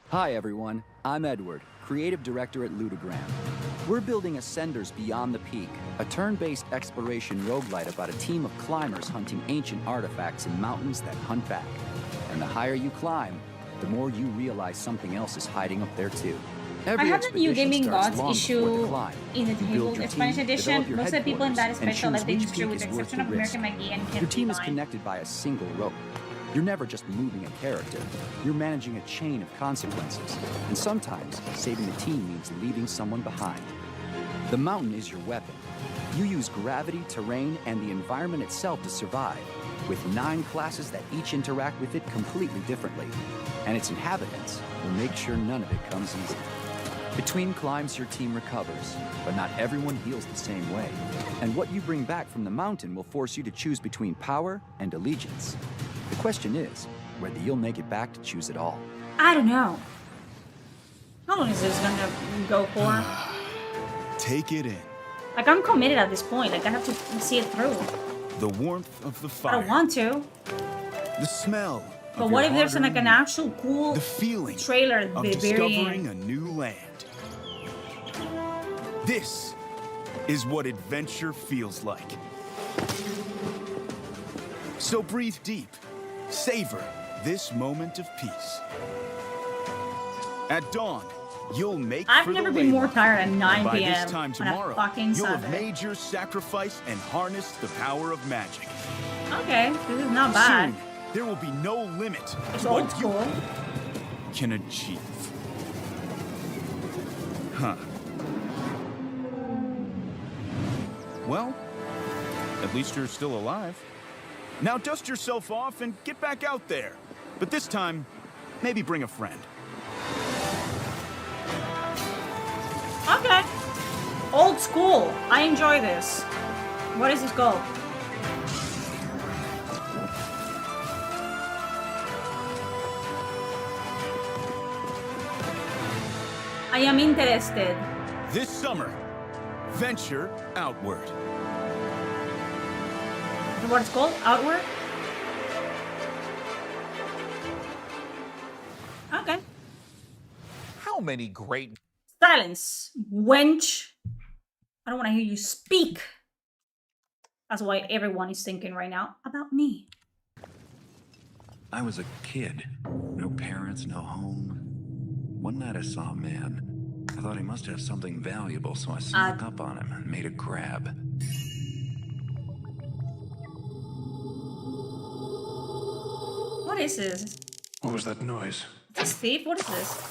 Hi everyone, I'm Edward, creative director at Ludogram. We're building Ascenders Beyond the Peak, a turn-based exploration roguelite about a team of climbers hunting ancient artifacts in mountains that hunt back. And the higher you climb, the more you realize something else is hiding up there too. I have the New Gaming Gods issue in the table, Spanish edition. Most of the people in that special left the industry with the exception of American McGee and Ken Your team is Levine. connected by a single rope. You're never just moving a character. You're managing a chain of consequences. And sometimes, saving the team means leaving someone behind. The mountain is your weapon. You use gravity, terrain, and the environment itself to survive, with 9 classes that each interact with it completely differently. And its inhabitants will make sure none of it comes easy. Between climbs, your team recovers, but not everyone heals the same way. And what you bring back from the mountain will force you to choose between power and allegiance. The question is whether you'll make it back to choose it all. I don't know. How long is this gonna go for? Take it in. Like, I'm committed at this point. Like, I have to see it through. The warmth of the I fire. don't want to. The smell. But what if there's like an actual cool trailer at of the very discovering end? a new land. This is what adventure feels like. So breathe deep. Savor this moment of peace. At dawn, you'll make I've for never the been more Leyline. tired at 9 And by p.m. this time on a tomorrow, fucking you'll have Sunday. made your sacrifice and harnessed the power of magic. Okay, this is not bad. Soon, there will be no limit It's to old what school. you can achieve. Huh. Well, at least you're still alive. Now dust yourself off and get back out there. But this time, maybe bring a friend. Okay. Old school. I enjoy this. What is this called? I am interested. This summer, venture outward. What it's called? Outward? Okay. How many great... Silence, wench. I don't want to hear you speak. That's why everyone is thinking right now about me. I was a kid. No parents, no home. One night I saw a man. I thought he must have something valuable, so I snuck up on him and made a grab. What is this? What was that noise? Is this thief? What is this?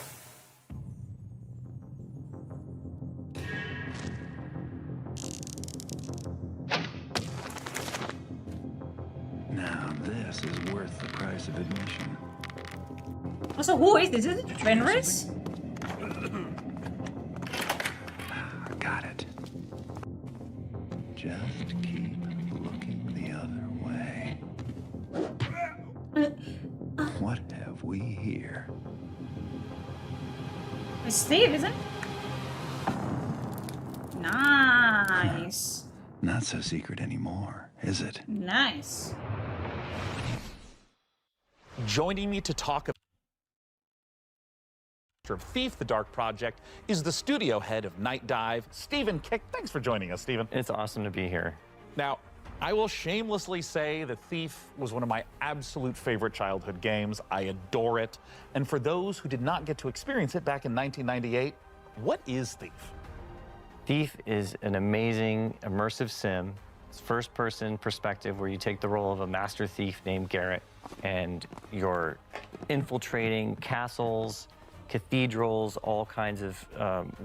Now this is worth the price of admission. Also, who is this? Is it Fenris? Got it. Just keep looking the other way. What have we here? It's Steve, isn't it? Nice. Not so secret anymore, is it? Nice. Joining me to talk about of Thief, the Dark Project, is the studio head of Night Dive, Stephen Kick. Thanks for joining us, Stephen. It's awesome to be here. Now, I will shamelessly say that Thief was one of my absolute favorite childhood games. I adore it. And for those who did not get to experience it back in 1998, what is Thief? Thief is an amazing, immersive sim. It's first-person perspective where you take the role of a master thief named Garrett, and you're infiltrating castles, cathedrals, all kinds of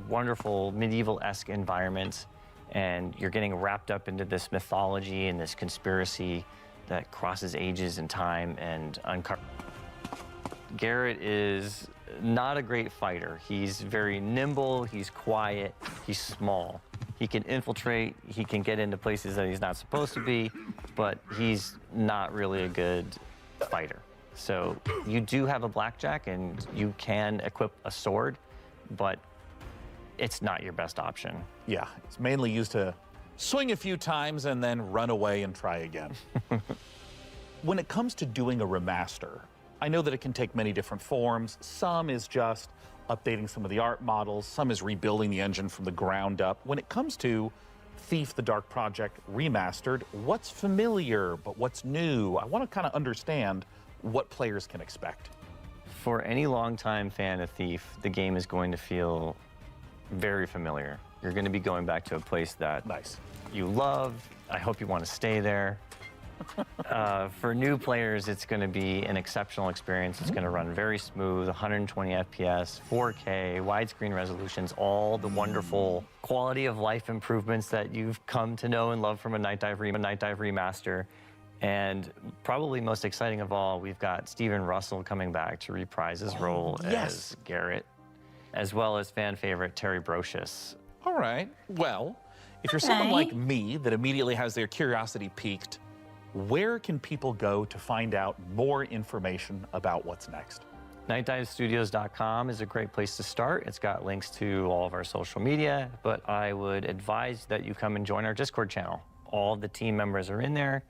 wonderful medieval-esque environments, and you're getting wrapped up into this mythology and this conspiracy that crosses ages and time and uncover. Garrett is not a great fighter. He's very nimble, he's quiet, he's small. He can infiltrate, he can get into places that he's not supposed to be, but he's not really a good fighter. So you do have a blackjack and you can equip a sword, but it's not your best option. Yeah, it's mainly used to swing a few times and then run away and try again. When it comes to doing a remaster, I know that it can take many different forms. Some is just updating some of the art models, some is rebuilding the engine from the ground up. When it comes to Thief, the Dark Project Remastered, what's familiar, but what's new? I want to kind of understand what players can expect. For any longtime fan of Thief, the game is going to feel very familiar. You're going to be going back to a place that you love. I hope you want to stay there. For new players, it's going to be an exceptional experience. It's going to run very smooth, 120 FPS, 4K, widescreen resolutions, all the wonderful quality of life improvements that you've come to know and love from a Night Dive remaster. And probably most exciting of all, we've got Steven Russell coming back to reprise his role as Garrett, as well as fan favorite Terry Brocious. All right. Well, if you're someone like me that immediately has their curiosity piqued, where can people go to find out more information about what's next? NightDiveStudios.com is a great place to start. It's got links to all of our social media, but I would advise that you come and join our Discord channel. All of the team members are in there.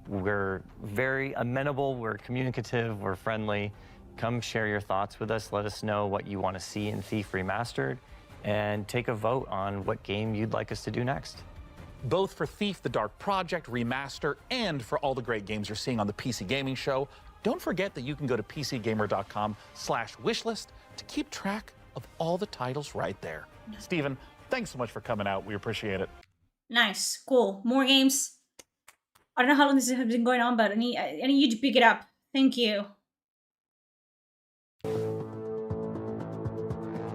We're very amenable, we're communicative, we're friendly. Come share your thoughts with us. Let us know what you want to see in Thief Remastered, and take a vote on what game you'd like us to do next. Both for Thief, the Dark Project Remaster, and for all the great games you're seeing on the PC Gaming Show, don't forget that you can go to PCGamer.com/wishlist to keep track of all the titles right there. Stephen, thanks so much for coming out. We appreciate it. Nice, cool. More games. I don't know how long this has been going on, but I need you to pick it up. Thank you.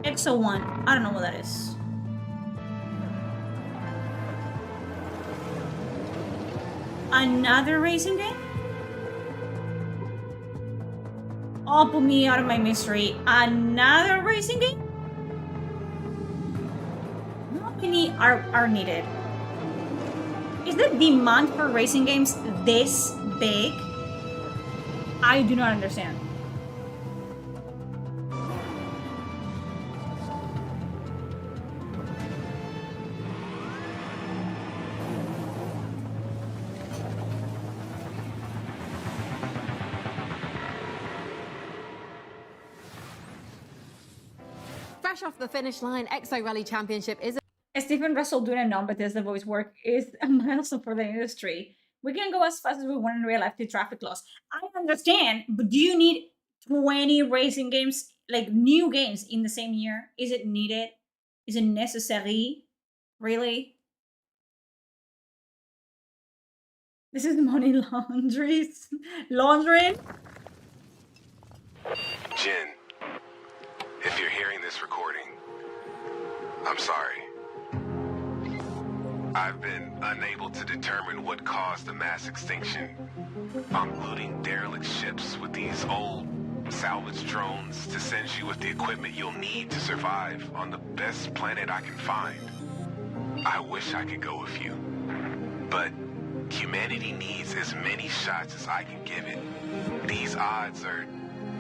Exo 1. I don't know what that is. Another racing game? Oh, put me out of my mystery. Another racing game? How many are needed? Is the demand for racing games this big? I do not understand. fresh off the finish line, Exo Rally Championship is Stephen Russell doing a non-Bethesda voice work is a milestone for the industry. We can go as fast as we want in real life to traffic laws. I understand, but do you need 20 racing games, like new games in the same year? Is it needed? Is it necessary? Really? This is money laundering? Jen, if you're hearing this recording, I'm sorry. I've been unable to determine what caused the mass extinction. I'm looting derelict ships with these old salvage drones to send you with the equipment you'll need to survive on the best planet I can find. I wish I could go with you, but humanity needs as many shots as I can give it. These odds are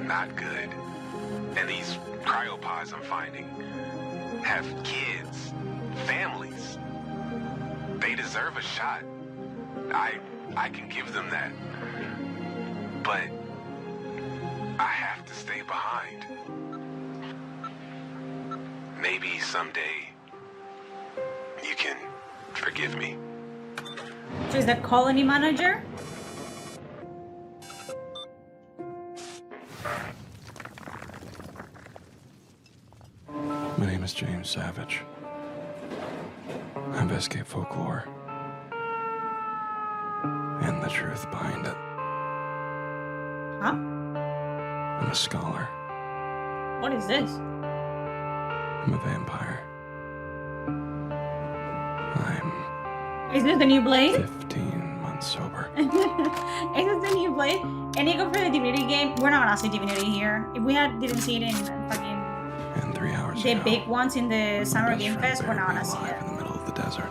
not good, and these cryopods I'm finding have kids, families. They deserve a shot. I can give them that. But I have to stay behind. Maybe someday you can forgive me. She's the colony manager? My name is James Savage. I investigate folklore and the truth behind it. Huh? I'm a scholar. What is this? I'm a vampire. Is this the new Blade? 15 months sober. Is this the new Blade? Any go for the Divinity game? We're not gonna see Divinity here. If we didn't see it in fucking And 3 hours the ago, big ones in the Summer best Game friend Fest, we're not buried me gonna see alive it. in the middle of the desert.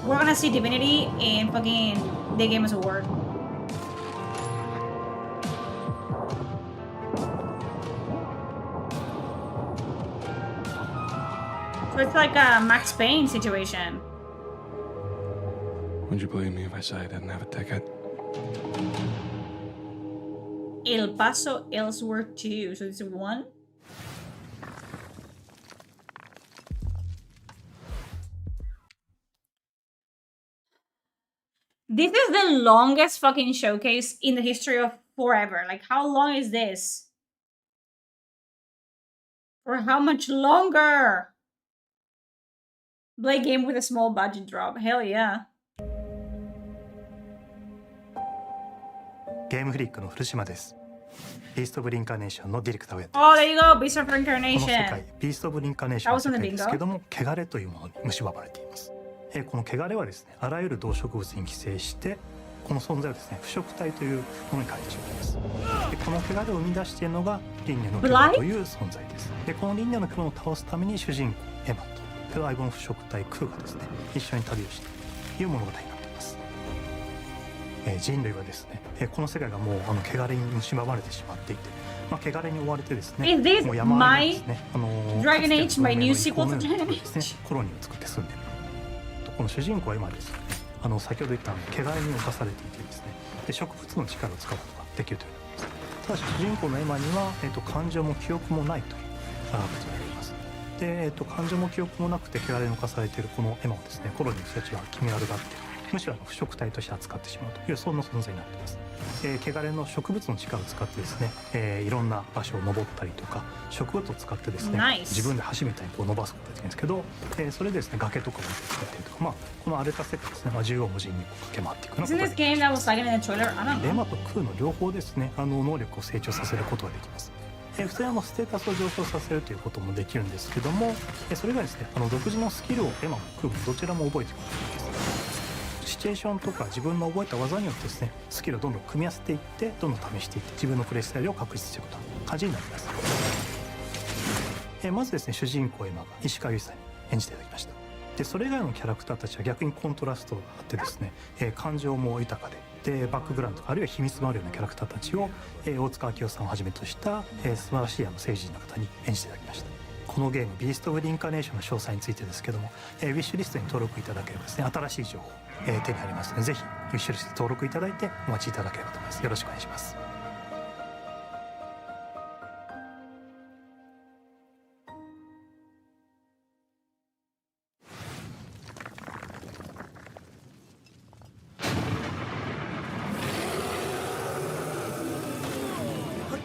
We're gonna see Divinity in fucking the Game Award. So it's like a Max Payne situation. Would you believe me if I said I didn't have a ticket? El Paso Ellsworth 2. So it's 1. This is the longest fucking showcase in the history of forever. Like, how long is this? For how much longer? Blade game with a small budget drop. Hell yeah. ゲームフリックの古島です。ビースト・オブ・リンカーネーションのディレクターをやってい Oh, ます。 there you go. Beast of この世 Reincarnation. 界、ビースト・オブ・リンカーネーション That の was on 世 the 界ですけども、汚れというものに蝕まれています。この汚れはですね、あらゆる動植物に寄生して、この存在をですね、腐食体というものに変えてしまいます。でこの汚れを生み出しているのが輪廻の雲という存在です。でこの輪廻の雲を倒すために主人公エマと相棒の腐食体クーがですね、一緒に旅をしているという物語になっています。人類はですね、この世界がもう汚れに蝕まれてしまっていて、汚れに追われてですね、 Is this もう山あいのですね、 Dragon Age, my new sequel to かつて Dragon ですね、コロニーを作って住んでいる。この主人公は今ですね、先ほど言った汚れに侵されていてですね、で植物の力を使うことができるということです。ただし主人公のエマには、感情も記憶もないということがあります。で、感情も記憶もなくて汚れに侵されているこのエマをですね、コロニーの人たちは気味悪がって、むしろ腐食体として扱ってしまうというそんな存在になっています。汚れの植物の力を使ってですね、いろんな場所を登ったりとか植物を使ってですね、 Nice. 自分で橋みたいにこう伸ばすことができるんですけど、それでですね崖とかを作ったりとか、この荒れた世界ですね、縦横無尽にこう駆け回っていくような Isn't ことが this game that was like in the trailer? I don't レ know. マとクーの両方ですね、能力を成長させることができます。普通にステータスを上昇させるということもできるんですけども、それがですね、独自のスキルをエマもクーもどちらも覚えていくことができます。シチュエーションとか自分の覚えた技によってですね、スキルをどんどん組み合わせていってどんどん試していって自分のプレイスタイルを確立していくという感じになります。まずですね、主人公エマが石川由依さんに演じていただきました。でそれ以外のキャラクターたちは逆にコントラストがあってですね、感情も豊かでバックグラウンドあるいは秘密もあるようなキャラクターたちを、大塚明夫さんをはじめとした、素晴らしい政治人の方に演じていただきました。このゲームビースト・オブ・リンカーネーションの詳細についてですけども、ウィッシュリストに登録いただければですね、新しい情報、手に入りますので、ぜひウィッシュリストに登録いただいてお待ちいただければと思います。よろしくお願いします。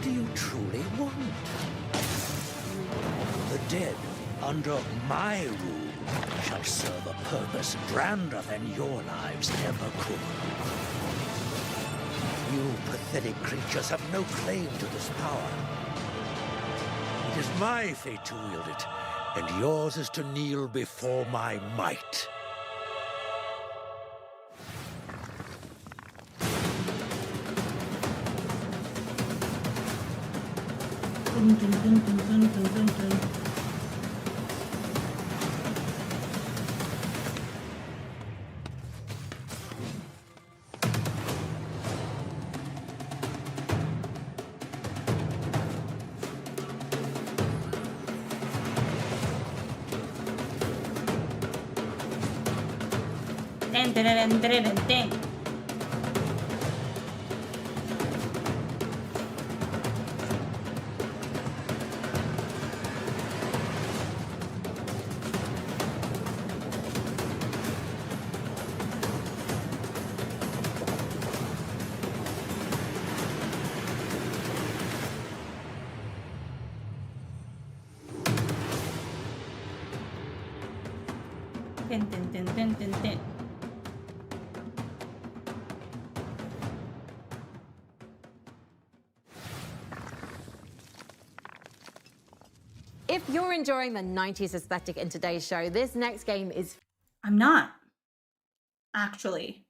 do you truly want? The dead, under my rule, shall serve a purpose grander than your lives ever could. You pathetic creatures have no claim to this power. It is my fate to wield it, and yours is to kneel before my might. Dun, dun, dun, dun, dun, dun, dun, dun. Dun, dun, dun, dun, dun, dun. Dun, dun, dun, dun, dun, dun. If you're enjoying the 90s aesthetic in today's show, this next game is... I'm not. Actually.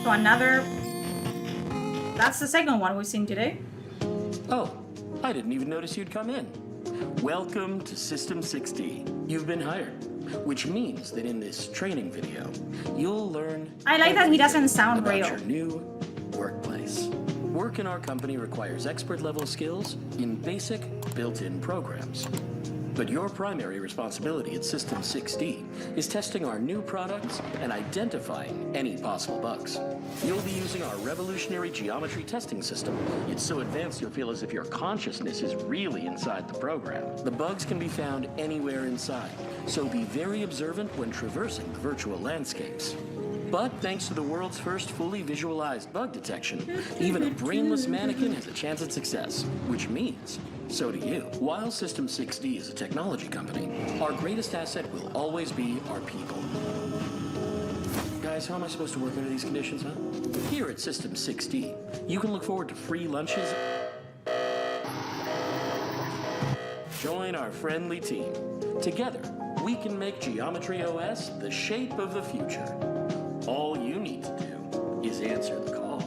So another... That's the second one we've seen today. Oh, I didn't even notice you'd come in. Welcome to System 6D. You've been hired, which means that in this training video, you'll learn... I like that he doesn't sound about real. your new workplace. Work in our company requires expert-level skills in basic, built-in programs. But your primary responsibility at System 6D is testing our new products and identifying any possible bugs. You'll be using our revolutionary geometry testing system. It's so advanced you'll feel as if your consciousness is really inside the program. The bugs can be found anywhere inside, so be very observant when traversing the virtual landscapes. But thanks to the world's first fully visualized bug detection, even a brainless mannequin has a chance at success, which means so do you. While System 6D is a technology company, our greatest asset will always be our people. Guys, how am I supposed to work under these conditions, huh? Here at System 6D, you can look forward to free lunches. Join our friendly team. Together, we can make Geometry OS the shape of the future. All you need to do is answer the call.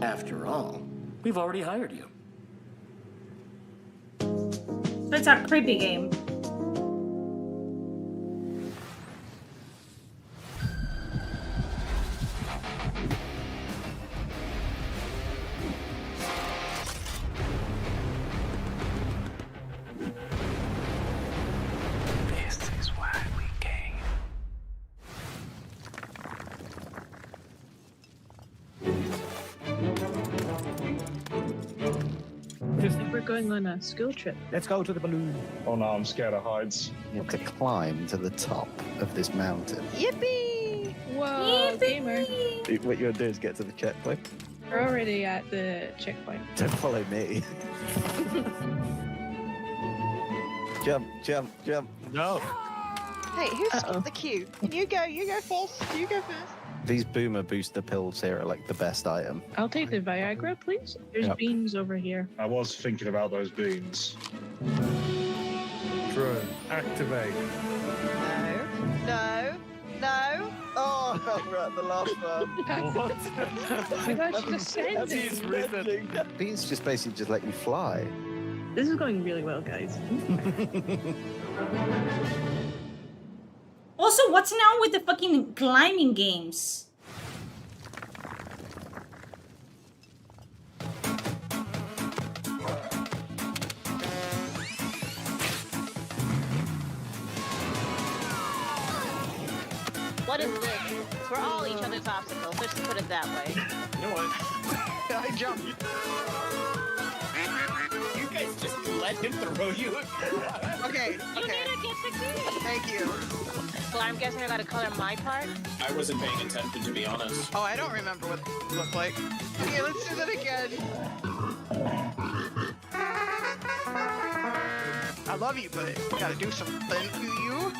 After all, we've already hired you. It's a creepy game. This is why we came. I think we're going on a school trip. Let's go to the balloon. Oh no, I'm scared of heights. You have to climb to the top of this mountain. Yippee! Whoa, gamer. What you're gonna do is get to the checkpoint. We're already at the checkpoint. Don't follow me. Jump, jump, jump. No. Hey, who skipped the queue? You go first. You go first. These boomer booster pills here are like the best item. I'll take the Viagra, please. There's Yep. beans over here. I was thinking about those beans. Drone, activate. No. Oh, we're at the last one. What? Oh my gosh, just send it. Beans just basically just let you fly. This is going really well, guys. Also, what's now with the fucking climbing games? What is this? We're all each other's obstacles. Let's just put it that way. You know what? I jumped. You guys just let him throw you. Okay, You okay. need to get the key. Thank you. Well, I'm guessing I gotta color my part. I wasn't paying attention, to be honest. Oh, I don't remember what it looked like. Okay, let's do that again. I love you, but you gotta do something. You?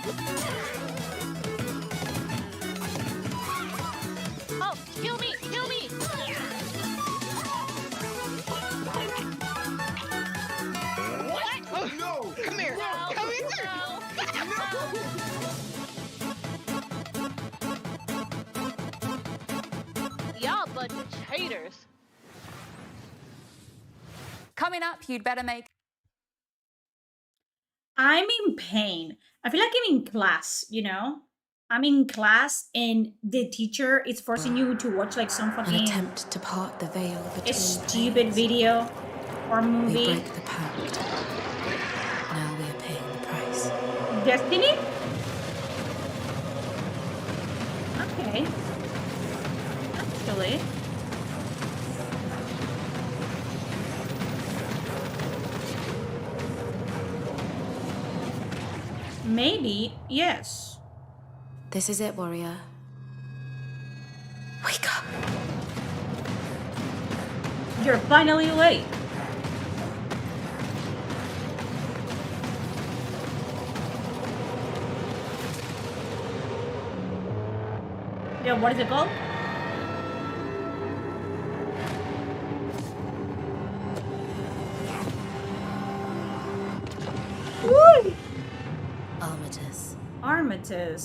Oh, kill me! Kill me! What? Oh, no! Come here! No, Come here! Y'all bunch of traitors. Coming up, you'd better make. I'm in pain. I feel like I'm in class, you know? I'm in class and the teacher is forcing you to watch like some An fucking attempt to part the veil between stupid video or We movie. break the pact. Now we are paying the price. Destiny? Okay. Actually. Maybe, yes. This is it, warrior. Wake up. You're finally late. Yeah, what is it called? Woo! Armitage. Armitage.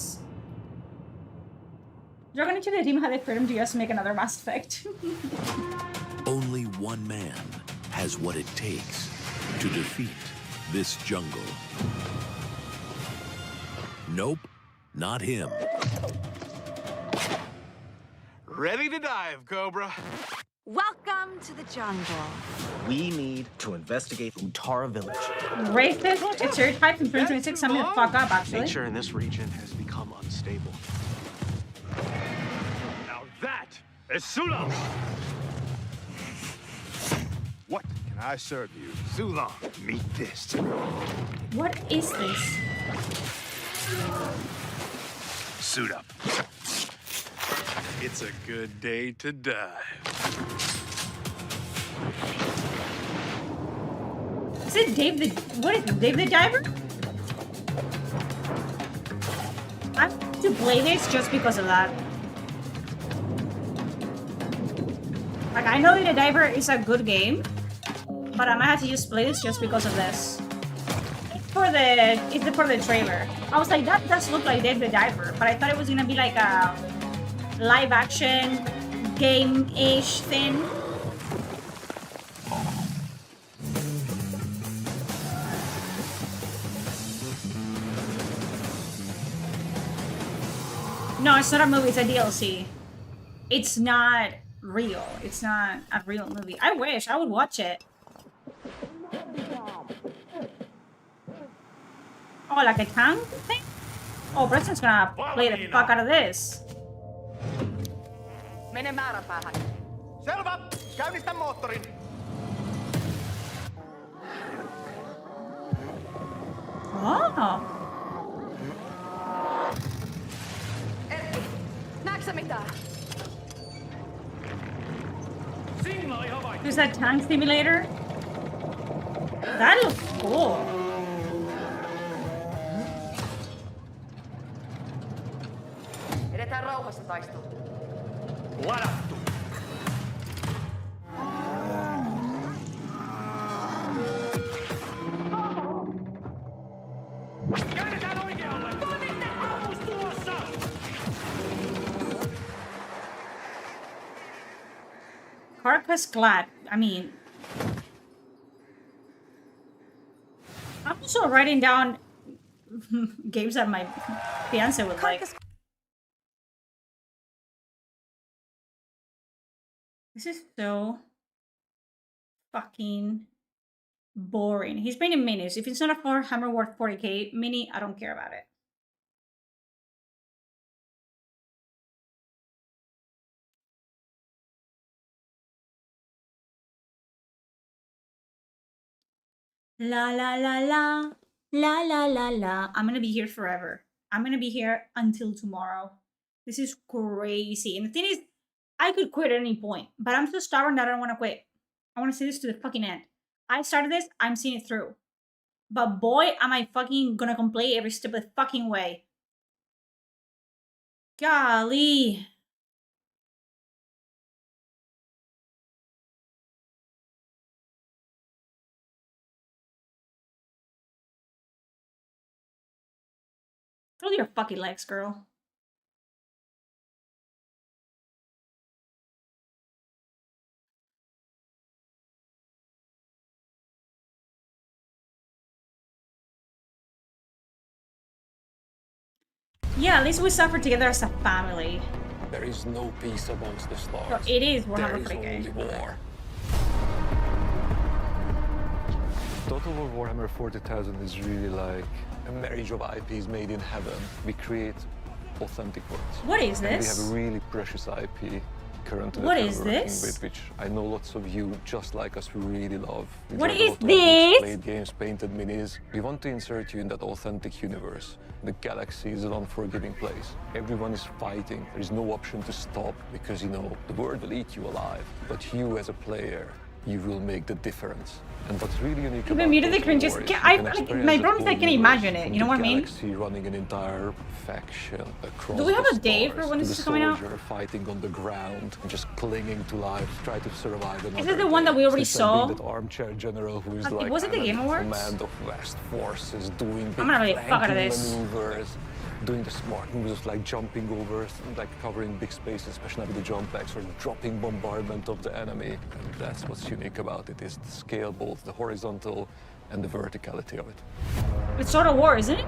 Dragon Age the team had a freedom to just make another Mass Effect. Only one man has what it takes to defeat this jungle. Nope, not him. Ready to dive, Cobra. Welcome to the jungle. We need to investigate Utara Village. Racist, it's stereotypes in 2026. Sum the fuck up, actually. Nature in this region has become unstable. Now that is Sula! What can I serve you? Sula, meet this. What is this? Suit up. It's a good day to dive. Is it Dave the... What is it? Dave the Diver? I have to play this just because of that. Like, I know that the Diver is a good game, but I might have to just play this just because of this. It's for the trailer. I was like, that does look like Dave the Diver, but I thought it was gonna be like a live action game-ish thing. No, it's not a movie, it's a DLC. It's not real. It's not a real movie. I wish I would watch it. Oh, like a tank thing? Oh, Preston's gonna play the fuck out of this. Mene määränpäähän. Selvä! Käynnistä moottorin! Oh. Erkki, näetkö sä mitään? There's that tank simulator. That looks cool. Edetään rauhassa taistoon. Ladattu! Käännetään oikealle! Ammus tuossa! Carcass Glad. I mean, I'm also writing down games that my fiance would like. This is so fucking boring. He's painting minis. If it's not a Hammer worth 40k mini, I don't care about it. La la la la. La la la la. I'm gonna be here forever. I'm gonna be here until tomorrow. This is crazy. And the thing is, I could quit at any point, but I'm so stubborn that I don't want to quit. I want to see this to the fucking end. I started this, I'm seeing it through. But boy, am I fucking gonna complain every step of the fucking way. Golly. Throw your fucking legs, girl. Yeah, at least we suffer together as a family. There is no peace amongst the stars. So it is There Warhammer is 40K. only war. Total War Warhammer 40,000 is really like a marriage of IPs made in heaven. We create authentic worlds. What is And we this? have a really precious IP currently What that is we're working this? with, which I know lots of you, just like us, we really love. We What enjoy a is lot of this? books, played games, painted minis. We want to insert you in that authentic universe. The galaxy is an unforgiving place. Everyone is fighting. There is no option to stop because, you know, the world will eat you alive. But you as a player, you will make the difference. And what's really unique Keep about it muted, the Total cringes. War is Ca- you I- can like, experience my the problem is I whole can't universe, imagine it, from you know the what I mean? Galaxy running an entire faction across Do we have the a date for stars, when to this the is coming out? soldier fighting on the ground and just clinging to life, try to survive another Is it the one that we already Since I've been saw? that armchair general who is Okay, like was it the I'm Game in Awards? command of vast forces, doing big I'm gonna really fuck out of flanking this. maneuvers, doing the smart moves of like jumping over, like covering big spaces, especially with the jump packs, or dropping bombardment of the enemy. And that's what's unique about it, is the scale, both the horizontal and the verticality of it. It's sort of war, isn't it?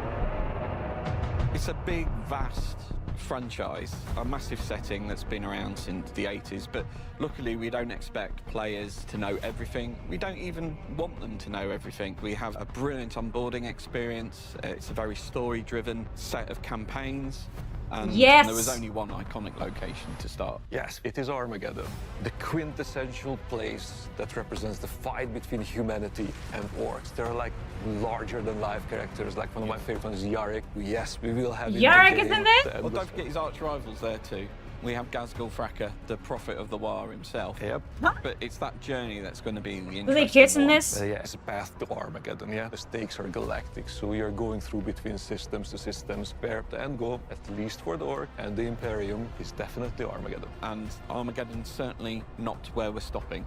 It's a big, vast franchise, a massive setting that's been around since the 80s, but luckily we don't expect players to know everything. We don't even want them to know everything. We have a brilliant onboarding experience. It's a very story-driven set of campaigns. And Yes! there was only one iconic location to start. Yes, it is Armageddon, the quintessential place that represents the fight between humanity and orcs. They're like larger-than-life characters. Like one of my favorite ones is Yarrick. Yes, we will have Yarrick is in this? Well, don't forget his arch rivals there too. We have Ghazghkull Fracka, the prophet of the War himself. Yep. But it's that journey that's going to be the interesting Do they kiss in one. this? Yeah, it's a path to Armageddon, yeah. The stakes are galactic, so you're going through between systems to systems, where the end goal, at least for the Orc and the Imperium, is definitely Armageddon. And Armageddon's certainly not where we're stopping.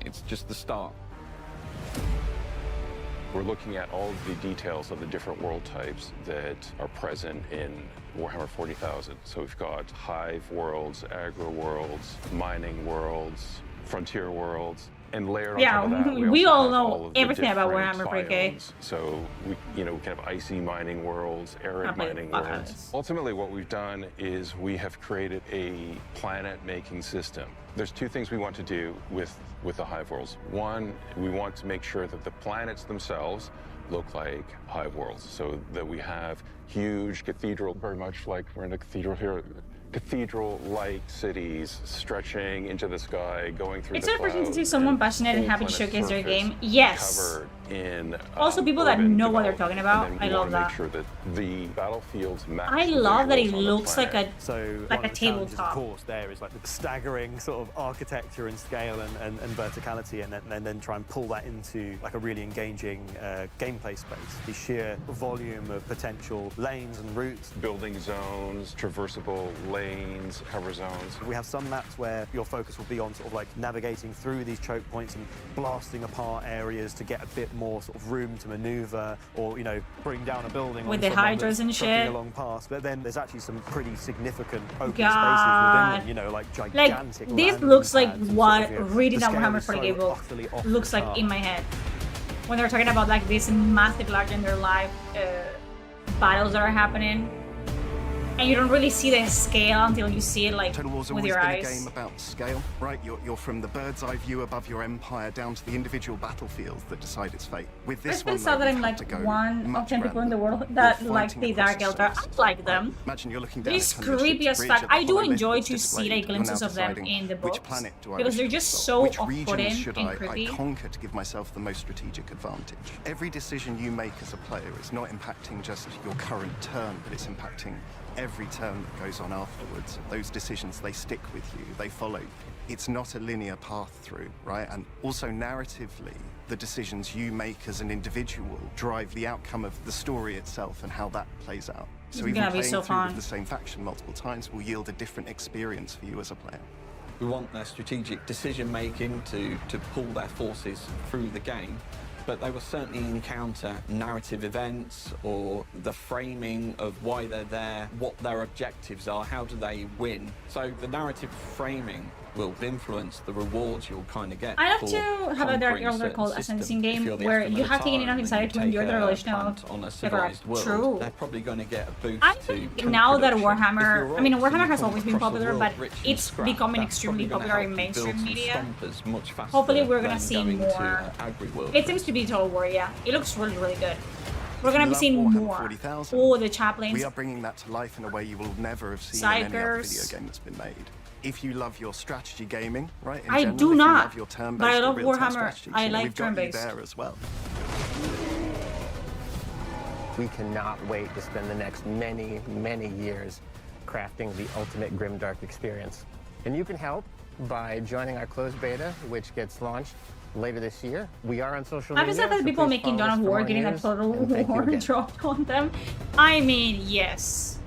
It's just the start. We're looking at all of the details of the different world types that are present in Warhammer 40,000. So we've got hive worlds, agro worlds, mining worlds, frontier worlds, and layered on Yeah, top of that, we also all have know all of the everything about different Warhammer 40K. biomes. So we can have icy mining worlds, arid I'll play the mining fuck out of worlds. this. Ultimately, what we've done is we have created a planet-making system. There's two things we want to do with the hive worlds. One, we want to make sure that the planets themselves look like hive worlds, so that we have huge cathedral, very much like we're in a cathedral here, cathedral-like cities stretching into the sky, going through It's the refreshing to clouds, see someone and passionate and whole happy to planet showcase their surface game. Yes. covered in Also, people that urban know what they're development. talking about. And I then we love wanna that. make sure that the battlefields match I the love that visuals it on the looks like planet. a So like one a of the challenges, tabletop. of course, there is like the staggering sort of architecture and scale and verticality, and then try and pull that into like a really engaging gameplay space. The sheer volume of potential lanes and routes. Building zones, traversable lanes, cover zones. We have some maps where your focus will be on sort of like navigating through these choke points and blasting apart areas to get a bit more sort of room to maneuver, or bring down a building With on the someone hydras that's and trucking shit. along past. But then there's actually some pretty significant open God. spaces within them. Like Like, gigantic. this landing looks like pads and what sort of, reading the that scale Warhammer is so 40K book utterly off looks the like chart. in my head. When they're talking about like these massive larger in their life battles that are happening. and you don't really see the scale until you see it like Total War's with always your been eyes. a game about scale, right? You're from the bird's eye view above your empire down to the individual battlefields that decide its fate. With I this feel one, sad though, that I'm we've had to like go one of much 10 people in the grander. world that You're like fighting the across Dark the Elder. I surface. like them. Imagine you're looking down It's a ton of creepy ships as bridge fuck. at I do Apollo enjoy Myth to that's see like displayed. You're glimpses now of them deciding in the which books planet do I because wish they're to just explore? so Which off-putting regions should and I creepy. conquer to give myself the most strategic advantage? Every decision you make as a player is not impacting just your current turn, but it's impacting every turn that goes on afterwards. Those decisions, they stick with you, they follow you. It's not a linear path through, right? And also narratively, the decisions you make as an individual drive the outcome of the story itself and how that plays out. So It's even gonna be playing so through fun. with the same faction multiple times will yield a different experience for you as a player. We want their strategic decision making to pull their forces through the game, but they will certainly encounter narrative events or the framing of why they're there, what their objectives are, how do they win. So the narrative framing will influence the rewards you'll kind of get. I love for to have a Dark conquering a Elder certain called system. Ascension If game you're the where Estimate you have to get Atara enough and inside to you enjoy take the a relation punt of on a the civilized world, True. they're probably going to get a boost I to think tank now that production. If Warhammer, you're I mean, right, Warhammer you has come always been across a popular, world but rich in it's scrap, becoming that's extremely probably popular gonna in help you build mainstream some media. stompers much faster Hopefully we're gonna than see going to, more. Agri-World. It seems to be Total War, yeah. It looks really, really good. We're gonna be Love seeing Warhammer more. 40,000. Oh, the chaplains. We are bringing that to life in a way you will never have seen in any other Psychers. video game that's been made. If you love your strategy gaming, right? In I general, do if not, You love your but turn-based I or love real-time Warhammer. strategies, I you know, like we've got you turn-based. there as well. We cannot wait to spend the next many, many years crafting the ultimate grimdark experience. And you can help by joining our closed beta, which gets launched later this year. We are on social I media. just said that so people please making follow Dawn us of for War more getting a news, Total and thank you War again. dropped on them. I mean, yes.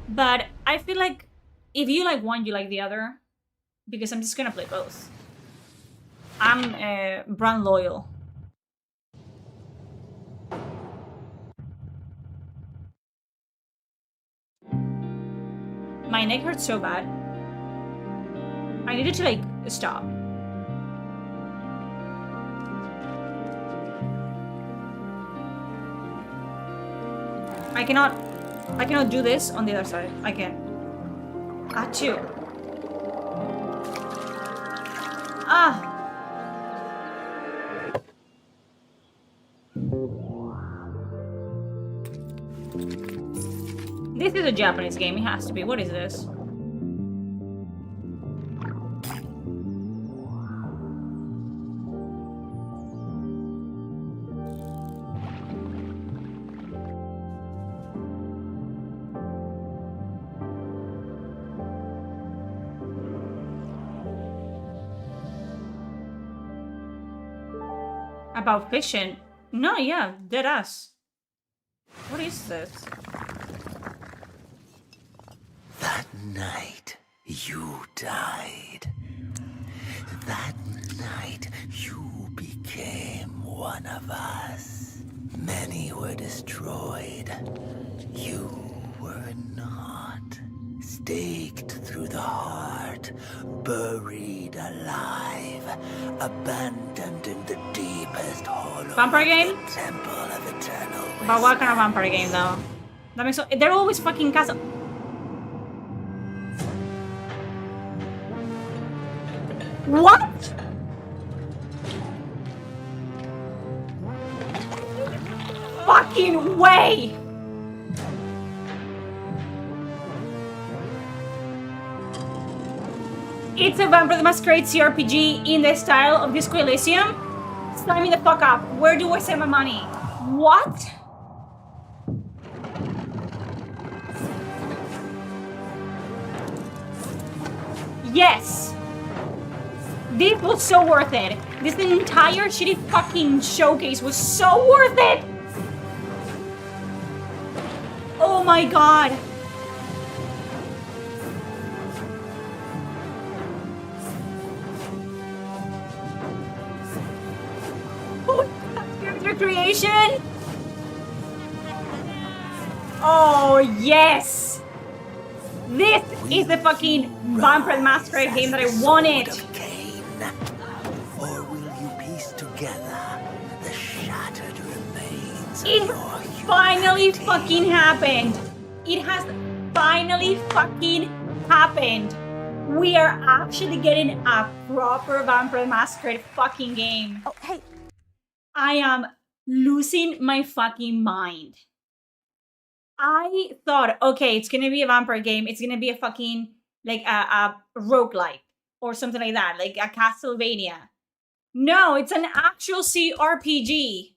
But I feel like if you like one, you like the other. Because I'm just gonna play both. I'm brand loyal. My neck hurts so bad. I needed to like stop. I cannot do this on the other side. I can't. Achoo. Ah. This is a Japanese game, it has to be. What is this? About fishing? No, yeah, dead ass. What is this? That night, you died. That night, you became one of us. Many were destroyed. You were not. Staked through the heart, buried alive, abandoned in the deepest hollow Vampire game? of the Temple of Eternal But what kind of vampire game though? That makes so they're always fucking castle. What? Fucking way! It's a Vampire the Masquerade CRPG in the style of Disco Elysium? Sign me the fuck up. Where do I send my money? What? Yes! This was so worth it. This entire shitty fucking showcase was so worth it! Oh my god! Character creation? Oh yes! This is the fucking Vampire the Masquerade game that I wanted! Or will you piece together the shattered remains of It your finally fucking happened! It has finally fucking happened. We are actually getting a proper Vampire the Masquerade fucking game. Oh, hey. I am losing my fucking mind. I thought, okay, it's gonna be a vampire game. It's gonna be a fucking, like, a roguelike or something like that, like a Castlevania. No, it's an actual CRPG.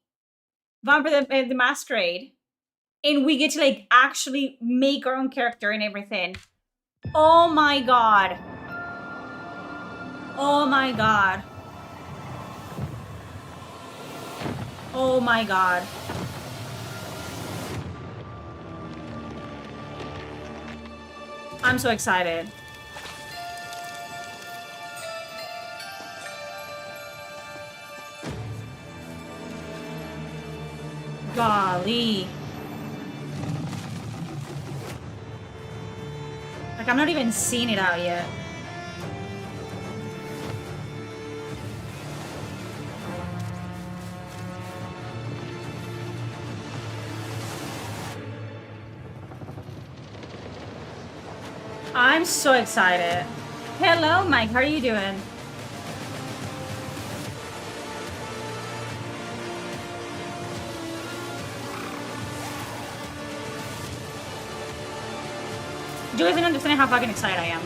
Vampire the Masquerade. And we get to, like, actually make our own character and everything. Oh my god. Oh my god. Oh my god. I'm so excited. Golly. Like, I'm not even seeing it out yet. I'm so excited. Hello, Mike. How are you doing? Do you even understand how fucking excited I am?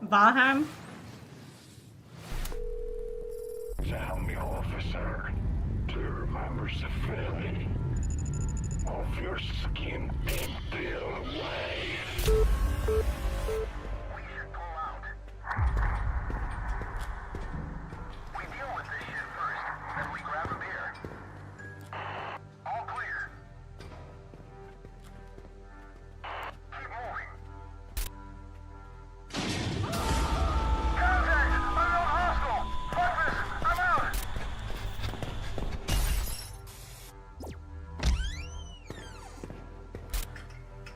Valheim? Tell me, officer, do you remember the feeling of your skin being peeled away? We should pull out. We deal with this shit first, then we grab a beer. All clear. Keep moving. Contact! Unknown hostile! Fuck this! I'm out!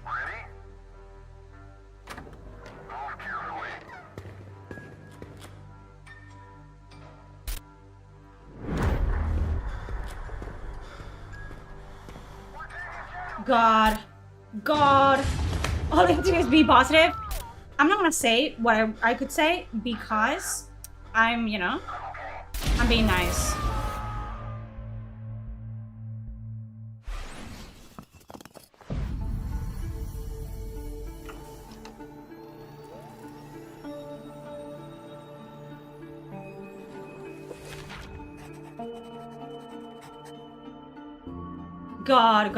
Ready? Move carefully. God. God. All I have to do is be positive. I'm not gonna say what I could say because I'm, you know, I'm being nice. God.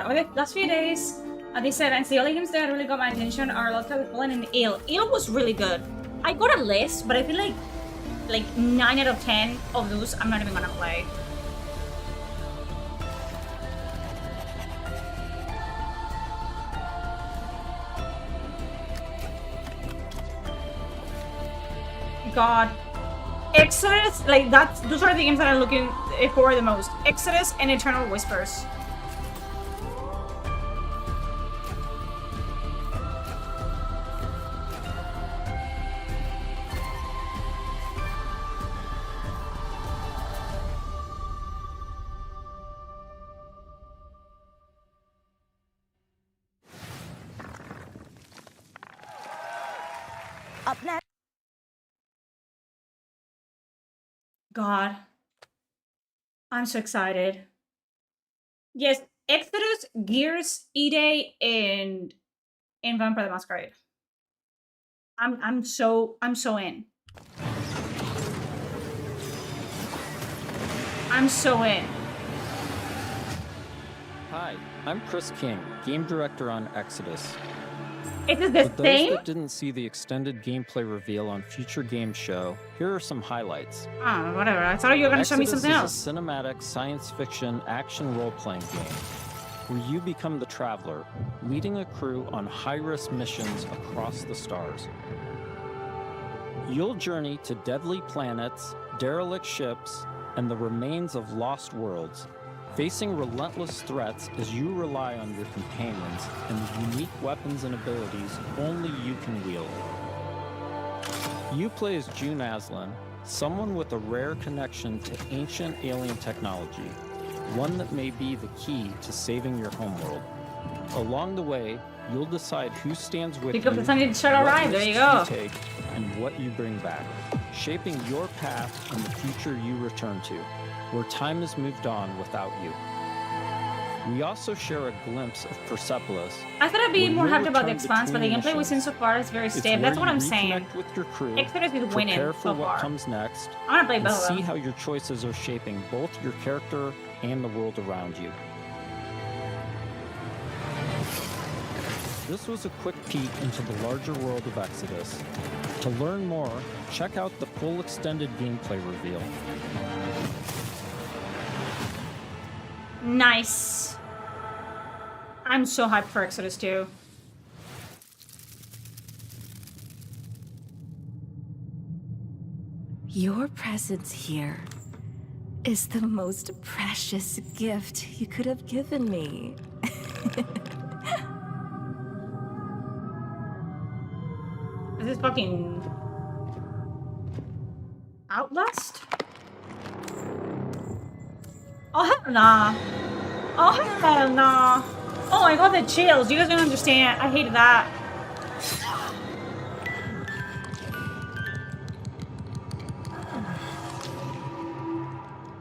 Okay, last few days. They said, and the only games that really got my attention are Lotta Fallen and Ale. Ale was really good. I got a list, but I feel like 9 out of 10 of those I'm not even gonna play. God. Exodus, like those are the games that I'm looking for the most. Exodus and Eternal Whispers. Up next. God. I'm so excited. Yes, Exodus, Gears, E-Day, and Vampire the Masquerade. I'm so in. I'm so in. Hi, I'm Chris King, game director on Exodus. Is it the For same? those that didn't see the extended gameplay reveal on Future Game Show, here are some highlights. Oh, whatever. I thought you were going to show me Exodus something else. is a cinematic science fiction action role-playing game where you become the Traveler, leading a crew on high-risk missions across the stars. You'll journey to deadly planets, derelict ships, and the remains of lost worlds, facing relentless threats as you rely on your companions and the unique weapons and abilities only you can wield. You play as June Aslan, someone with a rare connection to ancient alien technology, one that may be the key to saving your homeworld. Along the way, you'll decide who stands with Pick you, up the Sunny Shuttle what Ride, there you risks go. take, and what you bring back, shaping your path and the future you return to, where time has moved on without you. We also share a glimpse of Persepolis. I thought I'd be where more you'll hyped about the return Expanse, but the between gameplay we've seen missions. so far is very It's stiff. where That's what you I'm saying. reconnect with your crew, Exodus is winning prepare for so what far. comes next, I wanna play and both of see them. how your choices are shaping both your character and the world around you. This was a quick peek into the larger world of Exodus. To learn more, check out the full extended gameplay reveal. Nice. I'm so hyped for Exodus 2. Your presence here is the most precious gift you could have given me. Is this fucking Outlast? Oh hell nah. Oh hell nah. Oh my god, the chills. You guys don't understand. I hated that.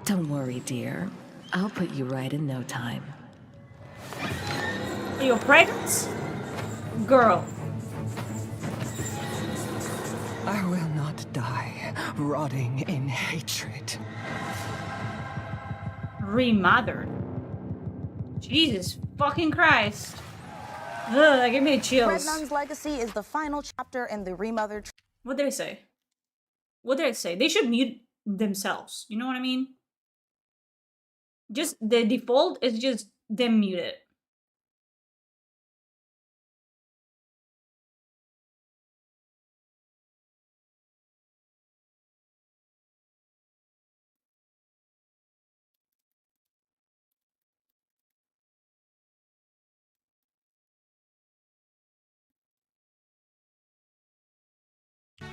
Don't worry, dear. I'll put you right in no time. Are you pregnant? Girl. I will not die, rotting in hatred. Remothered. Jesus fucking Christ. Ugh, that gave me chills. Red Nun's Legacy is the final chapter in the remothered. What did I say? What did I say? They should mute themselves. You know what I mean? Just the default is just them muted.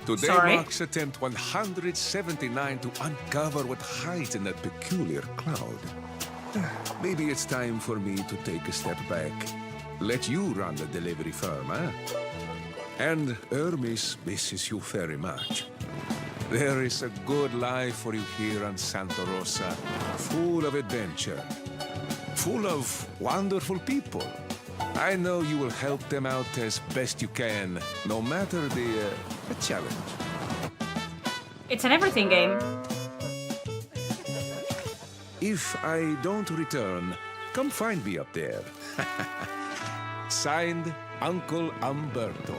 Today Sorry. marks attempt 179 to uncover what hides in that peculiar cloud. Maybe it's time for me to take a step back. Let you run the delivery firm, eh? And Hermes misses you very much. There is a good life for you here on Santa Rosa, full of adventure, full of wonderful people. I know you will help them out as best you can, no matter the challenge. It's an everything game. If I don't return, come find me up there. Signed, Uncle Umberto.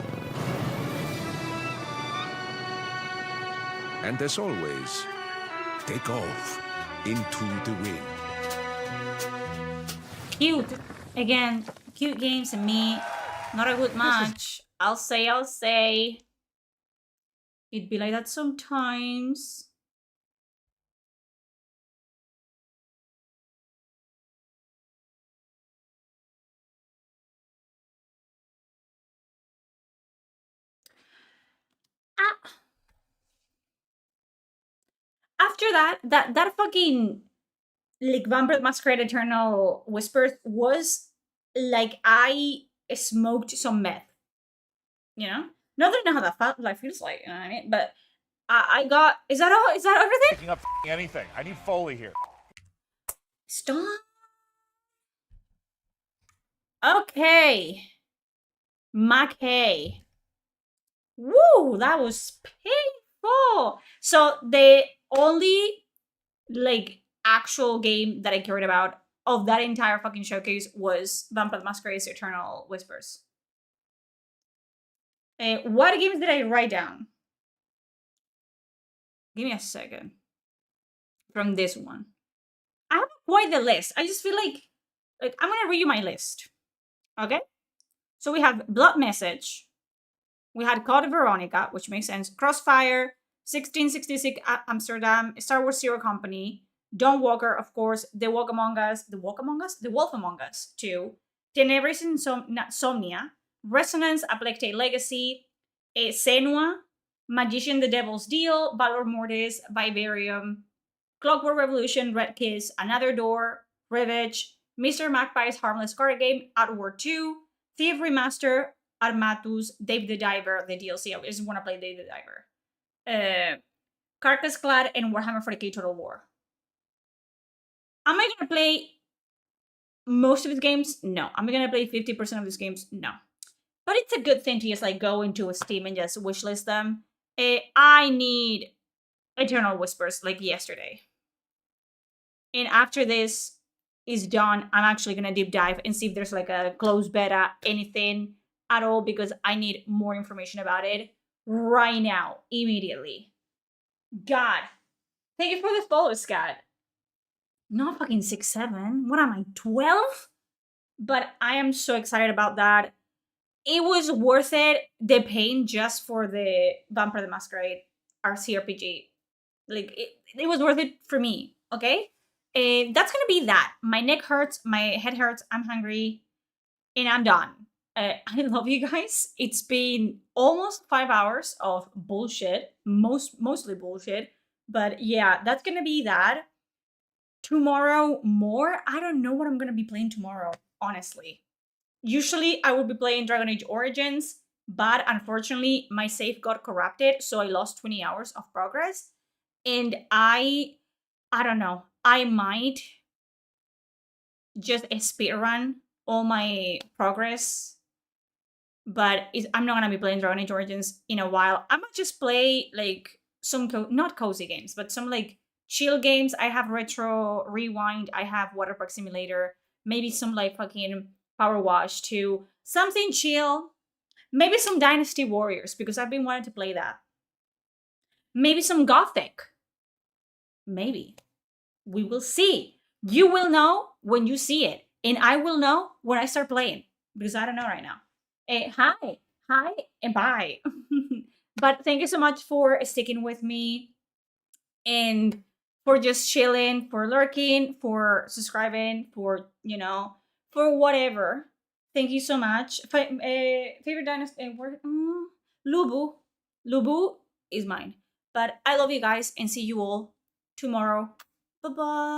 And as always, take off into the wind. Cute. Again, cute games and me. Not a good match. I'll say. It'd be like that sometimes. After that fucking like Vampire the Masquerade Eternal Whispers was like I smoked some meth. You know? Not that I know how that feels like, you know what I mean? But I got is that all? Is that everything? Picking up anything. I need Foley here. Stop. Okay. Mackay. Woo, that was painful. So the only like actual game that I cared about of that entire fucking showcase was Vampire the Masquerade's Eternal Whispers. What games did I write down? Give me a second. From this one. I have quite the list. I just feel like I'm gonna read you my list. Okay? So we have Blood Message, We had Code Veronica, which makes sense. Crossfire, 1666 Amsterdam, Star Wars Zero Company, Dawn Walker, of course, The Wolf Among Us 2, Tenebris Insomnia, Resonance, A Plague Tale Legacy, Senua, Magician the Devil's Deal, Valor Mortis, Vivarium, Clockwork Revolution, Red Kiss, Another Door, Revenge, Mr. Magpie's Harmless Card Game, Outward 2, Thief Remaster, Armatus, Dave the Diver, the DLC. I just want to play Dave the Diver. Carcass Clad, and Warhammer 40k Total War. Am I going to play most of these games? No. Am I going to play 50% of these games? No. But it's a good thing to just like go into a Steam and just wishlist them. I need Eternal Whispers like yesterday. And after this is done, I'm actually going to deep dive and see if there's like a closed beta, anything at all, because I need more information about it right now, immediately. God. Thank you for the follow, Scott. Not fucking 6'7". What am I, 12? But I am so excited about that. It was worth it, the pain, just for the Vampire the Masquerade RCRPG. Like, it was worth it for me, okay? That's gonna be that. My neck hurts, my head hurts, I'm hungry, and I'm done. I love you guys. It's been almost 5 hours of bullshit, mostly bullshit. But yeah, that's gonna be that. Tomorrow, more? I don't know what I'm gonna be playing tomorrow, honestly. Usually, I would be playing Dragon Age Origins, but unfortunately, my save got corrupted, so I lost 20 hours of progress. And I don't know, I might just speedrun all my progress, but I'm not gonna be playing Dragon Age Origins in a while. I might just play like some, not cozy games, but some like chill games. I have Retro Rewind, I have Water Park Simulator, maybe some like fucking Power Wash 2, something chill. Maybe some Dynasty Warriors, because I've been wanting to play that. Maybe some Gothic. Maybe. We will see. You will know when you see it, and I will know when I start playing, because I don't know right now. Hi, and bye. But thank you so much for sticking with me, and for just chilling, for lurking, for subscribing, for, you know, for whatever. Thank you so much. Favorite dynasty? Lubu. Lubu is mine. But I love you guys, and see you all tomorrow. Bye-bye.